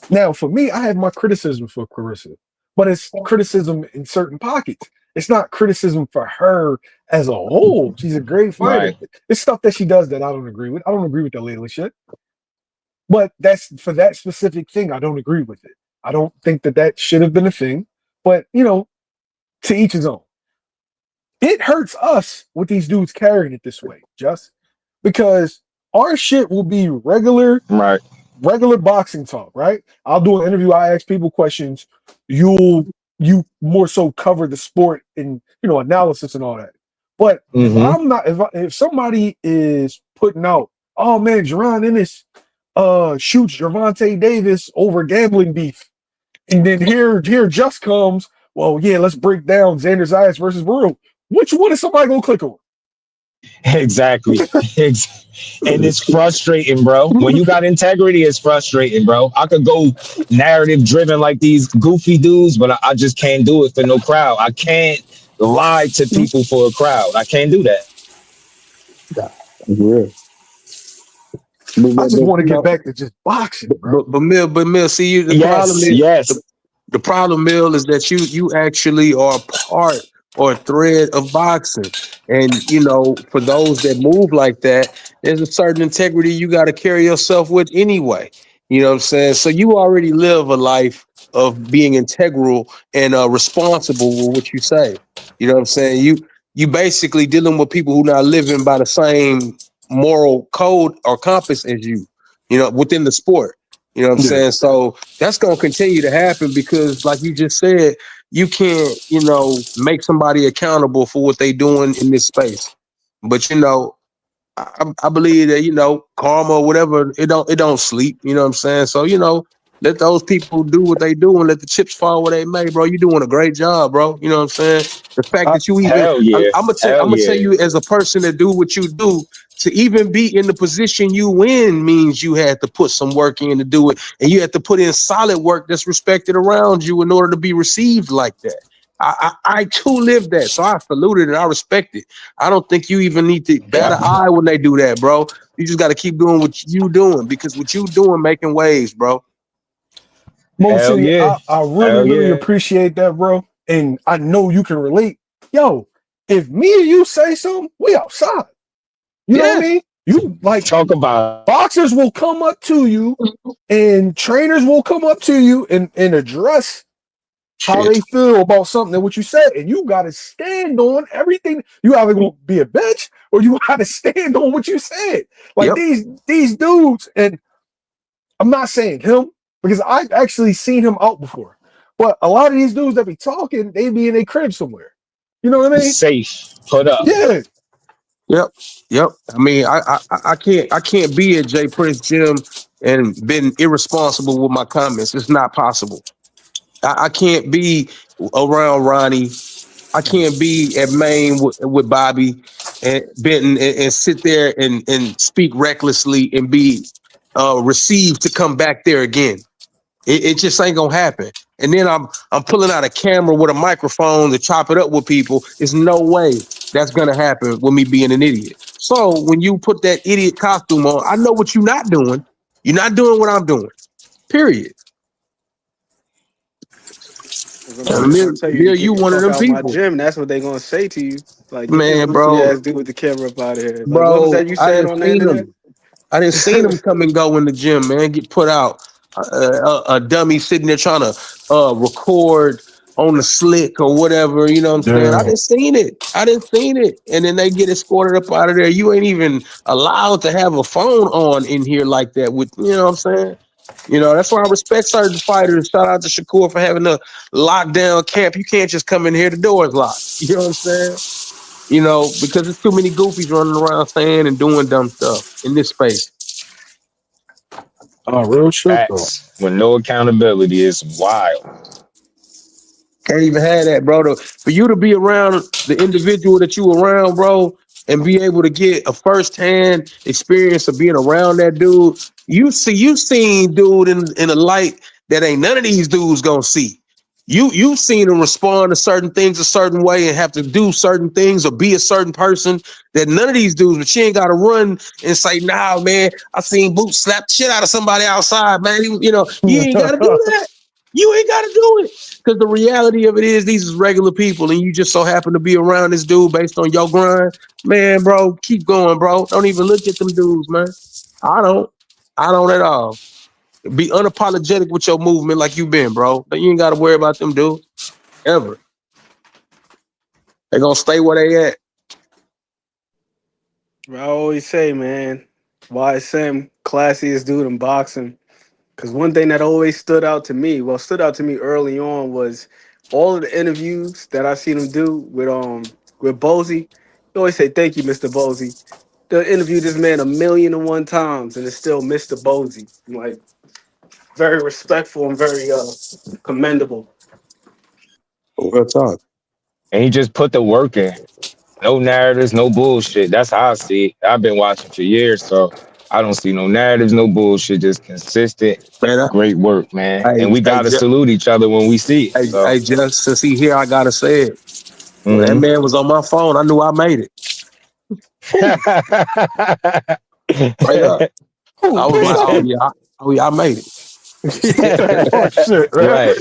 Now, for me, I have my criticism for Clarissa, but it's criticism in certain pockets. It's not criticism for her as a whole. She's a great fighter. Right. It's stuff that she does that I don't agree with. I don't agree with the Laila shit. But that's for that specific thing, I don't agree with it. I don't think that should have been a thing. But, to each his own. It hurts us with these dudes carrying it this way, just because our shit will be regular boxing talk, right? I'll do an interview, I ask people questions, you more so cover the sport and analysis and all that. But if somebody is putting out, oh man, Jerron Ennis shoots Gervonta Davis over gambling beef, and then here just comes, well, yeah, let's break down Xander Zayas versus Vergil. Which one is somebody gonna click on? Exactly. And it's frustrating, bro. When you got integrity, it's frustrating, bro. I could go narrative driven like these goofy dudes, but I just can't do it for no crowd. I can't lie to people for a crowd. I can't do that. Yeah. I just want to get back to just boxing, bro. But Mill, see, the problem, Mill, is that you actually are part or a thread of boxing. And, for those that move like that, there's a certain integrity you got to carry yourself with anyway. You know what I'm saying? So you already live a life of being integral and responsible with what you say. You know what I'm saying? You basically dealing with people who not living by the same moral code or compass as you, within the sport. You know what I'm saying? So that's going to continue to happen because, like you just said, you can't, make somebody accountable for what they doing in this space. But, I believe that, karma or whatever, it don't sleep. You know what I'm saying? So, let those people do what they do and let the chips fall where they may, bro. You're doing a great job, bro. You know what I'm saying? The fact that you even, I'm gonna tell you as a person that do what you do, to even be in the position you in means you had to put some work in to do it, and you had to put in solid work that's respected around you in order to be received like that. I too live that, so I salute it and I respect it. I don't think you even need to bat an eye when they do that, bro. You just got to keep doing what you doing, because what you doing making waves, bro. Motion, I really appreciate that, bro. And I know you can relate. Yo, if me and you say something, we outside. You know what I mean? You like talk about boxers will come up to you and trainers will come up to you and address how they feel about something and what you said. And you gotta stand on everything. You either gonna be a bitch or you gotta stand on what you said. Like these dudes, and I'm not saying him because I've actually seen him out before. But a lot of these dudes that be talking, they be in a crib somewhere. You know what I mean? Safe. Put up. Yeah. Yep. I mean, I can't be at Jay Prince gym and been irresponsible with my comments. It's not possible. I can't be around Ronnie. I can't be at Maine with Bobby and Benton and sit there and speak recklessly and be received to come back there again. It just ain't gonna happen. And then I'm pulling out a camera with a microphone to chop it up with people. There's no way that's gonna happen with me being an idiot. So when you put that idiot costume on, I know what you're not doing. You're not doing what I'm doing. Period. You one of them people. My gym, that's what they gonna say to you. Like, man, bro, ass dude with the camera up out of here. Like, bro, what was that you said on the internet? I didn't see them come and go in the gym, man. Get put out. A dummy sitting there trying to record on the slick or whatever, you know what I'm saying? I didn't seen it. And then they get escorted up out of there. You ain't even allowed to have a phone on in here like that with, you know what I'm saying? You know, that's why I respect certain fighters. Shout out to Shakur for having a lockdown camp. You can't just come in here, the door is locked. You know what I'm saying? You know, because there's too many goofies running around saying and doing dumb stuff in this space. Oh, real shit, Facts. With no accountability, it's wild. Can't even have that, bro. For you to be around the individual that you around, bro, and be able to get a first-hand experience of being around that dude, you seen dude in a light that ain't none of these dudes gonna see. You've seen him respond to certain things a certain way and have to do certain things or be a certain person that none of these dudes, but you ain't got to run and say, nah, man, I seen Boots slap the shit out of somebody outside, man. You know, you ain't got to do that. You ain't got to do it. Because the reality of it is these is regular people and you just so happen to be around this dude based on your grind. Man, bro, keep going, bro. Don't even look at them dudes, man. I don't at all. Be unapologetic with your movement like you been, bro. You ain't got to worry about them dudes ever. They gonna stay where they at. I always say, man, YSM, classiest dude in boxing. Because one thing that always stood out to me early on was all of the interviews that I seen him do with Bozy. He always say, thank you, Mr. Bozy. They'll interview this man 1,000,001 times and it's still Mr. Bozy. Like, very respectful and very commendable. Real talk. And he just put the work in. No narratives, no bullshit. That's how I see it. I've been watching for years, so I don't see no narratives, no bullshit. Just consistent, great work, man. And we gotta salute each other when we see it. Hey, just since he here, I gotta say it. When that man was on my phone, I knew I made it. Right up. I was like, I made it. Oh, shit, right.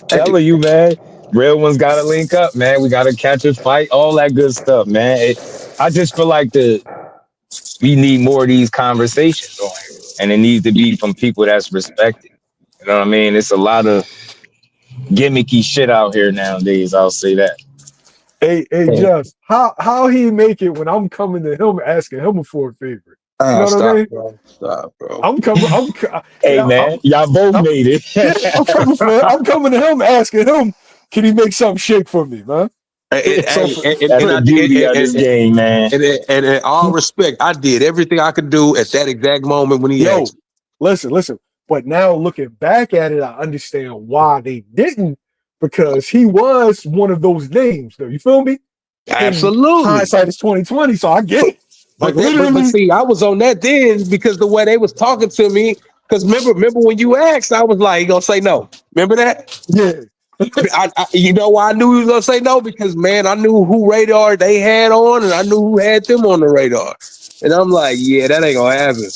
Telling you, man. Real ones gotta link up, man. We gotta catch a fight, all that good stuff, man. I just feel like we need more of these conversations on here, and it needs to be from people that's respected. You know what I mean? It's a lot of gimmicky shit out here nowadays. I'll say that. Hey, Just how he make it when I'm coming to him asking him for a favor? You know what I mean? Bro. Stop, bro. Hey, man, y'all both made it. I'm coming to him asking him, can he make something shake for me, man? That's the beauty of this game, man. And in all respect, I did everything I could do at that exact moment when he asked. Listen. But now looking back at it, I understand why they didn't, because he was one of those names, though. You feel me? Absolutely. And hindsight is 20/20, so I get it. Like but literally, see, I was on that then because the way they was talking to me. Because remember when you asked, I was like, "You gonna say no?" Remember that? Yeah. You know why I knew he was gonna say no? Because man, I knew who radar they had on, and I knew who had them on the radar. And I'm like, yeah, that ain't gonna happen.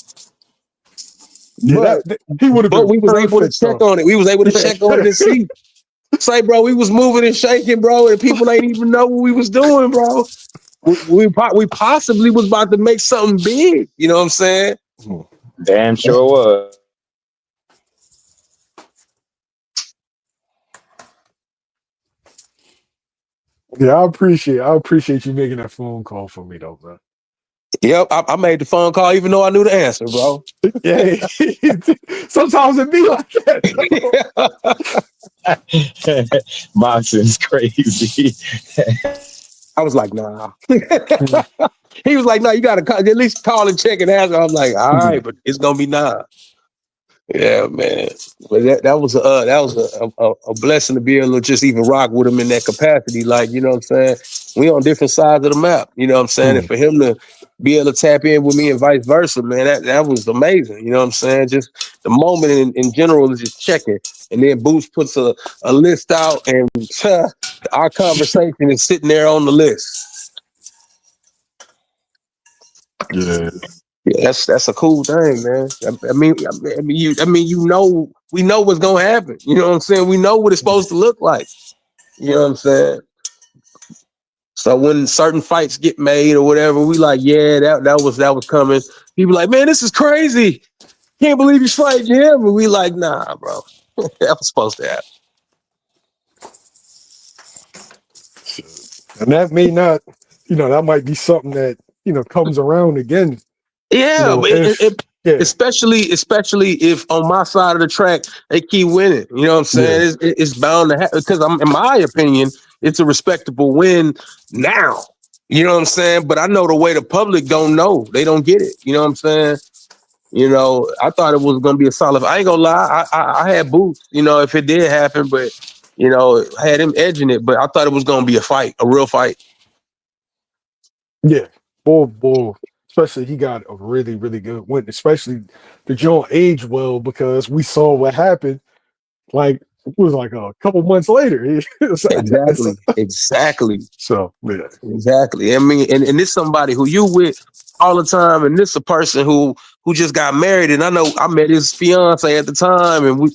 Yeah, he would have been we was able to perfect, check though. on it. We was able to check on it and see. Say, bro, we was moving and shaking, bro, and people ain't even know what we was doing, bro. We possibly was about to make something big. You know what I'm saying? Damn sure was. Yeah, I appreciate you making that phone call for me, though, man. Yep, I made the phone call even though I knew the answer, bro. Yeah, sometimes it be like that. Boxing's crazy. I was like, nah. He was like, no, you gotta at least call and check and ask. I'm like, all right, but it's gonna be nah. Yeah, man. But that was a blessing to be able to just even rock with him in that capacity. Like, you know what I'm saying? We on different sides of the map. You know what I'm saying? And for him to be able to tap in with me and vice versa, man, that was amazing. You know what I'm saying? Just the moment in general is just checking. And then Boots puts a list out and our conversation is sitting there on the list. Yeah. Yeah, that's a cool thing, man. I mean, we know what's gonna happen. You know what I'm saying? We know what it's supposed to look like. You know what I'm saying? So when certain fights get made or whatever, we like, yeah, that was coming. People like, man, this is crazy. Can't believe he's fighting him. And we like, nah, bro, that was supposed to happen. And that may not, that might be something that, comes around again. Yeah, especially if on my side of the track they keep winning. You know what I'm saying? Yeah. It's bound to happen because in my opinion, it's a respectable win now. You know what I'm saying? But I know the way the public don't know. They don't get it. You know what I'm saying? I thought it was gonna be a solid. I ain't gonna lie. I had Boots. If it did happen, but I had him edging it. But I thought it was gonna be a fight, a real fight. Yeah, bull. Especially he got a really, really good win. Especially the Joe aged well because we saw what happened. Like it was like a couple months later. Exactly. So yeah, exactly. I mean, and this somebody who you with all the time, and this a person who just got married. And I know I met his fiance at the time, and we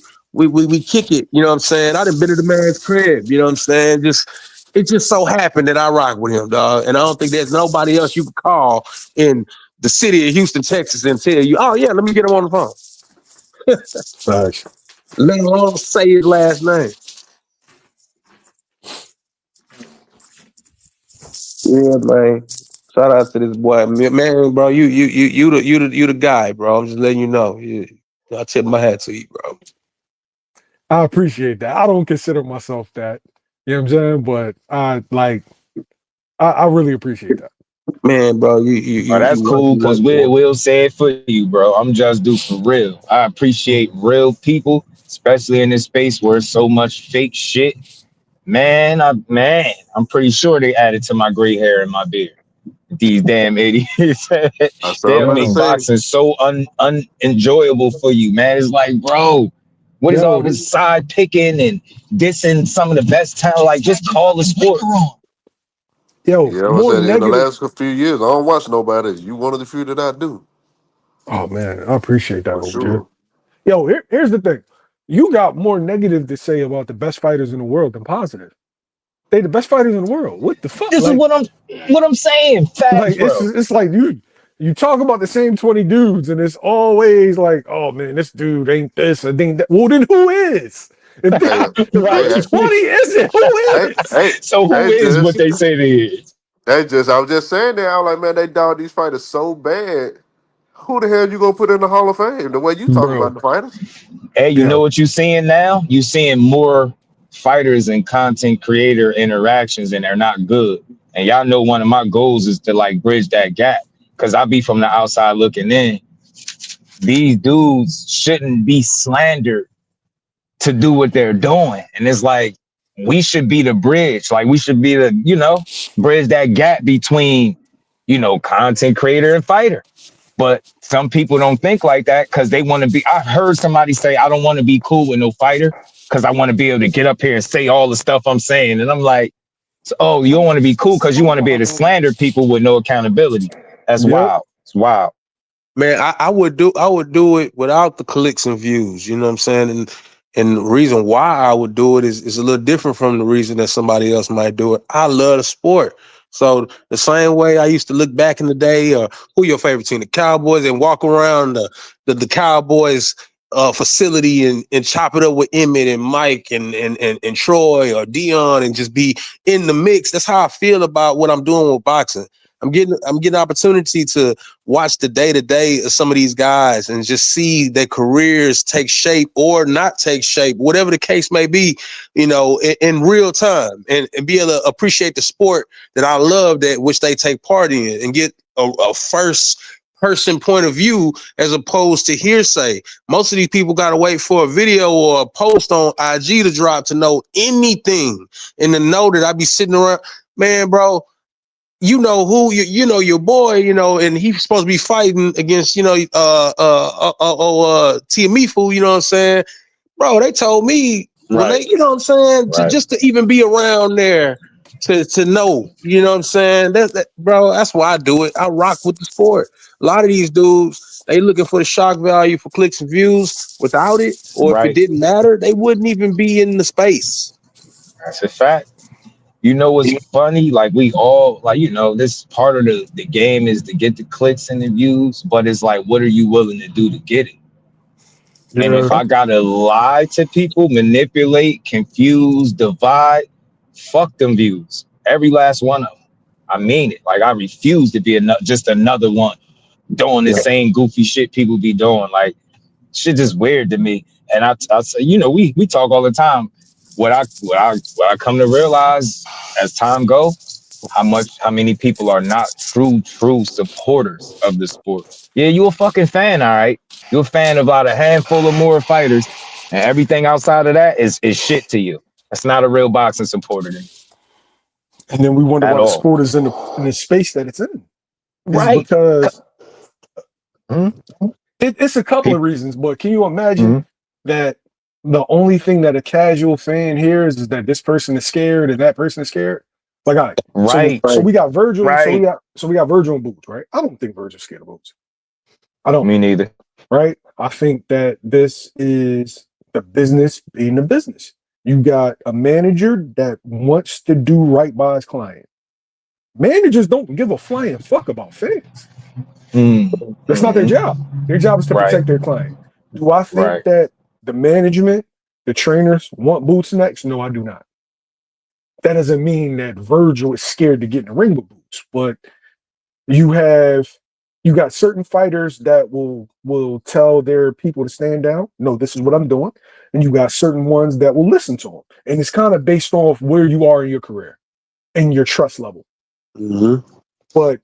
kick it. You know what I'm saying? I done been to the man's crib. You know what I'm saying? It just so happened that I rock with him, dog. And I don't think there's nobody else you could call in the city of Houston, Texas, and tell you, oh yeah, let me get him on the phone. Thanks. Let alone say his last name. Yeah, man. Shout out to this boy, man, bro. You the guy, bro. I'm just letting you know. I tip my hat to you, bro. I appreciate that. I don't consider myself that. You know what I'm saying? But I really appreciate that. Man, bro, you that's cool because we'll say it for you, bro. I'm just do for real. I appreciate real people, especially in this space where it's so much fake shit. Man, I'm pretty sure they added to my gray hair and my beard. These damn idiots. They'll make boxing so unenjoyable for you, man. It's like, bro, what is all this side picking and dissing some of the best talent? Like, just call the sport. Yo, yeah, I said in the last few years, I don't watch nobody. You one of the few that I do. Oh man, I appreciate that. For sure. Yo, here's the thing. You got more negative to say about the best fighters in the world than positive. They the best fighters in the world. What the fuck? This is what I'm saying. Facts, bro. It's like you talk about the same 20 dudes, and it's always like, oh man, this dude ain't this, I think that. Well, then who is? If 20 isn't, who is? So who is what they say they is? I was just saying that. I was like, man, they dog these fighters so bad. Who the hell you gonna put in the Hall of Fame? The way you talk about the fighters. Hey, you know what you seeing now? You seeing more fighters and content creator interactions, and they're not good. And y'all know one of my goals is to like bridge that gap because I be from the outside looking in. These dudes shouldn't be slandered to do what they're doing, and it's like we should be the bridge. Like we should be the bridge that gap between content creator and fighter. But some people don't think like that because they want to be. I heard somebody say, I don't want to be cool with no fighter because I want to be able to get up here and say all the stuff I'm saying. And I'm like, oh, you don't want to be cool because you want to be able to slander people with no accountability. That's wild. It's wild. Man, I would do it without the clicks and views. You know what I'm saying? And the reason why I would do it is a little different from the reason that somebody else might do it. I love the sport. So the same way I used to look back in the day, who your favorite team, the Cowboys, and walk around the Cowboys facility and chop it up with Emmett and Mike and Troy or Dion and just be in the mix. That's how I feel about what I'm doing with boxing. I'm getting opportunity to watch the day-to-day of some of these guys and just see their careers take shape or not take shape, whatever the case may be, in real time and be able to appreciate the sport that I love, that which they take part in, and get a first person point of view as opposed to hearsay. Most of these people got to wait for a video or a post on IG to drop to know anything, and to know that I be sitting around, man, bro. You know who your boy, and he's supposed to be fighting against, Tiamifu, you know what I'm saying? Bro, they told me when they, you know what I'm saying, just to even be around there to know, you know what I'm saying? Bro, that's why I do it. I rock with the sport. A lot of these dudes, they looking for the shock value for clicks and views. Without it, or if it didn't matter, they wouldn't even be in the space. That's a fact. You know what's funny? Like, we all, this part of the game is to get the clicks and the views, but it's like, what are you willing to do to get it? Yeah. And if I gotta lie to people, manipulate, confuse, divide, fuck them views. Every last one of them. I mean it. Like, I refuse to be just another one doing the same goofy shit people be doing. Like, shit just weird to me. And I say, we talk all the time. What I come to realize as time go, how many people are not true supporters of the sport. Yeah, you a fucking fan, all right. You're a fan of about a handful of more fighters, and everything outside of that is shit to you. That's not a real boxing supporter. And then we wonder why the sport is in the space that it's in. Right. Because it's a couple of reasons, but can you imagine that the only thing that a casual fan hears is that this person is scared and that person is scared? Like, all right. So we got Virgil. Right. So we got Virgil and Boots, right? I don't think Virgil's scared of Boots. I don't. Me neither. Right? I think that this is the business being the business. You got a manager that wants to do right by his client. Managers don't give a flying fuck about fans. That's not their job. Their job is to protect their client. Do I think that the management, the trainers want Boots next? No, I do not. That doesn't mean that Virgil is scared to get in the ring with Boots, but you got certain fighters that will tell their people to stand down. No, this is what I'm doing. And you got certain ones that will listen to them. And it's kind of based off where you are in your career and your trust level. But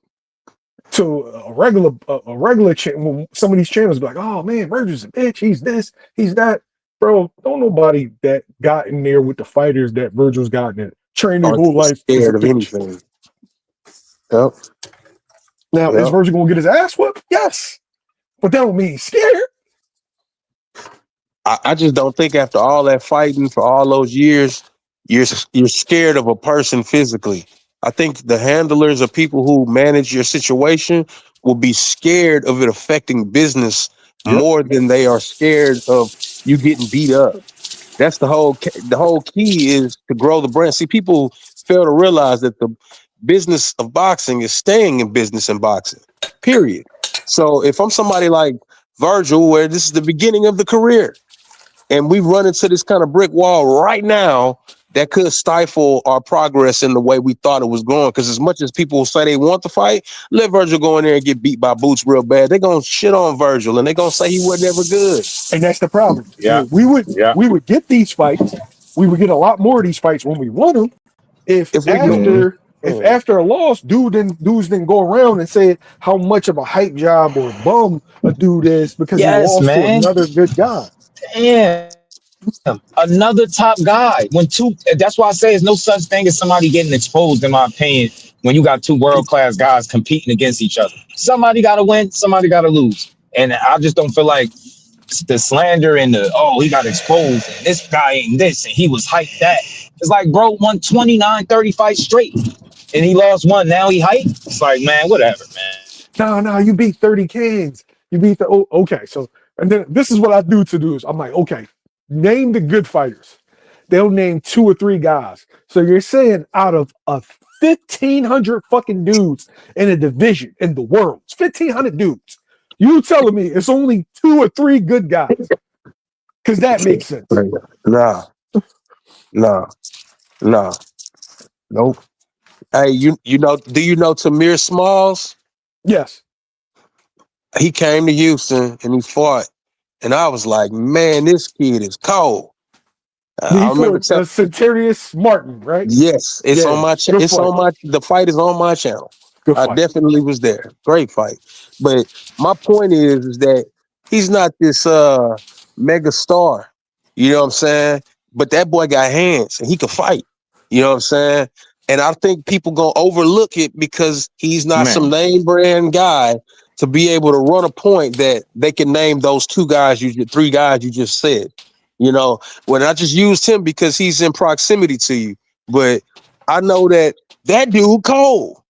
to a regular channel, some of these channels be like, oh man, Virgil's a bitch, he's this, he's that. Bro, don't nobody that got in there with the fighters that Virgil's gotten in, trained their whole life scared of anything. Yep. Now, is Virgil gonna get his ass whooped? Yes. But that don't mean he's scared. I just don't think after all that fighting for all those years, you're scared of a person physically. I think the handlers or people who manage your situation will be scared of it affecting business more than they are scared of you getting beat up. That's the whole key is to grow the brand. See, people fail to realize that the business of boxing is staying in business and boxing, period. So if I'm somebody like Virgil, where this is the beginning of the career, and we run into this kind of brick wall right now, that could stifle our progress in the way we thought it was going. Because as much as people say they want to fight, let Virgil go in there and get beat by Boots real bad. They're going to shit on Virgil, and they're going to say he wasn't ever good. And that's the problem. Yeah. We would get these fights. We would get a lot more of these fights when we won them. If after a loss, dudes didn't go around and say how much of a hype job or bum a dude is because he lost to another good guy. Damn. Another top guy. That's why I say there's no such thing as somebody getting exposed, in my opinion, when you got two world-class guys competing against each other. Somebody got to win, somebody got to lose. And I just don't feel like the slander and he got exposed and this guy ain't this and he was hyped that. It's like, bro, won 29, 30 fights straight and he lost one. Now he hyped. It's like, man, whatever, man. No, you beat 30 cans. You beat okay. So, and then this is what I do to do is I'm like, okay, name the good fighters. They'll name 2 or 3 guys. So you're saying out of 1,500 fucking dudes in a division in the world, it's 1,500 dudes. You telling me it's only 2 or 3 good guys? Because that makes sense. Nah. Nope. Hey, you know? Do you know Tamir Smalls? Yes. He came to Houston and he fought, and I was like, man, this kid is cold. I remember Centurious Martin, right? Yes, it's on my channel. The fight is on my channel. I definitely was there. Great fight. But my point is that he's not this mega star. You know what I'm saying? But that boy got hands and he can fight. You know what I'm saying? And I think people gonna overlook it because he's not some name brand guy to be able to run a point that they can name those 3 guys you just said. You know, when I just used him because he's in proximity to you. But I know that dude cold,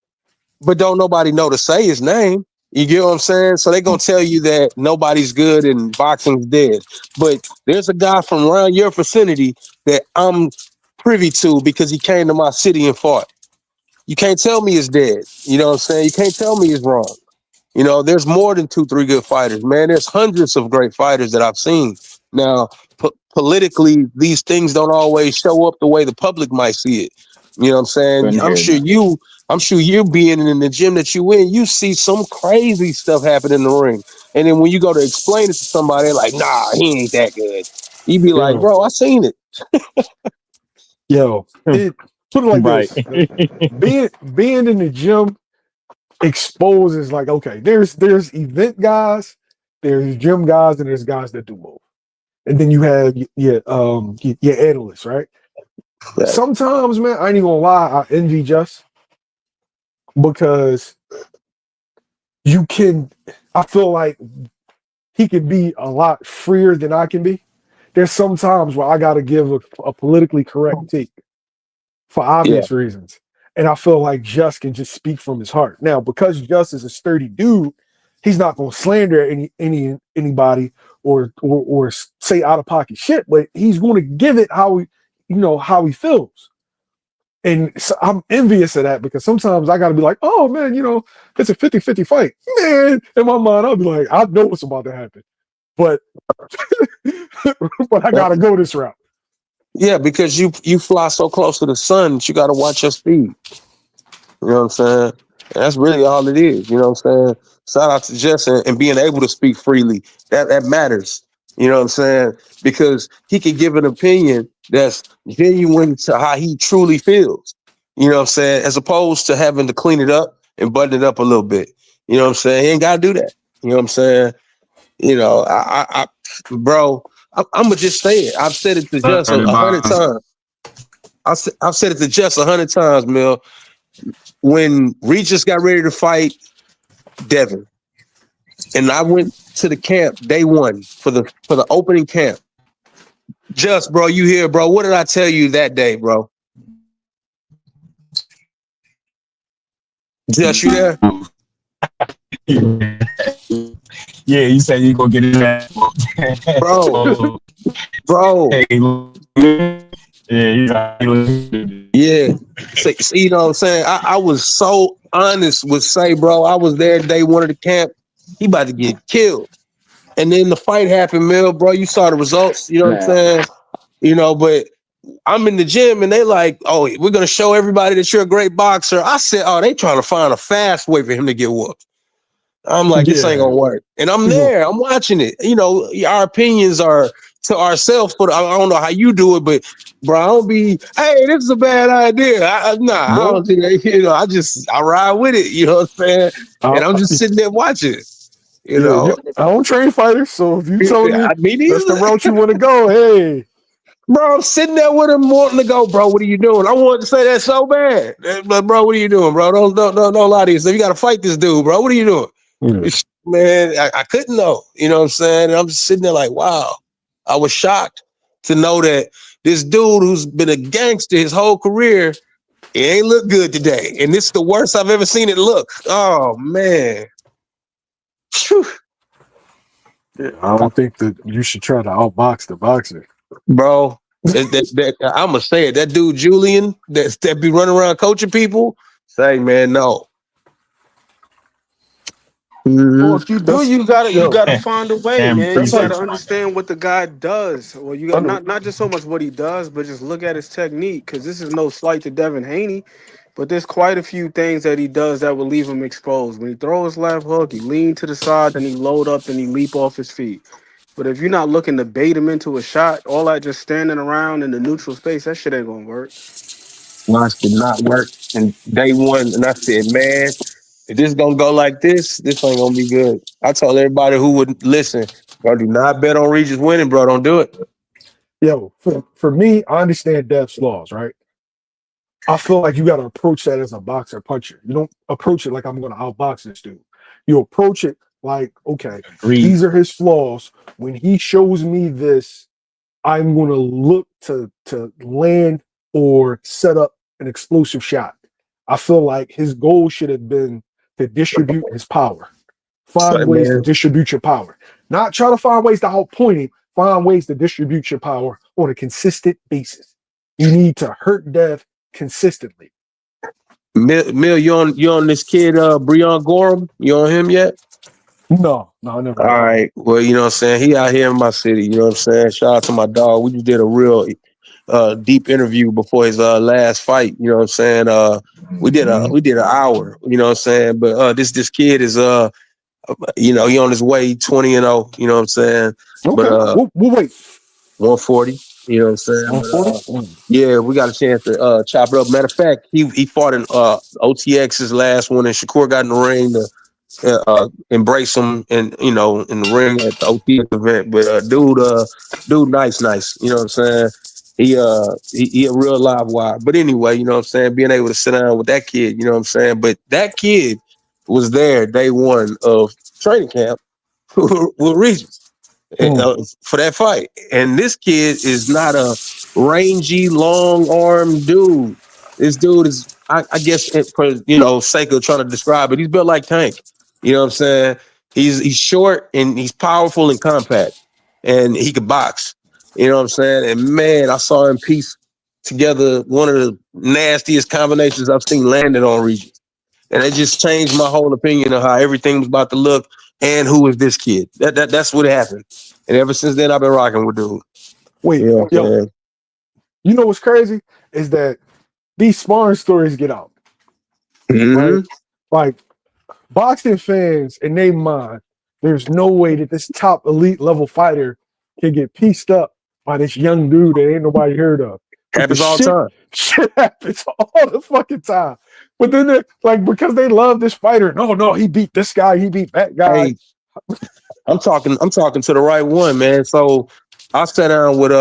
but don't nobody know to say his name. You get what I'm saying? So they gonna tell you that nobody's good and boxing's dead. But there's a guy from around your vicinity that I'm privy to because he came to my city and fought. You can't tell me it's dead. You know what I'm saying? You can't tell me it's wrong. You know, there's more than 2, 3 good fighters, man. There's hundreds of great fighters that I've seen. Now, politically, these things don't always show up the way the public might see it. You know what I'm saying? I'm sure you being in the gym that you in, you see some crazy stuff happen in the ring. And then when you go to explain it to somebody, they're like, nah, he ain't that good. You be like, bro, I seen it. Put it like this. Being in the gym exposes like, okay, there's event guys, there's gym guys, and there's guys that do both. And then you have your analysts, right? Sometimes, man, I ain't even gonna lie, I envy Just because I feel like he can be a lot freer than I can be. There's some times where I gotta give a politically correct take for obvious reasons. And I feel like Just can just speak from his heart. Now, because Just is a sturdy dude, he's not gonna slander anybody or say out of pocket shit, but he's going to give it how he feels. And so I'm envious of that because sometimes I got to be like, oh man, it's a 50-50 fight. Man, in my mind, I'll be like, I know what's about to happen, but I got to go this route. Yeah, because you fly so close to the sun that you got to watch your speed. You know what I'm saying? And that's really all it is. You know what I'm saying? Shout out to Jess and being able to speak freely. That matters. You know what I'm saying? Because he can give an opinion that's genuine to how he truly feels. You know what I'm saying? As opposed to having to clean it up and button it up a little bit. You know what I'm saying? He ain't got to do that. You know what I'm saying? You know, I'm gonna just say it. I've said it to Jess 100 times. I've said it to Jess 100 times, Mil. When Regis got ready to fight Devin, and I went to the camp day one for the opening camp. Just, bro, you here, bro? What did I tell you that day, bro? Just, you there? Yeah, you said you gonna get it back, bro. Yeah. So, you know what I'm saying? I was so honest with say, bro, I was there day one of the camp. He about to get killed. And then the fight happened, Mil, bro. You saw the results, you know what I'm saying? You know, but I'm in the gym and they like, oh, we're gonna show everybody that you're a great boxer. I said, oh, they trying to find a fast way for him to get whooped. I'm like, this ain't gonna work. And I'm there, I'm watching it. You know, our opinions are to ourselves, but I don't know how you do it, but bro, I don't be, hey, this is a bad idea. I don't do that. You know, I ride with it, you know what I'm saying? And I'm just sitting there watching it. You know, I don't train fighters, so if you tell me that's the route you want to go, hey. Bro, I'm sitting there with him wanting to go, bro, what are you doing? I wanted to say that so bad. But bro, what are you doing, bro? Don't lie to yourself. You got to fight this dude, bro. What are you doing? Man, I couldn't know. You know what I'm saying? And I'm just sitting there like, wow. I was shocked to know that this dude who's been a gangster his whole career, it ain't look good today. And this is the worst I've ever seen it look. Oh, man. Whew. Yeah, I don't think that you should try to outbox the boxer. Bro, I'm going to say it. That dude, Julian, that be running around coaching people, say, man, no. Well, if you do, you gotta find a way, man. You gotta understand what the guy does. Well, you got not just so much what he does, but just look at his technique. Because this is no slight to Devin Haney, but there's quite a few things that he does that will leave him exposed. When he throws his left hook, he lean to the side, then he load up, and he leap off his feet. But if you're not looking to bait him into a shot, all that just standing around in the neutral space, that shit ain't gonna work. Watch did not work. And day one, and I said, man, if this gonna go like this ain't gonna be good. I told everybody who would listen, bro, do not bet on Regis winning, bro. Don't do it. Yo, for me, I understand Dev's flaws, right? I feel like you got to approach that as a boxer puncher. You don't approach it like I'm going to outbox this dude. You approach it like, okay, these are his flaws. When he shows me this, I'm going to look to land or set up an explosive shot. I feel like his goal should have been to distribute his power. Find ways to distribute your power. Not try to find ways to outpoint him. Find ways to distribute your power on a consistent basis. You need to hurt Dev consistently. Mill, you on this kid, Breon Gorham? You on him yet? No, I never. All right. Well, you know what I'm saying? He out here in my city. You know what I'm saying? Shout out to my dog. We just did a real deep interview before his last fight. You know what I'm saying? We did an hour. You know what I'm saying? But this kid is he on his way 20-0. You know what I'm saying? Okay. But we'll wait. 140. You know what I'm saying? 140. Yeah, we got a chance to chop it up. Matter of fact, he fought in OTX's last one, and Shakur got in the ring to embrace him, and in the ring at the OTX event. But dude, nice. You know what I'm saying? He a real live wire. But anyway, you know what I'm saying? Being able to sit down with that kid, you know what I'm saying? But that kid was there day one of training camp with Regis. For that fight. And this kid is not a rangy, long-armed dude. This dude is, I guess, for sake of trying to describe it, he's built like Tank. You know what I'm saying? He's short and he's powerful and compact, and he could box. You know what I'm saying? And man, I saw him piece together one of the nastiest combinations I've seen landed on Regis. And it just changed my whole opinion of how everything was about to look. And who is this kid? That's what happened. And ever since then, I've been rocking with dude. Wait, you know what's crazy is that these sparring stories get out. Mm-hmm. Right? Like boxing fans in their mind, there's no way that this top elite level fighter can get pieced up by this young dude that ain't nobody heard of. Happens all the time. Shit happens all the fucking time. But then because they love this fighter. No, he beat this guy, he beat that guy. Hey, I'm talking to the right one, man. So I sat down with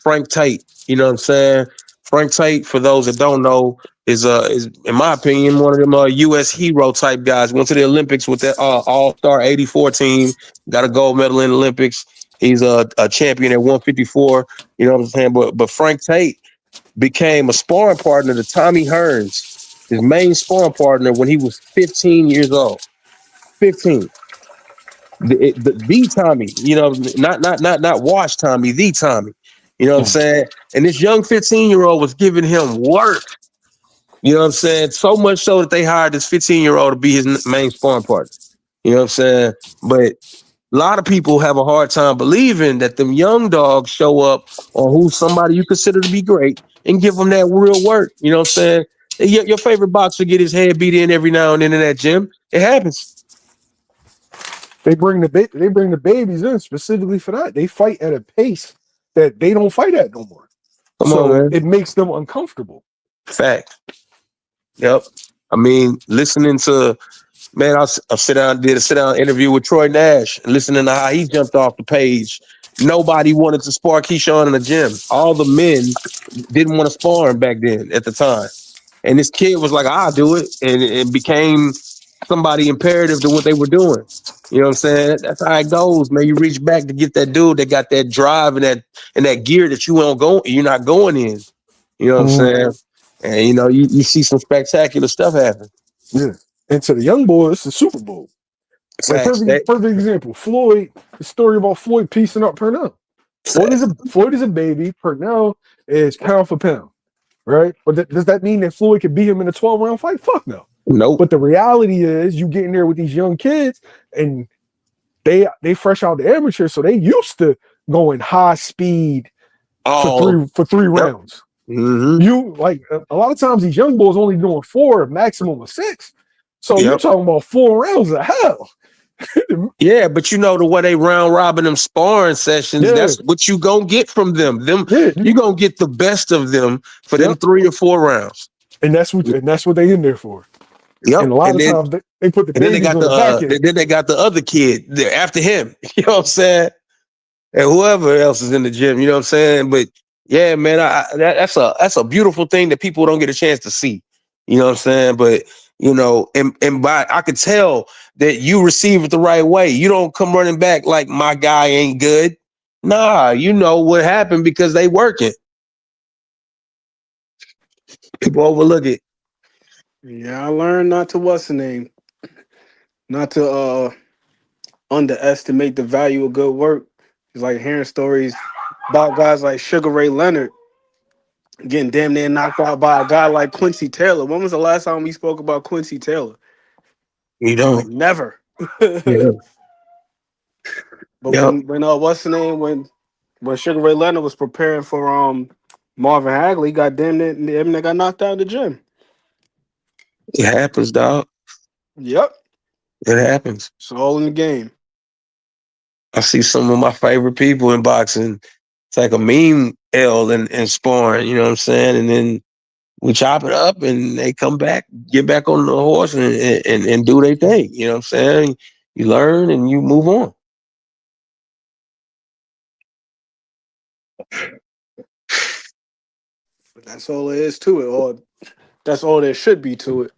Frank Tate. You know what I'm saying? Frank Tate, for those that don't know, is in my opinion one of them U.S. hero type guys. Went to the Olympics with that All-Star '84 team. Got a gold medal in the Olympics. He's a champion at 154. You know what I'm saying? But Frank Tate became a sparring partner to Tommy Hearns, his main sparring partner, when he was 15 years old. 15. The Tommy, not Wash Tommy, the Tommy. You know what I'm saying? And this young 15-year-old was giving him work. You know what I'm saying? So much so that they hired this 15-year-old to be his main sparring partner. You know what I'm saying? But a lot of people have a hard time believing that them young dogs show up on who's somebody you consider to be great and give them that real work. You know what I'm saying? Your favorite boxer get his head beat in every now and then in that gym. It happens. They bring the babies in specifically for that. They fight at a pace that they don't fight at no more. Come on, man. It makes them uncomfortable. Fact. Yep. I mean, listening to, man, I did a sit down interview with Troy Nash, and listening to how he jumped off the page nobody wanted to spar Keyshawn in the gym. All the men didn't want to spar him back then at the time. And this kid was like, I'll do it. And it became somebody imperative to what they were doing. You know what I'm saying? That's how it goes, man. You reach back to get that dude that got that drive and that gear that you're not going in. You know what I'm saying? And you know, you see some spectacular stuff happen. Yeah. And to the young boy, it's the Super Bowl. Like perfect example. Floyd, the story about Floyd piecing up Pernell. Floyd is a baby. Pernell is pound for pound. Right? But does that mean that Floyd could beat him in a 12-round fight? Fuck no. Nope. But the reality is you get in there with these young kids and they fresh out the amateur, so they used to going high speed for three rounds. Mm-hmm. You like a lot of times these young boys only doing 4, maximum of 6. So you're talking about 4 rounds of hell. Yeah, but you know the way they round robin them sparring sessions, that's what you gonna get from them. You gonna get the best of them for them 3 or 4 rounds. And that's what they in there for. Yep. And a lot of times they put the babies on the back end. Then they got the other kid there after him. You know what I'm saying? And whoever else is in the gym, you know what I'm saying? But yeah, man, that's a beautiful thing that people don't get a chance to see. You know what I'm saying? But you know, and I could tell that you receive it the right way. You don't come running back like my guy ain't good. Nah, you know what happened because they working. People overlook it. Yeah, I learned not to not to underestimate the value of good work. It's like hearing stories about guys like Sugar Ray Leonard getting damn near knocked out by a guy like Quincy Taylor. When was the last time we spoke about Quincy Taylor? You don't. Like, never. Yeah. But when what's the name? When Sugar Ray Leonard was preparing for Marvin Hagley, got damn near got knocked out of the gym. It happens, dog. Yep. It happens. It's all in the game. I see some of my favorite people in boxing take a mean L and sparring, you know what I'm saying? And then we chop it up and they come back, get back on the horse and do their thing. You know what I'm saying? You learn and you move on. But that's all there is to it, or that's all there should be to it.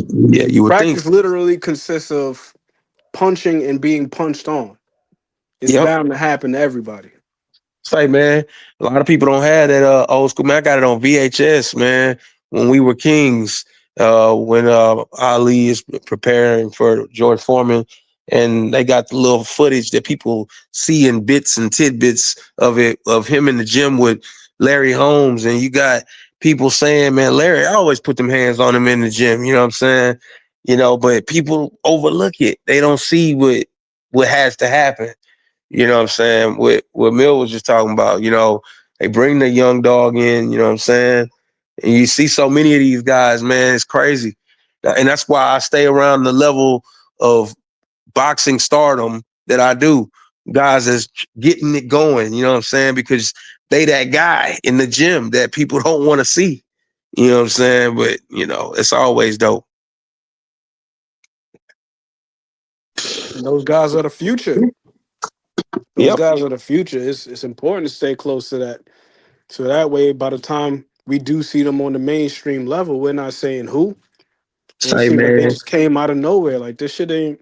Yeah, you would Practice think. literally consists of punching and being punched on. It's bound to happen to everybody. Say, man, a lot of people don't have that old school. Man, I got it on VHS, man, when we were kings, when Ali is preparing for George Foreman, and they got the little footage that people see in bits and tidbits of it, of him in the gym with Larry Holmes, and you got people saying, man, Larry, I always put them hands on him in the gym, you know what I'm saying? You know, but people overlook it. They don't see what has to happen. You know what I'm saying? What Mill was just talking about, you know, they bring the young dog in, you know what I'm saying? And you see so many of these guys, man, it's crazy. And that's why I stay around the level of boxing stardom that I do. Guys that's getting it going, you know what I'm saying? Because they that guy in the gym that people don't want to see. You know what I'm saying? But, you know, it's always dope. And those guys are the future. Those guys are the future. It's important to stay close to that. So that way, by the time we do see them on the mainstream level, we're not saying who. It seems like they just came out of nowhere. Like this shit ain't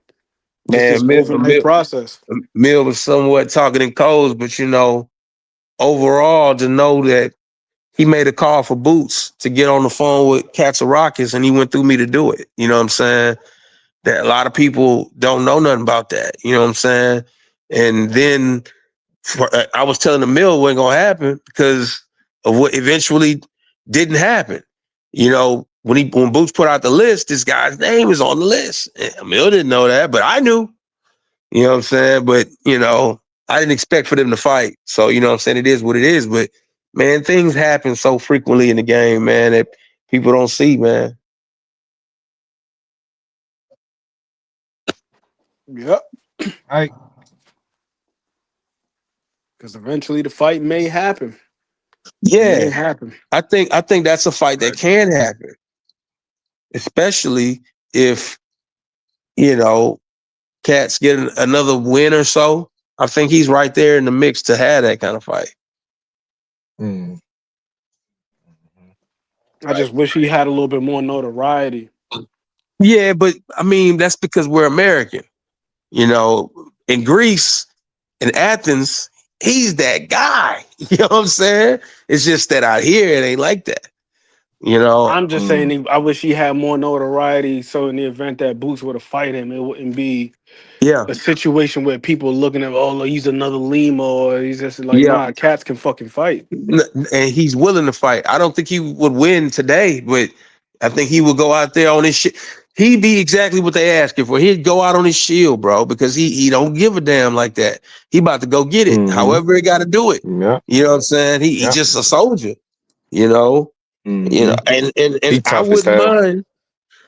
this overnight process. Mill was somewhat talking in codes, but you know, overall to know that he made a call for Boots to get on the phone with Katsarakis and he went through me to do it. You know what I'm saying? That a lot of people don't know nothing about that. You know what I'm saying? And then I was telling the Mill it wasn't gonna happen because of what eventually didn't happen. You know, when Boots put out the list, this guy's name was on the list. And Mill didn't know that, but I knew. You know what I'm saying? But, you know, I didn't expect for them to fight. So, you know what I'm saying? It is what it is. But, man, things happen so frequently in the game, man, that people don't see, man. Yep. Right. Because eventually the fight may happen. Yeah. It may happen. I think that's a fight that can happen. Especially if, you know, cats get another win or so I think he's right there in the mix to have that kind of fight. I just wish he had a little bit more notoriety. Yeah, but I mean, that's because we're American. You know, in Greece, in Athens, he's that guy. You know what I'm saying? It's just that out here, it ain't like that. You know, I'm just saying, I wish he had more notoriety. So in the event that Boots were to fight him, it wouldn't be a situation where people looking at, oh, he's another Lima, or he's just like, nah, cats can fucking fight. And he's willing to fight. I don't think he would win today, but I think he would go out there on his shit. He'd be exactly what they asking for. He'd go out on his shield, bro, because he don't give a damn like that. He about to go get it, however he got to do it. Yeah. You know what I'm saying? He just a soldier. You know, you know, and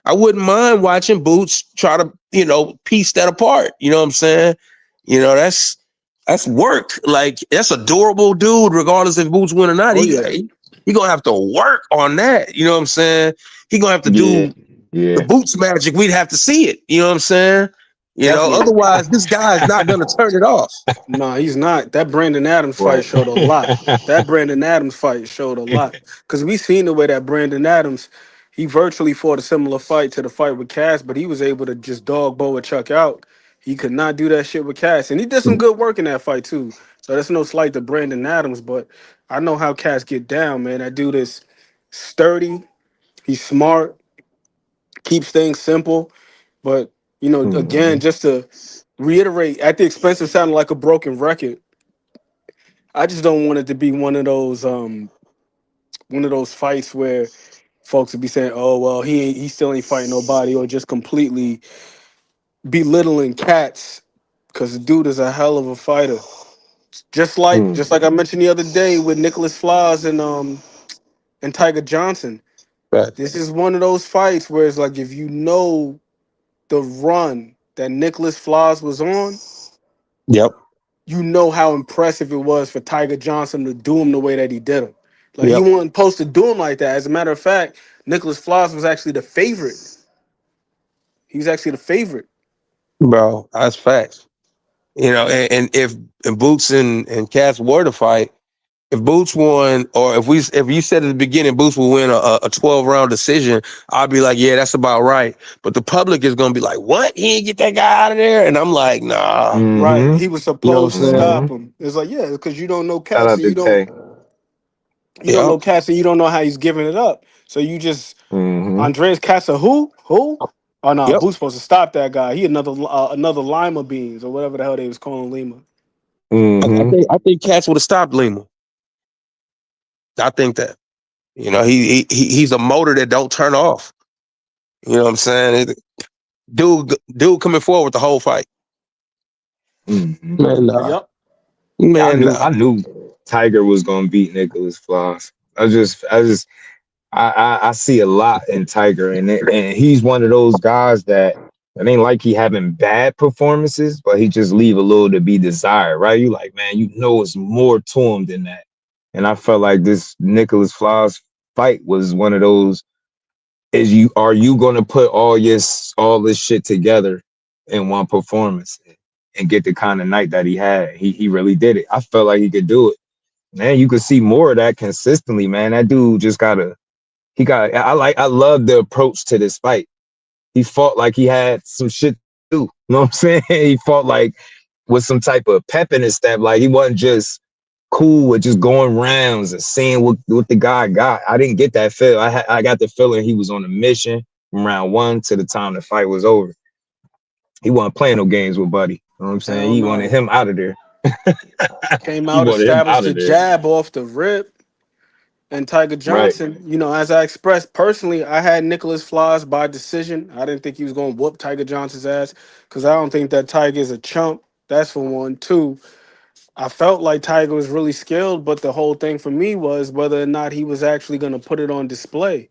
I wouldn't mind watching Boots try to, you know, piece that apart. You know what I'm saying? You know, that's work. Like, that's a durable dude, regardless if Boots win or not. He gonna have to work on that. You know what I'm saying? He gonna have to do the Boots magic. We'd have to see it. You know what I'm saying? You know, otherwise this guy's not gonna turn it off. No, he's not. That Brandon Adams fight showed a lot. That Brandon Adams fight showed a lot. Because we seen the way that Brandon Adams, he virtually fought a similar fight to the fight with Cass, but he was able to just dog Boa Chuck out. He could not do that shit with Cass. And he did some good work in that fight too. So that's no slight to Brandon Adams, but I know how Cass get down, man. That dude is sturdy. He's smart. Keeps things simple. But, you know, again, just to reiterate, at the expense of sounding like a broken record, I just don't want it to be one of those fights where folks would be saying, "Oh, well, he still ain't fighting nobody," or just completely belittling cats, because the dude is a hell of a fighter. Just like I mentioned the other day with Nicholas Flores and Tiger Johnson. This is one of those fights where it's like, if you know the run that Nicholas Flores was on, you know how impressive it was for Tiger Johnson to do him the way that he did him. Like, he wasn't supposed to do him like that. As a matter of fact, Nicholas Flores was actually the favorite. He was actually the favorite. Bro, that's facts. You know, and if Boots and Cass were to fight, if Boots won, or if you said at the beginning Boots will win a 12-round decision, I'd be like, yeah, that's about right. But the public is gonna be like, what? He didn't get that guy out of there? And I'm like, nah. Right. He was supposed to stop him. It's like, yeah, because you don't know Cass, and you don't know Cass, and you don't know how he's giving it up. So you just Andreas Casa, who? Oh no, Boots supposed to stop that guy. He another Lima beans or whatever the hell they was calling Lima. I think Cass would have stopped Lima. I think that, you know, he's a motor that don't turn off. You know what I'm saying? Dude coming forward the whole fight. Man, I knew Tiger was gonna beat Nicholas Flores. I see a lot in Tiger, and he's one of those guys that it ain't like he having bad performances, but he just leave a little to be desired, right? You like, man, you know, it's more to him than that. And I felt like this Nicholas Flores fight was one of those. Are you going to put all this shit together in one performance and get the kind of night that he had? He really did it. I felt like he could do it. Man, you could see more of that consistently, man. That dude just I love the approach to this fight. He fought like he had some shit to do. You know what I'm saying? He fought like with some type of pep in his step. Like, he wasn't just cool with just going rounds and seeing what the guy got. I didn't get that feel. I got the feeling he was on a mission from round one to the time the fight was over. He wasn't playing no games with Buddy. You know what I'm saying? He wanted him out of there. Came out, established the jab off the rip. And Tiger Johnson, you know, as I expressed personally, I had Nicholas Flores by decision. I didn't think he was going to whoop Tiger Johnson's ass, because I don't think that Tiger is a chump. That's for one. Two, I felt like Tiger was really skilled, but the whole thing for me was whether or not he was actually going to put it on display.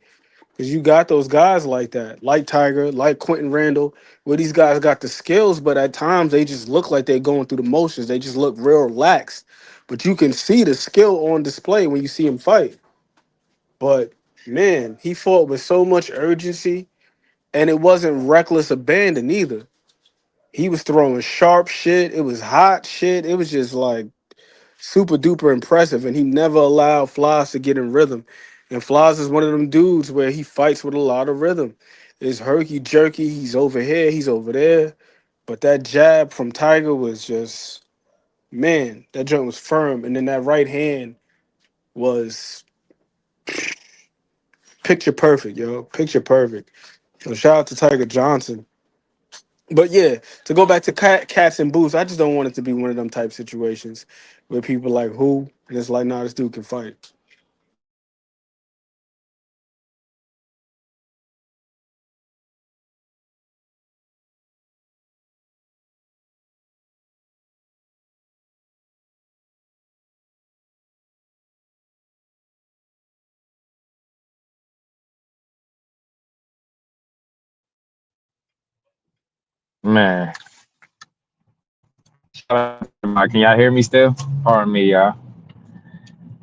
Because you got those guys like that, like Tiger, like Quentin Randall, where these guys got the skills, but at times they just look like they're going through the motions. They just look real relaxed. But you can see the skill on display when you see him fight. But, man, he fought with so much urgency, and it wasn't reckless abandon either. He was throwing sharp shit. It was hot shit. It was just like super duper impressive. And he never allowed Floss to get in rhythm. And Floss is one of them dudes where he fights with a lot of rhythm. It's herky jerky. He's over here. He's over there. But that jab from Tiger was just, man, that joint was firm. And then that right hand was picture perfect, yo. Picture perfect. So shout out to Tiger Johnson. But yeah, to go back to cats and boots, I just don't want it to be one of them type situations where people like who, and it's like, nah, this dude can fight. Man, can y'all hear me still? Pardon me, y'all.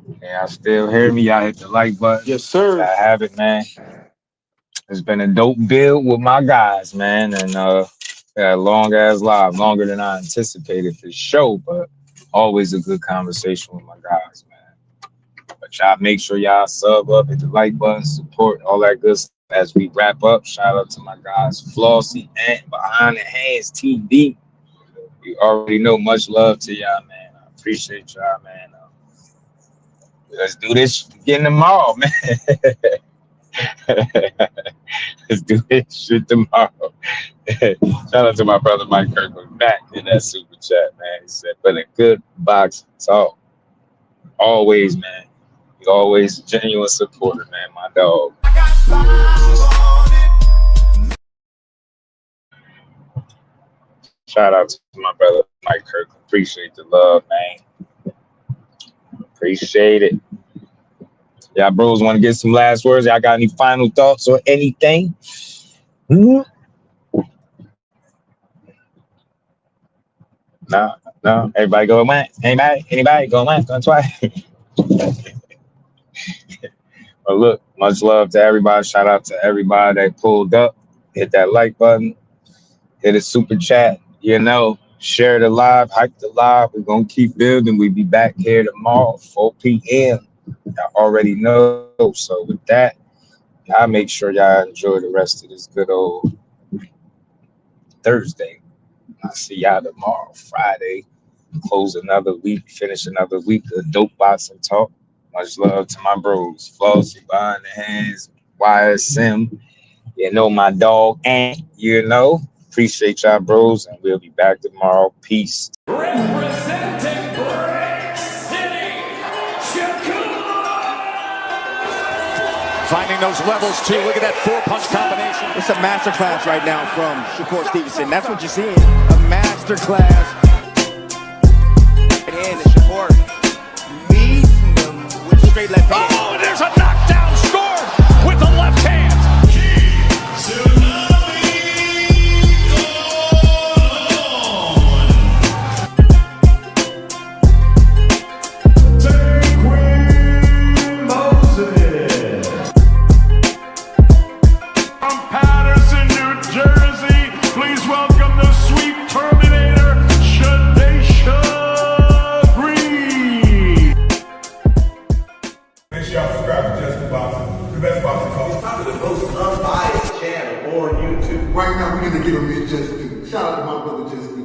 Can y'all still hear me? Y'all hit the like button. Yes, sir. I have it, man. It's been a dope build with my guys, man, and yeah, long ass live, longer than I anticipated for the show, but always a good conversation with my guys, man. But y'all make sure y'all sub up, hit the like button, support, all that good stuff. As we wrap up, shout out to my guys Flossie and Behind the Hands TV. You already know, much love to y'all, man. I appreciate y'all, man. Let's do this again tomorrow, man. Let's do this shit tomorrow. Shout out to my brother Mike Kirkland back in that super chat, man. He said, "But a good box talk, always, man. You always a genuine supporter, man. My dog." Shout out to my brother Mike Kirkland. Appreciate the love, man. Appreciate it. Y'all bros want to get some last words? Y'all got any final thoughts or anything? No, no. Everybody go once. Anybody go once, go twice. But look, much love to everybody. Shout out to everybody that pulled up. Hit that like button. Hit a super chat. You know, share the live, hype the live. We're gonna keep building. We'll be back here tomorrow, 4 p.m. Y'all already know. So with that, y'all make sure y'all enjoy the rest of this good old Thursday. I'll see y'all tomorrow, Friday. Close another week, finish another week of dope boxing talk. Much love to my bros, Flossie, Behind the Hands, YSM. You know my dog, and you know. Appreciate y'all, bros, and we'll be back tomorrow. Peace. Representing Brick City, Shakur. Finding those levels too. Look at that 4-punch combination. It's a masterclass right now from Shakur Stevenson. That's what you're seeing. A masterclass. And Shakur meeting them with straight left hand. Oh, there's a knockdown scored with the left hand. Right now, we're gonna give him his just due. Shout out to my brother Just Due.